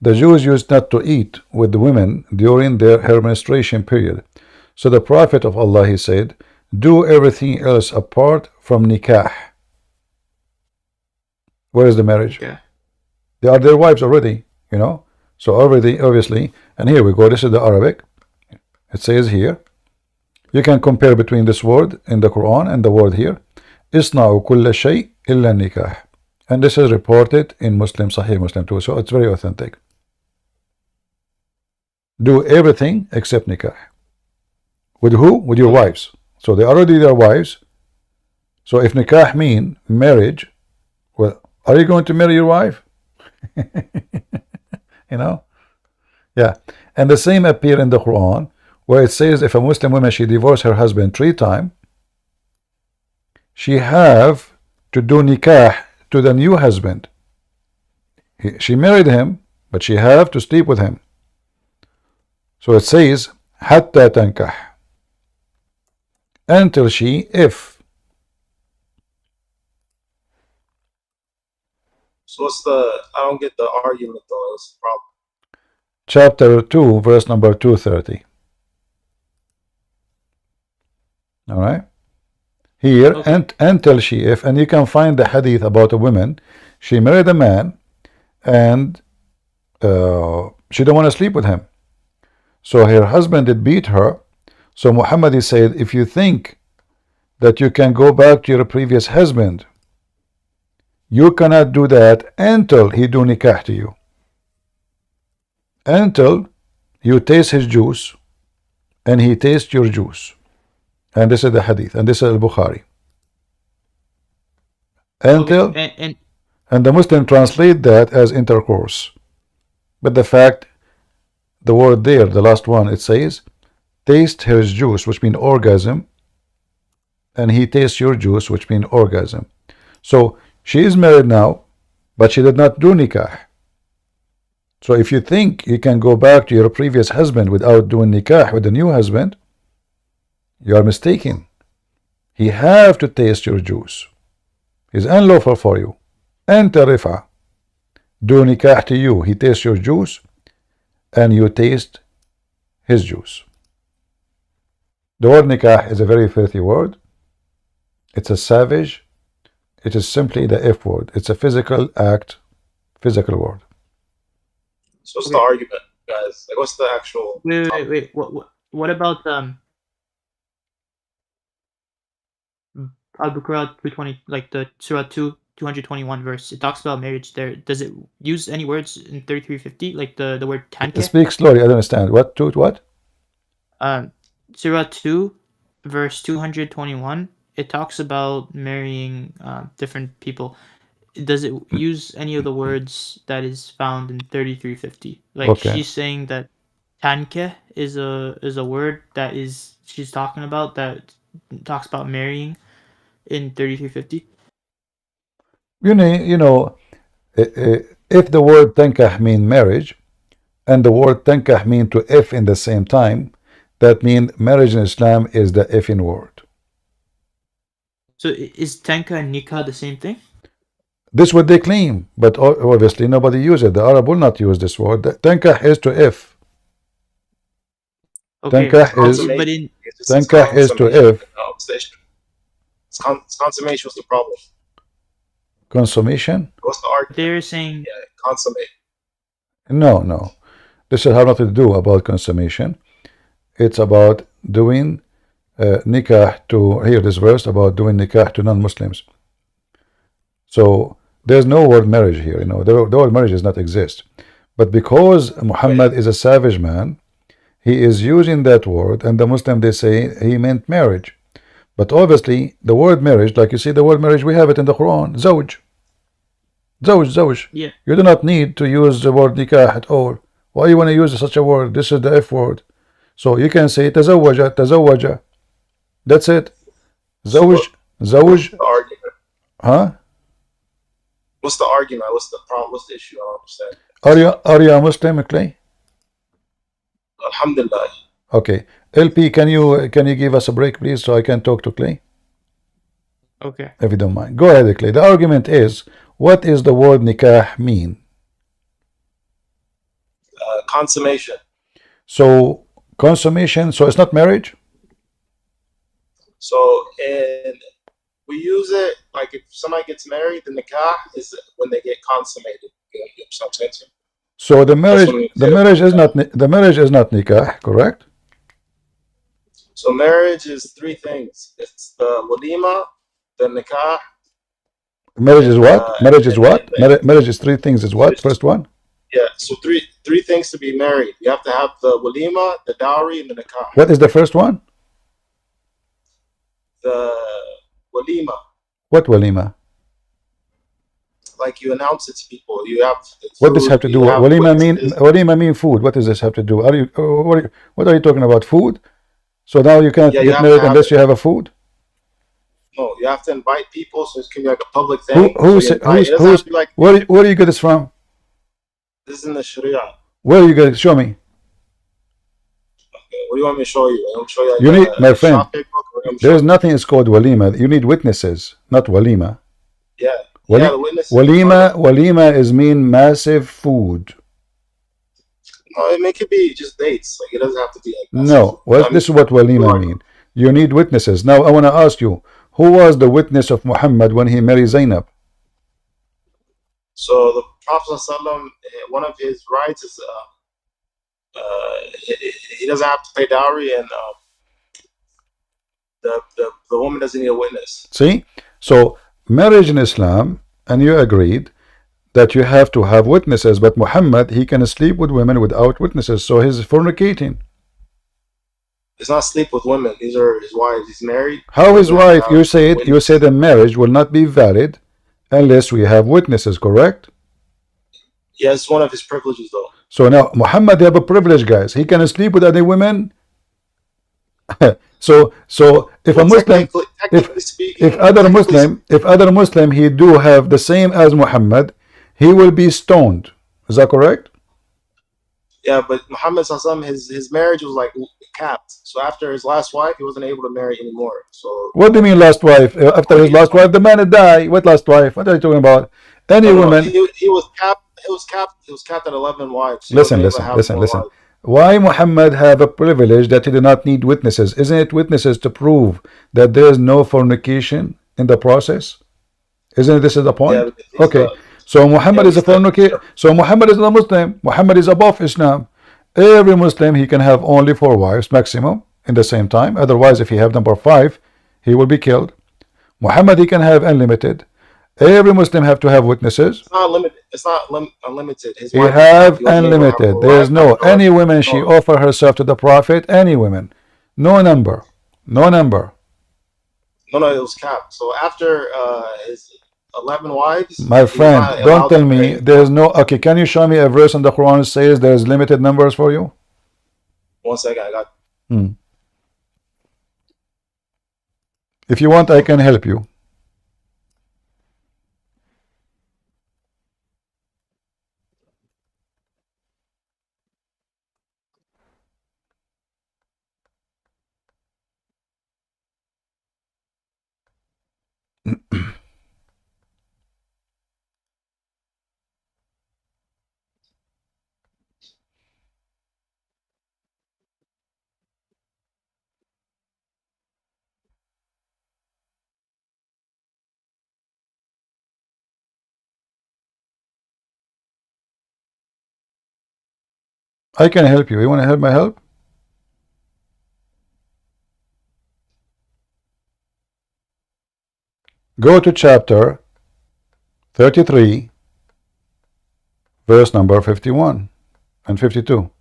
Speaker 1: the Jews used not to eat with the women during her menstruation period. So the Prophet of Allah, he said, do everything else apart from nikah. Where is the marriage?
Speaker 4: Yeah.
Speaker 1: They are their wives already, you know. So already, obviously, and here we go. This is the Arabic. It says here, you can compare between this word in the Quran and the word here. Isna'u kulla shay illa nikah. And this is reported in Muslim, Sahih Muslim too. So it's very authentic. Do everything except nikah. With who? With your wives. So they are already their wives. So if nikah mean marriage, well, are you going to marry your wife? You know? Yeah. And the same appear in the Quran, where it says if a Muslim woman, she divorced her husband 3 times, she have to do nikah to the new husband. She married him, but she have to sleep with him. So it says hatta tankah, until she, if.
Speaker 3: So what's the? I don't get the argument though. What's the problem?
Speaker 1: Chapter 2, verse number 230. All right. Here,
Speaker 4: Okay.
Speaker 1: and until she, if, and you can find the hadith about a woman. She married a man, and she don't want to sleep with him. So her husband did beat her. So Muhammad, he said, if you think that you can go back to your previous husband, you cannot do that until he do nikah to you. Until you taste his juice and he tastes your juice. And this is the hadith, and this is al-Bukhari. Until,
Speaker 4: Okay.
Speaker 1: and the Muslim translate that as intercourse. But the fact, the word there, the last one, it says, taste his juice, which means orgasm, and he tastes your juice, which means orgasm. So she is married now, but she did not do nikah. So if you think you can go back to your previous husband without doing nikah with the new husband, you are mistaken. He have to taste your juice. It's unlawful for you. Anta rifa. Do nikah to you. He tastes your juice, and you taste his juice. The word nikah is a very filthy word. It's a savage. It is simply the F word. It's a physical act, physical word.
Speaker 3: So what's the argument, guys? Like, what's the actual?
Speaker 4: Wait. What about Al-Baqarah 220, like the Surah 221 verse? It talks about marriage there. Does it use any words in 3350, like the word tankeh?
Speaker 1: Speak slowly. I don't understand. What? To what?
Speaker 4: Surah 2, verse 221. It talks about marrying different people. Does it use any of the words that is found in 3350? Like
Speaker 1: Okay.
Speaker 4: she's saying that tankeh is a word that is she's talking about that talks about marrying in 3350.
Speaker 1: You know, if the word tankah mean marriage, and the word tankah mean to if in the same time, that means marriage in Islam is the effing word.
Speaker 4: So is tankah and nikah the same thing?
Speaker 1: This is what they claim, but obviously nobody uses it. The Arab will not use this word. Tankah is to if.
Speaker 4: Okay,
Speaker 1: Tankah is
Speaker 4: but in
Speaker 1: tankah is to if.
Speaker 3: It's consummation was the problem.
Speaker 1: Consummation?
Speaker 3: What's the argument?
Speaker 4: They're saying
Speaker 3: consummate.
Speaker 1: No. This has nothing to do about consummation. It's about doing nikah to, here this verse about doing nikah to non-Muslims. So there's no word marriage here, you know, the word marriage does not exist. But because Muhammad is a savage man, he is using that word, and the Muslim, they say he meant marriage. But obviously the word marriage, like you see the word marriage, we have it in the Quran, zawj. Zawj.
Speaker 4: Yeah.
Speaker 1: You do not need to use the word nikah at all. Why you want to use such a word? This is the F word. So you can say tazawwaja. That's it. Zawj.
Speaker 3: What's the argument?
Speaker 1: Huh?
Speaker 3: What's the argument? What's the problem? What's the issue? I don't understand.
Speaker 1: Are you a Muslim, Clay?
Speaker 3: Alhamdulillah.
Speaker 1: Okay. LP, can you give us a break, please, so I can talk to Clay?
Speaker 4: Okay.
Speaker 1: If you don't mind. Go ahead, Clay. The argument is, what is the word nikah mean?
Speaker 3: Consummation.
Speaker 1: So, consummation, so it's not marriage?
Speaker 3: So, and we use it like if somebody gets married, the nikah is when they get consummated. You know what I'm saying?
Speaker 1: So the marriage is not nikah, correct?
Speaker 3: So marriage is three things. It's the walima, the nikah.
Speaker 1: Marriage is what? Marriage is what? Marriage is three things. Is what? First one?
Speaker 3: Yeah. So three things to be married. You have to have the walima, the dowry, and the nikah.
Speaker 1: What is the first one?
Speaker 3: The walima.
Speaker 1: What walima?
Speaker 3: Like you announce it to people. You have.
Speaker 1: What does this have to do? Walima mean food. What does this have to do? What are you talking about? Food? So now you can't get married unless you have a food?
Speaker 3: No, you have to invite people, so it can be like a public thing.
Speaker 1: Where do you get this from?
Speaker 3: This is in the Sharia.
Speaker 1: Where are you going to show me?
Speaker 3: Okay, what do you want me to show you? I'm show you.
Speaker 1: You need, my friend. There is nothing. It's called walima. You need witnesses, not walima.
Speaker 3: Yeah. Yeah, the witnesses.
Speaker 1: Walima is mean massive food.
Speaker 3: No, it could be just dates. Like it doesn't have to be like.
Speaker 1: No, this is what walima mean. You need witnesses. Now I want to ask you, who was the witness of Muhammad when he married Zainab?
Speaker 3: So the Prophet ﷺ, one of his rights is he doesn't have to pay dowry, and the woman doesn't need a witness.
Speaker 1: See, so marriage in Islam, and you agreed that you have to have witnesses, but Muhammad, he can sleep with women without witnesses, so he's fornicating.
Speaker 3: It's not sleep with women. These are his wives. He's married.
Speaker 1: How his wife? You say the marriage will not be valid unless we have witnesses, correct?
Speaker 3: Yeah, it's one of his privileges, though.
Speaker 1: So now Muhammad have a privilege, guys. He can sleep with other women. so if a Muslim, if other Muslim, he do have the same as Muhammad, he will be stoned. Is that correct?
Speaker 3: Yeah, but Muhammad ﷺ, his marriage was like capped. So after his last wife, he wasn't able to marry anymore. So
Speaker 1: what do you mean last wife? After his last wife, the man had died. What last wife? What are you talking about? Any woman?
Speaker 3: He was capped. He was capped at 11 wives.
Speaker 1: Listen. Why Muhammad have a privilege that he did not need witnesses? Isn't it witnesses to prove that there is no fornication in the process? Isn't this is the point?
Speaker 3: Yeah,
Speaker 1: okay. So Muhammad is a fornicator. So Muhammad is not a Muslim. Muhammad is above Islam. Every Muslim, he can have only 4 wives maximum in the same time. Otherwise, if he have number 5, he will be killed. Muhammad, he can have unlimited. Every Muslim have to have witnesses.
Speaker 3: It's not limited. It's not unlimited.
Speaker 1: He have unlimited. There is no any women she offer herself to the Prophet. Any women, no number, no number.
Speaker 3: No, it was capped. So after his 11 wives,
Speaker 1: my friend, don't tell me there is no. Okay, can you show me a verse in the Quran that says there is limited numbers for you?
Speaker 3: 1 second, I got.
Speaker 1: If you want, I can help you. I can help you. You want to help my help? Go to chapter 33, verse number 51 and 52.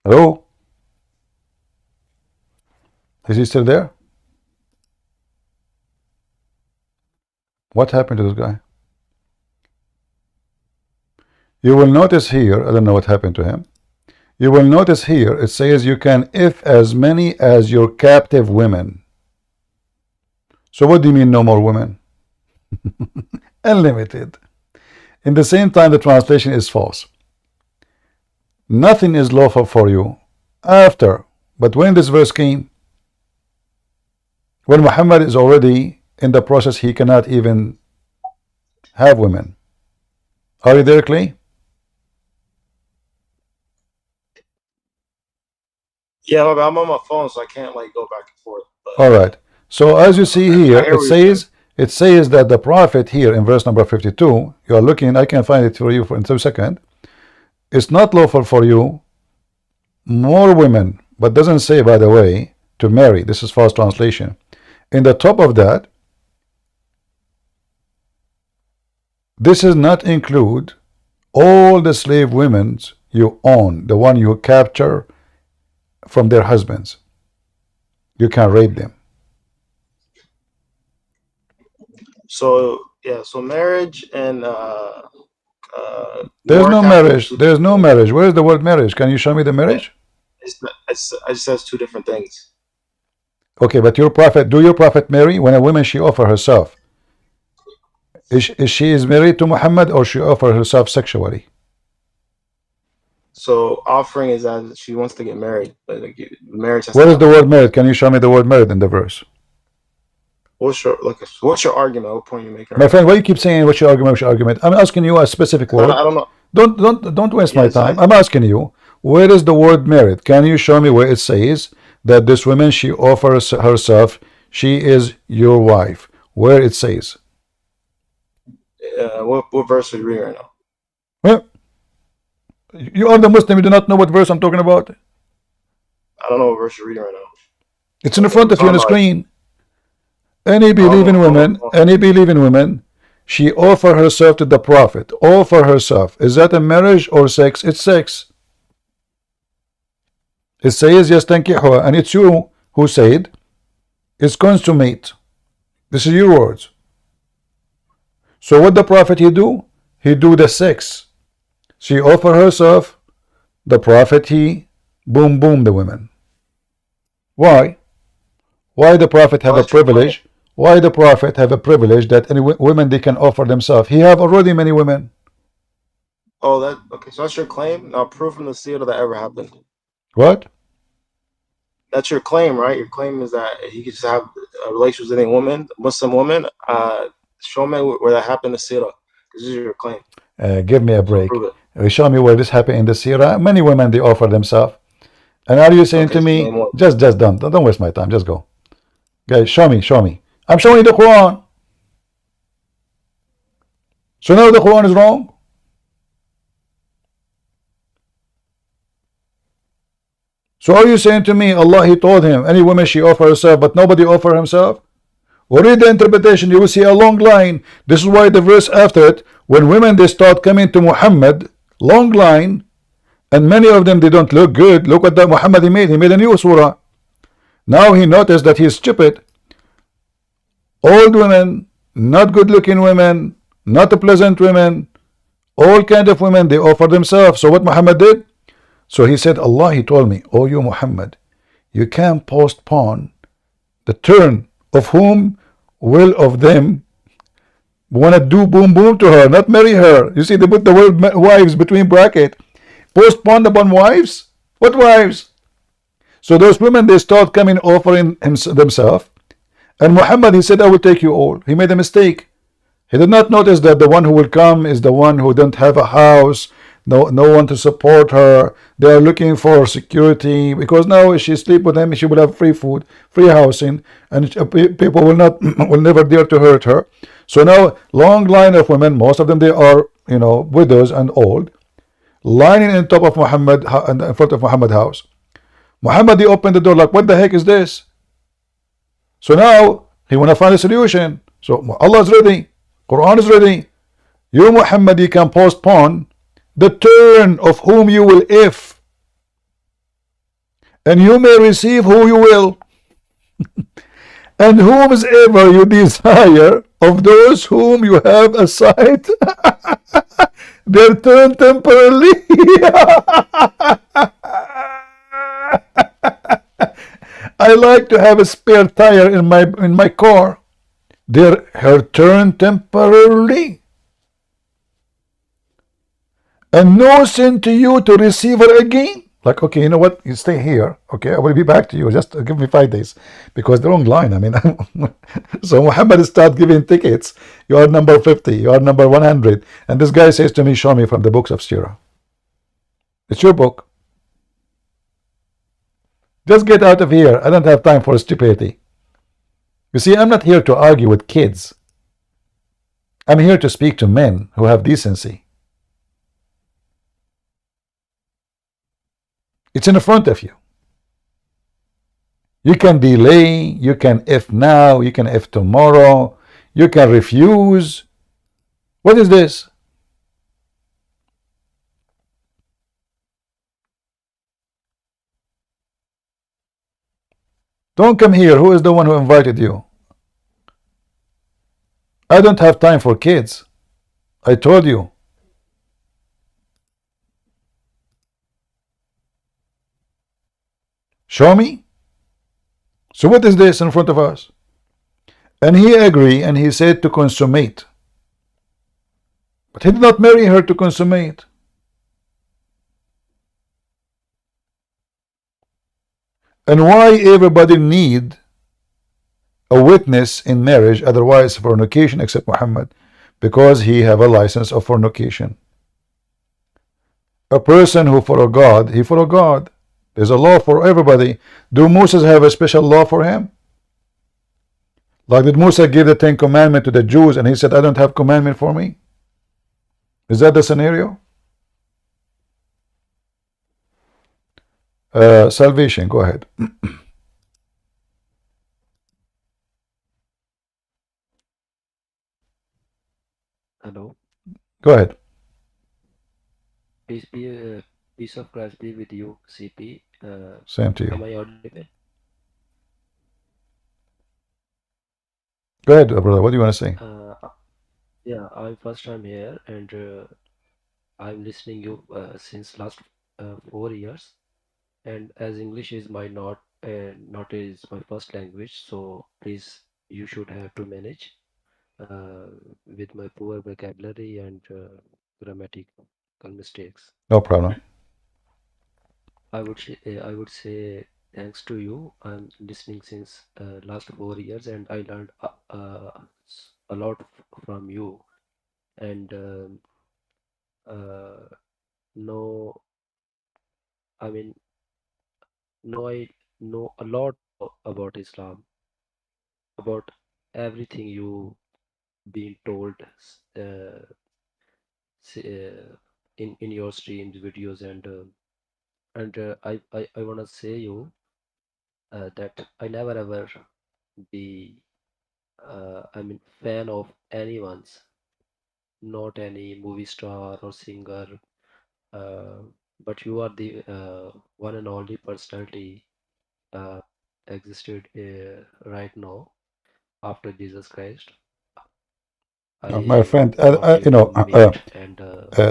Speaker 1: Hello? Is he still there? What happened to this guy? You will notice here, I don't know what happened to him. You will notice here, it says you can if as many as your captive women. So what do you mean no more women? Unlimited. In the same time, the translation is false. Nothing is lawful for you after. But when this verse came, when Muhammad is already in the process, he cannot even have women. Are you there, Clay?
Speaker 3: Yeah, I'm on my phone, so I can't like go back and forth. But
Speaker 1: All right. So as you see here, it says that the prophet here in verse number 52, you are looking, I can find it for you in 2 seconds. It's not lawful for you more women, but doesn't say, by the way, to marry. This is false translation. In the top of that, this does not include all the slave women you own, the one you capture from their husbands. You can rape them.
Speaker 3: so yeah, so marriage and
Speaker 1: There's no
Speaker 3: more
Speaker 1: marriage.
Speaker 3: captive-
Speaker 1: There's no marriage. Where is the word marriage? Can you show me the marriage?
Speaker 3: I just says two different things.
Speaker 1: Okay, but your prophet, do your prophet marry? When a woman she offer herself, is she is married to Muhammad, or she offer herself sexually?
Speaker 3: So offering is as she wants to get married, but like, marriage. Has
Speaker 1: Where
Speaker 3: to
Speaker 1: is the word married? Can you show me the word married in the verse?
Speaker 3: What's your argument? What point you making?
Speaker 1: My friend, why you keep saying what's your argument? What's your argument? I'm asking you a specific word.
Speaker 3: I don't know.
Speaker 1: Don't waste my time. I'm asking you, where is the word married? Can you show me where it says that this woman she offers herself, she is your wife? Where it says?
Speaker 3: What verse are you reading right now?
Speaker 1: Well, you are the Muslim. You do not know what verse I'm talking about.
Speaker 3: I don't know what verse you're reading right now.
Speaker 1: It's in the front of you on the screen. Any believing woman, she offer herself to the prophet. Offer herself. Is that a marriage or sex? It's sex. It says yastankihuha, and it's you who said it's consummate. This is your words. So what the prophet he do? He do the sex. She offer herself. The prophet he boom the women. Why? Why the prophet have a privilege? Why the prophet have a privilege that any women they can offer themselves? He have already many women.
Speaker 3: Oh, okay. So that's your claim. Now prove from the seal that ever happened.
Speaker 1: What? That's
Speaker 3: your claim, right? Your claim is that he could just have relations with any woman, Muslim woman. Show me where that happened in Sirah. This is your claim.
Speaker 1: Give me a break. Show me where this happened in the Sirah. Many women they offer themselves. And are you saying to me, just don't waste my time. Just go, guys. Show me. I'm showing you the Quran. So now the Quran is wrong. So are you saying to me, Allah he told him any woman she offer herself, but nobody offer himself? Well, read the interpretation. You will see a long line. This is why the verse after it, when women they start coming to Muhammad, long line, and many of them they don't look good. Look what that Muhammad he made. He made a new surah. Now he noticed that he's stupid. Old women, not good looking women, not pleasant women, all kind of women they offer themselves. So what Muhammad did? So he said, Allah he told me, oh you Muhammad, you can't postpone the turn of whom will of them want to do boom to her, not marry her. You see, they put the word wives between bracket. Postponed upon wives? What wives? So those women they start coming offering themselves, and Muhammad he said, I will take you all. He made a mistake. He did not notice that the one who will come is the one who don't have a house, no one to support her. They are looking for security because now if she sleep with him, she will have free food, free housing, and people will not will never dare to hurt her. So now long line of women, most of them they are widows and old, lining in top of Muhammad in front of Muhammad house. Muhammad he opened the door like, what the heck is this? So now he want to find a solution. So Allah is ready, Quran is ready. You Muhammad, you can postpone the turn of whom you will if, and you may receive who you will, and whomsoever you desire of those whom you have assigned their turn temporarily. I like to have a spare tire in my car. Her turn temporarily. And no sin to you to receive her again. Like, okay, you know what? You stay here. Okay, I will be back to you. Just give me 5 days. Because the wrong line. I mean, so Muhammad start giving tickets. You are number 50. You are number 100. And this guy says to me, show me from the books of Sirah. It's your book. Just get out of here. I don't have time for stupidity. You see, I'm not here to argue with kids. I'm here to speak to men who have decency. It's in front of you. You can delay, you can if now, you can if tomorrow, you can refuse. What is this? Don't come here. Who is the one who invited you? I don't have time for kids. I told you. Show me. So what is this in front of us? And he agreed and he said to consummate. But he did not marry her to consummate. And why everybody need a witness in marriage, otherwise fornication, except Muhammad? Because he have a license of fornication. A person who follow God, he follow God. There's a law for everybody. Do Moses have a special law for him? Like did Musa give the 10 commandments to the Jews and he said, I don't have commandment for me? Is that the scenario? Salvation, go ahead.
Speaker 15: Hello.
Speaker 1: Go ahead.
Speaker 15: Peace of Christ be with you, CP.
Speaker 1: Same to you.
Speaker 15: Am I audible?
Speaker 1: Go ahead, brother. What do you want to say?
Speaker 15: Yeah, I'm first time here, and I'm listening you since last 4 years. And as English is not is my first language, so please you should have to manage with my poor vocabulary and grammatical mistakes.
Speaker 1: No problem.
Speaker 15: I would say thanks to you. I'm listening since last 4 years, and I learned a lot from you. And no, I mean, no, I know a lot about Islam, about everything you been told in your streams, videos, and I wanna say you that I never ever be I mean fan of anyone's, not any movie star or singer, but you are the one and only personality existed right now after Jesus Christ.
Speaker 1: My friend,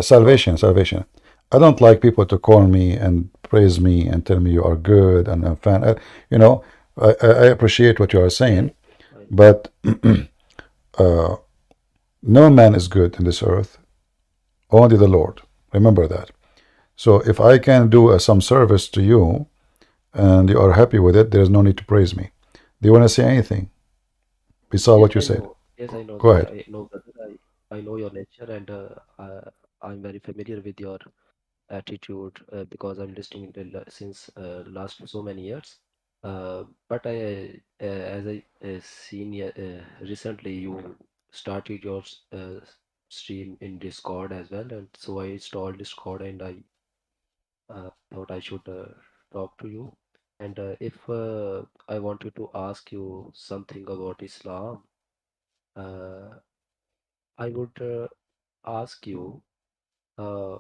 Speaker 1: salvation. I don't like people to call me and praise me and tell me you are good and I'm fan. I appreciate what you are saying, but no man is good in this earth, only the Lord. Remember that. So if I can do some service to you and you are happy with it, there is no need to praise me. Do you want to say anything besides what you said?
Speaker 15: Yes, I know.
Speaker 1: Go ahead.
Speaker 15: I know your nature, and I'm very familiar with your attitude because I'm listening since last so many years. But as I seen recently, you started your stream in Discord as well, and so I installed Discord and I thought I should talk to you. And if I wanted to ask you something about Islam, uh, I would ask you, uh,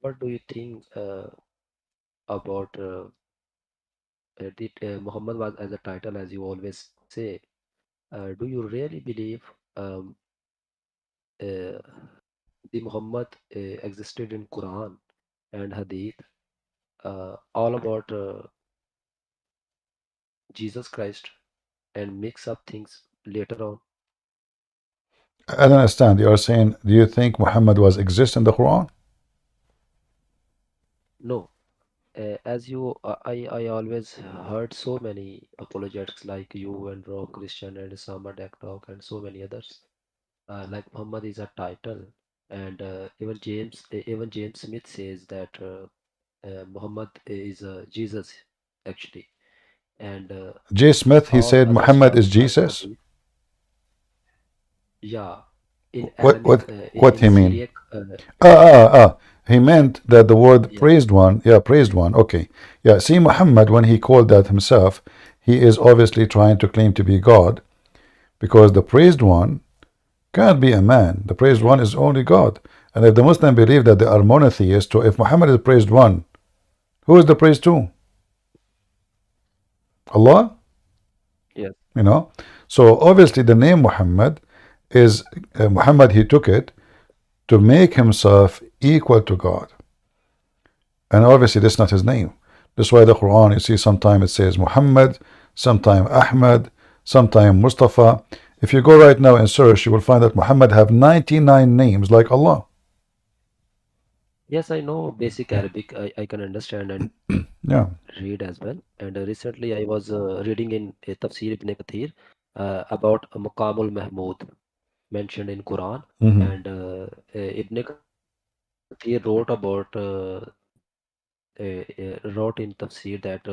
Speaker 15: what do you think about Muhammad was as a title, as you always say? Do you really believe uh, the Muhammad existed in Quran and Hadith, all about Jesus Christ, and mix up things later on?
Speaker 1: I don't understand. You are saying, do you think Muhammad was exist in the Quran?
Speaker 15: No. As you, I always heard so many apologetics like you and Raw Christian and Sama Talk and so many others. Like Muhammad is a title, and even James Smith says that Muhammad is Jesus actually, and
Speaker 1: J. Smith, he
Speaker 15: all
Speaker 1: said
Speaker 15: other
Speaker 1: Muhammad
Speaker 15: stuff
Speaker 1: is
Speaker 15: like
Speaker 1: Jesus.
Speaker 15: Hadith. Yeah, in
Speaker 1: What
Speaker 15: Aramaic,
Speaker 1: what
Speaker 15: in
Speaker 1: he mean?
Speaker 15: Syriac,
Speaker 1: He meant that the word
Speaker 15: yeah,
Speaker 1: praised one. Yeah, praised one. Okay. Yeah. See, Muhammad, when he called that himself, he is obviously trying to claim to be God, because the praised one can't be a man. The praised one is only God. And if the Muslim believe that they are monotheists, so if Muhammad is praised one, who is the praised two? Allah?
Speaker 15: yes,
Speaker 1: You know? So obviously the name Muhammad is Muhammad, he took it to make himself equal to God. And obviously that's not his name. That's why the Quran, you see, sometimes it says Muhammad, sometimes Ahmad, sometimes Mustafa. If you go right now and search, you will find that Muhammad have 99 names like Allah.
Speaker 15: yes, I know basic Arabic. I can understand and
Speaker 1: Yeah.
Speaker 15: read as well. And recently I was reading in Tafsir Ibn Kathir about Maqamul Mahmud mentioned in Quran,
Speaker 1: Mhm.
Speaker 15: and Ibn Kathir wrote about wrote in Tafsir that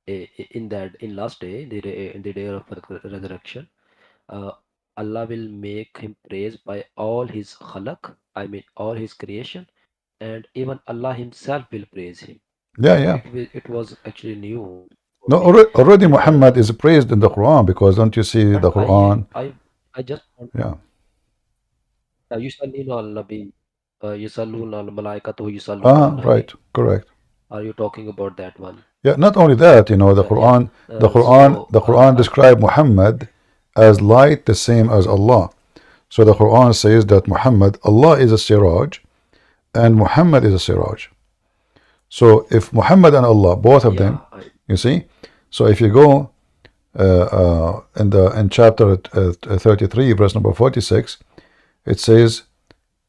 Speaker 15: in last day, in the day of resurrection, uh, Allah will make him praised by all his khalaq, I mean all his creation, and even Allah himself will praise him.
Speaker 1: Yeah, yeah.
Speaker 15: It was actually new for
Speaker 1: No,
Speaker 15: me,
Speaker 1: already
Speaker 15: and
Speaker 1: Muhammad is praised in the Quran, because don't you see
Speaker 15: but
Speaker 1: the Quran?
Speaker 15: I just want
Speaker 1: Yeah.
Speaker 15: yusalluna al nabi, yusalluna al malaikatu yusalluna al nabi.
Speaker 1: Right, correct.
Speaker 15: Are you talking about that one?
Speaker 1: Yeah, not only that, you know, the
Speaker 15: Yeah.
Speaker 1: Quran,
Speaker 15: So
Speaker 1: the Quran described Muhammad as light, the same as Allah. So the Quran says that Muhammad, Allah is a siraj, and Muhammad is a siraj. So if Muhammad and Allah, both of them, you see, so if you go in chapter 33, verse number 46, it says,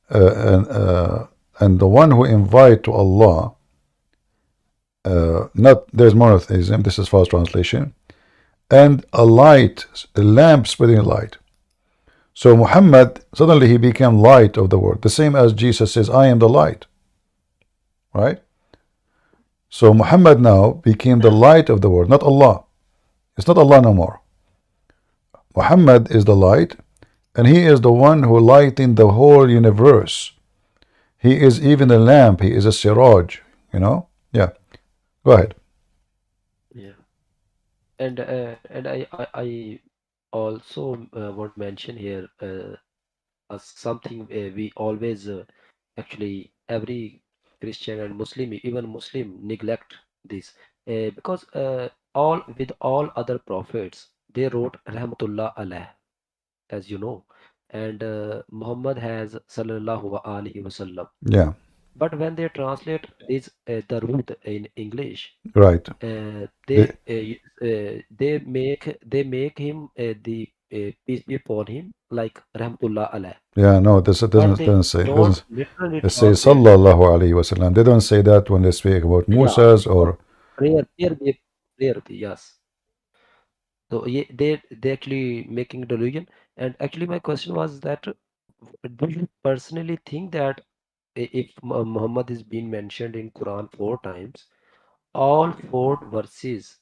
Speaker 1: and the one who invite to Allah, not there's monotheism, this is false translation, and a light, a lamp spreading light. So Muhammad, suddenly he became light of the world, the same as Jesus says, I am the light, right? So Muhammad now became the light of the world, not Allah. It's not Allah no more. Muhammad is the light, and he is the one who lighting the whole universe. He is even a lamp, he is a siraj, you know? Yeah. Go ahead.
Speaker 15: yeah, and I also want to mention here something we always actually every Christian and Muslim, even Muslim, neglect this because all other prophets they wrote Rahmatullah alayh, as you know, and Muhammad has Sallallahu Alaihi Wasallam.
Speaker 1: Yeah.
Speaker 15: But when they translate this Darud in English,
Speaker 1: Right.
Speaker 15: they make him the peace be upon him like Rahmatullah alayh.
Speaker 1: Yeah, no, this it
Speaker 15: But they
Speaker 1: doesn't say.
Speaker 15: don't literally
Speaker 1: It says
Speaker 15: translate.
Speaker 1: Sallallahu Alaihi Wasallam. They don't say that when they speak about
Speaker 15: Yeah,
Speaker 1: Musa's or.
Speaker 15: prayer, yes. So they actually making delusion. And actually, my question was that, do you personally think that if Muhammad is being mentioned in Quran 4 times, all 4 verses,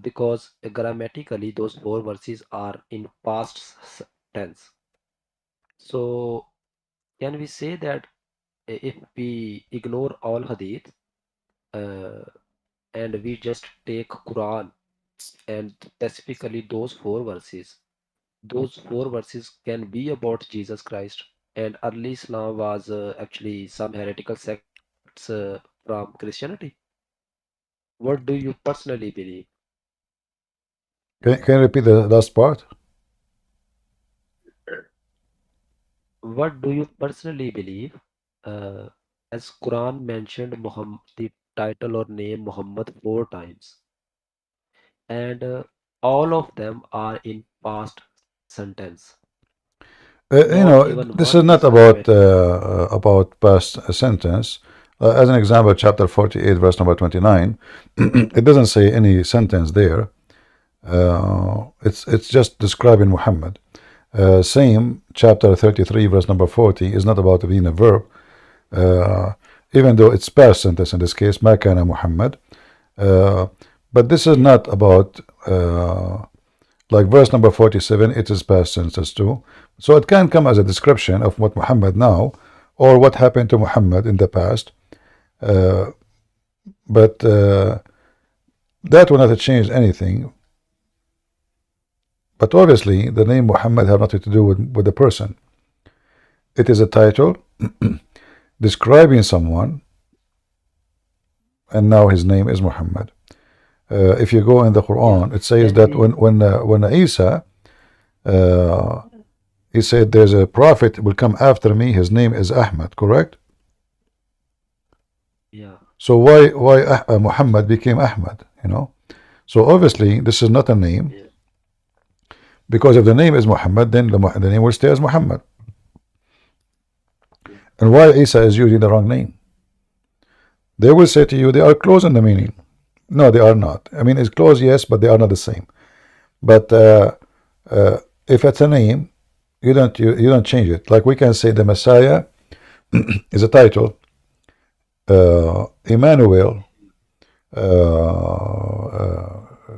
Speaker 15: because grammatically those 4 verses are in past tense. So can we say that if we ignore all hadith and we just take Quran and specifically those 4 verses can be about Jesus Christ, and early Islam was actually some heretical sects from Christianity? What do you personally believe?
Speaker 1: Can you repeat the last part?
Speaker 15: What do you personally believe? As Quran mentioned Muhammad, the title or name Muhammad 4 times, and all of them are in past sentence.
Speaker 1: You know, this is not about past sentence. As an example, chapter 48, verse number 29, it doesn't say any sentence there. It's just describing Muhammad. Same chapter 33, verse number 40 is not about being a verb, even though it's past sentence in this case, Ma kana Muhammad. But this is not about like verse number 47, it is past sentence too. So it can come as a description of what Muhammad now, or what happened to Muhammad in the past. But that will not change anything. But obviously, the name Muhammad has nothing to do with the person. It is a title describing someone, and now his name is Muhammad. If you go in the Quran, it says that when Isa, he said, "There's a prophet will come after me. His name is Ahmad." Correct?
Speaker 15: Yeah.
Speaker 1: So why Muhammad became Ahmad? You know. So obviously, this is not a name.
Speaker 15: Yeah.
Speaker 1: Because if the name is Muhammad, then the name will stay as Muhammad. And why Isa is using the wrong name? They will say to you, they are close in the meaning. No, they are not. I mean, it's close, yes, but they are not the same. But if it's a name, you don't change it. Like we can say the Messiah is a title. Emmanuel.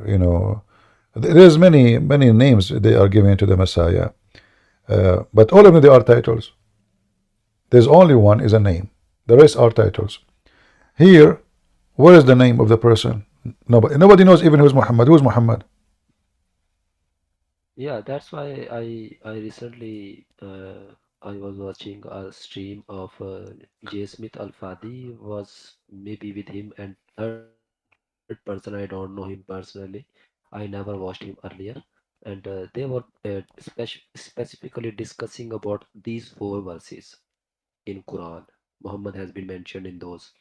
Speaker 1: You know, there's many names they are giving to the Messiah, but all of them they are titles. There's only one is a name. The rest are titles. Here, where is the name of the person? Nobody knows even who's Muhammad. Who's Muhammad?
Speaker 15: Yeah, that's why I recently I was watching a stream of J. Smith Al Fadi, was maybe with him, and third person, I don't know him personally. I never watched him earlier, and they were specifically discussing about these 4 verses in Quran. Muhammad has been mentioned in those,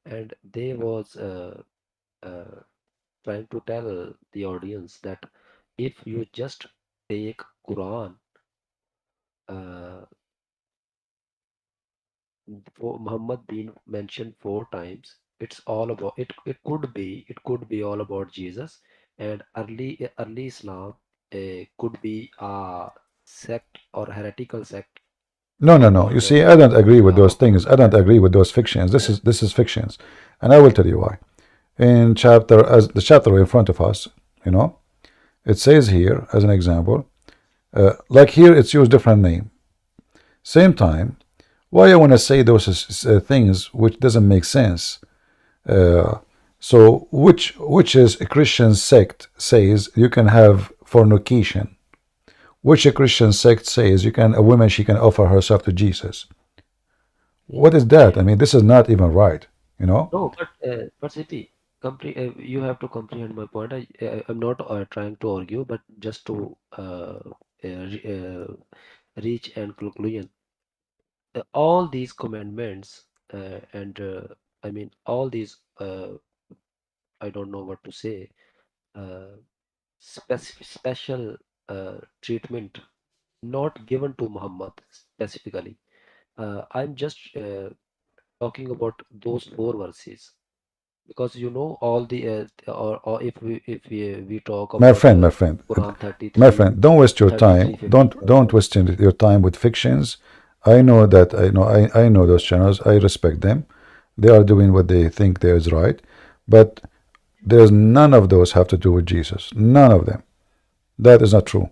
Speaker 15: and they was trying to tell the audience that if you just take Quran, for Muhammad being mentioned 4 times, it's all about it. It could be all about Jesus, and early Islam could be a sect or heretical sect.
Speaker 1: No. You see, I don't agree with those things. I don't agree with those fictions. This is fictions, and I will tell you why. In as the chapter in front of us, you know, it says here as an example, like here it's used different name. Same time, why I want to say those things which doesn't make sense. So which is a Christian sect says you can have fornication? Which a Christian sect says a woman she can offer herself to Jesus? What is that? I mean, this is not even right, you know.
Speaker 15: No, but Siddhi, you have to comprehend my point. I'm not trying to argue, but just to reach and conclusion. All these commandments and I mean all these I don't know what to say, special treatment not given to Muhammad specifically. I'm just talking about those 4 verses, because you know all the or if we talk
Speaker 1: My
Speaker 15: about
Speaker 1: friend,
Speaker 15: Quran 33,
Speaker 1: don't waste your time.
Speaker 15: 33,
Speaker 1: Don't waste your time with fictions I know that I know those channels. I respect them. They are doing what they think there is right, but there's none of those have to do with Jesus. None of them. That is not true.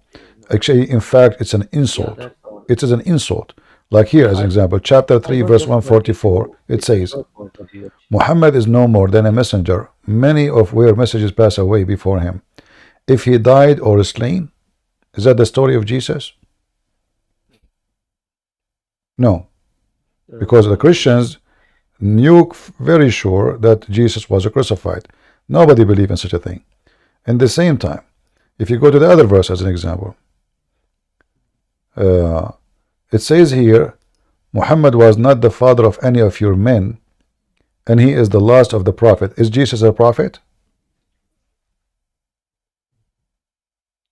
Speaker 1: Actually, in fact, it's an insult.
Speaker 15: that's all.
Speaker 1: It is an insult. Like here, as an example, chapter 3,
Speaker 15: was
Speaker 1: verse
Speaker 15: just wanted
Speaker 1: 144,
Speaker 15: to
Speaker 1: it
Speaker 15: get
Speaker 1: says,
Speaker 15: your point of view.
Speaker 1: Muhammad is no more than a messenger, many of where messages pass away before him. If he died or is slain, is that the story of Jesus? No, because the Christians knew very sure that Jesus was crucified. Nobody believed in such a thing. In the same time, if you go to the other verse as an example, it says here, Muhammad was not the father of any of your men, and he is the last of the prophet. Is Jesus a prophet?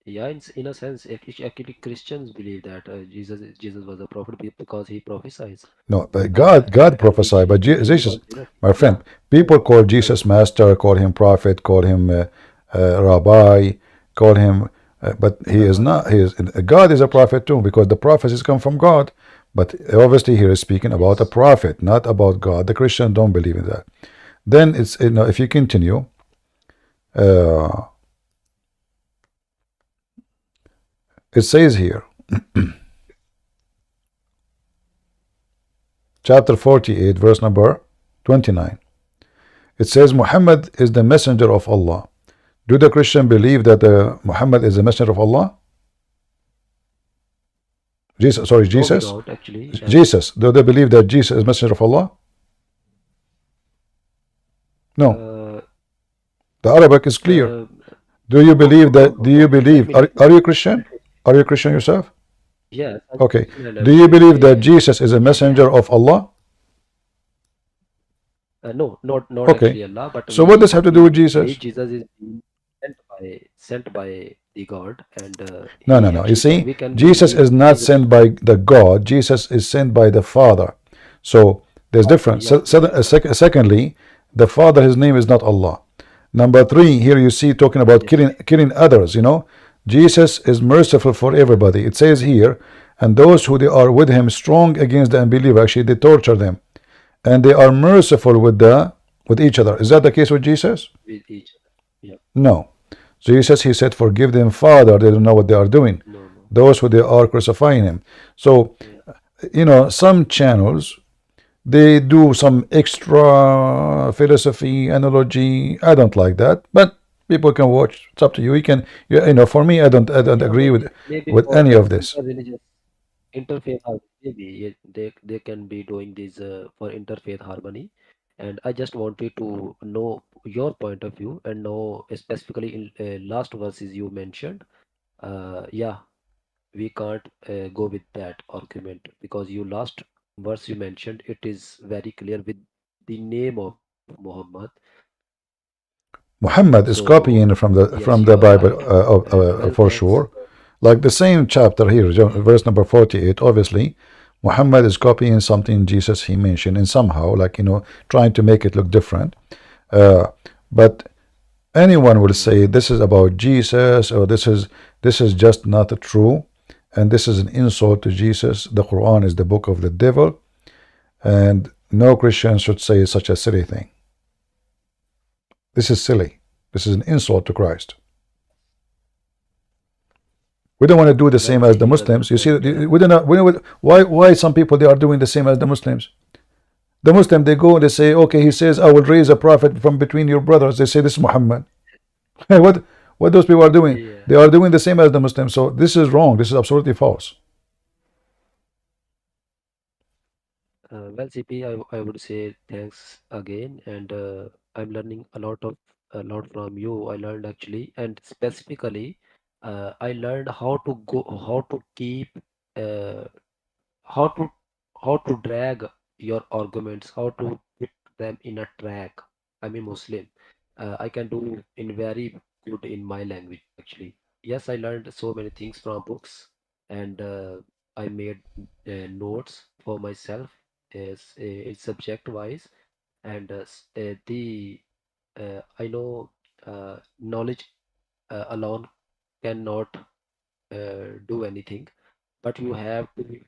Speaker 15: Yeah, in a sense, actually Christians believe that Jesus was a prophet because he prophesies.
Speaker 1: No, but God prophesied, but Jesus, my friend, people call Jesus master, call him prophet, call him rabbi, call him, but he is not. He is God is a prophet too, because the prophecies come from God. But obviously, here is speaking about a prophet, not about God. The Christians don't believe in that. Then it's if you continue, it says here. Chapter 48, verse number 29. It says, Muhammad is the messenger of Allah. Do the Christian believe that Muhammad is the messenger of Allah? Jesus, sorry, Jesus?
Speaker 15: No, we don't, actually.
Speaker 1: Jesus. Do they believe that Jesus is messenger of Allah? No. The Arabic is clear. Do you believe that? Do you believe? Are you Christian? Are you Christian yourself?
Speaker 15: Yes.
Speaker 1: Okay. Do you believe that Jesus is a messenger of Allah?
Speaker 15: No, not
Speaker 1: Okay.
Speaker 15: actually Allah, but
Speaker 1: So what does have to do with Jesus?
Speaker 15: Jesus is sent by the God, and
Speaker 1: No. You see,
Speaker 15: we can
Speaker 1: Jesus
Speaker 15: believe
Speaker 1: is not sent by the God. Jesus is sent by the Father. So there's difference. Secondly, the Father, his name is not Allah. Number 3, here you see talking about killing others. Jesus is merciful for everybody. It says here, and those who they are with him strong against the unbeliever. Actually, they torture them, and they are merciful with each other. Is that the case with Jesus?
Speaker 15: with each other. Yeah.
Speaker 1: No. Jesus, he said, forgive them, Father, they don't know what they are doing. Those who they are crucifying him. So, some channels, they do some extra philosophy, analogy. I don't like that, but people can watch. It's up to you. You can, for me, I don't agree with
Speaker 15: for
Speaker 1: any of this.
Speaker 15: interreligious interfaith harmony, maybe they can be doing this for interfaith harmony. And I just wanted to know your point of view and know specifically in last verses you mentioned. Yeah, we can't go with that argument because you last verse you mentioned it is very clear with the name of Muhammad.
Speaker 1: Muhammad is copying from the Bible for sure. Like the same chapter here, verse number 48, obviously, Muhammad is copying something Jesus he mentioned and somehow, trying to make it look different. But anyone will say this is about Jesus, or this is just not true, and this is an insult to Jesus. The Quran is the book of the devil, and no Christian should say such a silly thing. This is silly. This is an insult to Christ. We don't want to do the same as the Muslims. You see, we don't know, why some people they are doing the same as the Muslims. The Muslim, they go and they say, okay, he says, I will raise a prophet from between your brothers. They say this is Muhammad. what those people are doing? Yeah. They are doing the same as the Muslims. So this is wrong. This is absolutely false.
Speaker 15: Well, CP, I would say thanks again, and I'm learning a lot from you. I learned actually, and specifically, I learned how to keep, how to drag your arguments, how to put them in a track. I'm a Muslim. I can do in very good in my language actually. Yes, I learned so many things from books, and I made notes for myself as it's subject wise, and the I know knowledge alone cannot do anything, but you have to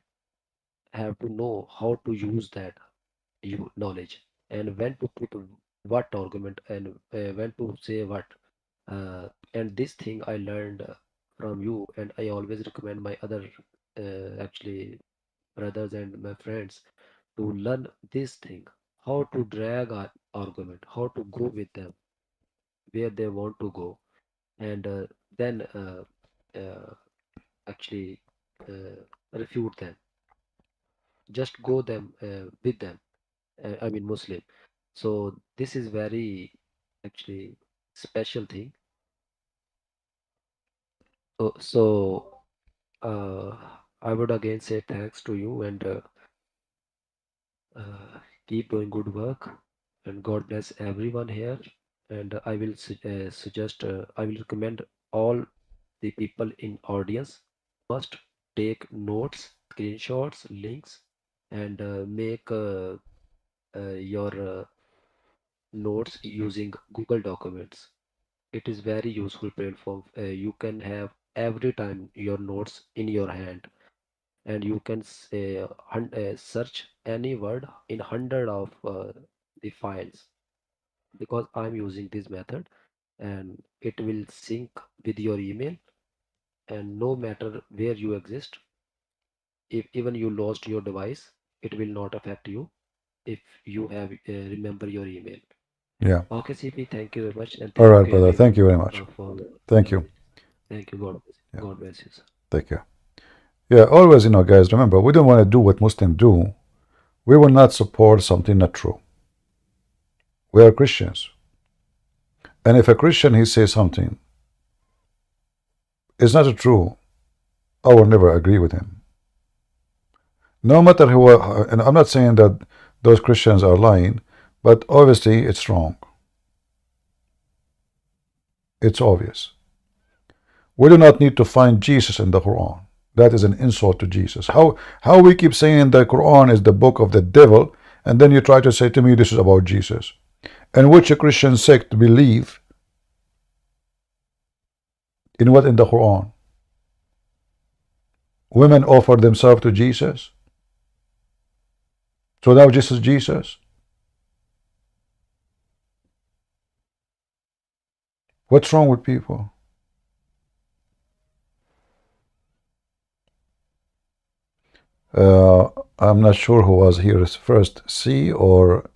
Speaker 15: have to know how to use that knowledge and when to put what argument and when to say what. And this thing I learned from you, and I always recommend my other actually brothers and my friends to learn this thing, how to drag our argument, how to go with them where they want to go, and then actually refute them. Just go them with them. I mean Muslim. So this is very actually special thing. So I would again say thanks to you and keep doing good work, and God bless everyone here. And I will suggest, I will recommend all the people in audience must take notes, screenshots, links, and make your notes using Google Documents. It is very useful platform. You can have every time your notes in your hand, and you can say, search any word in 100 of the files, because I'm using this method, and it will sync with your email, and no matter where you exist, if even you lost your device, it will not affect you if you have remember your email.
Speaker 1: Yeah.
Speaker 15: Okay, CP, thank you very much, and
Speaker 1: All
Speaker 15: thank
Speaker 1: right,
Speaker 15: you
Speaker 1: brother. Thank
Speaker 15: everyone
Speaker 1: you very much.
Speaker 15: for
Speaker 1: Thank you.
Speaker 15: thank you. God bless you, sir.
Speaker 1: Take care. Yeah, always, guys, remember, we don't want to do what Muslims do. We will not support something not true. We are Christians. And if a Christian, he says something, it's not true, I will never agree with him. No matter who, and I'm not saying that those Christians are lying, but obviously it's wrong. It's obvious. We do not need to find Jesus in the Quran. That is an insult to Jesus. How we keep saying the Quran is the book of the devil, and then you try to say to me this is about Jesus. And which a Christian sect believe in what in the Quran? Women offer themselves to Jesus. So now Jesus is Jesus. What's wrong with people? I'm not sure who was here first, C or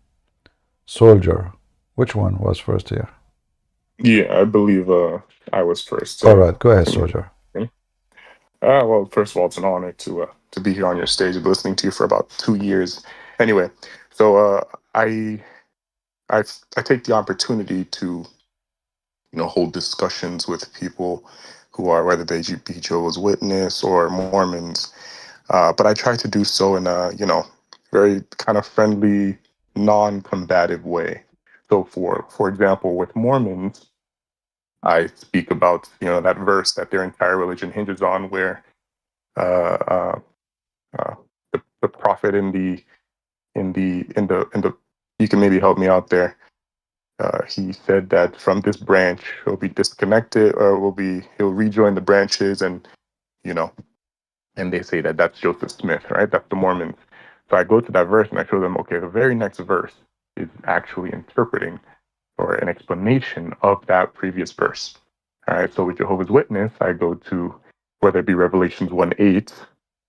Speaker 1: Soldier. Which one was first here?
Speaker 6: Yeah, I believe I was first.
Speaker 1: All right, go ahead, Soldier.
Speaker 6: Well, first of all, it's an honor to be here on your stage, listening to you for about 2 years. Anyway, so I take the opportunity to hold discussions with people who are, whether they be Jehovah's Witness or Mormons, but I try to do so in a very kind of friendly, non-combative way. So for example, with Mormons, I speak about that verse that their entire religion hinges on, where the prophet in the you can maybe help me out there. He said that from this branch he'll be disconnected, or he'll rejoin the branches, and and they say that that's Joseph Smith, right? That's the Mormons. So I go to that verse and I show them, okay, the very next verse is actually interpreting or an explanation of that previous verse. All right, so with Jehovah's Witness, I go to whether it be Revelations 1:8,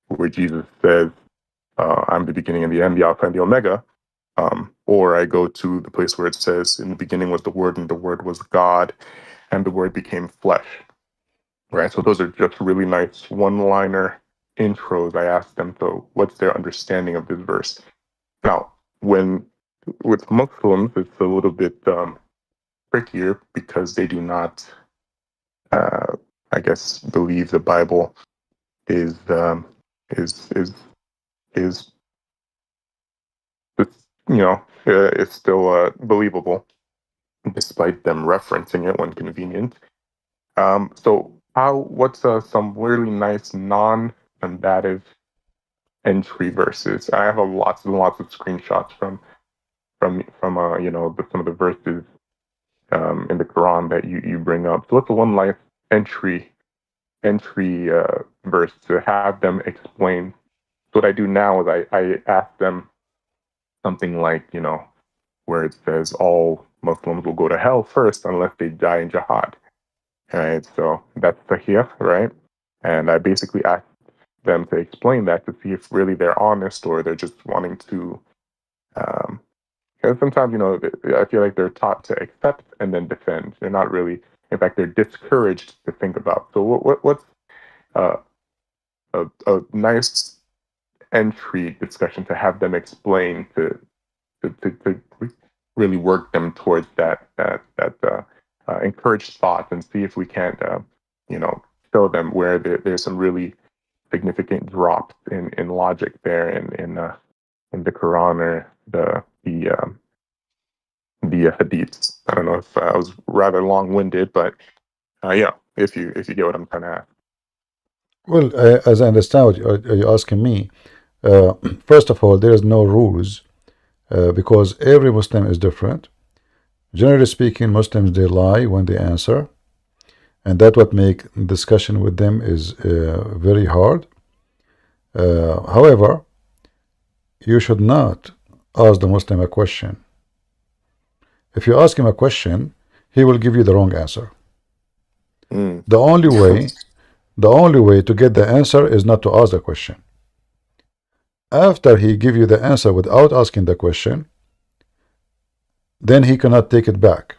Speaker 6: where Jesus says, I'm the beginning and the end, the Alpha and the Omega, or I go to the place where it says, in the beginning was the Word, and the Word was God, and the Word became flesh. Right, so those are just really nice one-liner intros. I ask them, so what's their understanding of this verse? Now, with Muslims, it's a little bit trickier, because they do not, I guess, believe the Bible is it's still believable, despite them referencing it when convenient. So what's some really nice non-combative entry verses? I have lots and lots of screenshots from some of the verses in the Quran that you bring up. So what's the one nice entry verse to have them explain? what I do now is I ask them something like, you know, where it says all Muslims will go to hell first unless they die in jihad. Right? So that's sahih, right? And I basically ask them to explain that to see if really they're honest or they're just wanting to. Because sometimes, you know, I feel like they're taught to accept and then defend. They're not really, in fact, they're discouraged to think about. So what's a nice entry discussion to have them explain to really work them towards that encouraged thought and see if we can't, you know, show them where there's some really significant drops in logic there in the Quran or the hadiths. I don't know if I was rather long-winded, but yeah, if you get what I'm trying to ask.
Speaker 1: Well, as I understand what you're asking me, first of all, there is no rules because every Muslim is different. Generally speaking, Muslims, they lie when they answer, and that what make discussion with them is very hard. However, you should not ask the Muslim a question. If you ask him a question, he will give you the wrong answer. The only way to get the answer is not to ask the question. After he give you the answer without asking the question, then he cannot take it back.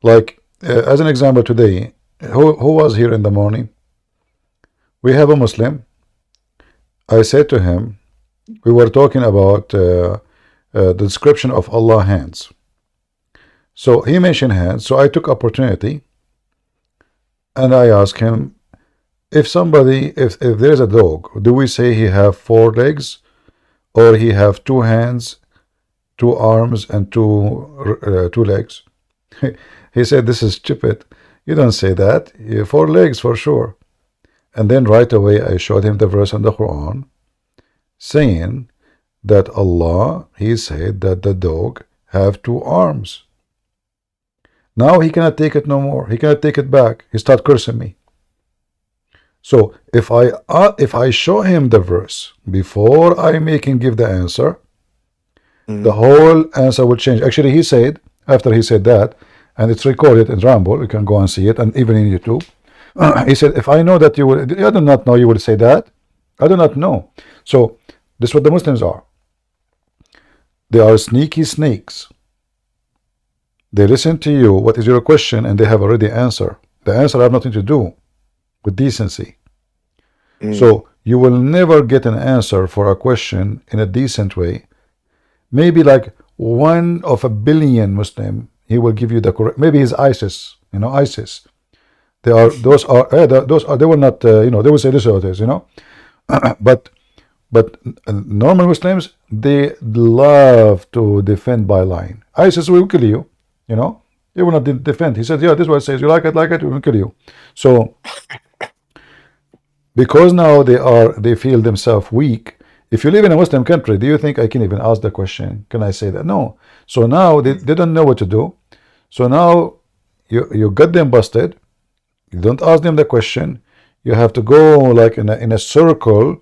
Speaker 1: Like as an example today, who was here in the morning? We have a Muslim. I said to him, we were talking about the description of Allah hands. So he mentioned hands, so I took opportunity and I asked him, if there's a dog, do we say he have 4 legs or he have 2 hands, 2 arms and 2 legs? He said, this is stupid. You don't say that. You have 4 legs for sure. And then right away I showed him the verse in the Quran saying that Allah, he said that the dog have 2 arms. Now he cannot take it no more. He cannot take it back. He start cursing me. So if I show him the verse before I make him give the answer, the whole answer will change. Actually, he said, after he said that, and it's recorded in Rumble, you can go and see it, and even in YouTube, he said, if I know that you will, I do not know you will say that. I do not know. So this is what the Muslims are. They are sneaky snakes. They listen to you, what is your question, and they have already answer. The answer have nothing to do with decency. So you will never get an answer for a question in a decent way. Maybe like 1 of a billion Muslim, he will give you the correct. Maybe he's ISIS, you know, ISIS. They will not, you know, they will say this or this, you know. but normal Muslims, they love to defend by lying. ISIS will kill you, you know. They will not defend. He said, yeah, this is what it says. You like it, we will kill you. So because now they feel themselves weak. If you live in a Muslim country, do you think I can even ask the question? Can I say that? No. So now they don't know what to do. So now you got them busted. You don't ask them the question. You have to go like in a circle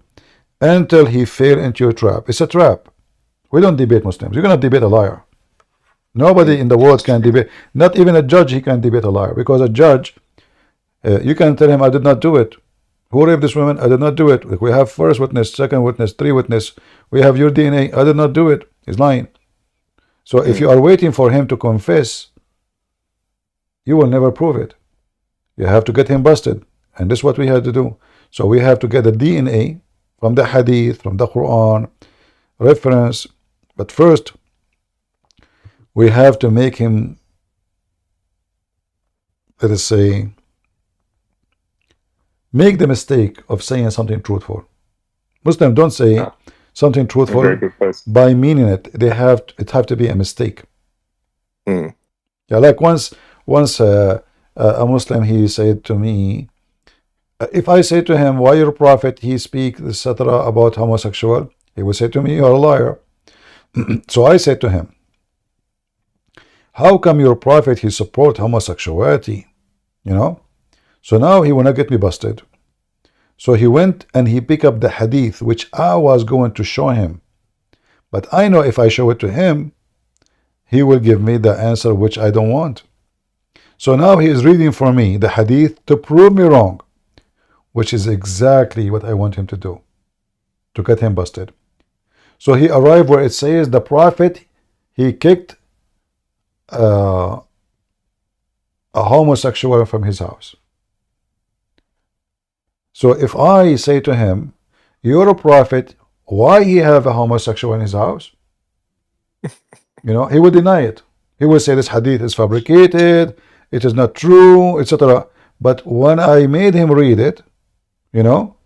Speaker 1: until he fell into your trap. It's a trap. We don't debate Muslims. You cannot debate a liar. Nobody in the world can debate. Not even a judge, he can debate a liar. Because a judge, you can tell him, I did not do it. Who raped this woman? I did not do it. We have first witness, second witness, 3 witness. We have your DNA. I did not do it. He's lying. So if you are waiting for him to confess, you will never prove it. You have to get him busted. And this is what we had to do. So we have to get the DNA from the hadith, from the Quran, reference. But first, we have to make him, let us say, make the mistake of saying something truthful. Muslims don't say something truthful by meaning it. It have to be a mistake. Yeah, like once a Muslim, he said to me, if I say to him, why your prophet he speak etc. about homosexual, he would say to me, you're a liar. So I said to him, how come your prophet he support homosexuality? You know. So now he will not get me busted. So he went and he picked up the hadith which I was going to show him. But I know if I show it to him, he will give me the answer which I don't want. So now he is reading for me the hadith to prove me wrong, which is exactly what I want him to do, to get him busted. So he arrived where it says the Prophet, he kicked a homosexual from his house. So if I say to him, you're a prophet, why he have a homosexual in his house? You know, he will deny it. He will say this hadith is fabricated, it is not true, etc. But when I made him read it, you know,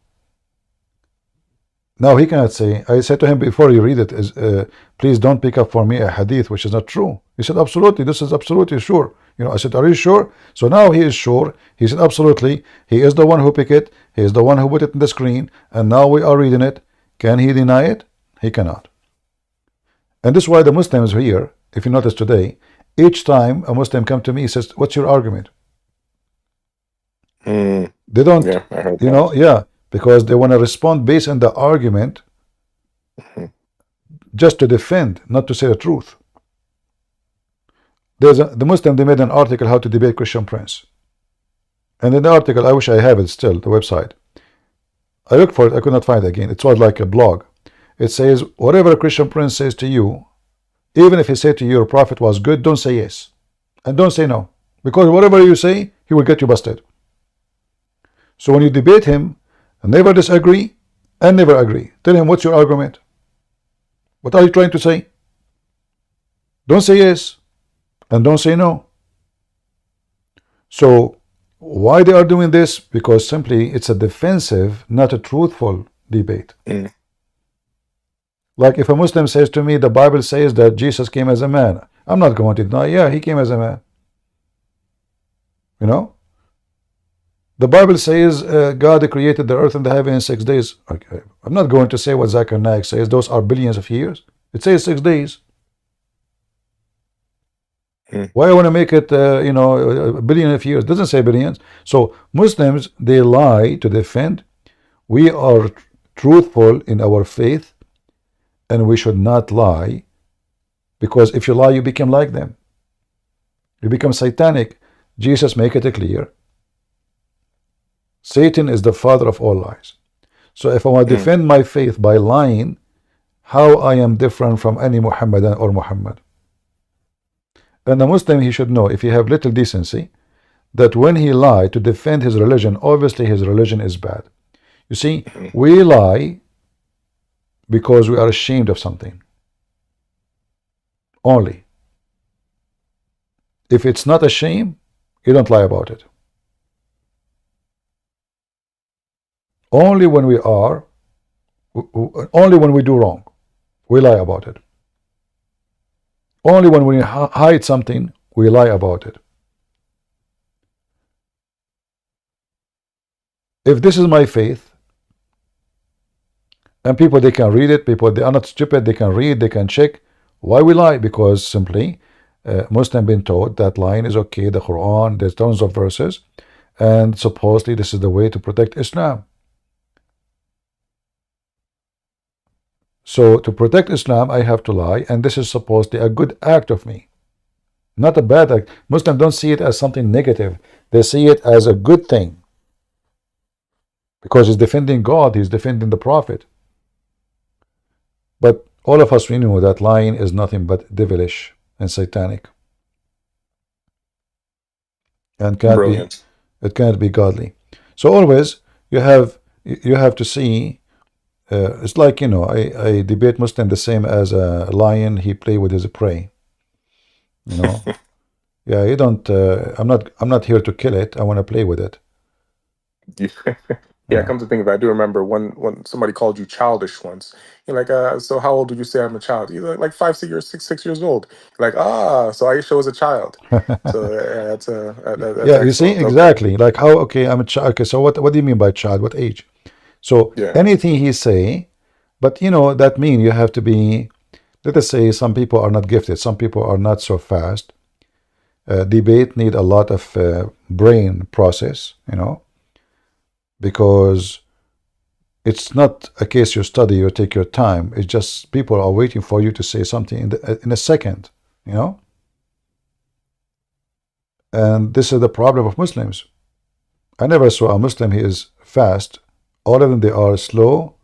Speaker 1: now he cannot say. I said to him before you read it, please don't pick up for me a hadith which is not true. He said, absolutely, this is absolutely sure. You know, I said, are you sure? So now he is sure. He said, absolutely. He is the one who picked it. He is the one who put it in the screen. And now we are reading it. Can he deny it? He cannot. And this is why the Muslims here, if you notice today, each time a Muslim comes to me, he says, what's your argument? They don't,
Speaker 6: Yeah, I heard
Speaker 1: you
Speaker 6: that.
Speaker 1: know, yeah, because they want to respond based on the argument just to defend, not to say the truth. The Muslim, they made an article how to debate Christian Prince. And in the article, I wish I have it still, the website. I looked for it, I could not find it again. It was like a blog. It says, whatever a Christian Prince says to you, even if he said to you your prophet was good, don't say yes. And don't say no. Because whatever you say, he will get you busted. So when you debate him, never disagree and never agree. Tell him, what's your argument? What are you trying to say? Don't say yes and don't say no. So why they are doing this? Because simply it's a defensive, not a truthful debate. Like if a Muslim says to me, the Bible says that Jesus came as a man, I'm not going to deny, yeah, he came as a man. You know? The Bible says God created the earth and the heaven in 6 days. Okay. I'm not going to say what Zakir Naik says. Those are billions of years. It says 6 days. Why I want to make it, you know, a billion of years? It doesn't say billions. So Muslims, they lie to defend. We are truthful in our faith, and we should not lie, because if you lie, you become like them. You become satanic. Jesus make it clear. Satan is the father of all lies. So if I want to defend my faith by lying, how I am different from any Muhammadan or Muhammad? And the Muslim, he should know, if he have little decency, that when he lied to defend his religion, obviously his religion is bad. You see, we lie because we are ashamed of something. Only. If it's not a shame, you don't lie about it. Only when we are, only when we do wrong, we lie about it. Only when we hide something, we lie about it. If this is my faith, and people, they can read it, people, they are not stupid, they can read, they can check. Why we lie? Because simply, Muslim been taught that lying is okay, the Quran, there's tons of verses, and supposedly this is the way to protect Islam. So to protect Islam, I have to lie, and this is supposedly a good act of me, not a bad act. Muslims don't see it as something negative. They see it as a good thing, because he's defending God, he's defending the Prophet. But all of us, we know that lying is nothing but devilish and satanic, and
Speaker 6: Brilliant.
Speaker 1: it can't be godly. So always you have to see. It's like, you know, I debate Muslim the same as a lion. He play with his prey. You know, yeah. You don't. I'm not here to kill it. I want to play with it.
Speaker 6: Yeah, come to think of it, I do remember when somebody called you childish once. You're like, so how old would you say I'm a child? You're like 5, 6 years, 6 years old. You're like, so Aisha was a child. So that's
Speaker 1: Yeah, you see,
Speaker 6: excellent. Okay.
Speaker 1: exactly. Like how? Okay, I'm a child. Okay, so what do you mean by child? What age? So
Speaker 6: Yeah.
Speaker 1: anything he say, but you know that mean you have to be. Let us say some people are not gifted. Some people are not so fast. Debate need a lot of brain process. You know. Because It's not a case you study, you take your time. It's just people are waiting for you to say something in a second, you know? And this is the problem of Muslims. I never saw a Muslim, he is fast. All of them, they are slow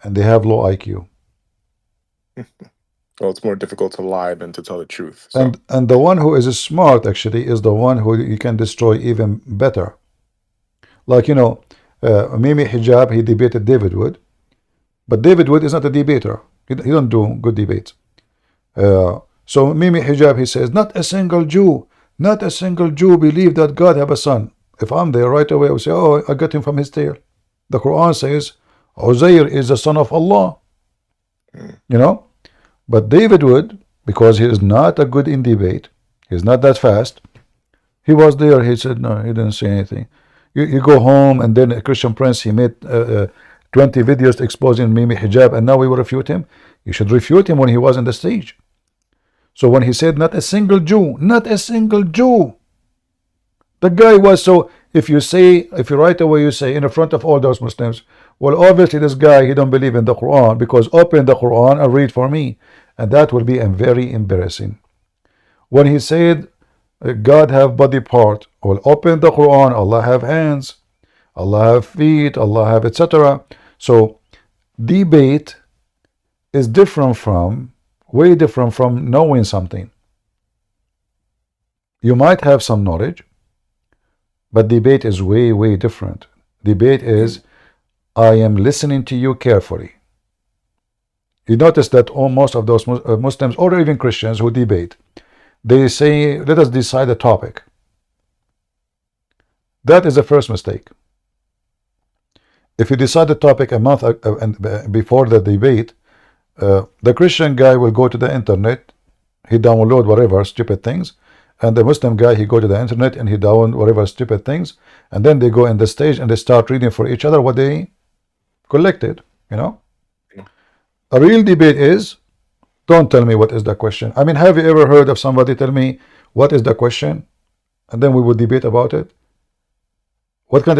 Speaker 1: and they have low IQ.
Speaker 6: Well, it's more difficult to lie than to tell the truth. So.
Speaker 1: And the one who is smart actually is the one who you can destroy even better. Like, you know, Mimi Hijab, he debated David Wood. But David Wood is not a debater. He don't do good debates. So Mimi Hijab, he says, not a single Jew believe that God have a son. If I'm there right away, I would say, oh, I got him from his tail. The Quran says, Uzair is the son of Allah. You know? But David Wood, because he is not a good in debate, he's not that fast, he was there, he said, no, he didn't say anything. You go home, and then a Christian Prince, he made 20 videos exposing Mimi Hijab, and now we will refute him. You should refute him when he was on the stage. So when he said, not a single Jew, the guy was, so if you right away you say in front of all those Muslims, well, obviously this guy, he don't believe in the Quran, because open the Quran and read for me. And that will be very embarrassing. When he said, God have body part, well, open the Quran, Allah have hands, Allah have feet, Allah have etc. So debate is way different from knowing something. You might have some knowledge, but debate is way different. Debate is, I am listening to you carefully. You notice that most of those Muslims or even Christians who debate, they say, let us decide a topic. That is the first mistake. If you decide the topic a month before the debate, the Christian guy will go to the internet, he download whatever stupid things, and the Muslim guy, he go to the internet and he download whatever stupid things, and then they go in the stage and they start reading for each other what they collected, you know. A real debate is, don't tell me what is the question. I mean, have you ever heard of somebody tell me what is the question, and then we would debate about it? What kind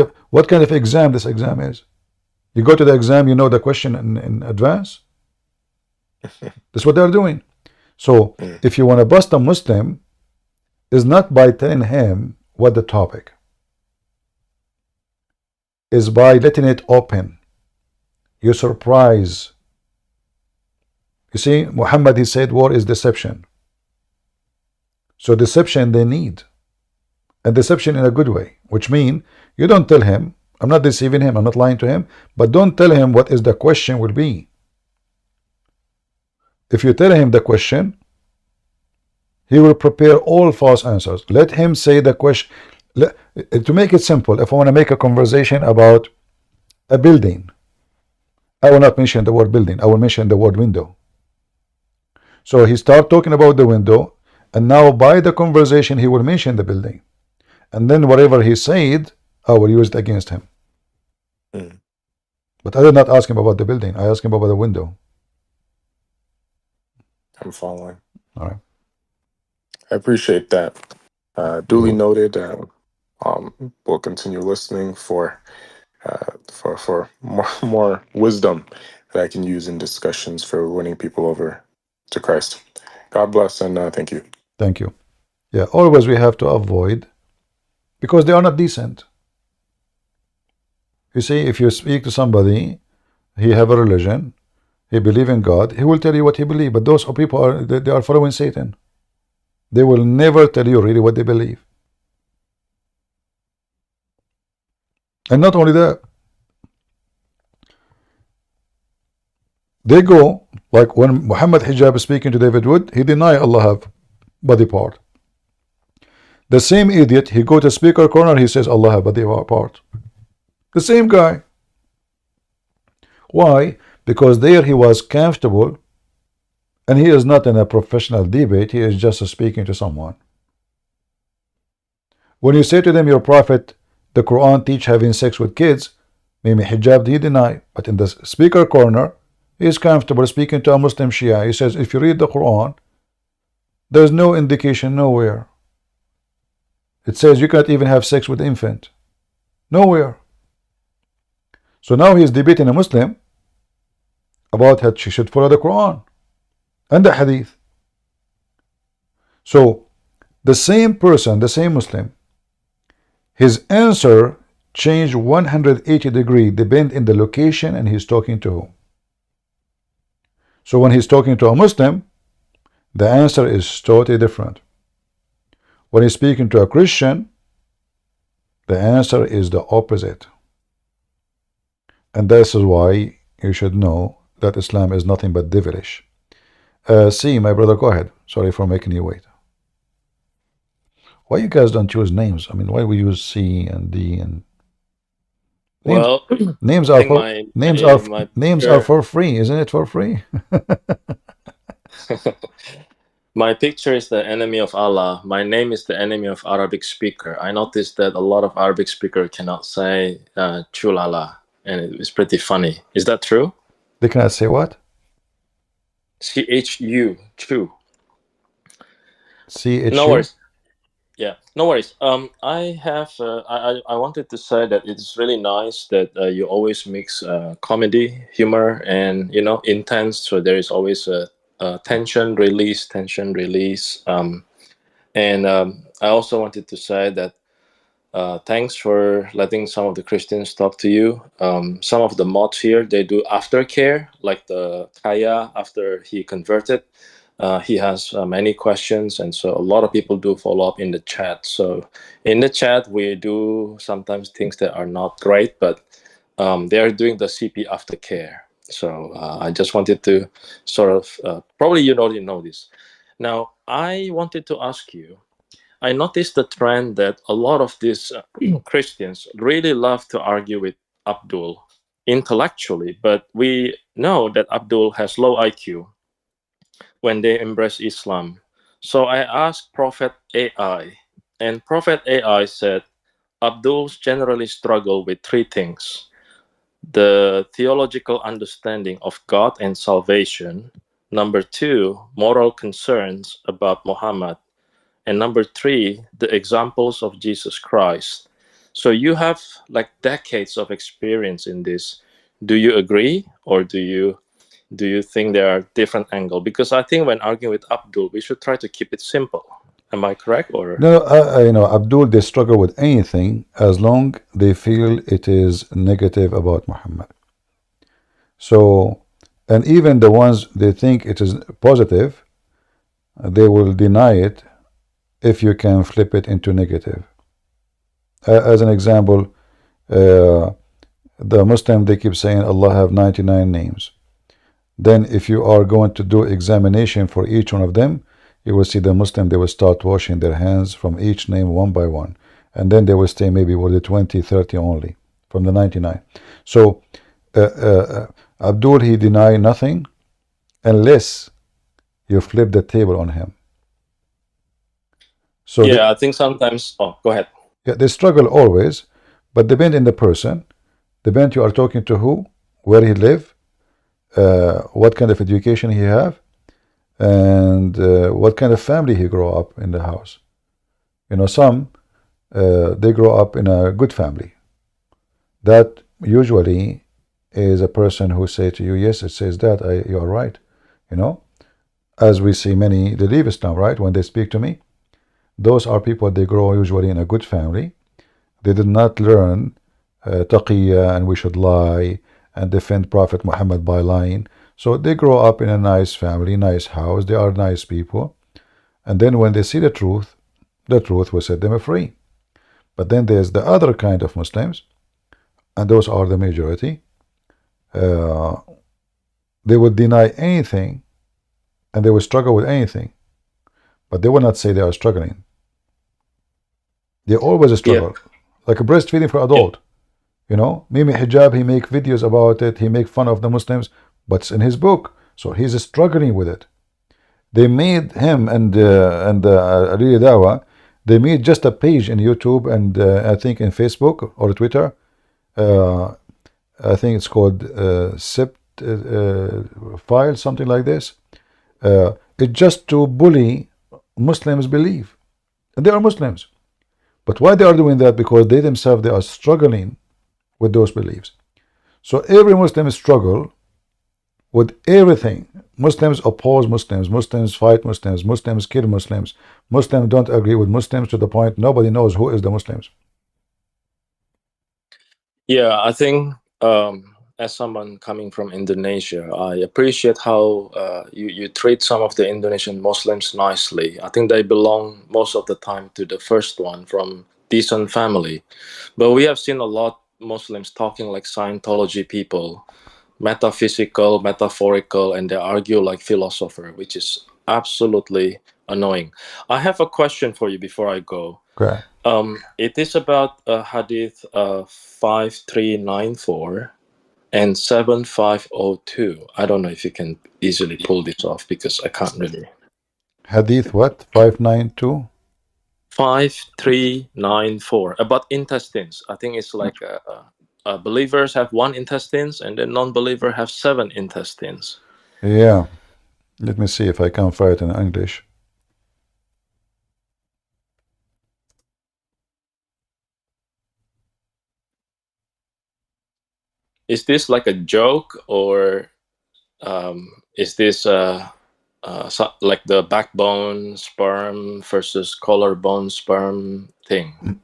Speaker 1: of exam this exam is? You go to the exam, you know the question in advance. That's what they're doing. So if you want to bust a Muslim, is not by telling him what the topic is, by letting it open. You surprise. You see, Muhammad, he said war is deception. So deception they need, and deception in a good way, which means you don't tell him, I'm not deceiving him, I'm not lying to him, but don't tell him what is the question will be. If you tell him the question, he will prepare all false answers. Let him say the question. To make it simple, if I want to make a conversation about a building, I will not mention the word building, I will mention the word window. So he start talking about the window, and now by the conversation he will mention the building, and then whatever he said, I will use it against him. But I did not ask him about the building, I asked him about the window.
Speaker 6: I'm following.
Speaker 1: All right.
Speaker 6: I appreciate that. Duly noted. We'll continue listening for more wisdom that I can use in discussions for winning people over to Christ. God bless, and thank you.
Speaker 1: Thank you. Yeah, always we have to avoid, because they are not decent. You see, if you speak to somebody, he have a religion, he believe in God, he will tell you what he believe. But those people they are following Satan. They will never tell you really what they believe. And not only that, they go, like when Muhammad Hijab is speaking to David Wood, he deny Allah have body part. The same idiot, he go to speaker corner, he says Allah have body part. The same guy. Why? Because there he was comfortable, and he is not in a professional debate, he is just speaking to someone. When you say to them, your prophet, the Quran teach having sex with kids, Mimi Hijab, he deny. But in the speaker corner, he is comfortable speaking to a Muslim Shia. He says, if you read the Quran, there's no indication nowhere. It says you cannot even have sex with infant. Nowhere. So now he is debating a Muslim about that she should follow the Quran and the Hadith. So the same person, the same Muslim, his answer changed 180 degrees depending on the location and he's talking to whom. So when he's talking to a Muslim, the answer is totally different. When he's speaking to a Christian, the answer is the opposite. And this is why you should know that Islam is nothing but devilish. See, my brother, go ahead. Sorry for making you wait. Why you guys don't use names? I mean, why we use C and D and names?
Speaker 10: Well,
Speaker 1: Names
Speaker 10: I
Speaker 1: are
Speaker 10: think
Speaker 1: for
Speaker 10: my
Speaker 1: names
Speaker 10: picture,
Speaker 1: are for free, isn't it? For free.
Speaker 10: my picture is the enemy of Allah. My name is the enemy of Arabic speaker. I noticed that a lot of Arabic speaker cannot say chulala, and it's pretty funny. Is that true?
Speaker 1: They cannot say what?
Speaker 10: CHU, chew.
Speaker 1: CHU.
Speaker 10: No worries. Yeah, no worries. I have. I wanted to say that it's really nice that you always mix comedy, humor, and intense. So there is always a tension release. And I also wanted to say that thanks for letting some of the Christians talk to you. Some of the mods here, they do aftercare, like the Kaya after he converted. He has many questions, and so a lot of people do follow up in the chat. So in the chat, we do sometimes things that are not great, but they are doing the CP aftercare. So I just wanted to sort of, probably you already know this. Now, I wanted to ask you, I noticed the trend that a lot of these Christians really love to argue with Abdul intellectually, but we know that Abdul has low IQ when they embrace Islam. So I asked Prophet AI, and Prophet AI said Abduls generally struggle with three things: the theological understanding of God and salvation, number two, moral concerns about Muhammad, and number three, the examples of Jesus Christ. So you have like decades of experience in this. Do you agree, or do you think there are different angles? Because I think when arguing with Abdul, we should try to keep it simple. Am I correct? Or
Speaker 1: No, Abdul, they struggle with anything as long they feel it is negative about Muhammad. So, and even the ones they think it is positive, they will deny it if you can flip it into negative. As an example, the Muslim, they keep saying Allah have 99 names. Then if you are going to do examination for each one of them, you will see the Muslim, they will start washing their hands from each name one by one. And then they will stay maybe with the 20, 30 only from the 99. So Abdul, he denied nothing unless you flip the table on him. So
Speaker 10: yeah, I think sometimes, go ahead.
Speaker 1: Yeah, they struggle always, but depend on the person, depend you are talking to who, where he live, what kind of education he have, and what kind of family he grow up in the house. Some they grow up in a good family. That usually is a person who say to you, yes, it says that, you are right. As we see many, they leave Islam, right? When they speak to me, those are people, they grow usually in a good family. They did not learn taqiyya and we should lie and defend Prophet Muhammad by lying. So they grow up in a nice family, nice house. They are nice people. And then when they see the truth will set them free. But then there's the other kind of Muslims, and those are the majority. They would deny anything and they will struggle with anything, but they will not say they are struggling. They always struggle. Yeah. Like a breastfeeding for adult. Mimi Hijab, he make videos about it, he make fun of the Muslims, but it's in his book, so he's struggling with it. They made him and Ali Dawa, they made just a page in YouTube and I think in Facebook or Twitter. I think it's called Sept File, something like this. It's just to bully Muslims' belief. And they are Muslims. But why they are doing that? Because they themselves, they are struggling with those beliefs. So every Muslim struggle with everything. Muslims oppose Muslims. Muslims fight Muslims. Muslims kill Muslims. Muslims don't agree with Muslims to the point nobody knows who is the Muslims.
Speaker 10: Yeah, I think as someone coming from Indonesia, I appreciate how you treat some of the Indonesian Muslims nicely. I think they belong most of the time to the first one, from decent family. But we have seen a lot Muslims talking like Scientology people, metaphysical, metaphorical, and they argue like philosopher, which is absolutely annoying. I have a question for you before I go.
Speaker 1: Okay.
Speaker 10: It is about Hadith 5394 and 7502. I don't know if you can easily pull this off because I can't really.
Speaker 1: Hadith what? 592?
Speaker 10: 5394 about intestines. I think it's like believers have one intestines and the non-believer have 7 intestines.
Speaker 1: Yeah. Let me see if I can find it in English.
Speaker 10: Is this like a joke, or is this like the backbone sperm versus collarbone sperm thing?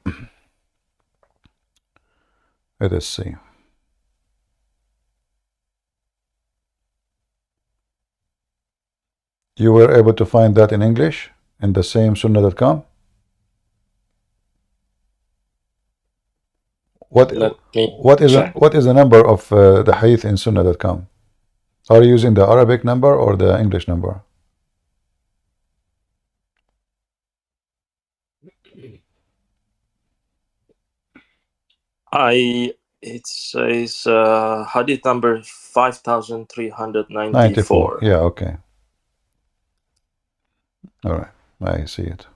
Speaker 1: Let us see. You were able to find that in English in the same sunnah.com? What is the number of the hadith in sunnah.com? Are you using the Arabic number or the English number?
Speaker 10: It says hadith number 5394.
Speaker 1: 94. Yeah, okay. All right, I see it.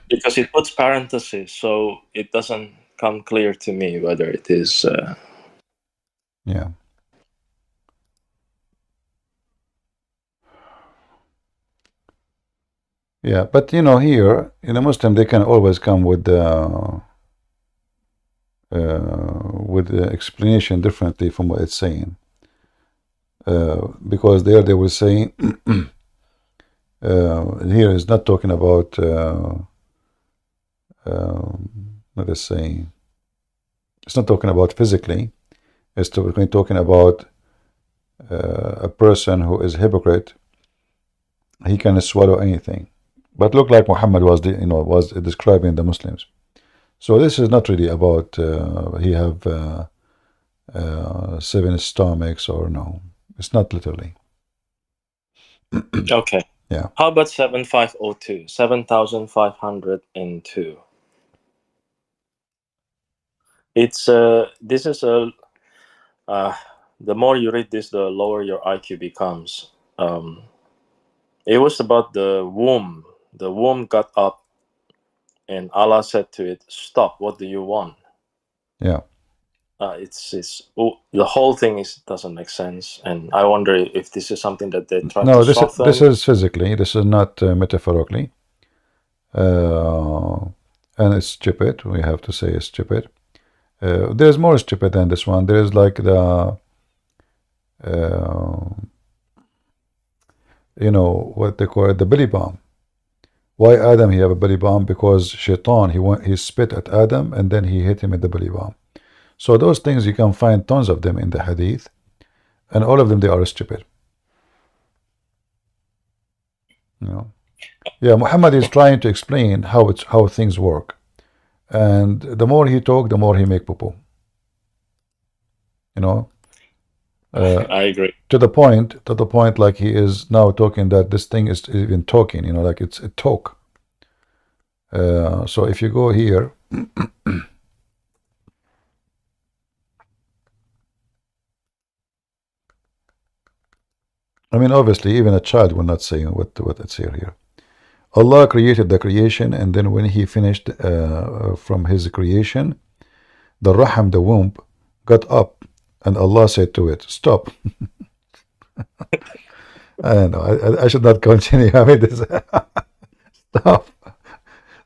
Speaker 10: Because it puts parentheses, so it doesn't come clear to me whether it is.
Speaker 1: Yeah. Yeah, but you know, here in a Muslim, they can always come with the explanation differently from what it's saying, because there they were saying here is not talking about let us say it's not talking about physically. It's talking about a person who is a hypocrite. He can swallow anything, but look like Muhammad was was describing the Muslims. So this is not really about he have 7 stomachs, or no, it's not literally.
Speaker 10: Okay.
Speaker 1: Yeah.
Speaker 10: How about 7502? 7502. It's this is a the more you read this, the lower your IQ becomes. It was about the womb. The womb got up, and Allah said to it, "Stop! What do you want?"
Speaker 1: Yeah.
Speaker 10: The whole thing doesn't make sense, and I wonder if this is something that they try
Speaker 1: No,
Speaker 10: to soften.
Speaker 1: this is physically. This is not metaphorically. And it's stupid. We have to say it's stupid. There's more stupid than this one. There is like the you know what they call it, the belly bomb. Why Adam he have a belly bomb? Because Shaitan he spit at Adam and then he hit him with the belly bomb. So those things you can find tons of them in the hadith, and all of them they are stupid. You know? Yeah, Muhammad is trying to explain how things work, and the more he talk, the more he make poo-poo. You know.
Speaker 10: I agree.
Speaker 1: To the point, like he is now talking that this thing is even talking. You know, like it's a talk. So if you go here. I mean, obviously, even a child will not say what it's here. Allah created the creation, and then when He finished from His creation, the Raham, the womb, got up, and Allah said to it, "Stop." I don't know. I should not continue. I mean, this stop.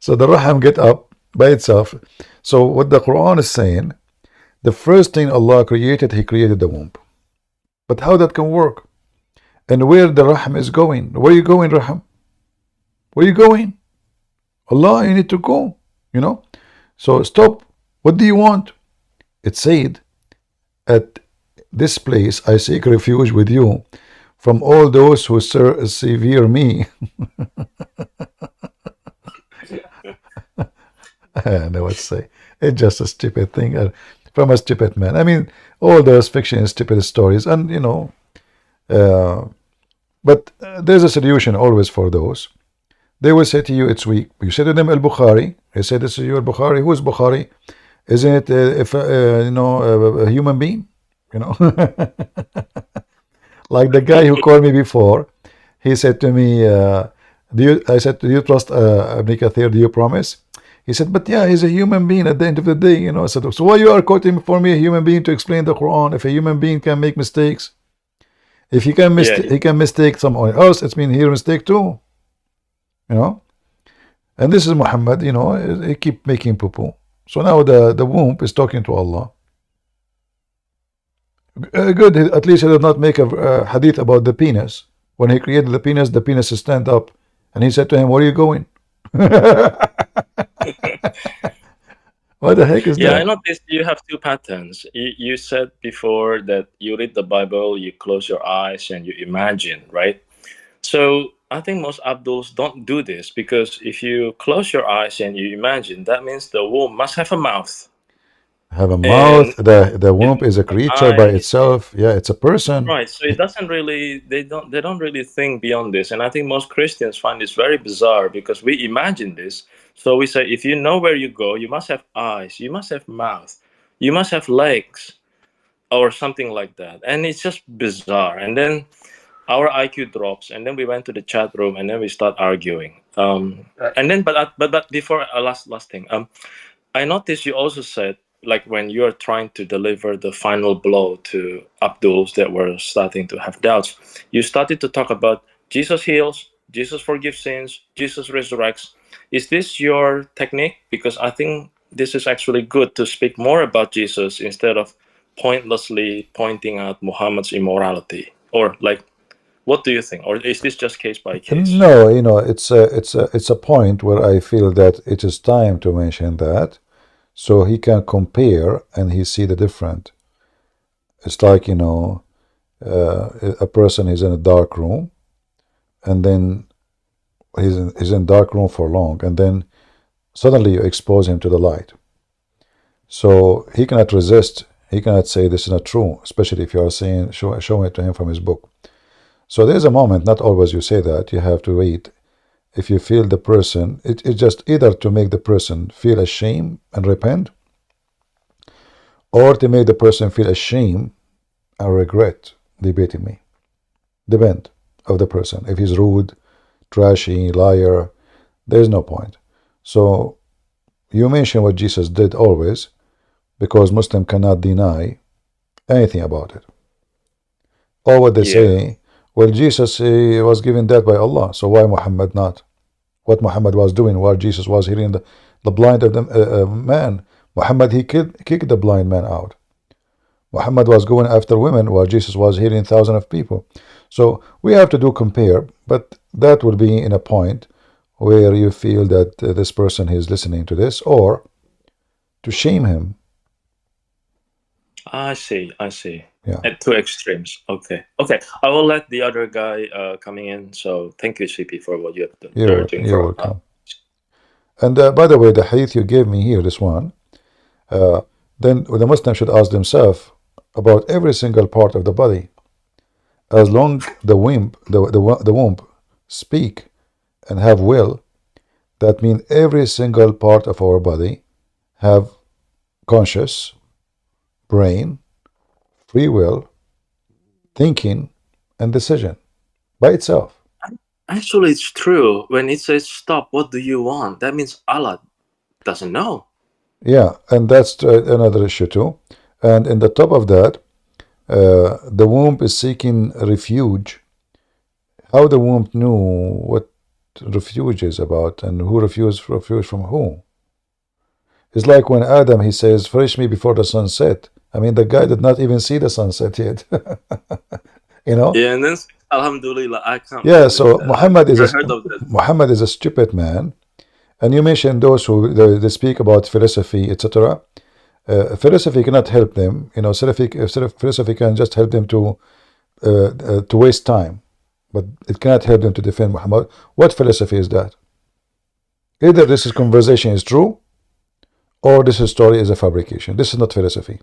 Speaker 1: So the rahim get up by itself. So what the Quran is saying, the first thing Allah created, He created the womb. But how that can work? And where the rahim is going? Where are you going, rahim? Where are you going? Allah, you need to go. You know. So stop. What do you want? It said, at this place I seek refuge with you from all those who severe me. I don't know what to say. It's just a stupid thing from a stupid man. I mean, all those fiction is stupid stories, and you know, but there's a solution always for those. They will say to you, it's weak. You say to them, Al-Bukhari. They say, this is your Bukhari. Who is Bukhari? Isn't it you know, a human being? You know, like the guy who called me before. He said to me, I said, do you trust Ibn Kathir? Do you promise? He said, but yeah, he's a human being at the end of the day. You know, I said, so why you are quoting for me a human being to explain the Quran? If a human being can make mistakes, if he can he can mistake someone else, it's mean he mistake too. You know, and this is Muhammad. You know, he keep making poo-poo. So now the womb is talking to Allah. Good, at least he did not make a hadith about the penis. When he created the penis stand up, and he said to him, where are you going? What the heck is that?
Speaker 10: Yeah, I noticed you have two patterns. You said before that you read the Bible, you close your eyes and you imagine, right? So I think most Abduls don't do this, because if you close your eyes and you imagine, that means the womb must have a mouth.
Speaker 1: Have a mouth. The womb is a creature by itself. Yeah, it's a person.
Speaker 10: Right. So it doesn't really, they don't really think beyond this. And I think most Christians find this very bizarre, because we imagine this. So we say, if you know where you go, you must have eyes, you must have mouth, you must have legs, or something like that. And it's just bizarre. And then our IQ drops, and then we went to the chat room, and then we start arguing. And then, but before last thing, I noticed you also said, like when you're trying to deliver the final blow to Abduls that were starting to have doubts, you started to talk about Jesus heals, Jesus forgives sins, Jesus resurrects. Is this your technique? Because I think this is actually good to speak more about Jesus instead of pointlessly pointing out Muhammad's immorality. Or like, what do you think? Or is this just case by case?
Speaker 1: No, you know, it's a point where I feel that it is time to mention that, so he can compare and he see the different. It's like, you know, a person is in a dark room, and then he's in dark room for long, and then suddenly you expose him to the light. So he cannot resist. He cannot say this is not true, especially if you are saying showing it to him from his book. So there's a moment, not always you say that, you have to wait. If you feel the person, it's just either to make the person feel ashamed and repent, or to make the person feel ashamed and regret debating me. Depend of the person. If he's rude, trashy, liar, there's no point. So you mention what Jesus did always, because Muslim cannot deny anything about it. Or what they say, well, Jesus was given that by Allah, so why Muhammad not? What Muhammad was doing while Jesus was healing the blind of the man. Muhammad, he kicked the blind man out. Muhammad was going after women while Jesus was healing thousands of people. So we have to do compare, but that would be in a point where you feel that this person is listening to this, or to shame him.
Speaker 10: I see.
Speaker 1: Yeah.
Speaker 10: At two extremes. Okay. I will let the other guy coming in. So thank you, CP, for what you have done.
Speaker 1: You're welcome. And by the way, the hadith you gave me here, this one, then the Muslim should ask themselves about every single part of the body. As long the womb speak and have will, that means every single part of our body have conscious brain, free will, thinking, and decision by itself.
Speaker 10: Actually, it's true. When it says stop, what do you want? That means Allah doesn't know.
Speaker 1: Yeah, and that's another issue too. And in the top of that, the womb is seeking refuge. How the womb knew what refuges about, and who refused refuge from who. It's like when Adam, he says, "Fetch me before the sunset." I mean, the guy did not even see the sunset yet. You know?
Speaker 10: Yeah, and then Alhamdulillah, I can't.
Speaker 1: Yeah. So
Speaker 10: believe that.
Speaker 1: Muhammad is
Speaker 10: I heard of that.
Speaker 1: Muhammad is a stupid man, and you mentioned those who they speak about philosophy, etc. Philosophy cannot help them. You know, philosophy can just help them to waste time, but it cannot help them to defend Muhammad. What philosophy is that? Either this conversation is true, or this story is a fabrication. This is not philosophy.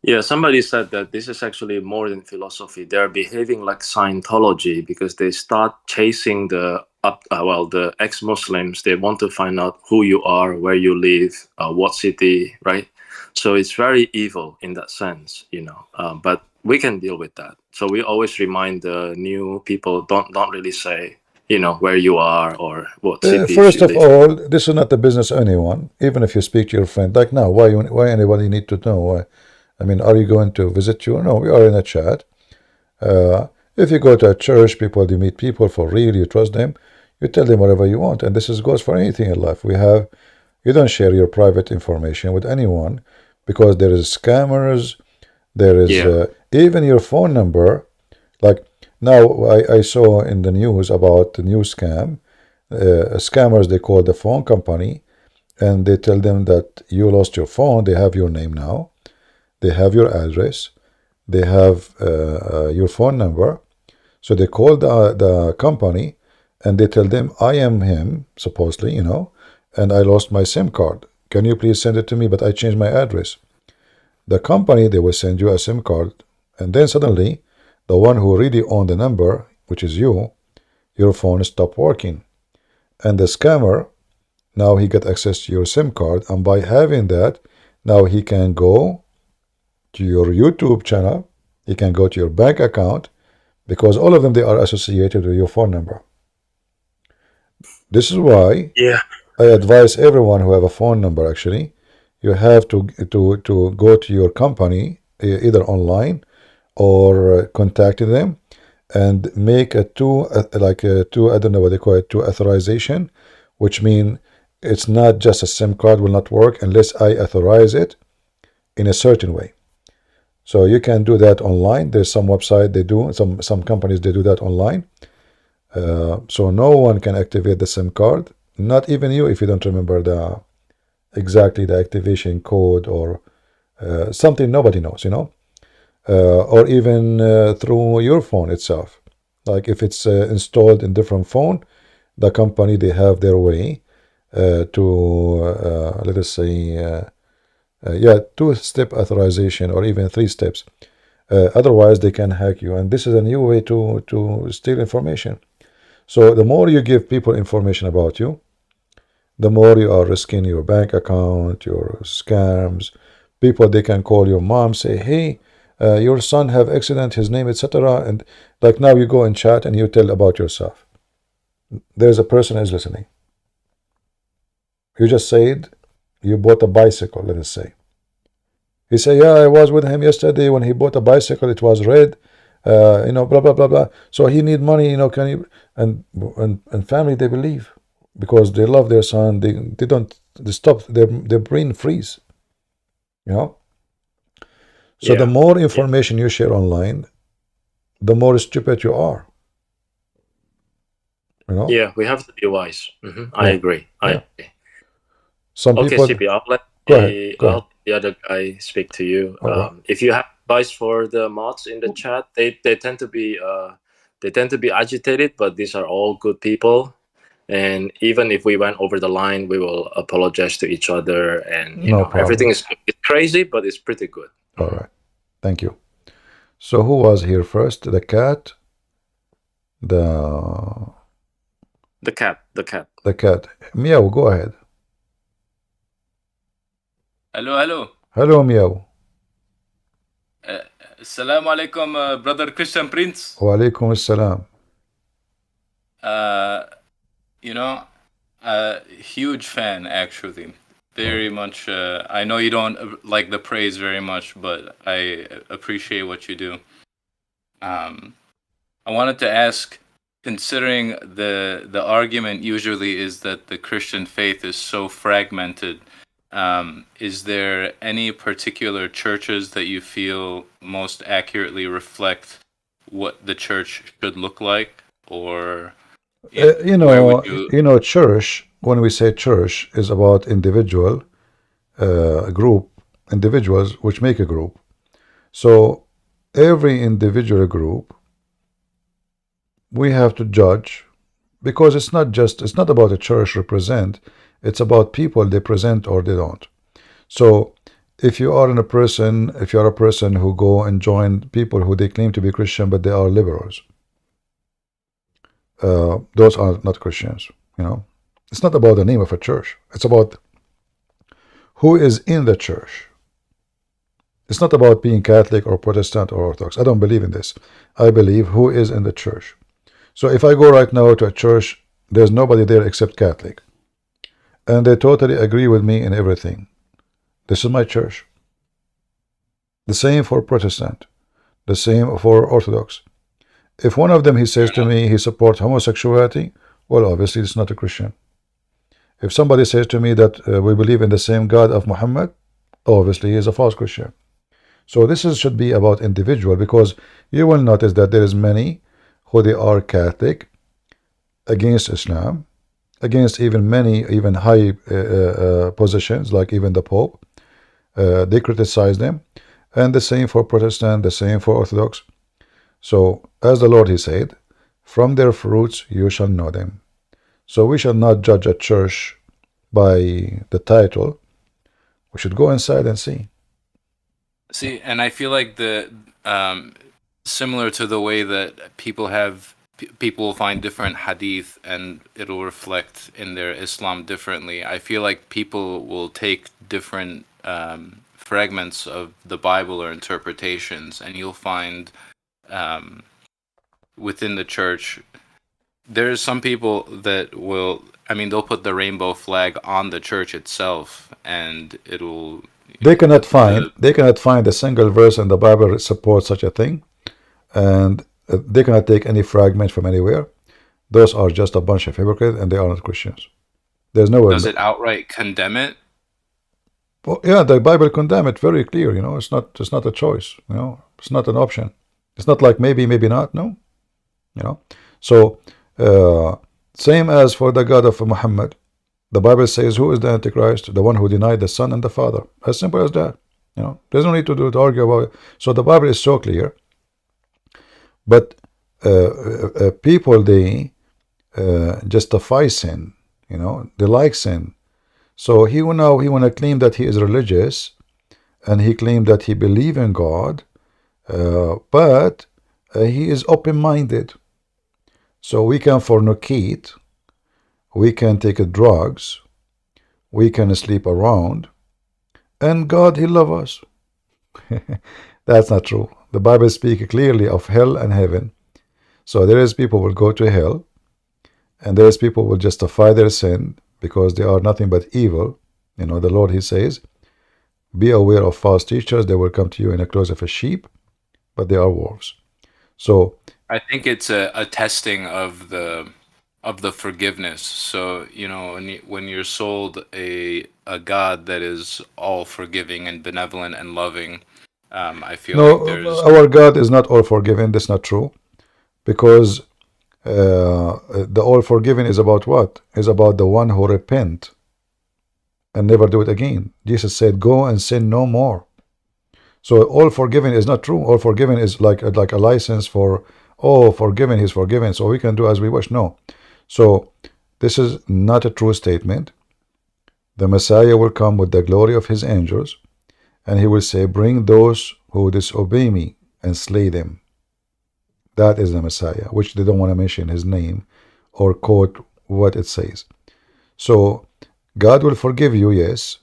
Speaker 10: Yeah, somebody said that this is actually more than philosophy. They're behaving like Scientology because they start chasing the ex-Muslims. They want to find out who you are, where you live, what city, right? So it's very evil in that sense, you know. But we can deal with that. So we always remind the new people, don't really say, you know, where you are or what city.
Speaker 1: First of all, this is not the business of anyone. Even if you speak to your friend, like now, why anybody need to know? Why? I mean, are you going to visit you? No, we are in a chat. If you go to a church, you meet people for real, you trust them, you tell them whatever you want. And this goes for anything in life. You don't share your private information with anyone because there is scammers, there is even your phone number. Like now I saw in the news about the new scam. Scammers, they call the phone company and they tell them that you lost your phone. They have your name now. They have your address, they have your phone number. So they call the company and they tell them, I am him, supposedly, you know, and I lost my SIM card. Can you please send it to me? But I changed my address. The company, they will send you a SIM card. And then suddenly, the one who really owned the number, which is you, your phone stopped working. And the scammer, now he got access to your SIM card. And by having that, now he can go to your YouTube channel, you can go to your bank account, because all of them, they are associated with your phone number. This is why I advise everyone who have a phone number, actually, you have to go to your company, either online or contacting them, and make I don't know what they call it, two authorization, which means it's not just a SIM card will not work unless I authorize it in a certain way. So you can do that online. There's some website they do, some companies they do that online. So no one can activate the SIM card, not even you if you don't remember exactly the activation code or something nobody knows, you know, or even through your phone itself. Like if it's installed in different phone, the company, they have their way to let us say 2-step authorization or even 3 steps. Otherwise they can hack you, and this is a new way to steal information. So the more you give people information about you, the more you are risking your bank account, your scams. People, they can call your mom, say, hey, your son have accident, his name, etc. And like now you go and chat and you tell about yourself. There's a person is listening. You just said you bought a bicycle, let us say. He say, yeah, I was with him yesterday when he bought a bicycle, it was red, you know, blah, blah, blah, blah. So he need money, you know, can you, and family, they believe because they love their son. They stop, their brain freeze, you know. So the more information you share online, the more stupid you are. You know?
Speaker 10: Yeah, we have to be wise. I agree. I agree.
Speaker 1: Some people.
Speaker 10: CP, I'll let the other guy speak to you. If you have advice for the mods in the chat, they tend to be agitated, but these are all good people. And even if we went over the line, we will apologize to each other, and you know, everything is crazy, but it's pretty good.
Speaker 1: All right, thank you. So who was here first? The cat. The
Speaker 10: cat.
Speaker 1: The cat. Meow, go ahead.
Speaker 11: Hello.
Speaker 1: Hello, Meow.
Speaker 11: Assalamu alaikum, brother Christian Prince.
Speaker 1: Wa alaikum assalam.
Speaker 11: You know, huge fan, actually. Very much. I know you don't like the praise very much, but I appreciate what you do. I wanted to ask, considering the argument usually is that the Christian faith is so fragmented, is there any particular churches that you feel most accurately reflect what the church should look like, or where would you?
Speaker 1: Church, when we say church, is about individual, group, individuals which make a group. So every individual group we have to judge, because it's not about a church represent, it's about people they present or they don't. So if you are a person who go and join people who they claim to be Christian but they are liberals, those are not Christians. It's not about the name of a church, it's about who is in the church. It's not about being Catholic or Protestant or Orthodox. I don't believe in this. I believe who is in the church. So if I go right now to a church, there's nobody there except Catholic, and they totally agree with me in everything, this is my church. The same for Protestant, the same for Orthodox. If one of them he says to me he supports homosexuality, well, obviously it's not a Christian. If somebody says to me that we believe in the same God of Muhammad, obviously he is a false Christian. So this should be about individual, because you will notice that there is many who they are Catholic, against Islam, against even high positions like even the Pope. They criticize them, and the same for Protestant, the same for Orthodox. So as the Lord he said, from their fruits you shall know them. So we shall not judge a church by the title. We should go inside and see.
Speaker 11: See, and I feel like similar to the way that people will find different hadith and it'll reflect in their Islam differently. I feel like people will take different fragments of the Bible or interpretations, and you'll find within the church, there's some people that they'll put the rainbow flag on the church itself, and it'll.
Speaker 1: They cannot find a single verse in the Bible that supports such a thing, and they cannot take any fragment from anywhere. Those are just a bunch of hypocrites, and they are not Christians. There's no.
Speaker 11: Does it outright condemn it?
Speaker 1: Well, yeah, the Bible condemn it very clear. It's not a choice. It's not an option. It's not like maybe not. No. So same as for the God of Muhammad. The Bible says, who is the Antichrist? The one who denied the Son and the Father. As simple as that. There's no need to argue about it. So the Bible is so clear. But people, they justify sin. They like sin. So he want to claim that he is religious, and he claimed that he believes in God, but he is open-minded. So we can fornicate, we can take drugs, we can sleep around, and God, he loves us. That's not true. The Bible speaks clearly of hell and heaven. So there is people who will go to hell, and there is people who will justify their sin because they are nothing but evil. The Lord, he says, be aware of false teachers. They will come to you in the clothes of a sheep, but they are wolves. So
Speaker 11: I think it's a testing of the forgiveness. So when you're sold a God that is all forgiving and benevolent and loving, I feel like there's
Speaker 1: our God is not all forgiving. That's not true, because the all forgiving is about what? Is about the one who repent and never do it again. Jesus said, go and sin no more. So all forgiving is not true. All forgiving is like a license for, forgiven, he's forgiven, so we can do as we wish. No. So this is not a true statement. The Messiah will come with the glory of his angels, and he will say, bring those who disobey me and slay them. That is the Messiah, which they don't want to mention his name or quote what it says. So God will forgive you, yes,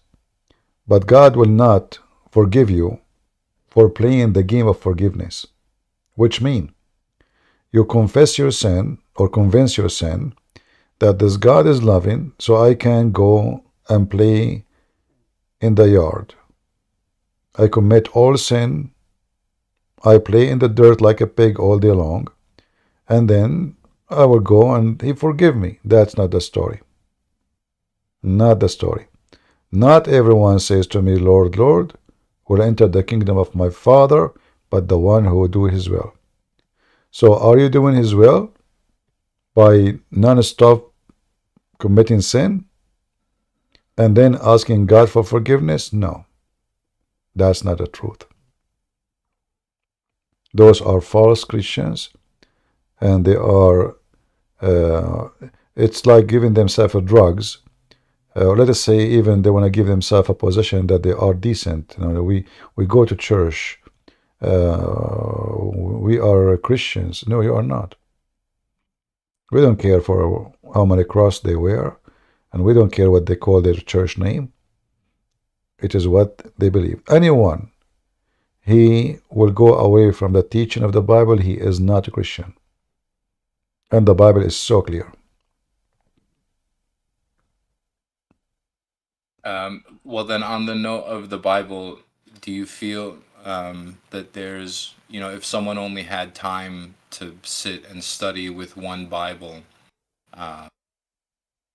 Speaker 1: but God will not forgive you for playing the game of forgiveness, which means you confess your sin or convince your sin that this God is loving, so I can go and play in the yard. I commit all sin. I play in the dirt like a pig all day long, and then I will go and he forgive me. That's not the story. Not the story. Not everyone says to me, Lord, Lord, will enter the kingdom of my Father, but the one who will do his will. So are you doing his will by non-stop committing sin and then asking God for forgiveness? No, that's not the truth. Those are false Christians, and they are, it's like giving themselves drugs. Let us say even they want to give themselves a position that they are decent. You know, we go to church. We are Christians. No, you are not. We don't care for how many crosses they wear, and we don't care what they call their church name. It is what they believe. Anyone, he will go away from the teaching of the Bible, he is not a Christian. And the Bible is so clear.
Speaker 11: Well, then, on the note of the Bible, do you feel that there's, you know, if someone only had time to sit and study with one Bible,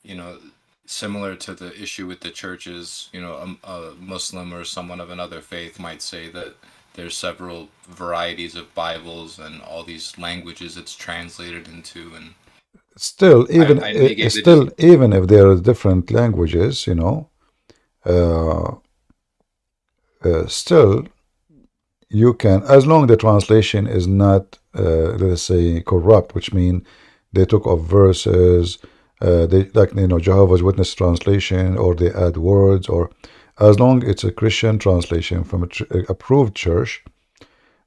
Speaker 11: you know, similar to the issue with the churches, you know, a Muslim or someone of another faith might say that there's several varieties of Bibles and all these languages it's translated into, and
Speaker 1: still, even
Speaker 11: still,
Speaker 1: even if there are different languages, you know, still you can, as long the translation is not, let us say, corrupt, which means they took off verses, they, like, you know, Jehovah's Witness translation, or they add words, or as long it's a Christian translation from an approved church,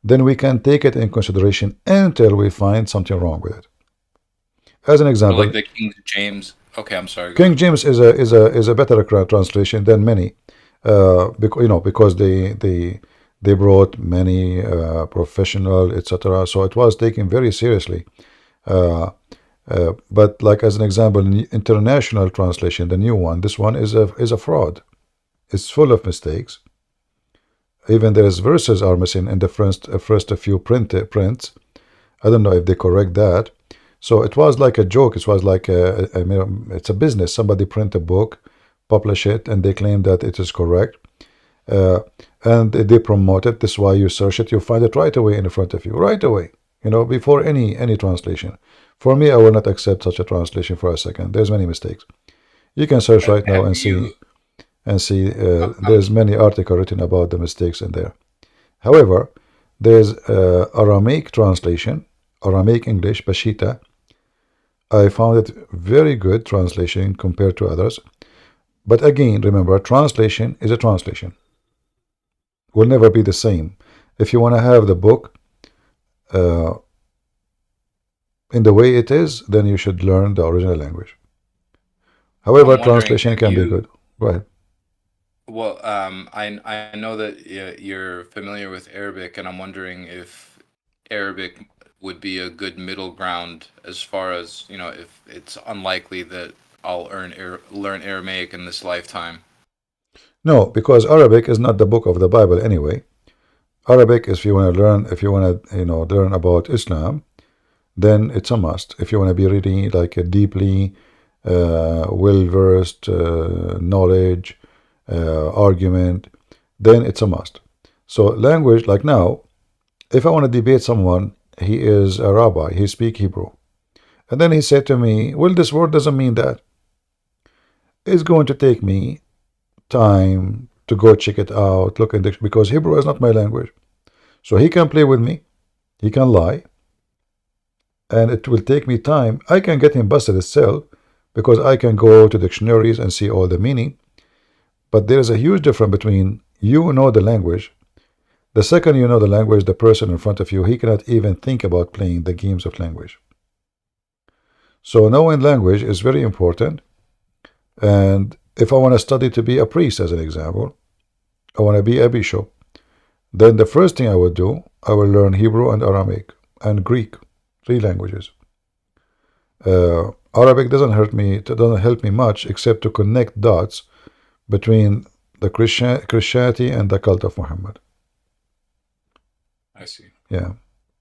Speaker 1: then we can take it in consideration until we find something wrong with it. As an example,
Speaker 11: like the King James. Okay, I'm sorry.
Speaker 1: King James is a better translation than many, because they brought many professional, etc. So it was taken very seriously. But like, as an example, in international translation, the new one, this one is a fraud. It's full of mistakes. Even there's verses are missing in the first few prints. I don't know if they correct that. So it was like a joke. It was like it's a business. Somebody print a book, publish it, and they claim that it is correct. And they promote it. This is why you search it. You find it right away in front of you. Right away. You know, before any translation. For me, I will not accept such a translation for a second. There's many mistakes. You can search right now and see. There's many articles written about the mistakes in there. However, there's Aramaic translation, Aramaic English, Peshitta. I found it very good translation compared to others. But again, remember, translation is a translation. Will never be the same. If you want to have the book in the way it is, then you should learn the original language. However, translation can be good. Go ahead.
Speaker 11: Well, I know that you're familiar with Arabic, and I'm wondering if Arabic would be a good middle ground, as far as, you know, if it's unlikely that I'll learn Aramaic in this lifetime.
Speaker 1: No, because Arabic is not the book of the Bible anyway. Arabic, if you want to learn about Islam, then it's a must. If you want to be really like a deeply well-versed knowledge, argument, then it's a must. So language, like now, if I want to debate someone, he is a rabbi, he speaks Hebrew, and then he said to me, well, this word doesn't mean that. It's going to take me time to go check it out, look in dictionary, because Hebrew is not my language. So he can play with me, he can lie, and it will take me time. I can get him busted itself, because I can go to dictionaries and see all the meaning. But there is a huge difference between you know the language. The second you know the language, the person in front of you, he cannot even think about playing the games of language. So knowing language is very important. And if I want to study to be a priest, as an example, I want to be a bishop, then the first thing I would do, I will learn Hebrew and Aramaic and Greek, 3 languages. Arabic doesn't help me much, except to connect dots between the Christianity and the cult of Muhammad.
Speaker 11: I see.
Speaker 1: Yeah.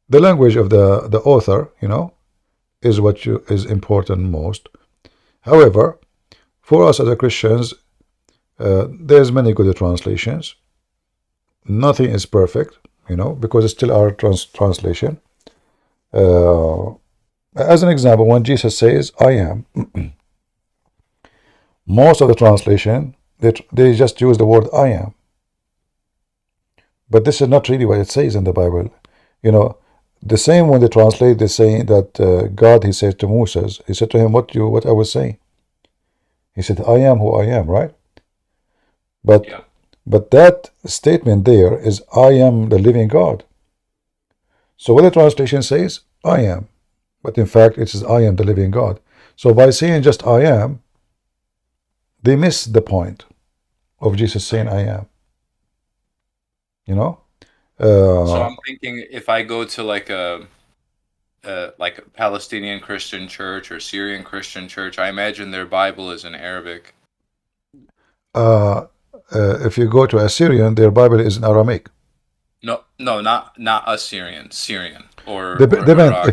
Speaker 1: The language of the author, you know, is what is important most. However, for us as a Christians, there's many good translations. Nothing is perfect, because it's still our translation. As an example, when Jesus says, I am, most of the translation, they just use the word I am. But this is not really what it says in the Bible. The same when they translate, they say that God, he said to Moses, he said to him, what I was saying. He said, I am who I am, right? But that statement there is, I am the living God. So what the translation says, I am. But in fact, it says, I am the living God. So by saying just I am, they miss the point of Jesus saying I am.
Speaker 11: So I'm thinking if I go to like a Palestinian Christian church or Syrian Christian church, I imagine their Bible is in Arabic.
Speaker 1: If you go to a Syrian, their Bible is in Aramaic.
Speaker 11: No, not Assyrian, Syrian or
Speaker 1: Depends.
Speaker 11: Iraqi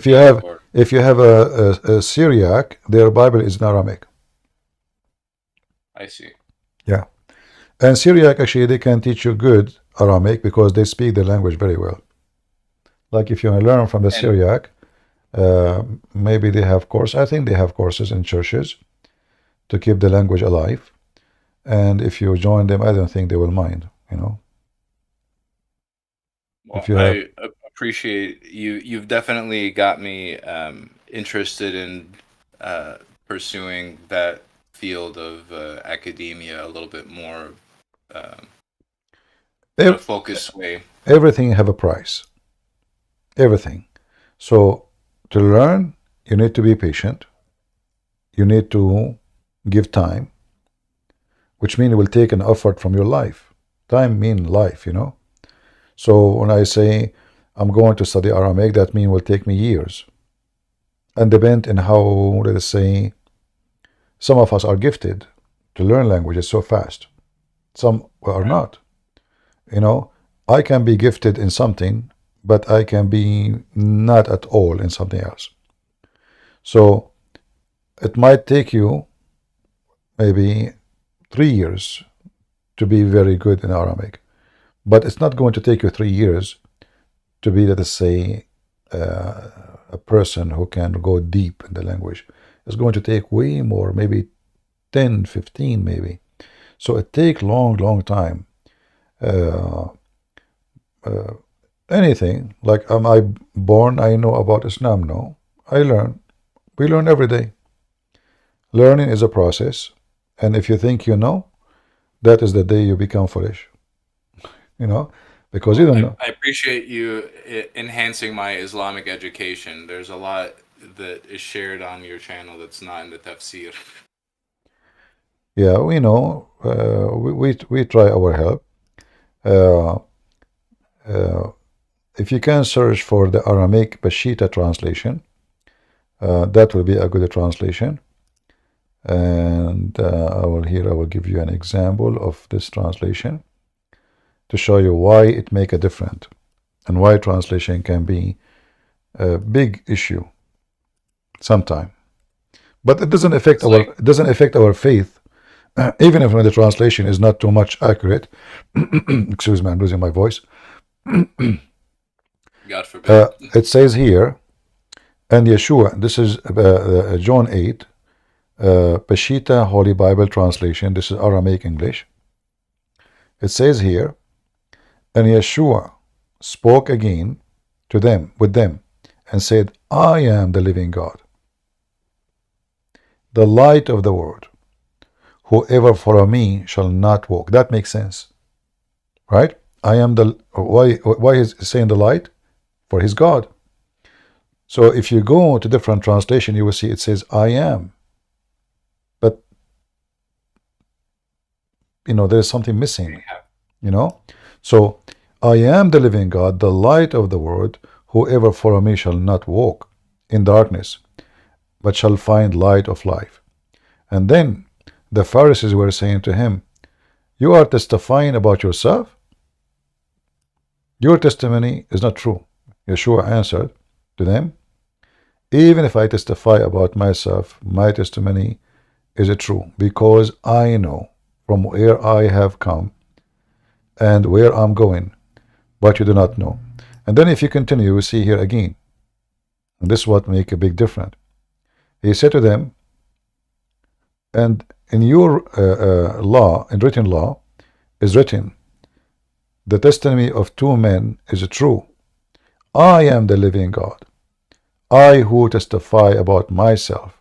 Speaker 1: If you have a Syriac, their Bible is in Aramaic.
Speaker 11: I see.
Speaker 1: Yeah, and Syriac actually they can teach you good Aramaic because they speak the language very well. Like if you want to learn from the Syriac, maybe they have course. I think they have courses in churches to keep the language alive. And if you join them, I don't think they will mind.
Speaker 11: Well,
Speaker 1: If you have,
Speaker 11: I appreciate you. You've definitely got me interested in pursuing that field of academia a little bit more in a focused way.
Speaker 1: Everything have a price. Everything. So to learn, you need to be patient. You need to give time, which means it will take an effort from your life. Time means life, So when I say I'm going to study Aramaic, that means it will take me years. And depend on how, let us say, some of us are gifted to learn languages so fast. Some are not. I can be gifted in something, but I can be not at all in something else. So it might take you maybe 3 years to be very good in Aramaic, but it's not going to take you 3 years to be, let us say, a person who can go deep in the language. It's going to take way more, maybe 10, 15 maybe. So it takes long time. Anything, like am I born, I know about Islam? No, I learn. We learn every day. Learning is a process, and if you think you know, that is the day you become foolish. Because you don't know.
Speaker 11: I appreciate you enhancing my Islamic education. There's a lot that is shared on your channel that's not in the tafsir.
Speaker 1: Yeah, we know. We try our help. If you can search for the Aramaic Peshitta translation, that will be a good translation. And I will give you an example of this translation to show you why it make a difference and why translation can be a big issue sometime. But it doesn't affect our faith, even if the translation is not too much accurate. Excuse me, I'm losing my voice.
Speaker 11: God forbid.
Speaker 1: It says here, and Yeshua, this is John 8, Peshitta Holy Bible translation. This is Aramaic English. It says here, and Yeshua spoke again to them, with them, and said, I am the living God, the light of the world. Whoever follow me shall not walk. That makes sense, right? I am the, why is he saying the light? For his God. So if you go to different translation, you will see it says I am. But there is something missing. So I am the living God, the light of the world. Whoever follow me shall not walk in darkness, but shall find light of life. And then the Pharisees were saying to him, you are testifying about yourself? Your testimony is not true. Yeshua answered to them, Even if I testify about myself, my testimony is true, because I know from where I have come and where I'm going, but you do not know. And then if you continue, you see here again, and this is what make a big difference. He said to them, and in your law, in written law, is written, the testimony of two men is true. I am the living God, I who testify about myself,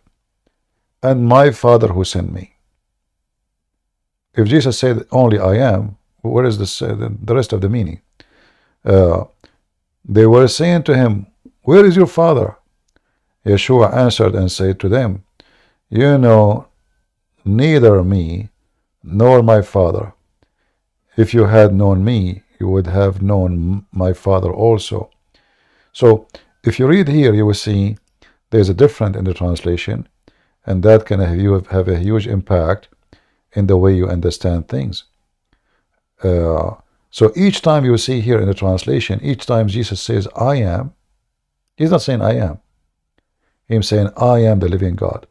Speaker 1: and my Father who sent me. If Jesus said only I am, where is this, the rest of the meaning? They were saying to him, where is your Father? Yeshua answered and said to them, you know neither me nor my Father. If you had known me, you would have known my Father also. So if you read here, you will see there's a difference in the translation, and that can have a huge impact in the way you understand things. So each time you see here in the translation, each time Jesus says I am, he's not saying I am. He's saying I am the living God.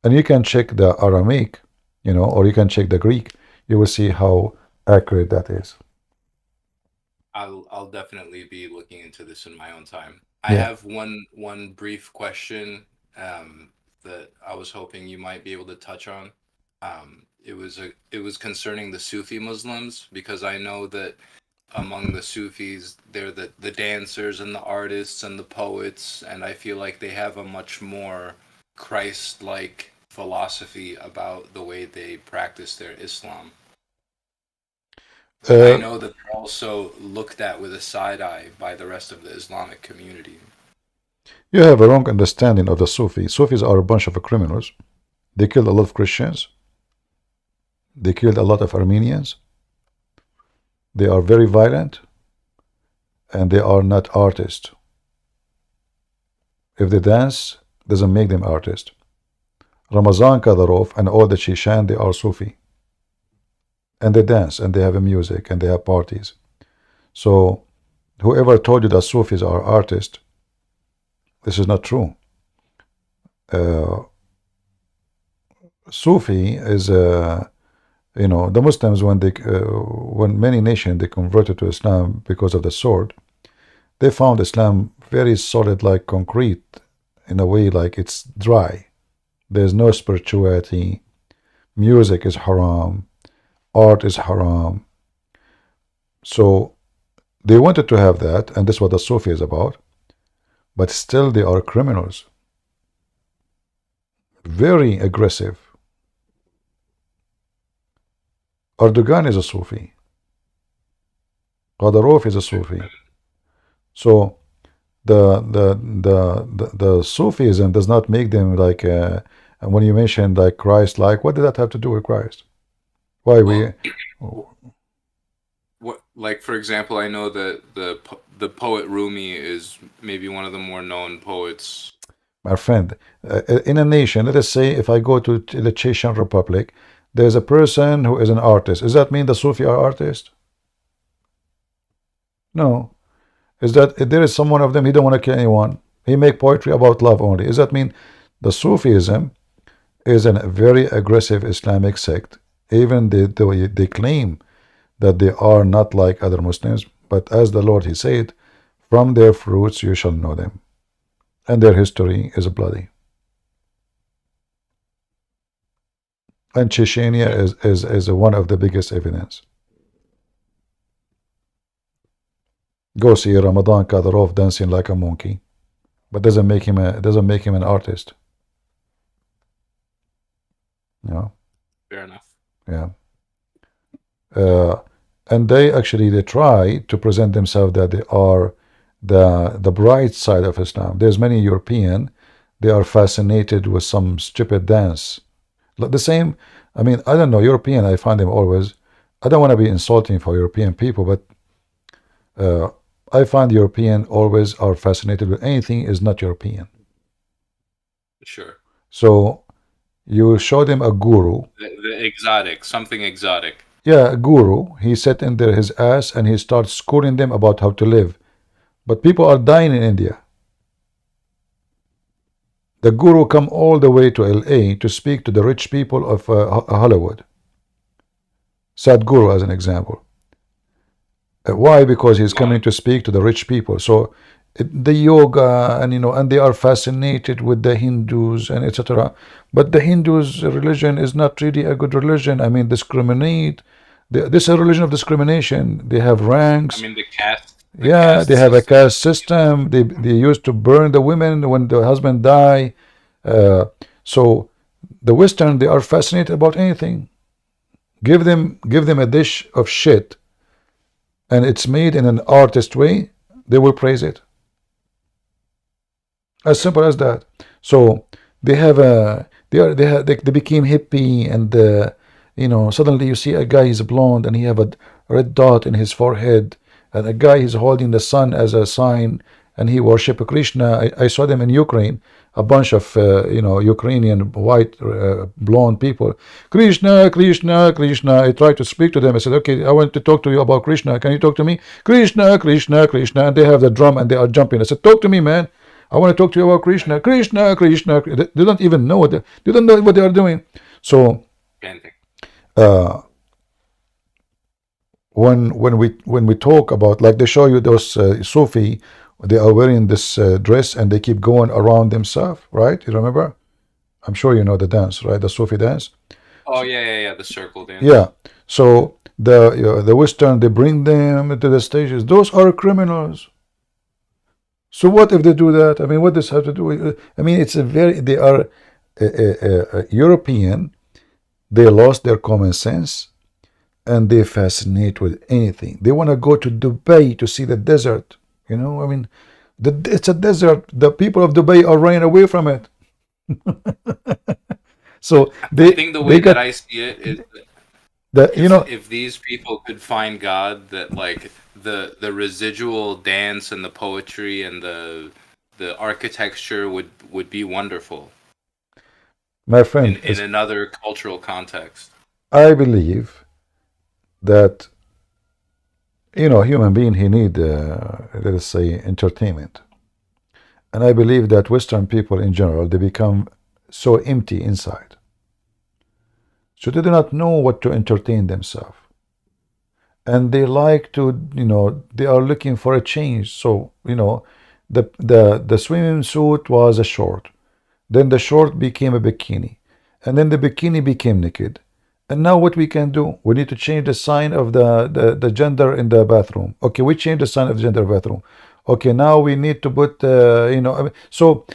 Speaker 1: And you can check the Aramaic, or you can check the Greek. You will see how accurate that is.
Speaker 11: I'll definitely be looking into this in my own time.
Speaker 1: Yeah.
Speaker 11: I have one brief question that I was hoping you might be able to touch on. It was concerning the Sufi Muslims, because I know that among the Sufis, they're the dancers and the artists and the poets, and I feel like they have a much more Christ-like philosophy about the way they practice their Islam. I know that they're also looked at with a side eye by the rest of the Islamic community.
Speaker 1: You have a wrong understanding of the Sufis. Sufis are a bunch of criminals. They killed a lot of Christians. They killed a lot of Armenians. They are very violent, and they are not artists. If they dance, doesn't make them artists. Ramazan Kadyrov and all the Chechen, they are Sufi. And they dance, and they have a music, and they have parties. So whoever told you that Sufis are artists, this is not true. Sufi is, the Muslims, when many nations, they converted to Islam because of the sword, they found Islam very solid like concrete, in a way like it's dry. There's no spirituality. Music is haram. Art is haram. So they wanted to have that, and that's what the Sufi is about. But still they are criminals. Very aggressive. Erdogan is a Sufi. Kadyrov is a Sufi. So the Sufism does not make them like, when you mentioned like Christ, like, what did that have to do with Christ? Why
Speaker 11: What, like, for example, I know that the poet Rumi is maybe one of the more known poets.
Speaker 1: My friend, in a nation, let us say if I go to the Chechen Republic, there's a person who is an artist. Does that mean the Sufi are artists? No. Is that if there is someone of them, he don't want to kill anyone. He make poetry about love only. Does that mean the Sufism is a very aggressive Islamic sect? Even they claim that they are not like other Muslims, but as the Lord, He said, from their fruits you shall know them. And their history is bloody. And Chechnya is one of the biggest evidence. Go see Ramadan Kadyrov dancing like a monkey, but doesn't make him an artist. Yeah.
Speaker 11: Fair enough.
Speaker 1: Yeah. And they try to present themselves that they are the bright side of Islam. There's many European, they are fascinated with some stupid dance. The same, I mean, I don't know, European, I find them always, I don't want to be insulting for European people, but I find European always are fascinated with anything is not European.
Speaker 11: Sure.
Speaker 1: So you show them a guru.
Speaker 11: The exotic, something exotic.
Speaker 1: Yeah, a guru. He sat in there his ass and he starts schooling them about how to live. But people are dying in India. The guru come all the way to LA to speak to the rich people of Hollywood. Sadhguru as an example. Why? Because he's coming to speak to the rich people. So the yoga, and and they are fascinated with the Hindus and etc. But the Hindus' religion is not really a good religion. I mean, discriminate. This is a religion of discrimination. They have ranks.
Speaker 11: I mean, the caste.
Speaker 1: Yeah, they have a caste system. They used to burn the women when the husband die. So the Western, they are fascinated about anything. Give them a dish of shit, and it's made in an artist way, they will praise it. As simple as that. So they have they became hippie, and suddenly you see a guy is blonde and he have a red dot in his forehead, and a guy is holding the sun as a sign, and he worship Krishna. I saw them in Ukraine, a bunch of Ukrainian white blonde people. Krishna, Krishna, Krishna. I tried to speak to them. I said, okay, I want to talk to you about Krishna. Can you talk to me? Krishna, Krishna, Krishna. And they have the drum and they are jumping. I said, talk to me, man. I want to talk to you about Krishna. Krishna, Krishna. They don't even know they don't know what they are doing. So when we talk about, like, they show you those Sufi, they are wearing this dress and they keep going around themselves, right? You remember? I'm sure you know the dance, right? The Sufi dance.
Speaker 11: Oh yeah, the circle dance.
Speaker 1: Yeah. So the Western, they bring them to the stages. Those are criminals. So what if they do that? I mean, what does have to do with? I mean, they are European. They lost their common sense, and they fascinate with anything. They want to go to Dubai to see the desert. I mean, it's a desert. The people of Dubai are running away from it. So
Speaker 11: I think the way that I see it is that if these people could find God, that like the residual dance and the poetry and the architecture would be wonderful.
Speaker 1: My friend,
Speaker 11: in another cultural context.
Speaker 1: I believe that human being, he need let us say entertainment, and I believe that Western people in general, they become so empty inside, so they do not know what to entertain themselves, and they like to they are looking for a change. So the swimming suit was a short, then the short became a bikini, and then the bikini became naked. And now what we can do? We need to change the sign of the gender in the bathroom. Okay, we change the sign of the gender bathroom. Okay, now we need to put so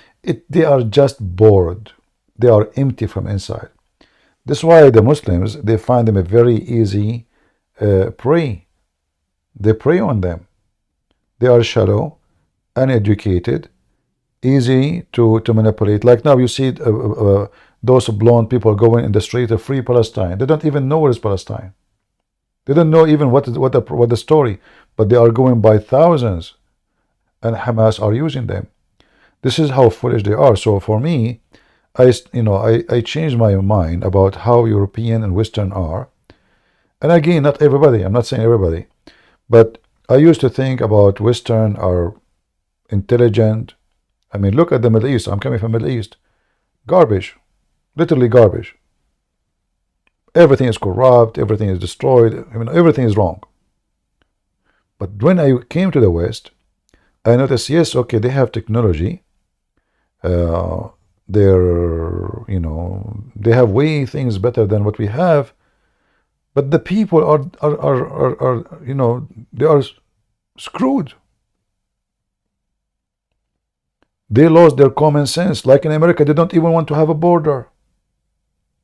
Speaker 1: they are just bored. They are empty from inside. That's why the Muslims, they find them a very easy prey. They prey on them. They are shallow, uneducated, easy to manipulate. Like now you see those blonde people going in the street of Free Palestine. They don't even know where is Palestine. They don't know even what the story, but they are going by thousands, and Hamas are using them. This is how foolish they are. So for me, I changed my mind about how European and Western are. And again, not everybody. I'm not saying everybody, but I used to think about Western are intelligent. I mean, look at the Middle East. I'm coming from Middle East. Garbage. Literally garbage. Everything is corrupt. Everything is destroyed. I mean, everything is wrong. But when I came to the West, I noticed, yes, okay, they have technology. They're, they have way things better than what we have. But the people are they are screwed. They lost their common sense. Like in America, they don't even want to have a border.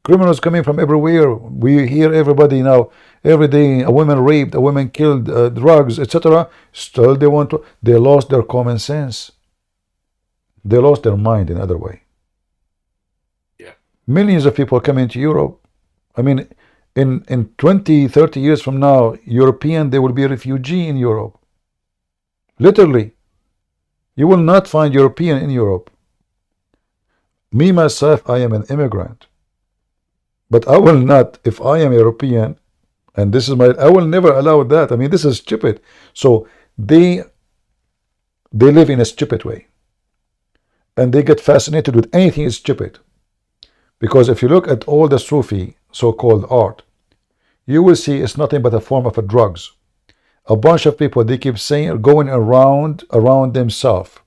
Speaker 1: Criminals coming from everywhere. We hear everybody now, every day, a woman raped, a woman killed, drugs, etc. Still they want to, they lost their common sense. They lost their mind in other way.
Speaker 11: Yeah.
Speaker 1: Millions of people coming to Europe. I mean, in 20, 30 years from now, European, they will be a refugee in Europe. Literally. You will not find European in Europe. Me, myself, I am an immigrant. But I will not, if I am European, and this is I will never allow that. I mean, this is stupid. So they live in a stupid way. and they get fascinated with anything stupid. Because if you look at all the Sufi so-called art, you will see it's nothing but a form of a drugs. A bunch of people, they keep saying, going around themselves,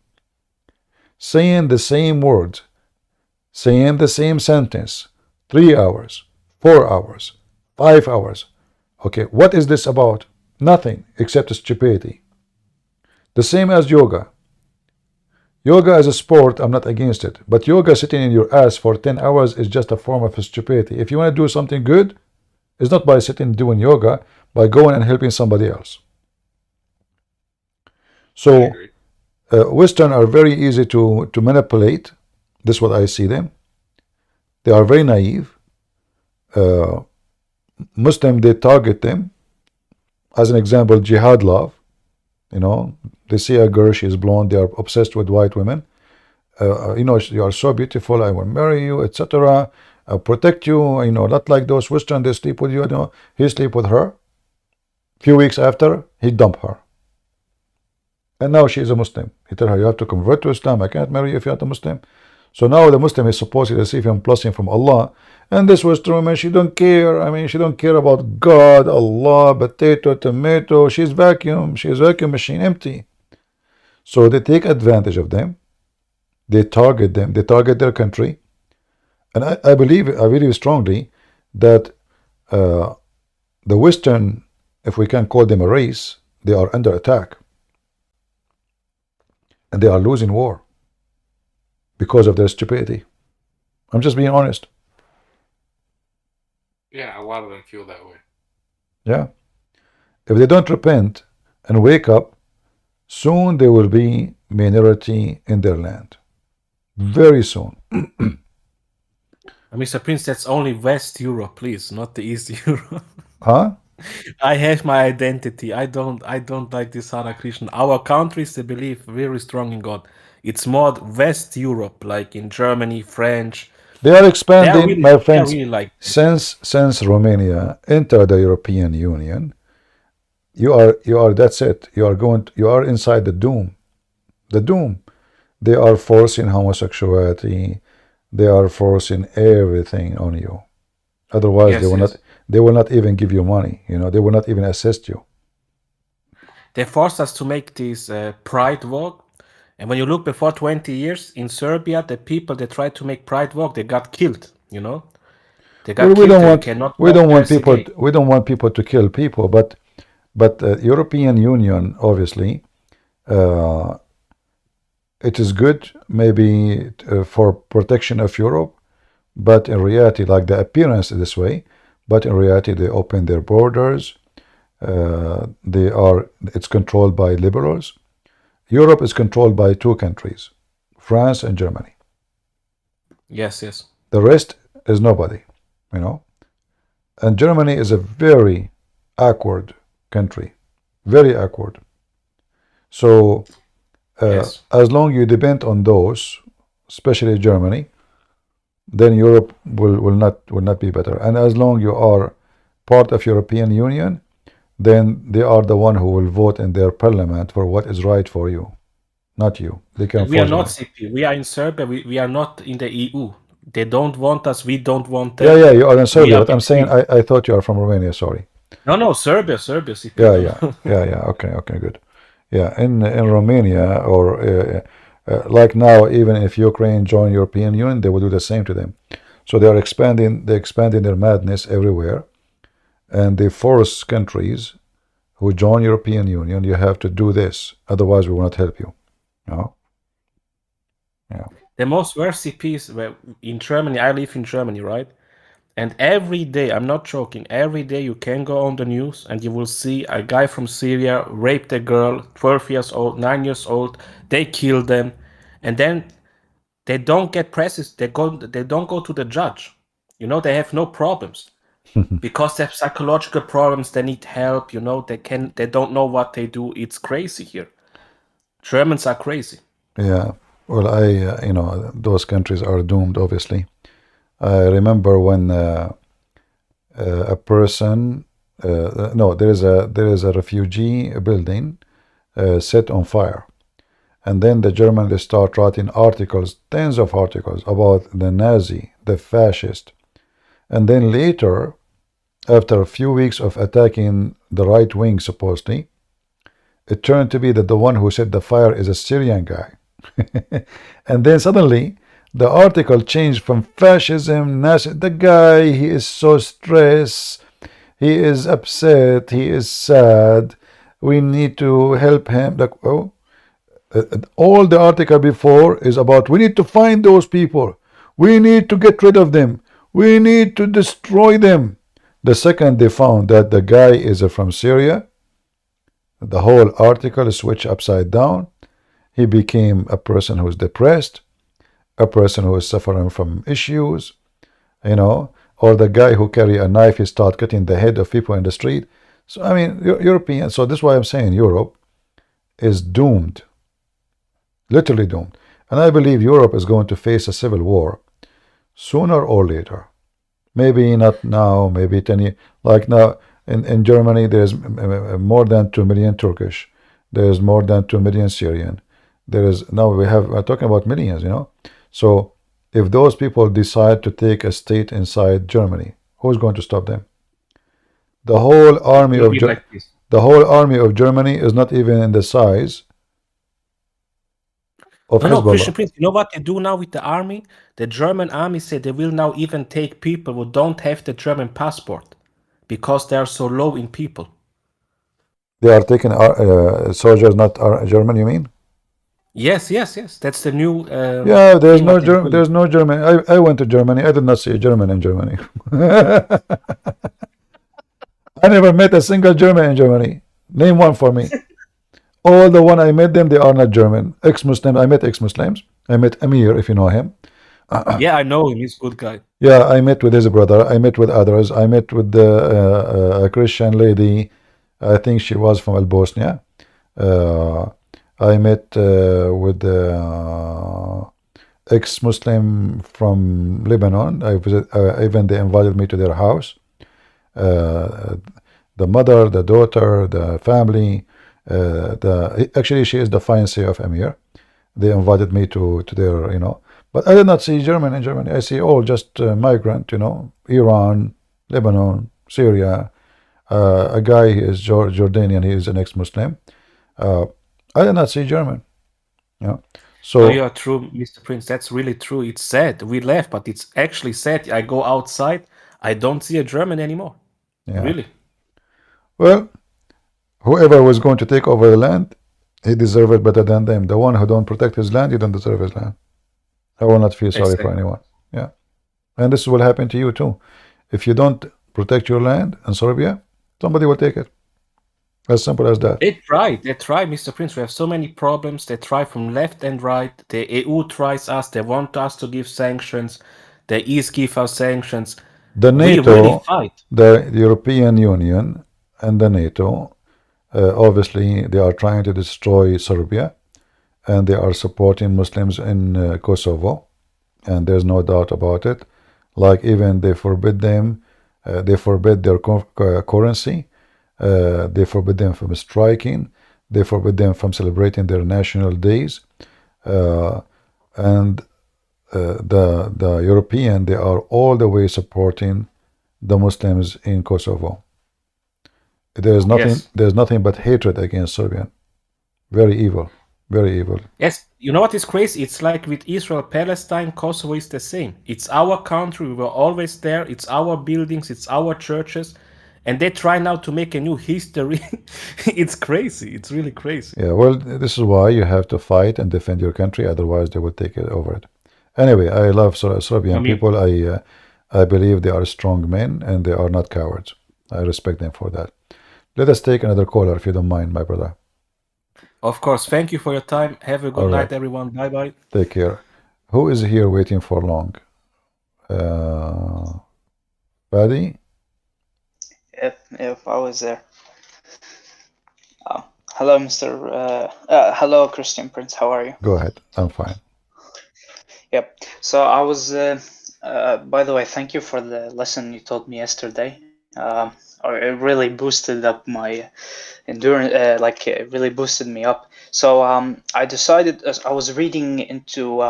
Speaker 1: saying the same words, saying the same sentence, 3 hours, 4 hours, 5 hours. Okay, what is this about? Nothing except stupidity. The same as yoga. Yoga as a sport, I'm not against it. But yoga sitting in your ass for 10 hours is just a form of stupidity. If you want to do something good, it's not by sitting doing yoga, by going and helping somebody else. So, Western are very easy to manipulate. This is what I see them. They are very naive. Muslim, they target them. As an example, jihad love. You know, they see a girl, she is blonde, they are obsessed with white women. You know, you are so beautiful, I will marry you, etc. Protect you, you know, not like those Western, they sleep with you, you know. He sleep with her. Few weeks after, he dump her. And now she is a Muslim. He tell her, you have to convert to Islam. I can't marry you if you're not a Muslim. So now the Muslim is supposed to receive him blessing from Allah. And this Western woman, she don't care. I mean, she don't care about God, Allah, potato, tomato. She's vacuum. She's vacuum machine, empty. So they take advantage of them. They target them. They target their country. And I believe strongly that the Western, if we can call them a race, they are under attack. And they are losing war because of their stupidity. I'm just being honest.
Speaker 8: Yeah, a lot of them feel that way.
Speaker 1: Yeah. If they don't repent and wake up, soon they will be minority in their land. Very soon.
Speaker 20: Mr. Prince, that's only West Europe, please, not the East Europe.
Speaker 1: Huh?
Speaker 20: I have my identity. I don't like this Hare Krishna. Our countries, they believe very strong in God. It's more West Europe, like in Germany, French.
Speaker 1: They are expanding,
Speaker 20: really,
Speaker 1: my friends.
Speaker 20: Really like
Speaker 1: since Romania entered the European Union, you are that's it. You are inside the doom. The doom. They are forcing homosexuality. They are forcing everything on you. Otherwise,
Speaker 20: Yes,
Speaker 1: they will not even give you money. You know, they will not even assist you.
Speaker 20: they forced us to make this pride walk. And when you look before 20 years in Serbia, the people that tried to make pride walk, they got killed, you know? They got
Speaker 1: We
Speaker 20: killed.
Speaker 1: don't
Speaker 20: They
Speaker 1: want
Speaker 20: cannot
Speaker 1: we
Speaker 20: walk
Speaker 1: don't
Speaker 20: there
Speaker 1: want people
Speaker 20: again.
Speaker 1: we don't want people to kill people, but European Union, obviously, it is good maybe for protection of Europe, but in reality, like the appearance is this way, but in reality they open their borders. It's controlled by liberals. Europe is controlled by two countries, France and Germany.
Speaker 20: Yes, yes.
Speaker 1: The rest is nobody, you know. And Germany is a very awkward country, very awkward. So
Speaker 20: Yes.
Speaker 1: as long you depend on those, especially Germany, then Europe will not be better. And as long you are part of European Union, then they are the one who will vote in their parliament for what is right for you, not you. They can
Speaker 20: We are
Speaker 1: force
Speaker 20: not
Speaker 1: it.
Speaker 20: CP. We are in Serbia. We are not in the EU. They don't want us. We don't want
Speaker 1: Yeah,
Speaker 20: them.
Speaker 1: you are in
Speaker 20: We
Speaker 1: Serbia,
Speaker 20: are
Speaker 1: but I'm saying
Speaker 20: between.
Speaker 1: I thought you are from Romania. Sorry.
Speaker 20: No, Serbia, CP.
Speaker 1: Yeah.
Speaker 20: No.
Speaker 1: Okay, good. Yeah, in Romania or like now, even if Ukraine join European Union, they will do the same to them. So they are expanding. They're expanding their madness everywhere, and they force countries who join European Union. You have to do this, otherwise we will not help you. No. Yeah.
Speaker 20: The most worst CPs were in Germany. I live in Germany, right? And every day, I'm not joking, every day you can go on the news and you will see a guy from Syria raped a girl, 12 years old, 9 years old. They kill them. And then they don't get presses. They don't go to the judge. You know, they have no problems because they have psychological problems. They need help. You know, they don't know what they do. It's crazy here. Germans are crazy.
Speaker 1: Yeah. Well, you know, those countries are doomed, obviously. I remember when a person, no, there is a refugee building set on fire, And then the Germans, they start writing articles, tens of articles about the Nazi, the fascist. And then later, after a few weeks of attacking the right wing, supposedly, it turned to be that the one who set the fire is a Syrian guy. And then suddenly, the article changed from fascism, Nazi. The guy, he is so stressed, he is upset, he is sad, we need to help him. Like, oh, all the article before is about, we need to find those people, we need to get rid of them, we need to destroy them. The second they found that the guy is from Syria, the whole article switched upside down. He became a person who is depressed, a person who is suffering from issues, you know, or the guy who carry a knife, he start cutting the head of people in the street. So I mean, European. So this is why I'm saying Europe is doomed, literally doomed. And I believe Europe is going to face a civil war sooner or later. Maybe not now, maybe 10 years. Like now in Germany, there's more than 2 million Turkish. There's more than 2 million Syrian. There is now we're talking about millions, you know. So if those people decide to take a state inside Germany, who's going to stop them? The whole army of the whole army of Germany is not even in the size of
Speaker 20: No,
Speaker 1: Hezbollah.
Speaker 20: Christian Prince, you know what they do now with the army? The German army said they will now even take people who don't have the German passport because they are so low in people.
Speaker 1: They are taking soldiers, not German, you mean?
Speaker 20: Yes, yes, yes. That's the new.
Speaker 1: Yeah, there's
Speaker 20: thing
Speaker 1: no
Speaker 20: what they're
Speaker 1: German.
Speaker 20: doing.
Speaker 1: There's no German. I went to Germany. I did not see a German in Germany. I never met a single German in Germany. Name one for me. All the one I met them, they are not German. Ex-Muslims. I met ex-Muslims. I met Amir, if you know him.
Speaker 20: Yeah, I know him. He's a good guy.
Speaker 1: Yeah, I met with his brother. I met with others. I met with a Christian lady. I think she was from Bosnia. I met with ex-Muslim from Lebanon. I visit, even they invited me to their house. The mother, the daughter, the family. Actually, she is the fiancée of Amir. They invited me to their, you know. But I did not see German in Germany. I see all just migrant, you know, Iran, Lebanon, Syria. A guy, he is Jordanian. He is an ex-Muslim. I did not see German. Yeah. So
Speaker 20: you are true, Mr. Prince. That's really true. It's sad. We left, but it's actually sad. I go outside, I don't see a German anymore.
Speaker 1: yeah.
Speaker 20: Really.
Speaker 1: Well, whoever was going to take over the land, he deserved it better than them. The one who don't protect his land, he don't deserve his land. I will not feel sorry for
Speaker 20: Exactly.
Speaker 1: anyone. Yeah. And this will happen to you too. If you don't protect your land in Serbia, somebody will take it. As simple as that.
Speaker 20: They try, Mr. Prince. We have so many problems. They try from left and right. The EU tries us. They want us to give sanctions. The East give us sanctions.
Speaker 1: The
Speaker 20: We
Speaker 1: NATO,
Speaker 20: really fight.
Speaker 1: the European Union, and the NATO, obviously, they are trying to destroy Serbia, and they are supporting Muslims in Kosovo, and there's no doubt about it. Like even they forbid them, they forbid their currency, they forbid them from striking, they forbid them from celebrating their national days, and the European, they are all the way supporting the Muslims in Kosovo. There's nothing.
Speaker 20: Yes.
Speaker 1: There's nothing but hatred against Serbian. Very evil. Very evil.
Speaker 20: Yes, you know what is crazy? It's like with Israel, Palestine, Kosovo is the same. It's our country. We were always there. It's our buildings. It's our churches. And they try now to make a new history. It's crazy. It's really crazy.
Speaker 1: Yeah. Well, this is why you have to fight and defend your country. Otherwise, they will take it over it. Anyway, I love Serbian people. I believe they are strong men and they are not cowards. I respect them for that. Let us take another caller, if you don't mind, my brother.
Speaker 20: Of course. Thank you for your time. Have a good
Speaker 1: All
Speaker 20: night,
Speaker 1: right.
Speaker 20: everyone. Bye-bye.
Speaker 1: Take care. Who is here waiting for long? Paddy?
Speaker 7: If I was there. Hello, hello, Christian Prince. How are you?
Speaker 1: Go ahead. I'm fine.
Speaker 7: Yep. So I was. By the way, thank you for the lesson you told me yesterday. or it really boosted up my endurance, like it really boosted me up. So I decided, as I was reading into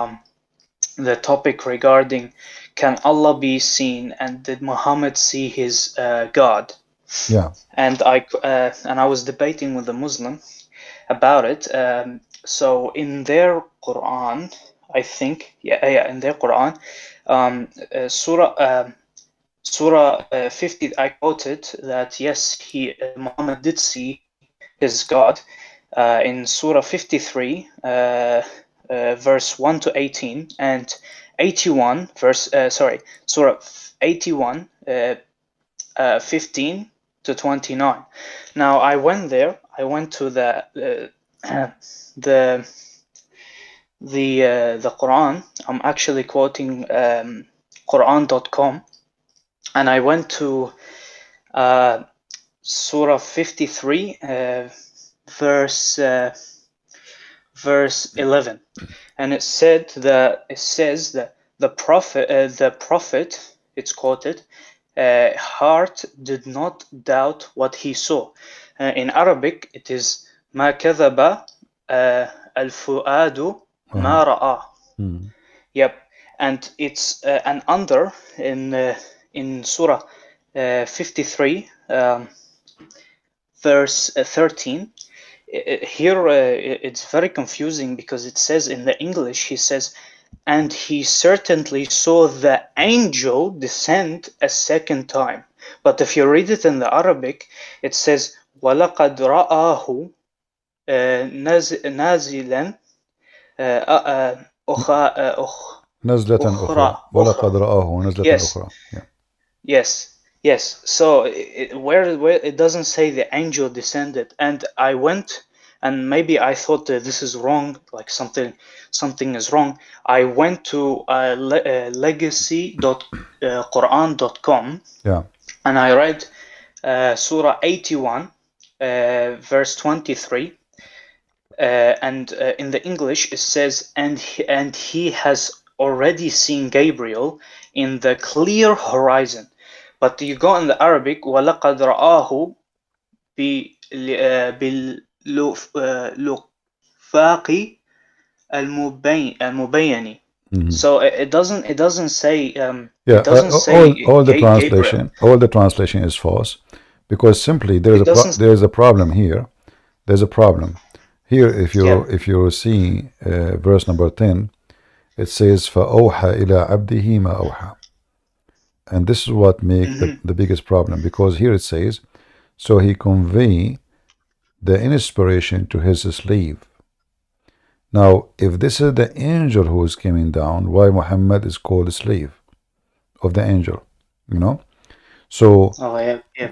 Speaker 7: the topic regarding can Allah be seen and did Muhammad see his God?
Speaker 1: Yeah.
Speaker 7: And I was debating with a Muslim about it. So in their Quran, I think, in their Quran, Surah 50, I quoted that yes, Muhammad did see his God in Surah 53, verse 1 to 18, and 81, Surah 81, 15 to 29. Now I went there. I went to the Quran. I'm actually quoting Quran.com, and I went to Surah 53, verse 11, and it says that the prophet, it's quoted, heart did not doubt what he saw. In Arabic, it is ما كذب الفؤاد ما رأى. Yep, and it's and under in Surah 53, verse 13. Here it's very confusing because it says in the English, he says, and he certainly saw the angel descend a second time. But if you read it in the Arabic, it says وَلَقَدْ رَآهُ نازلا
Speaker 1: نزلة أخرى ولقد رآه نزلة أخرى.
Speaker 7: Yes. So where it doesn't say the angel descended, and I went, and maybe I thought that this is wrong, like something is wrong. I went to legacy.quran.com, and I read Surah 81, verse 23, and in the English it says, and he has already seen Gabriel in the clear horizon. But you go in the Arabic, وَلَقَدْ رَآهُ بِالْأُفَاقِ الْمُبَيَّنِ. So it doesn't say it doesn't say
Speaker 1: all the translation
Speaker 7: Gabriel.
Speaker 1: all the translation is false, because simply there is a problem here. There's a problem here. If you see verse number 10, it says فَأَوْحَى إِلَىٰ عَبْدِهِ مَا أَوْحَى. And this is what makes the biggest problem, because here it says, so he convey the inspiration to his slave. Now, if this is the angel who is coming down, why Muhammad is called a slave of the angel? So,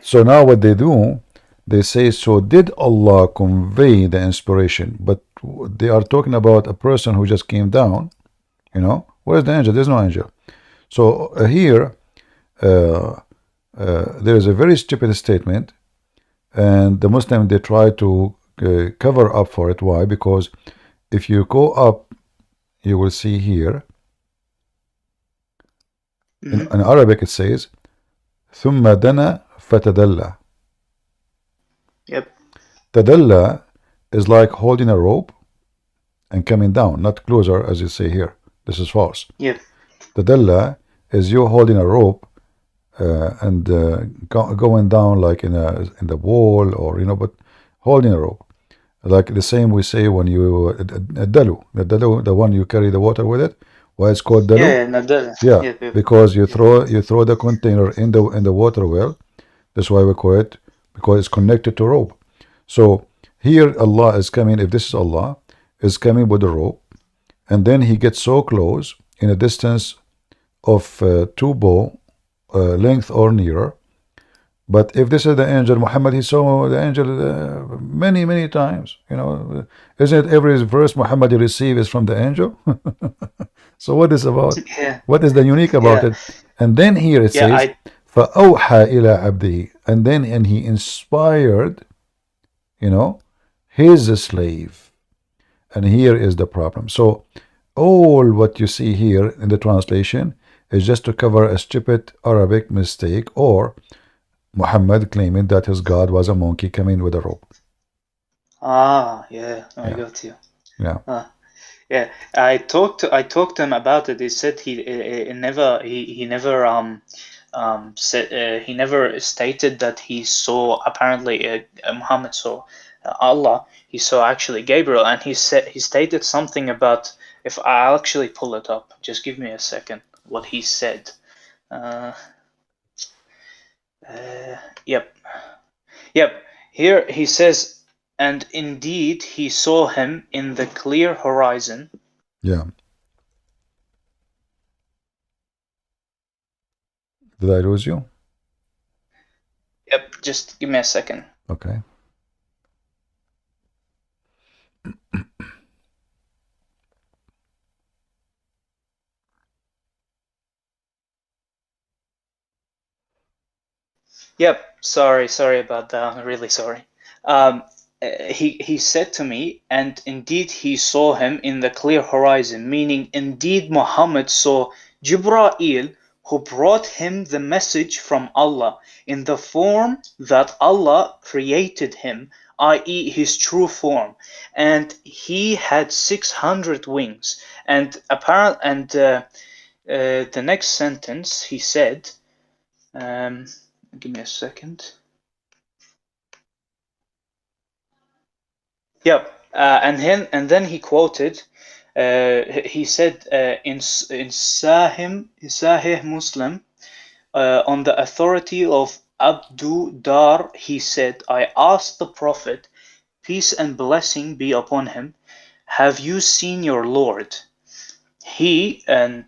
Speaker 1: so now what they do, they say, so did Allah convey the inspiration? But they are talking about a person who just came down. Where's the angel? There's no angel. So here, there is a very stupid statement, and the Muslim, they try to cover up for it. Why? Because if you go up, you will see here in Arabic it says ثم دنا فتدلى.
Speaker 7: Yep.
Speaker 1: Tadalla is like holding a rope and coming down, not closer as you say here. This is false.
Speaker 7: Yep.
Speaker 1: Tadalla is you holding a rope and going down like in the wall, or but holding a rope, like the same we say when you dalu, the one you carry the water with it. Why it's called dalu? Yeah, because you throw the container in the water well. That's why we call it, because it's connected to rope. So here Allah is coming. If this is Allah, is coming with a rope, and then he gets so close in a distance of 2 bow length or nearer. But if this is the angel Muhammad, he saw the angel many times. Isn't it every verse Muhammad receives is from the angel? So what is about? What is the unique about it? And then here it says فَأَوْحَى إِلَىٰ عَبْدِهِ, and he inspired his slave. And here is the problem. So all what you see here in the translation is just to cover a stupid Arabic mistake, or Muhammad claiming that his God was a monkey coming with a rope.
Speaker 7: Ah, yeah, I
Speaker 1: Yeah.
Speaker 7: got you.
Speaker 1: Yeah.
Speaker 7: Yeah, I talked to him about it. He said he never said he never stated that he saw apparently Muhammad saw Allah. He saw actually Gabriel, and he stated something about, if I'll actually pull it up. Just give me a second. What he said. Yep. Here he says, and indeed he saw him in the clear horizon.
Speaker 1: Yeah. Did I lose you?
Speaker 7: Yep, just give me a second.
Speaker 1: Okay.
Speaker 7: Yep, sorry about that. I'm really sorry. He said to me, and indeed he saw him in the clear horizon, meaning indeed Muhammad saw Jibreel, who brought him the message from Allah in the form that Allah created him, i.e. his true form, and he had 600 wings. And the next sentence he said, give me a second. Yep, and then he quoted. He said in Sahih Muslim, on the authority of Abu Dar, he said, I asked the Prophet, peace and blessing be upon him, have you seen your Lord? He and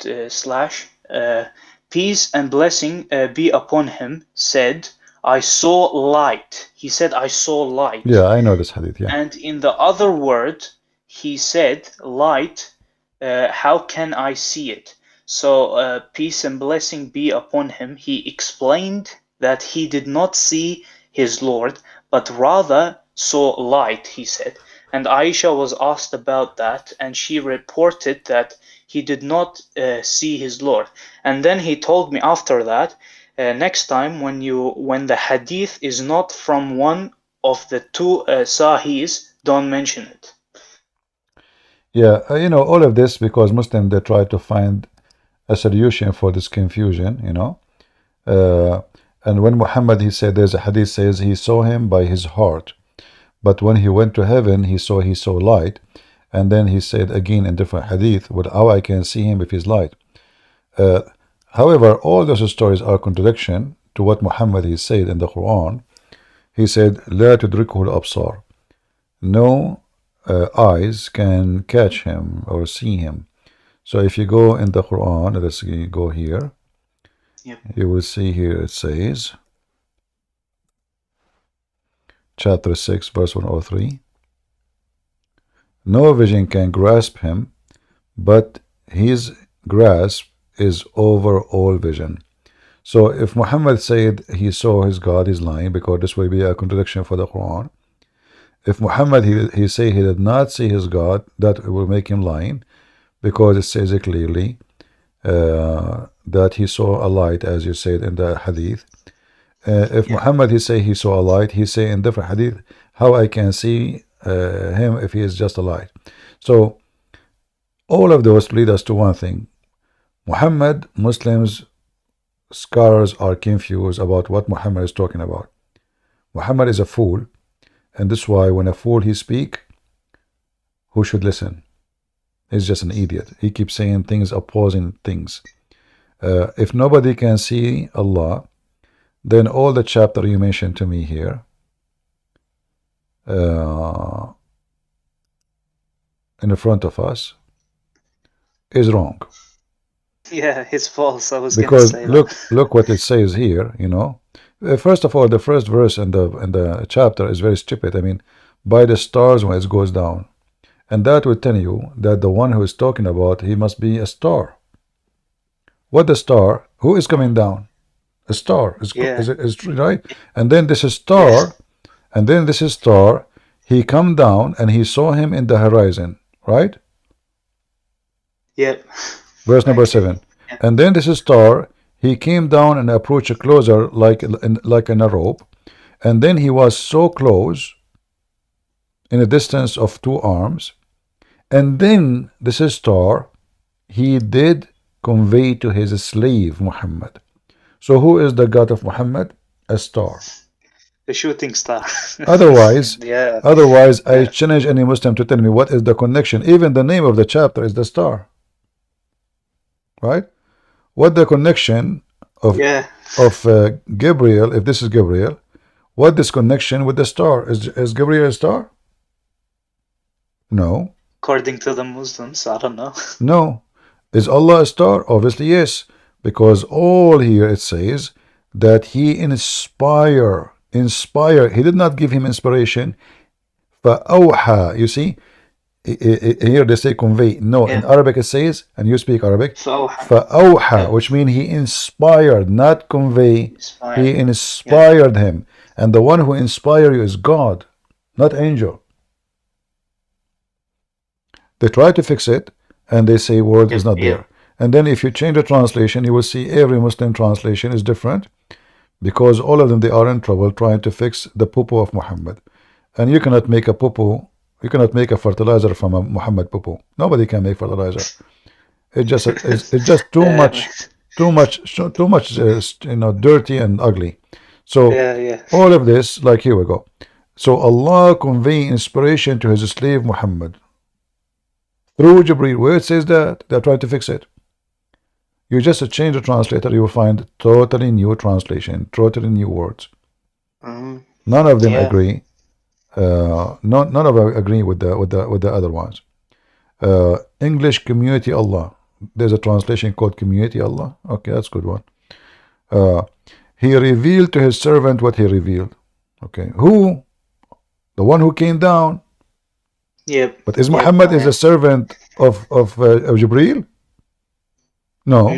Speaker 7: peace and blessing be upon him said, I saw light. He said, I saw light.
Speaker 1: Yeah, I know this hadith, yeah.
Speaker 7: And in the other word, he said, light, how can I see it? So peace and blessing be upon him. He explained that he did not see his Lord, but rather saw light, he said. And Aisha was asked about that, and she reported that he did not see his Lord. And then he told me after that, next time when the hadith is not from one of the two Sahis, don't mention it.
Speaker 1: Yeah, all of this because Muslims, they try to find a solution for this confusion, and when Muhammad, he said, there's a hadith says he saw him by his heart, but when he went to heaven, he saw light, and then he said again in different hadith, well, how I can see him if he's light. However, all those stories are contradiction to what Muhammad he said in the Quran. He said, لا تدركه الأبصار. No eyes can catch him or see him. So if you go in the Quran, let's go here.
Speaker 7: Yep.
Speaker 1: You will see here it says, chapter 6, verse 103. No vision can grasp him, but his grasp is over all vision. So if Muhammad said he saw his God, he's lying, because this will be a contradiction for the Quran. If Muhammad he say he did not see his God, that will make him lying, because it says it clearly that he saw a light, as you said in the hadith. If Muhammad he say he saw a light, he say in different hadith, how I can see him if he is just a light. So all of those lead us to one thing. Muhammad, Muslims, scholars are confused about what Muhammad is talking about. Muhammad is a fool, and this is why when a fool he speak, who should listen? He's just an idiot. He keeps saying things, opposing things. If nobody can see Allah, then all the chapter you mentioned to me here in front of us is wrong.
Speaker 7: Yeah, it's false. I was
Speaker 1: Because
Speaker 7: going to say
Speaker 1: look what it says here. First of all, the first verse in the chapter is very stupid. I mean, by the stars when it goes down, and that will tell you that the one who is talking about, he must be a star. What the star? Who is coming down? A star. Is right? And then this is star, and then this is star. He come down and he saw him in the horizon, right?
Speaker 7: Yep.
Speaker 1: Verse number 7. And then this is star. he came down and approached closer like in a rope, and then he was so close in a distance of 2 arms, and then this star he did convey to his slave Muhammad. So who is the God of Muhammad? A star.
Speaker 7: The shooting star.
Speaker 1: Otherwise,
Speaker 7: Yeah.
Speaker 1: I challenge any Muslim to tell me what is the connection. Even the name of the chapter is the star, right? What the connection of Gabriel? If this is Gabriel, what this connection with the star? Is Gabriel a star? No.
Speaker 7: According to the Muslims, I don't know.
Speaker 1: No. Is Allah a star? Obviously yes, because all here it says that he inspire. He did not give him inspiration. فَأَوْحَى. You see, here they say convey. No, in Arabic it says, and you speak Arabic, فَأَوْحَى, which means he inspired, not convey. He inspired him. And the one who inspired you is God, not angel. They try to fix it, and they say word is not there. And then if you change the translation, you will see every Muslim translation is different, because all of them, they are in trouble trying to fix the poo-poo of Muhammad. And you cannot make a poo-poo, you cannot make a fertilizer from a Muhammad poo-poo. Nobody can make fertilizer. It's just too much, dirty and ugly. So all of this, like, here we go. So Allah convey inspiration to his slave Muhammad through Jibreel. Where it says that, they're trying to fix it. You just change the translator, you will find totally new translation, totally new words. None of them agree. None of them agree with the other ones. English community Allah. There's a translation called community Allah. Okay, that's a good one. He revealed to his servant what he revealed. Okay, who? The one who came down.
Speaker 7: Yep.
Speaker 1: But is Muhammad is a servant of Jibreel? No.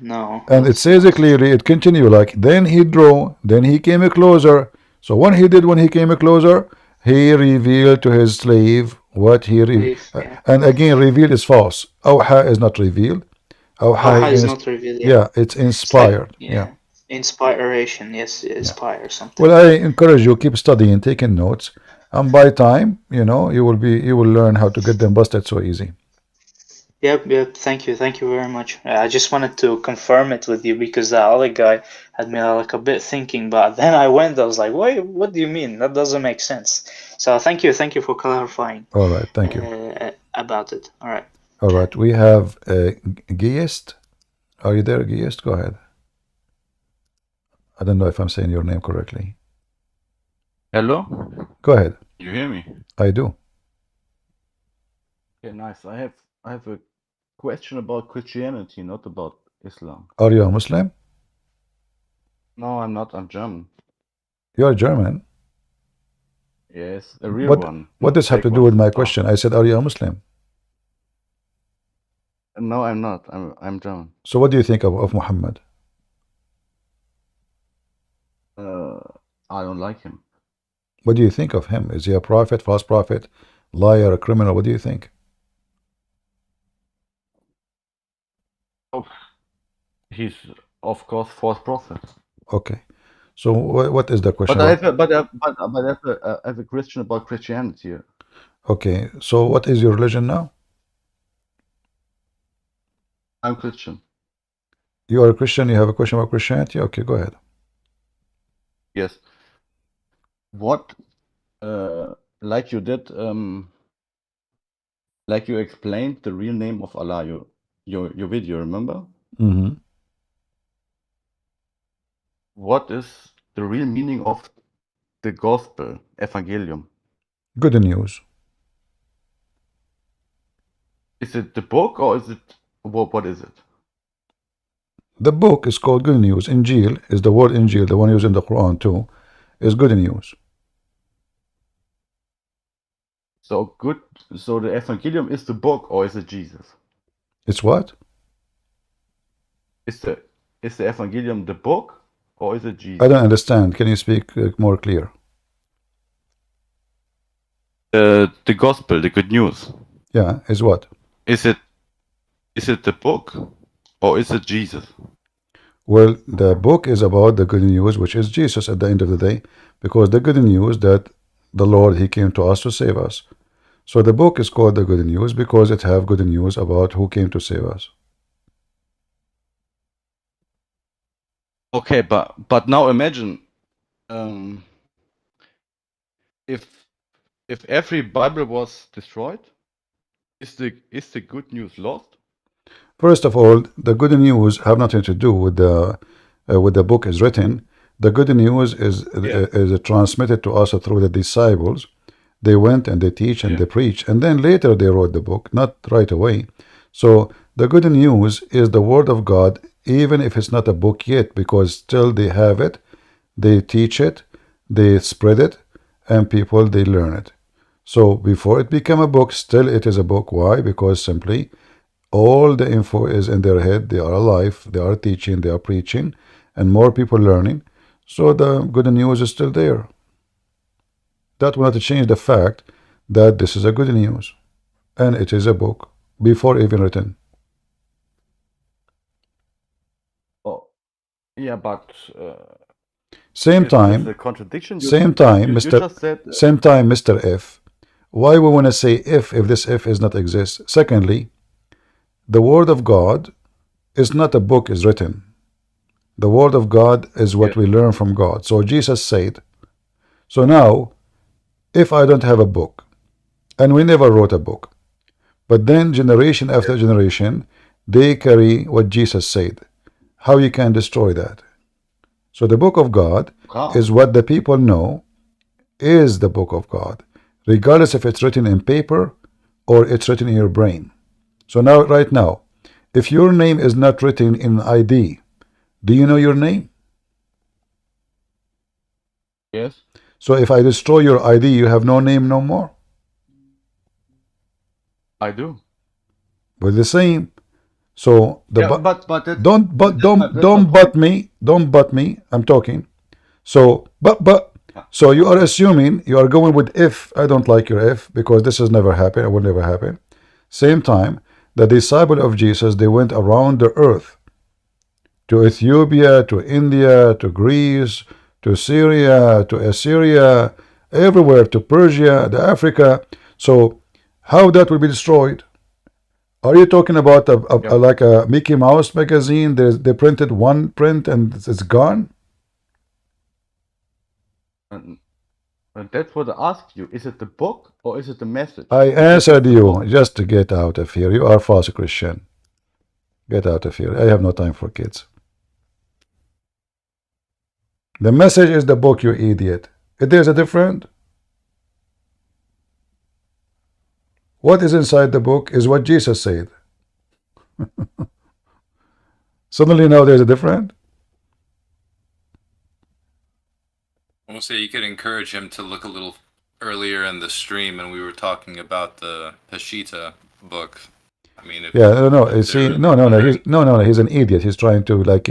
Speaker 7: No.
Speaker 1: And it says it clearly, it continues like, then he drew, then he came closer. So when he came closer, he revealed to his slave what he revealed. And again, revealed is false. Awha is not revealed.
Speaker 7: Awha is not revealed.
Speaker 1: Yeah, it's inspired. Yeah.
Speaker 7: Inspiration, yes, inspire something.
Speaker 1: Well, I encourage you, keep studying, taking notes, and by time, you will learn how to get them busted so easy.
Speaker 7: Yep. Thank you very much. I just wanted to confirm it with you because the other guy had me like a bit thinking, but then I was like, wait, what do you mean? That doesn't make sense. So thank you for clarifying.
Speaker 1: All right, thank you.
Speaker 7: About it. All right.
Speaker 1: All right, we have Giest. Are you there, Giest? Go ahead. I don't know if I'm saying your name correctly.
Speaker 13: Hello?
Speaker 1: Go ahead.
Speaker 13: You hear me?
Speaker 1: I do.
Speaker 13: Okay, nice. I have a question about Christianity, not about Islam.
Speaker 1: Are you a Muslim?
Speaker 13: No, I'm not. I'm German.
Speaker 1: You're German?
Speaker 13: Yes, a real one.
Speaker 1: What does have to do with my question? I said, are you a Muslim?
Speaker 13: No, I'm not. I'm German.
Speaker 1: So what do you think of Muhammad?
Speaker 13: I don't like him.
Speaker 1: What do you think of him? Is he a prophet, false prophet, liar, a criminal? What do you think?
Speaker 13: Oh, he's of course false prophet.
Speaker 1: Okay, so what is the question?
Speaker 13: But I have a question about Christianity.
Speaker 1: Okay, so what is your religion now?
Speaker 13: I'm Christian.
Speaker 1: You are a Christian. You have a question about Christianity? Okay, go ahead.
Speaker 13: Yes. What, like you did, like you explained the real name of Allah, your video, remember?
Speaker 1: Mm-hmm.
Speaker 13: What is the real meaning of the gospel, evangelium?
Speaker 1: Good news.
Speaker 13: Is it the book or is it what is it?
Speaker 1: The book is called good news. Injil is the word Injil, the one used in the Quran too, is good news.
Speaker 13: So the evangelium is the book or is it Jesus?
Speaker 1: It's what?
Speaker 13: Is the evangelium the book or is it Jesus?
Speaker 1: I don't understand. Can you speak more clear?
Speaker 13: The gospel, the good news.
Speaker 1: Yeah, is what?
Speaker 13: Is it the book or is it Jesus?
Speaker 1: Well, the book is about the good news, which is Jesus at the end of the day, because the good news that the Lord, He came to us to save us. So the book is called the good news because it have good news about who came to save us.
Speaker 13: Okay, but now imagine if every Bible was destroyed, is the good news lost?
Speaker 1: First of all, the good news have nothing to do with the book is written. The good news is transmitted to us through the disciples. They went and they teach and they preach, and then later they wrote the book, not right away. So the good news is the word of God, even if it's not a book yet, because still they have it, they teach it, they spread it, and people, they learn it. So before it became a book, still it is a book. Why? Because simply all the info is in their head. They are alive, they are teaching, they are preaching, and more people learning. So the good news is still there. That will not change the fact that this is a good news, and it is a book before even written.
Speaker 13: Oh, yeah, but
Speaker 1: same time,
Speaker 13: the contradiction.
Speaker 1: Same time, Mr. F. Why we want to say if this if is not exist? Secondly, the word of God is not a book is written. The word of God is what we learn from God. So Jesus said. So now, if I don't have a book, and we never wrote a book, but then generation after generation, they carry what Jesus said, how you can destroy that? So the book of God is what the people know is the book of God, regardless if it's written in paper or it's written in your brain. So now, right now, if your name is not written in ID, do you know your name?
Speaker 13: Yes.
Speaker 1: So if I destroy your ID, you have no name no more.
Speaker 13: I do.
Speaker 1: But the same. So the don't butt me. I'm talking. So so you are assuming, you are going with if. I don't like your if, because this has never happened. It will never happen. Same time, the disciple of Jesus, they went around the earth, to Ethiopia, to India, to Greece, to Syria, to Assyria, everywhere, to Persia, to Africa. So how that will be destroyed? Are you talking about like a Mickey Mouse magazine? They printed one print and it's gone?
Speaker 13: And that's what I asked you. Is it the book or is it the message?
Speaker 1: I answered you. Just to get out of here. You are a false Christian. Get out of here. I have no time for kids. The message is the book, you idiot. There's a difference. What is inside the book is what Jesus said. Suddenly now there's a difference.
Speaker 11: I will say you could encourage him to look a little earlier in the stream, and we were talking about the Peshitta book. I mean, if
Speaker 1: he's an idiot. He's trying to, like,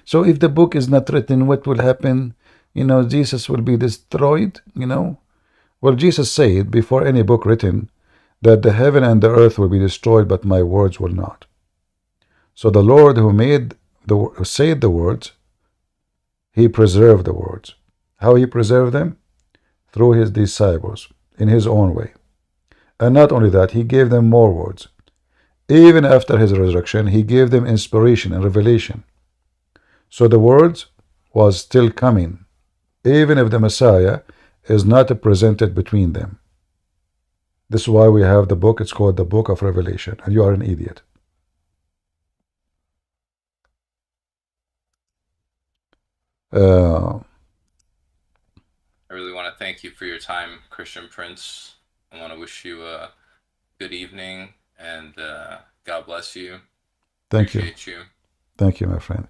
Speaker 1: so if the book is not written, what will happen? Jesus will be destroyed, Well, Jesus said before any book written that the heaven and the earth will be destroyed, but my words will not. So the Lord who said the words, He preserved the words. How He preserved them? Through His disciples, in His own way. And not only that, He gave them more words. Even after His resurrection, He gave them inspiration and revelation. So the words was still coming, even if the Messiah is not presented between them. This is why we have the book. It's called the Book of Revelation, and you are an idiot.
Speaker 11: I really want to thank you for your time, Christian Prince. I want to wish you a good evening, and God bless you.
Speaker 1: Thank you.
Speaker 11: Appreciate you.
Speaker 1: Thank you, my friend.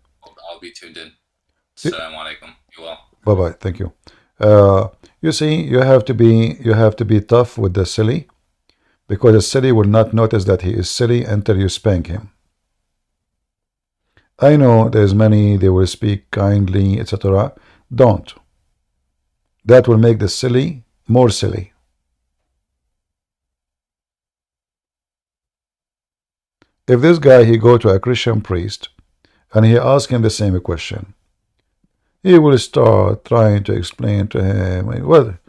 Speaker 11: I'll be tuned in. Assalamu alaikum. You well.
Speaker 1: Bye-bye. Thank you. You see, you have to be tough with the silly, because the silly will not notice that he is silly until you spank him. I know there's many, they will speak kindly, etc. Don't. That will make the silly more silly. If this guy, he go to a Christian priest and he asks him the same question, he will start trying to explain to him. Well,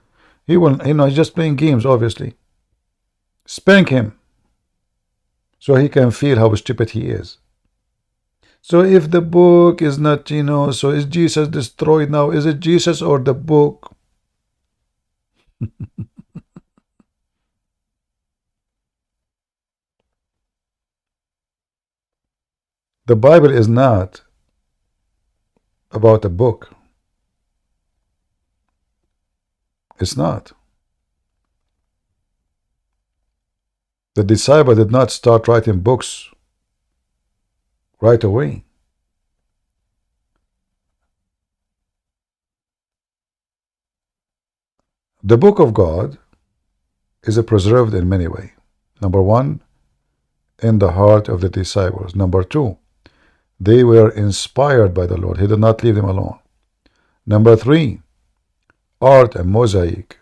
Speaker 1: he will, he's just playing games, obviously. Spank him so he can feel how stupid he is. So if the book is not, so is Jesus destroyed now? Is it Jesus or the book? The Bible is not about a book. It's not. The disciple did not start writing books right away. The book of God is preserved in many ways. Number one, in the heart of the disciples. Number two, they were inspired by the Lord. He did not leave them alone. Number three, art and mosaic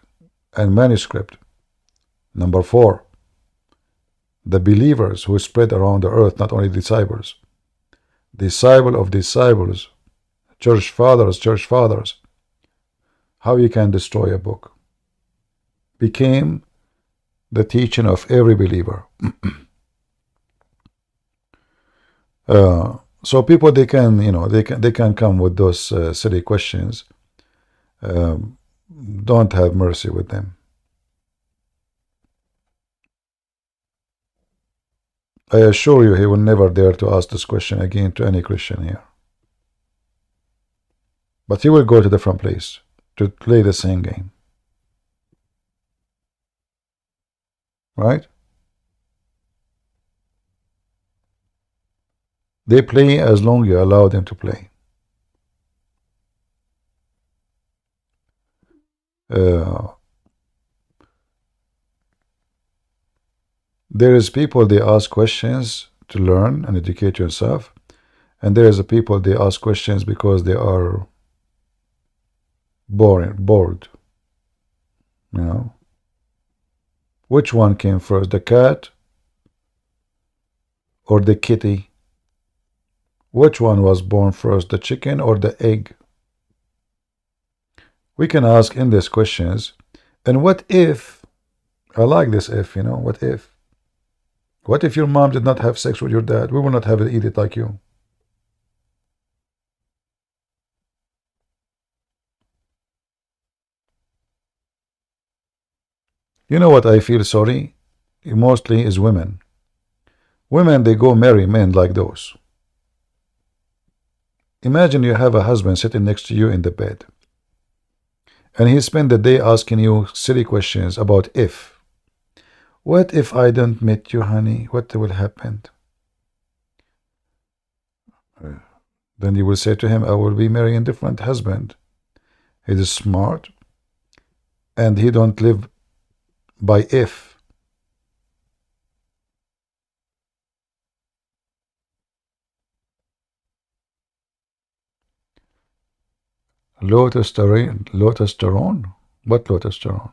Speaker 1: and manuscript. Number four, the believers who spread around the earth, not only disciples. Disciple of disciples, church fathers. How you can destroy a book? Became the teaching of every believer. So people, they can, they can come with those silly questions. Don't have mercy with them. I assure you, he will never dare to ask this question again to any Christian here. But he will go to a different place to play the same game. Right? They play as long as you allow them to play. There is people, they ask questions to learn and educate yourself, and there is a people, they ask questions because they are bored. Which one came first, the cat or the kitty? Which one was born first, the chicken or the egg? We can ask in these questions. And what if, I like this if, what if? What if your mom did not have sex with your dad? We will not have it, eat it like you. You know what I feel sorry? Mostly is women. Women, they go marry men like those. Imagine you have a husband sitting next to you in the bed, and he spent the day asking you silly questions about if. What if I don't meet you, honey? What will happen? Then you will say to him, I will be marrying a different husband. He is smart, and he don't live by if. Lotestosterone? What lotestosterone?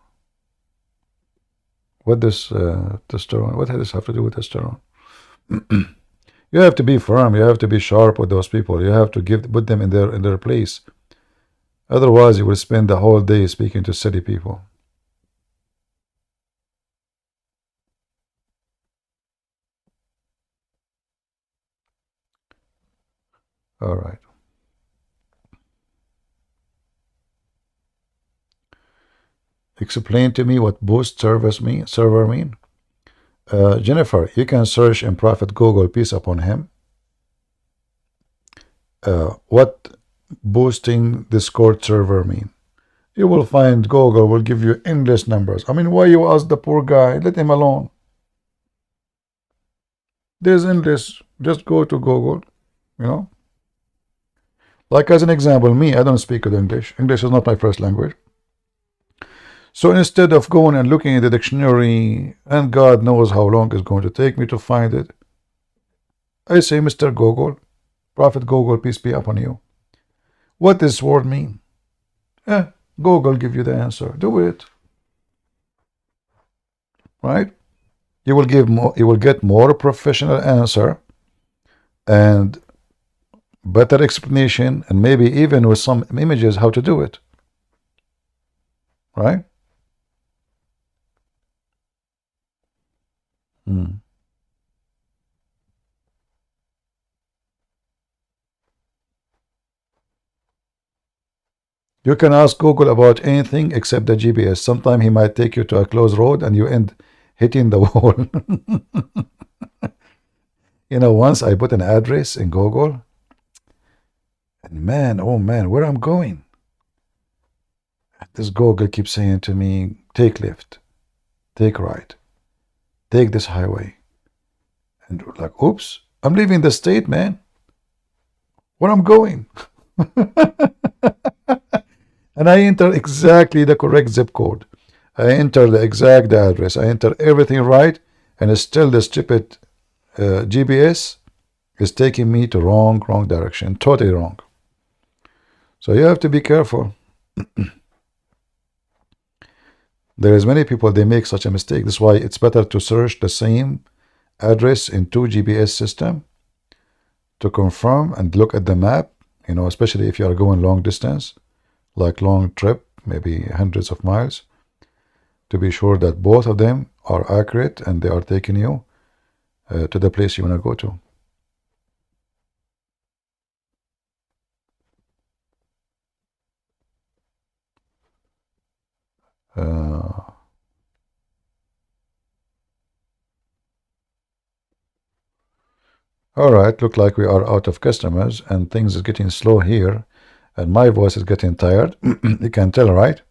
Speaker 1: What does testosterone? What does this have to do with testosterone? You have to be firm. You have to be sharp with those people. You have to put them in their place. Otherwise, you will spend the whole day speaking to silly people. All right. Explain to me what boost server mean. Jennifer, you can search in Prophet Google, peace upon him, what boosting Discord server mean. You will find Google will give you endless numbers. I mean, why you ask the poor guy? Let him alone. There's endless. Just go to Google, Like as an example, me, I don't speak good English. English is not my first language. So instead of going and looking at the dictionary, and God knows how long it's going to take me to find it, I say, Mr. Google, Prophet Google, peace be upon you, what does this word mean? Google give you the answer. Do it. Right? You will get more professional answer, and better explanation, and maybe even with some images how to do it. Right? You can ask Google about anything except the GPS. Sometimes he might take you to a closed road and you end hitting the wall. You know, once I put an address in Google, and man, oh man, where I'm going. This Google keeps saying to me, take left, take right, take this highway. And we're like, oops, I'm leaving the state, man. Where I'm going? And I enter exactly the correct zip code. I enter the exact address. I enter everything right, and still the stupid GPS is taking me to wrong direction, totally wrong. So you have to be careful. There is many people, they make such a mistake. That's why it's better to search the same address in 2 GPS system to confirm and look at the map, you know, especially if you are going long distance, like long trip, maybe hundreds of miles, to be sure that both of them are accurate and they are taking you to the place you want to go to. All right, look like we are out of customers and things is getting slow here, and my voice is getting tired. You can tell, right?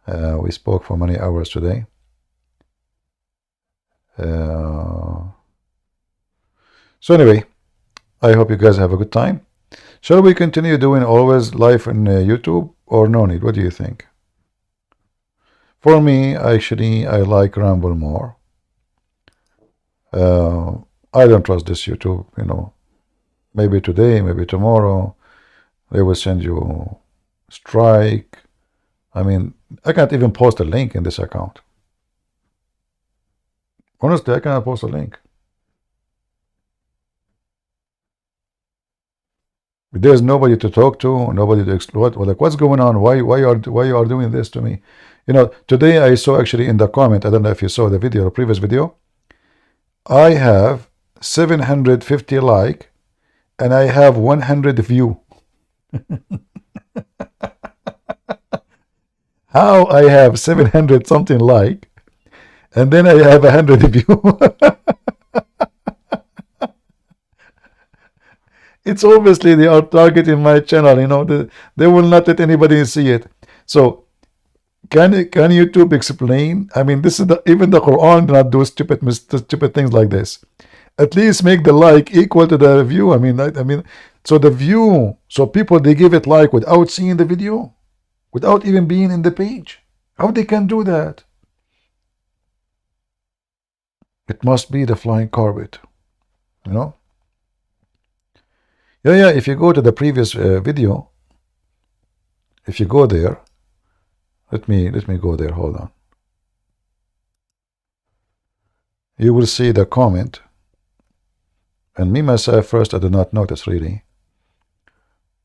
Speaker 1: We spoke for many hours today. So anyway, I hope you guys have a good time. Shall we continue doing always live on YouTube or no need? What do you think? For me, actually, I like Rumble more. I don't trust this YouTube, you know. Maybe today, maybe tomorrow, they will send you strike. I mean, I can't even post a link in this account. Honestly, I cannot post a link. There's nobody to talk to, nobody to exploit. Like, what's going on? Why you are doing this to me? You know, today I saw actually in the comment, I don't know if you saw the video, the previous video, I have 750 like and I have 100 view. How I have 700 something like and then I have 100 view? It's obviously they are targeting my channel, you know, they will not let anybody see it. So can YouTube explain? I mean, this is even the Quran do not do stupid things like this. At least make the like equal to the view. I mean, so the view, so people, they give it like without seeing the video, without even being in the page. How they can do that? It must be the flying carpet, you know. Yeah, if you go to the previous video, if you go there, let me go there, hold on. You will see the comment, and me myself first I did not notice really,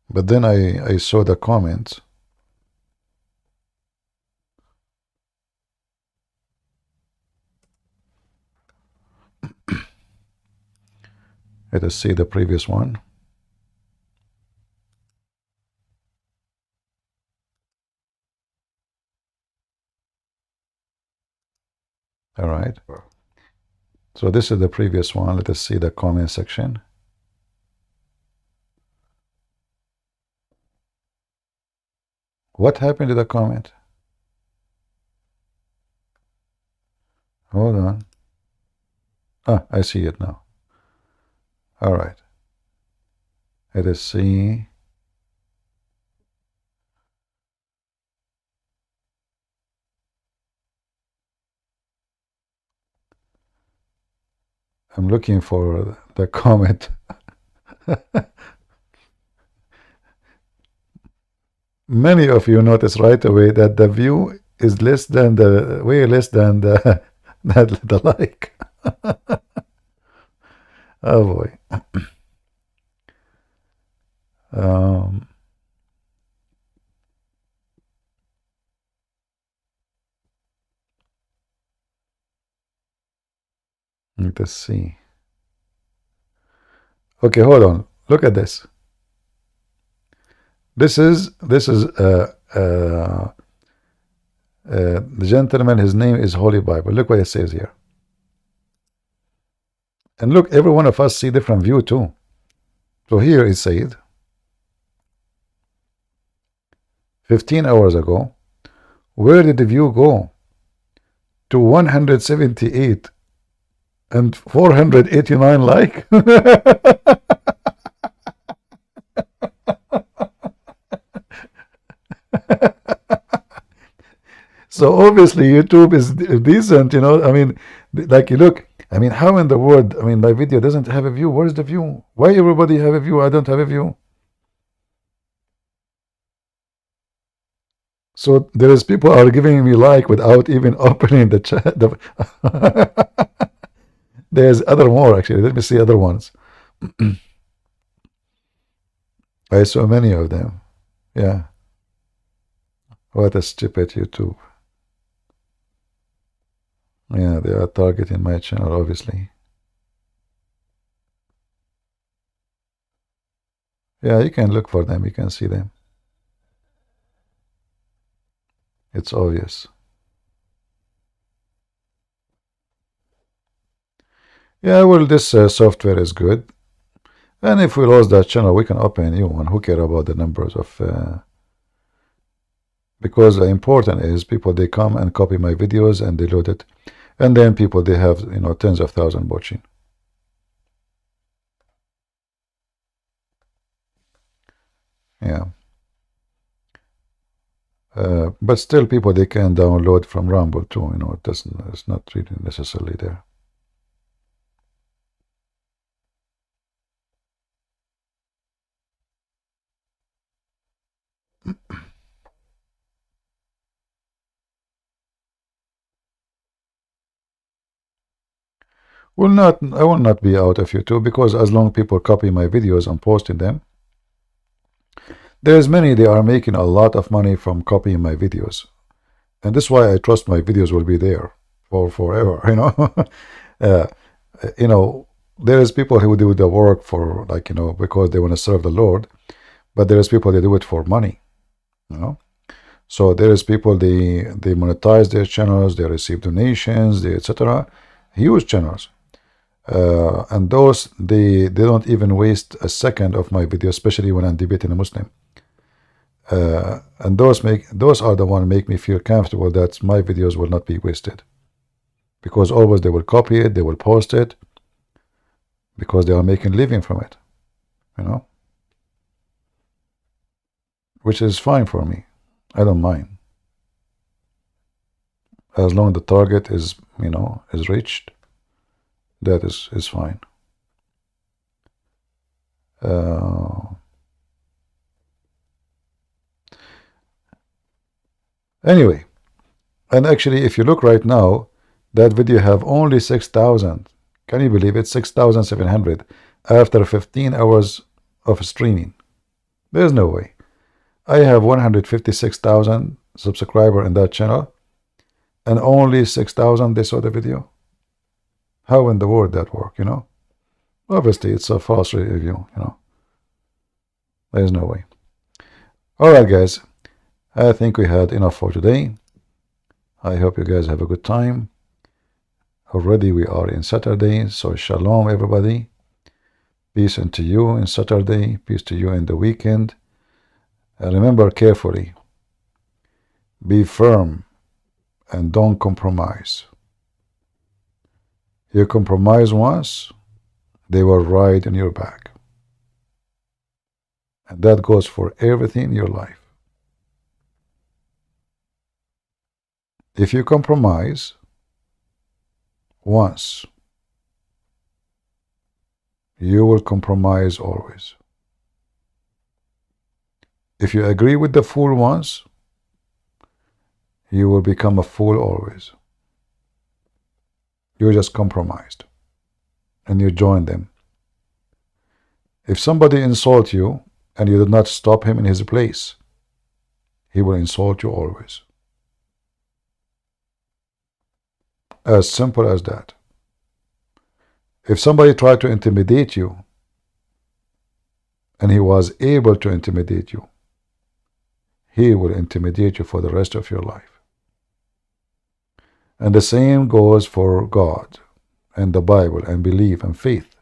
Speaker 1: but then I saw the comments. Let us see the previous one. All right. So this is the previous one. Let us see the comment section. What happened to the comment? Hold on. Ah, I see it now. All right. Let us see. I'm looking for the comment. Many of you notice right away that the view is less than the way less than the the like. Oh boy. Let's see. Okay, hold on. Look at this. This is the gentleman. His name is Holy Bible. Look what it says here. And look, every one of us see different view too. So here it said 15 hours ago, where did the view go? To 178 and 489 like. So obviously YouTube is decent, you know. I mean, like, you look, I mean, how in the world, I mean, my video doesn't have a view. Where's the view? Why everybody have a view? I don't have a view. So there is people are giving me like without even opening the chat. There's other more actually. Let me see other ones. I saw many of them. Yeah. What a stupid YouTube. Yeah, they are targeting my channel, obviously. Yeah, you can look for them. You can see them. It's obvious. Yeah, well, this software is good. And if we lose that channel, we can open a new one. Who care about the numbers of... because the important is people, they come and copy my videos and they load it. And then people, they have, you know, tens of thousands watching. Yeah. But still people, they can download from Rumble too, you know. It doesn't, it's not really necessarily there. I will not be out of YouTube, because as long people copy my videos and posting them, there's many, they are making a lot of money from copying my videos. And this is why I trust my videos will be there for forever, you know. You know, there is people who do the work for, like, you know, because they want to serve the Lord, but there is people that do it for money, you know. So there is people, they monetize their channels, they receive donations, they etc. Huge channels. And those, they don't even waste a second of my video, especially when I'm debating a Muslim. And those are the one make me feel comfortable that my videos will not be wasted, because always they will copy it, they will post it, because they are making living from it, you know, which is fine for me. I don't mind, as long as the target is, you know, is reached. That is fine. Anyway, and actually, if you look right now, that video have only 6,000. Can you believe it? 6,700 after 15 hours of streaming. There's no way. I have 156,000 subscribers in that channel, and only 6,000 they saw the video. How in the world that work, you know? Obviously, it's a false review, you know. There's no way. All right, guys. I think we had enough for today. I hope you guys have a good time. Already we are in Saturday, so shalom, everybody. Peace unto you in Saturday. Peace to you in the weekend. And remember carefully. Be firm and don't compromise. You compromise once, they will ride on your back. And that goes for everything in your life. If you compromise once, you will compromise always. If you agree with the fool once, you will become a fool always. You just compromised and you join them. If somebody insults you and you do not stop him in his place, he will insult you always. As simple as that. If somebody tried to intimidate you, and he was able to intimidate you, he will intimidate you for the rest of your life. And the same goes for God and the Bible and belief and faith.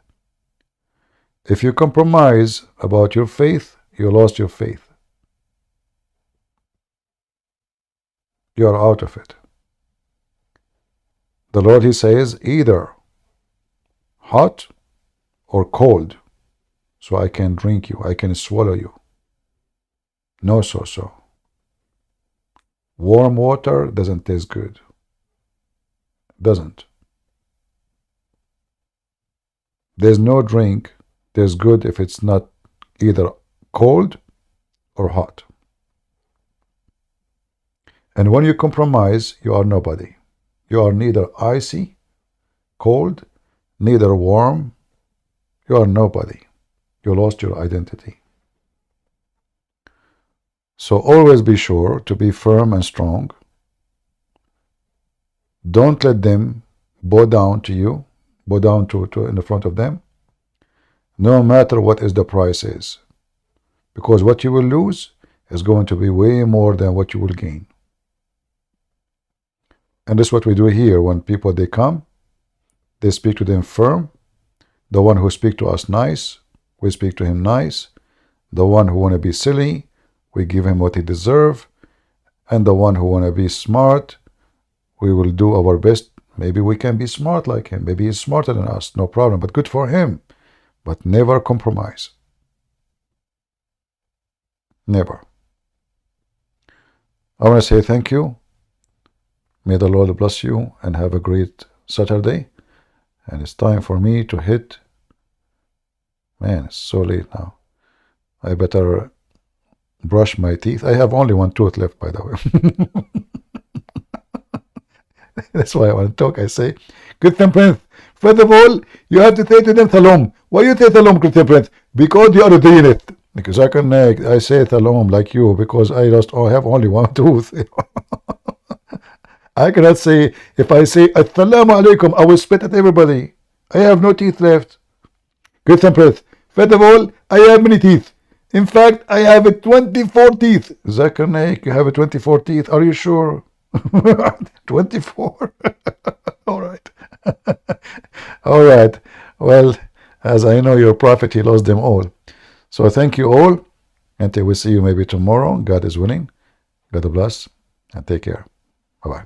Speaker 1: If you compromise about your faith, you lost your faith. You are out of it. The Lord, he says, either hot or cold, so I can drink you, I can swallow you. No, so. Warm water doesn't taste good. Doesn't. There's no drink tastes good if it's not either cold or hot. And when you compromise, you are nobody. You are neither icy, cold, neither warm. You are nobody. You lost your identity. So always be sure to be firm and strong. Don't let them bow down to you, bow down to in the front of them, no matter what is the price is. Because what you will lose is going to be way more than what you will gain. And this is what we do here. When people, they come, they speak to them firm. The one who speak to us nice, we speak to him nice. The one who want to be silly, we give him what he deserve. And the one who want to be smart, we will do our best. Maybe we can be smart like him. Maybe he's smarter than us. No problem. But good for him. But never compromise. Never. I want to say thank you. May the Lord bless you and have a great Saturday. And it's time for me to hit. Man, it's so late now. I better brush my teeth. I have only one tooth left, by the way. That's why I want to talk. I say, Christian Prince, first of all, you have to say to them Shalom. Why you say Shalom, Christian Prince? Because you are doing it. Because I say Shalom like you because I have only one tooth. I cannot say, if I say Assalamu alaikum, I will spit at everybody. I have no teeth left. Christian Prince, first of all, I have many teeth. In fact, I have 24 teeth. Zakir Naik, you have 24 teeth. Are you sure? 24? All right. All right. Well, as I know your prophet, he lost them all. So thank you all. Until we see you maybe tomorrow. God is winning. God bless. And take care. Bye-bye.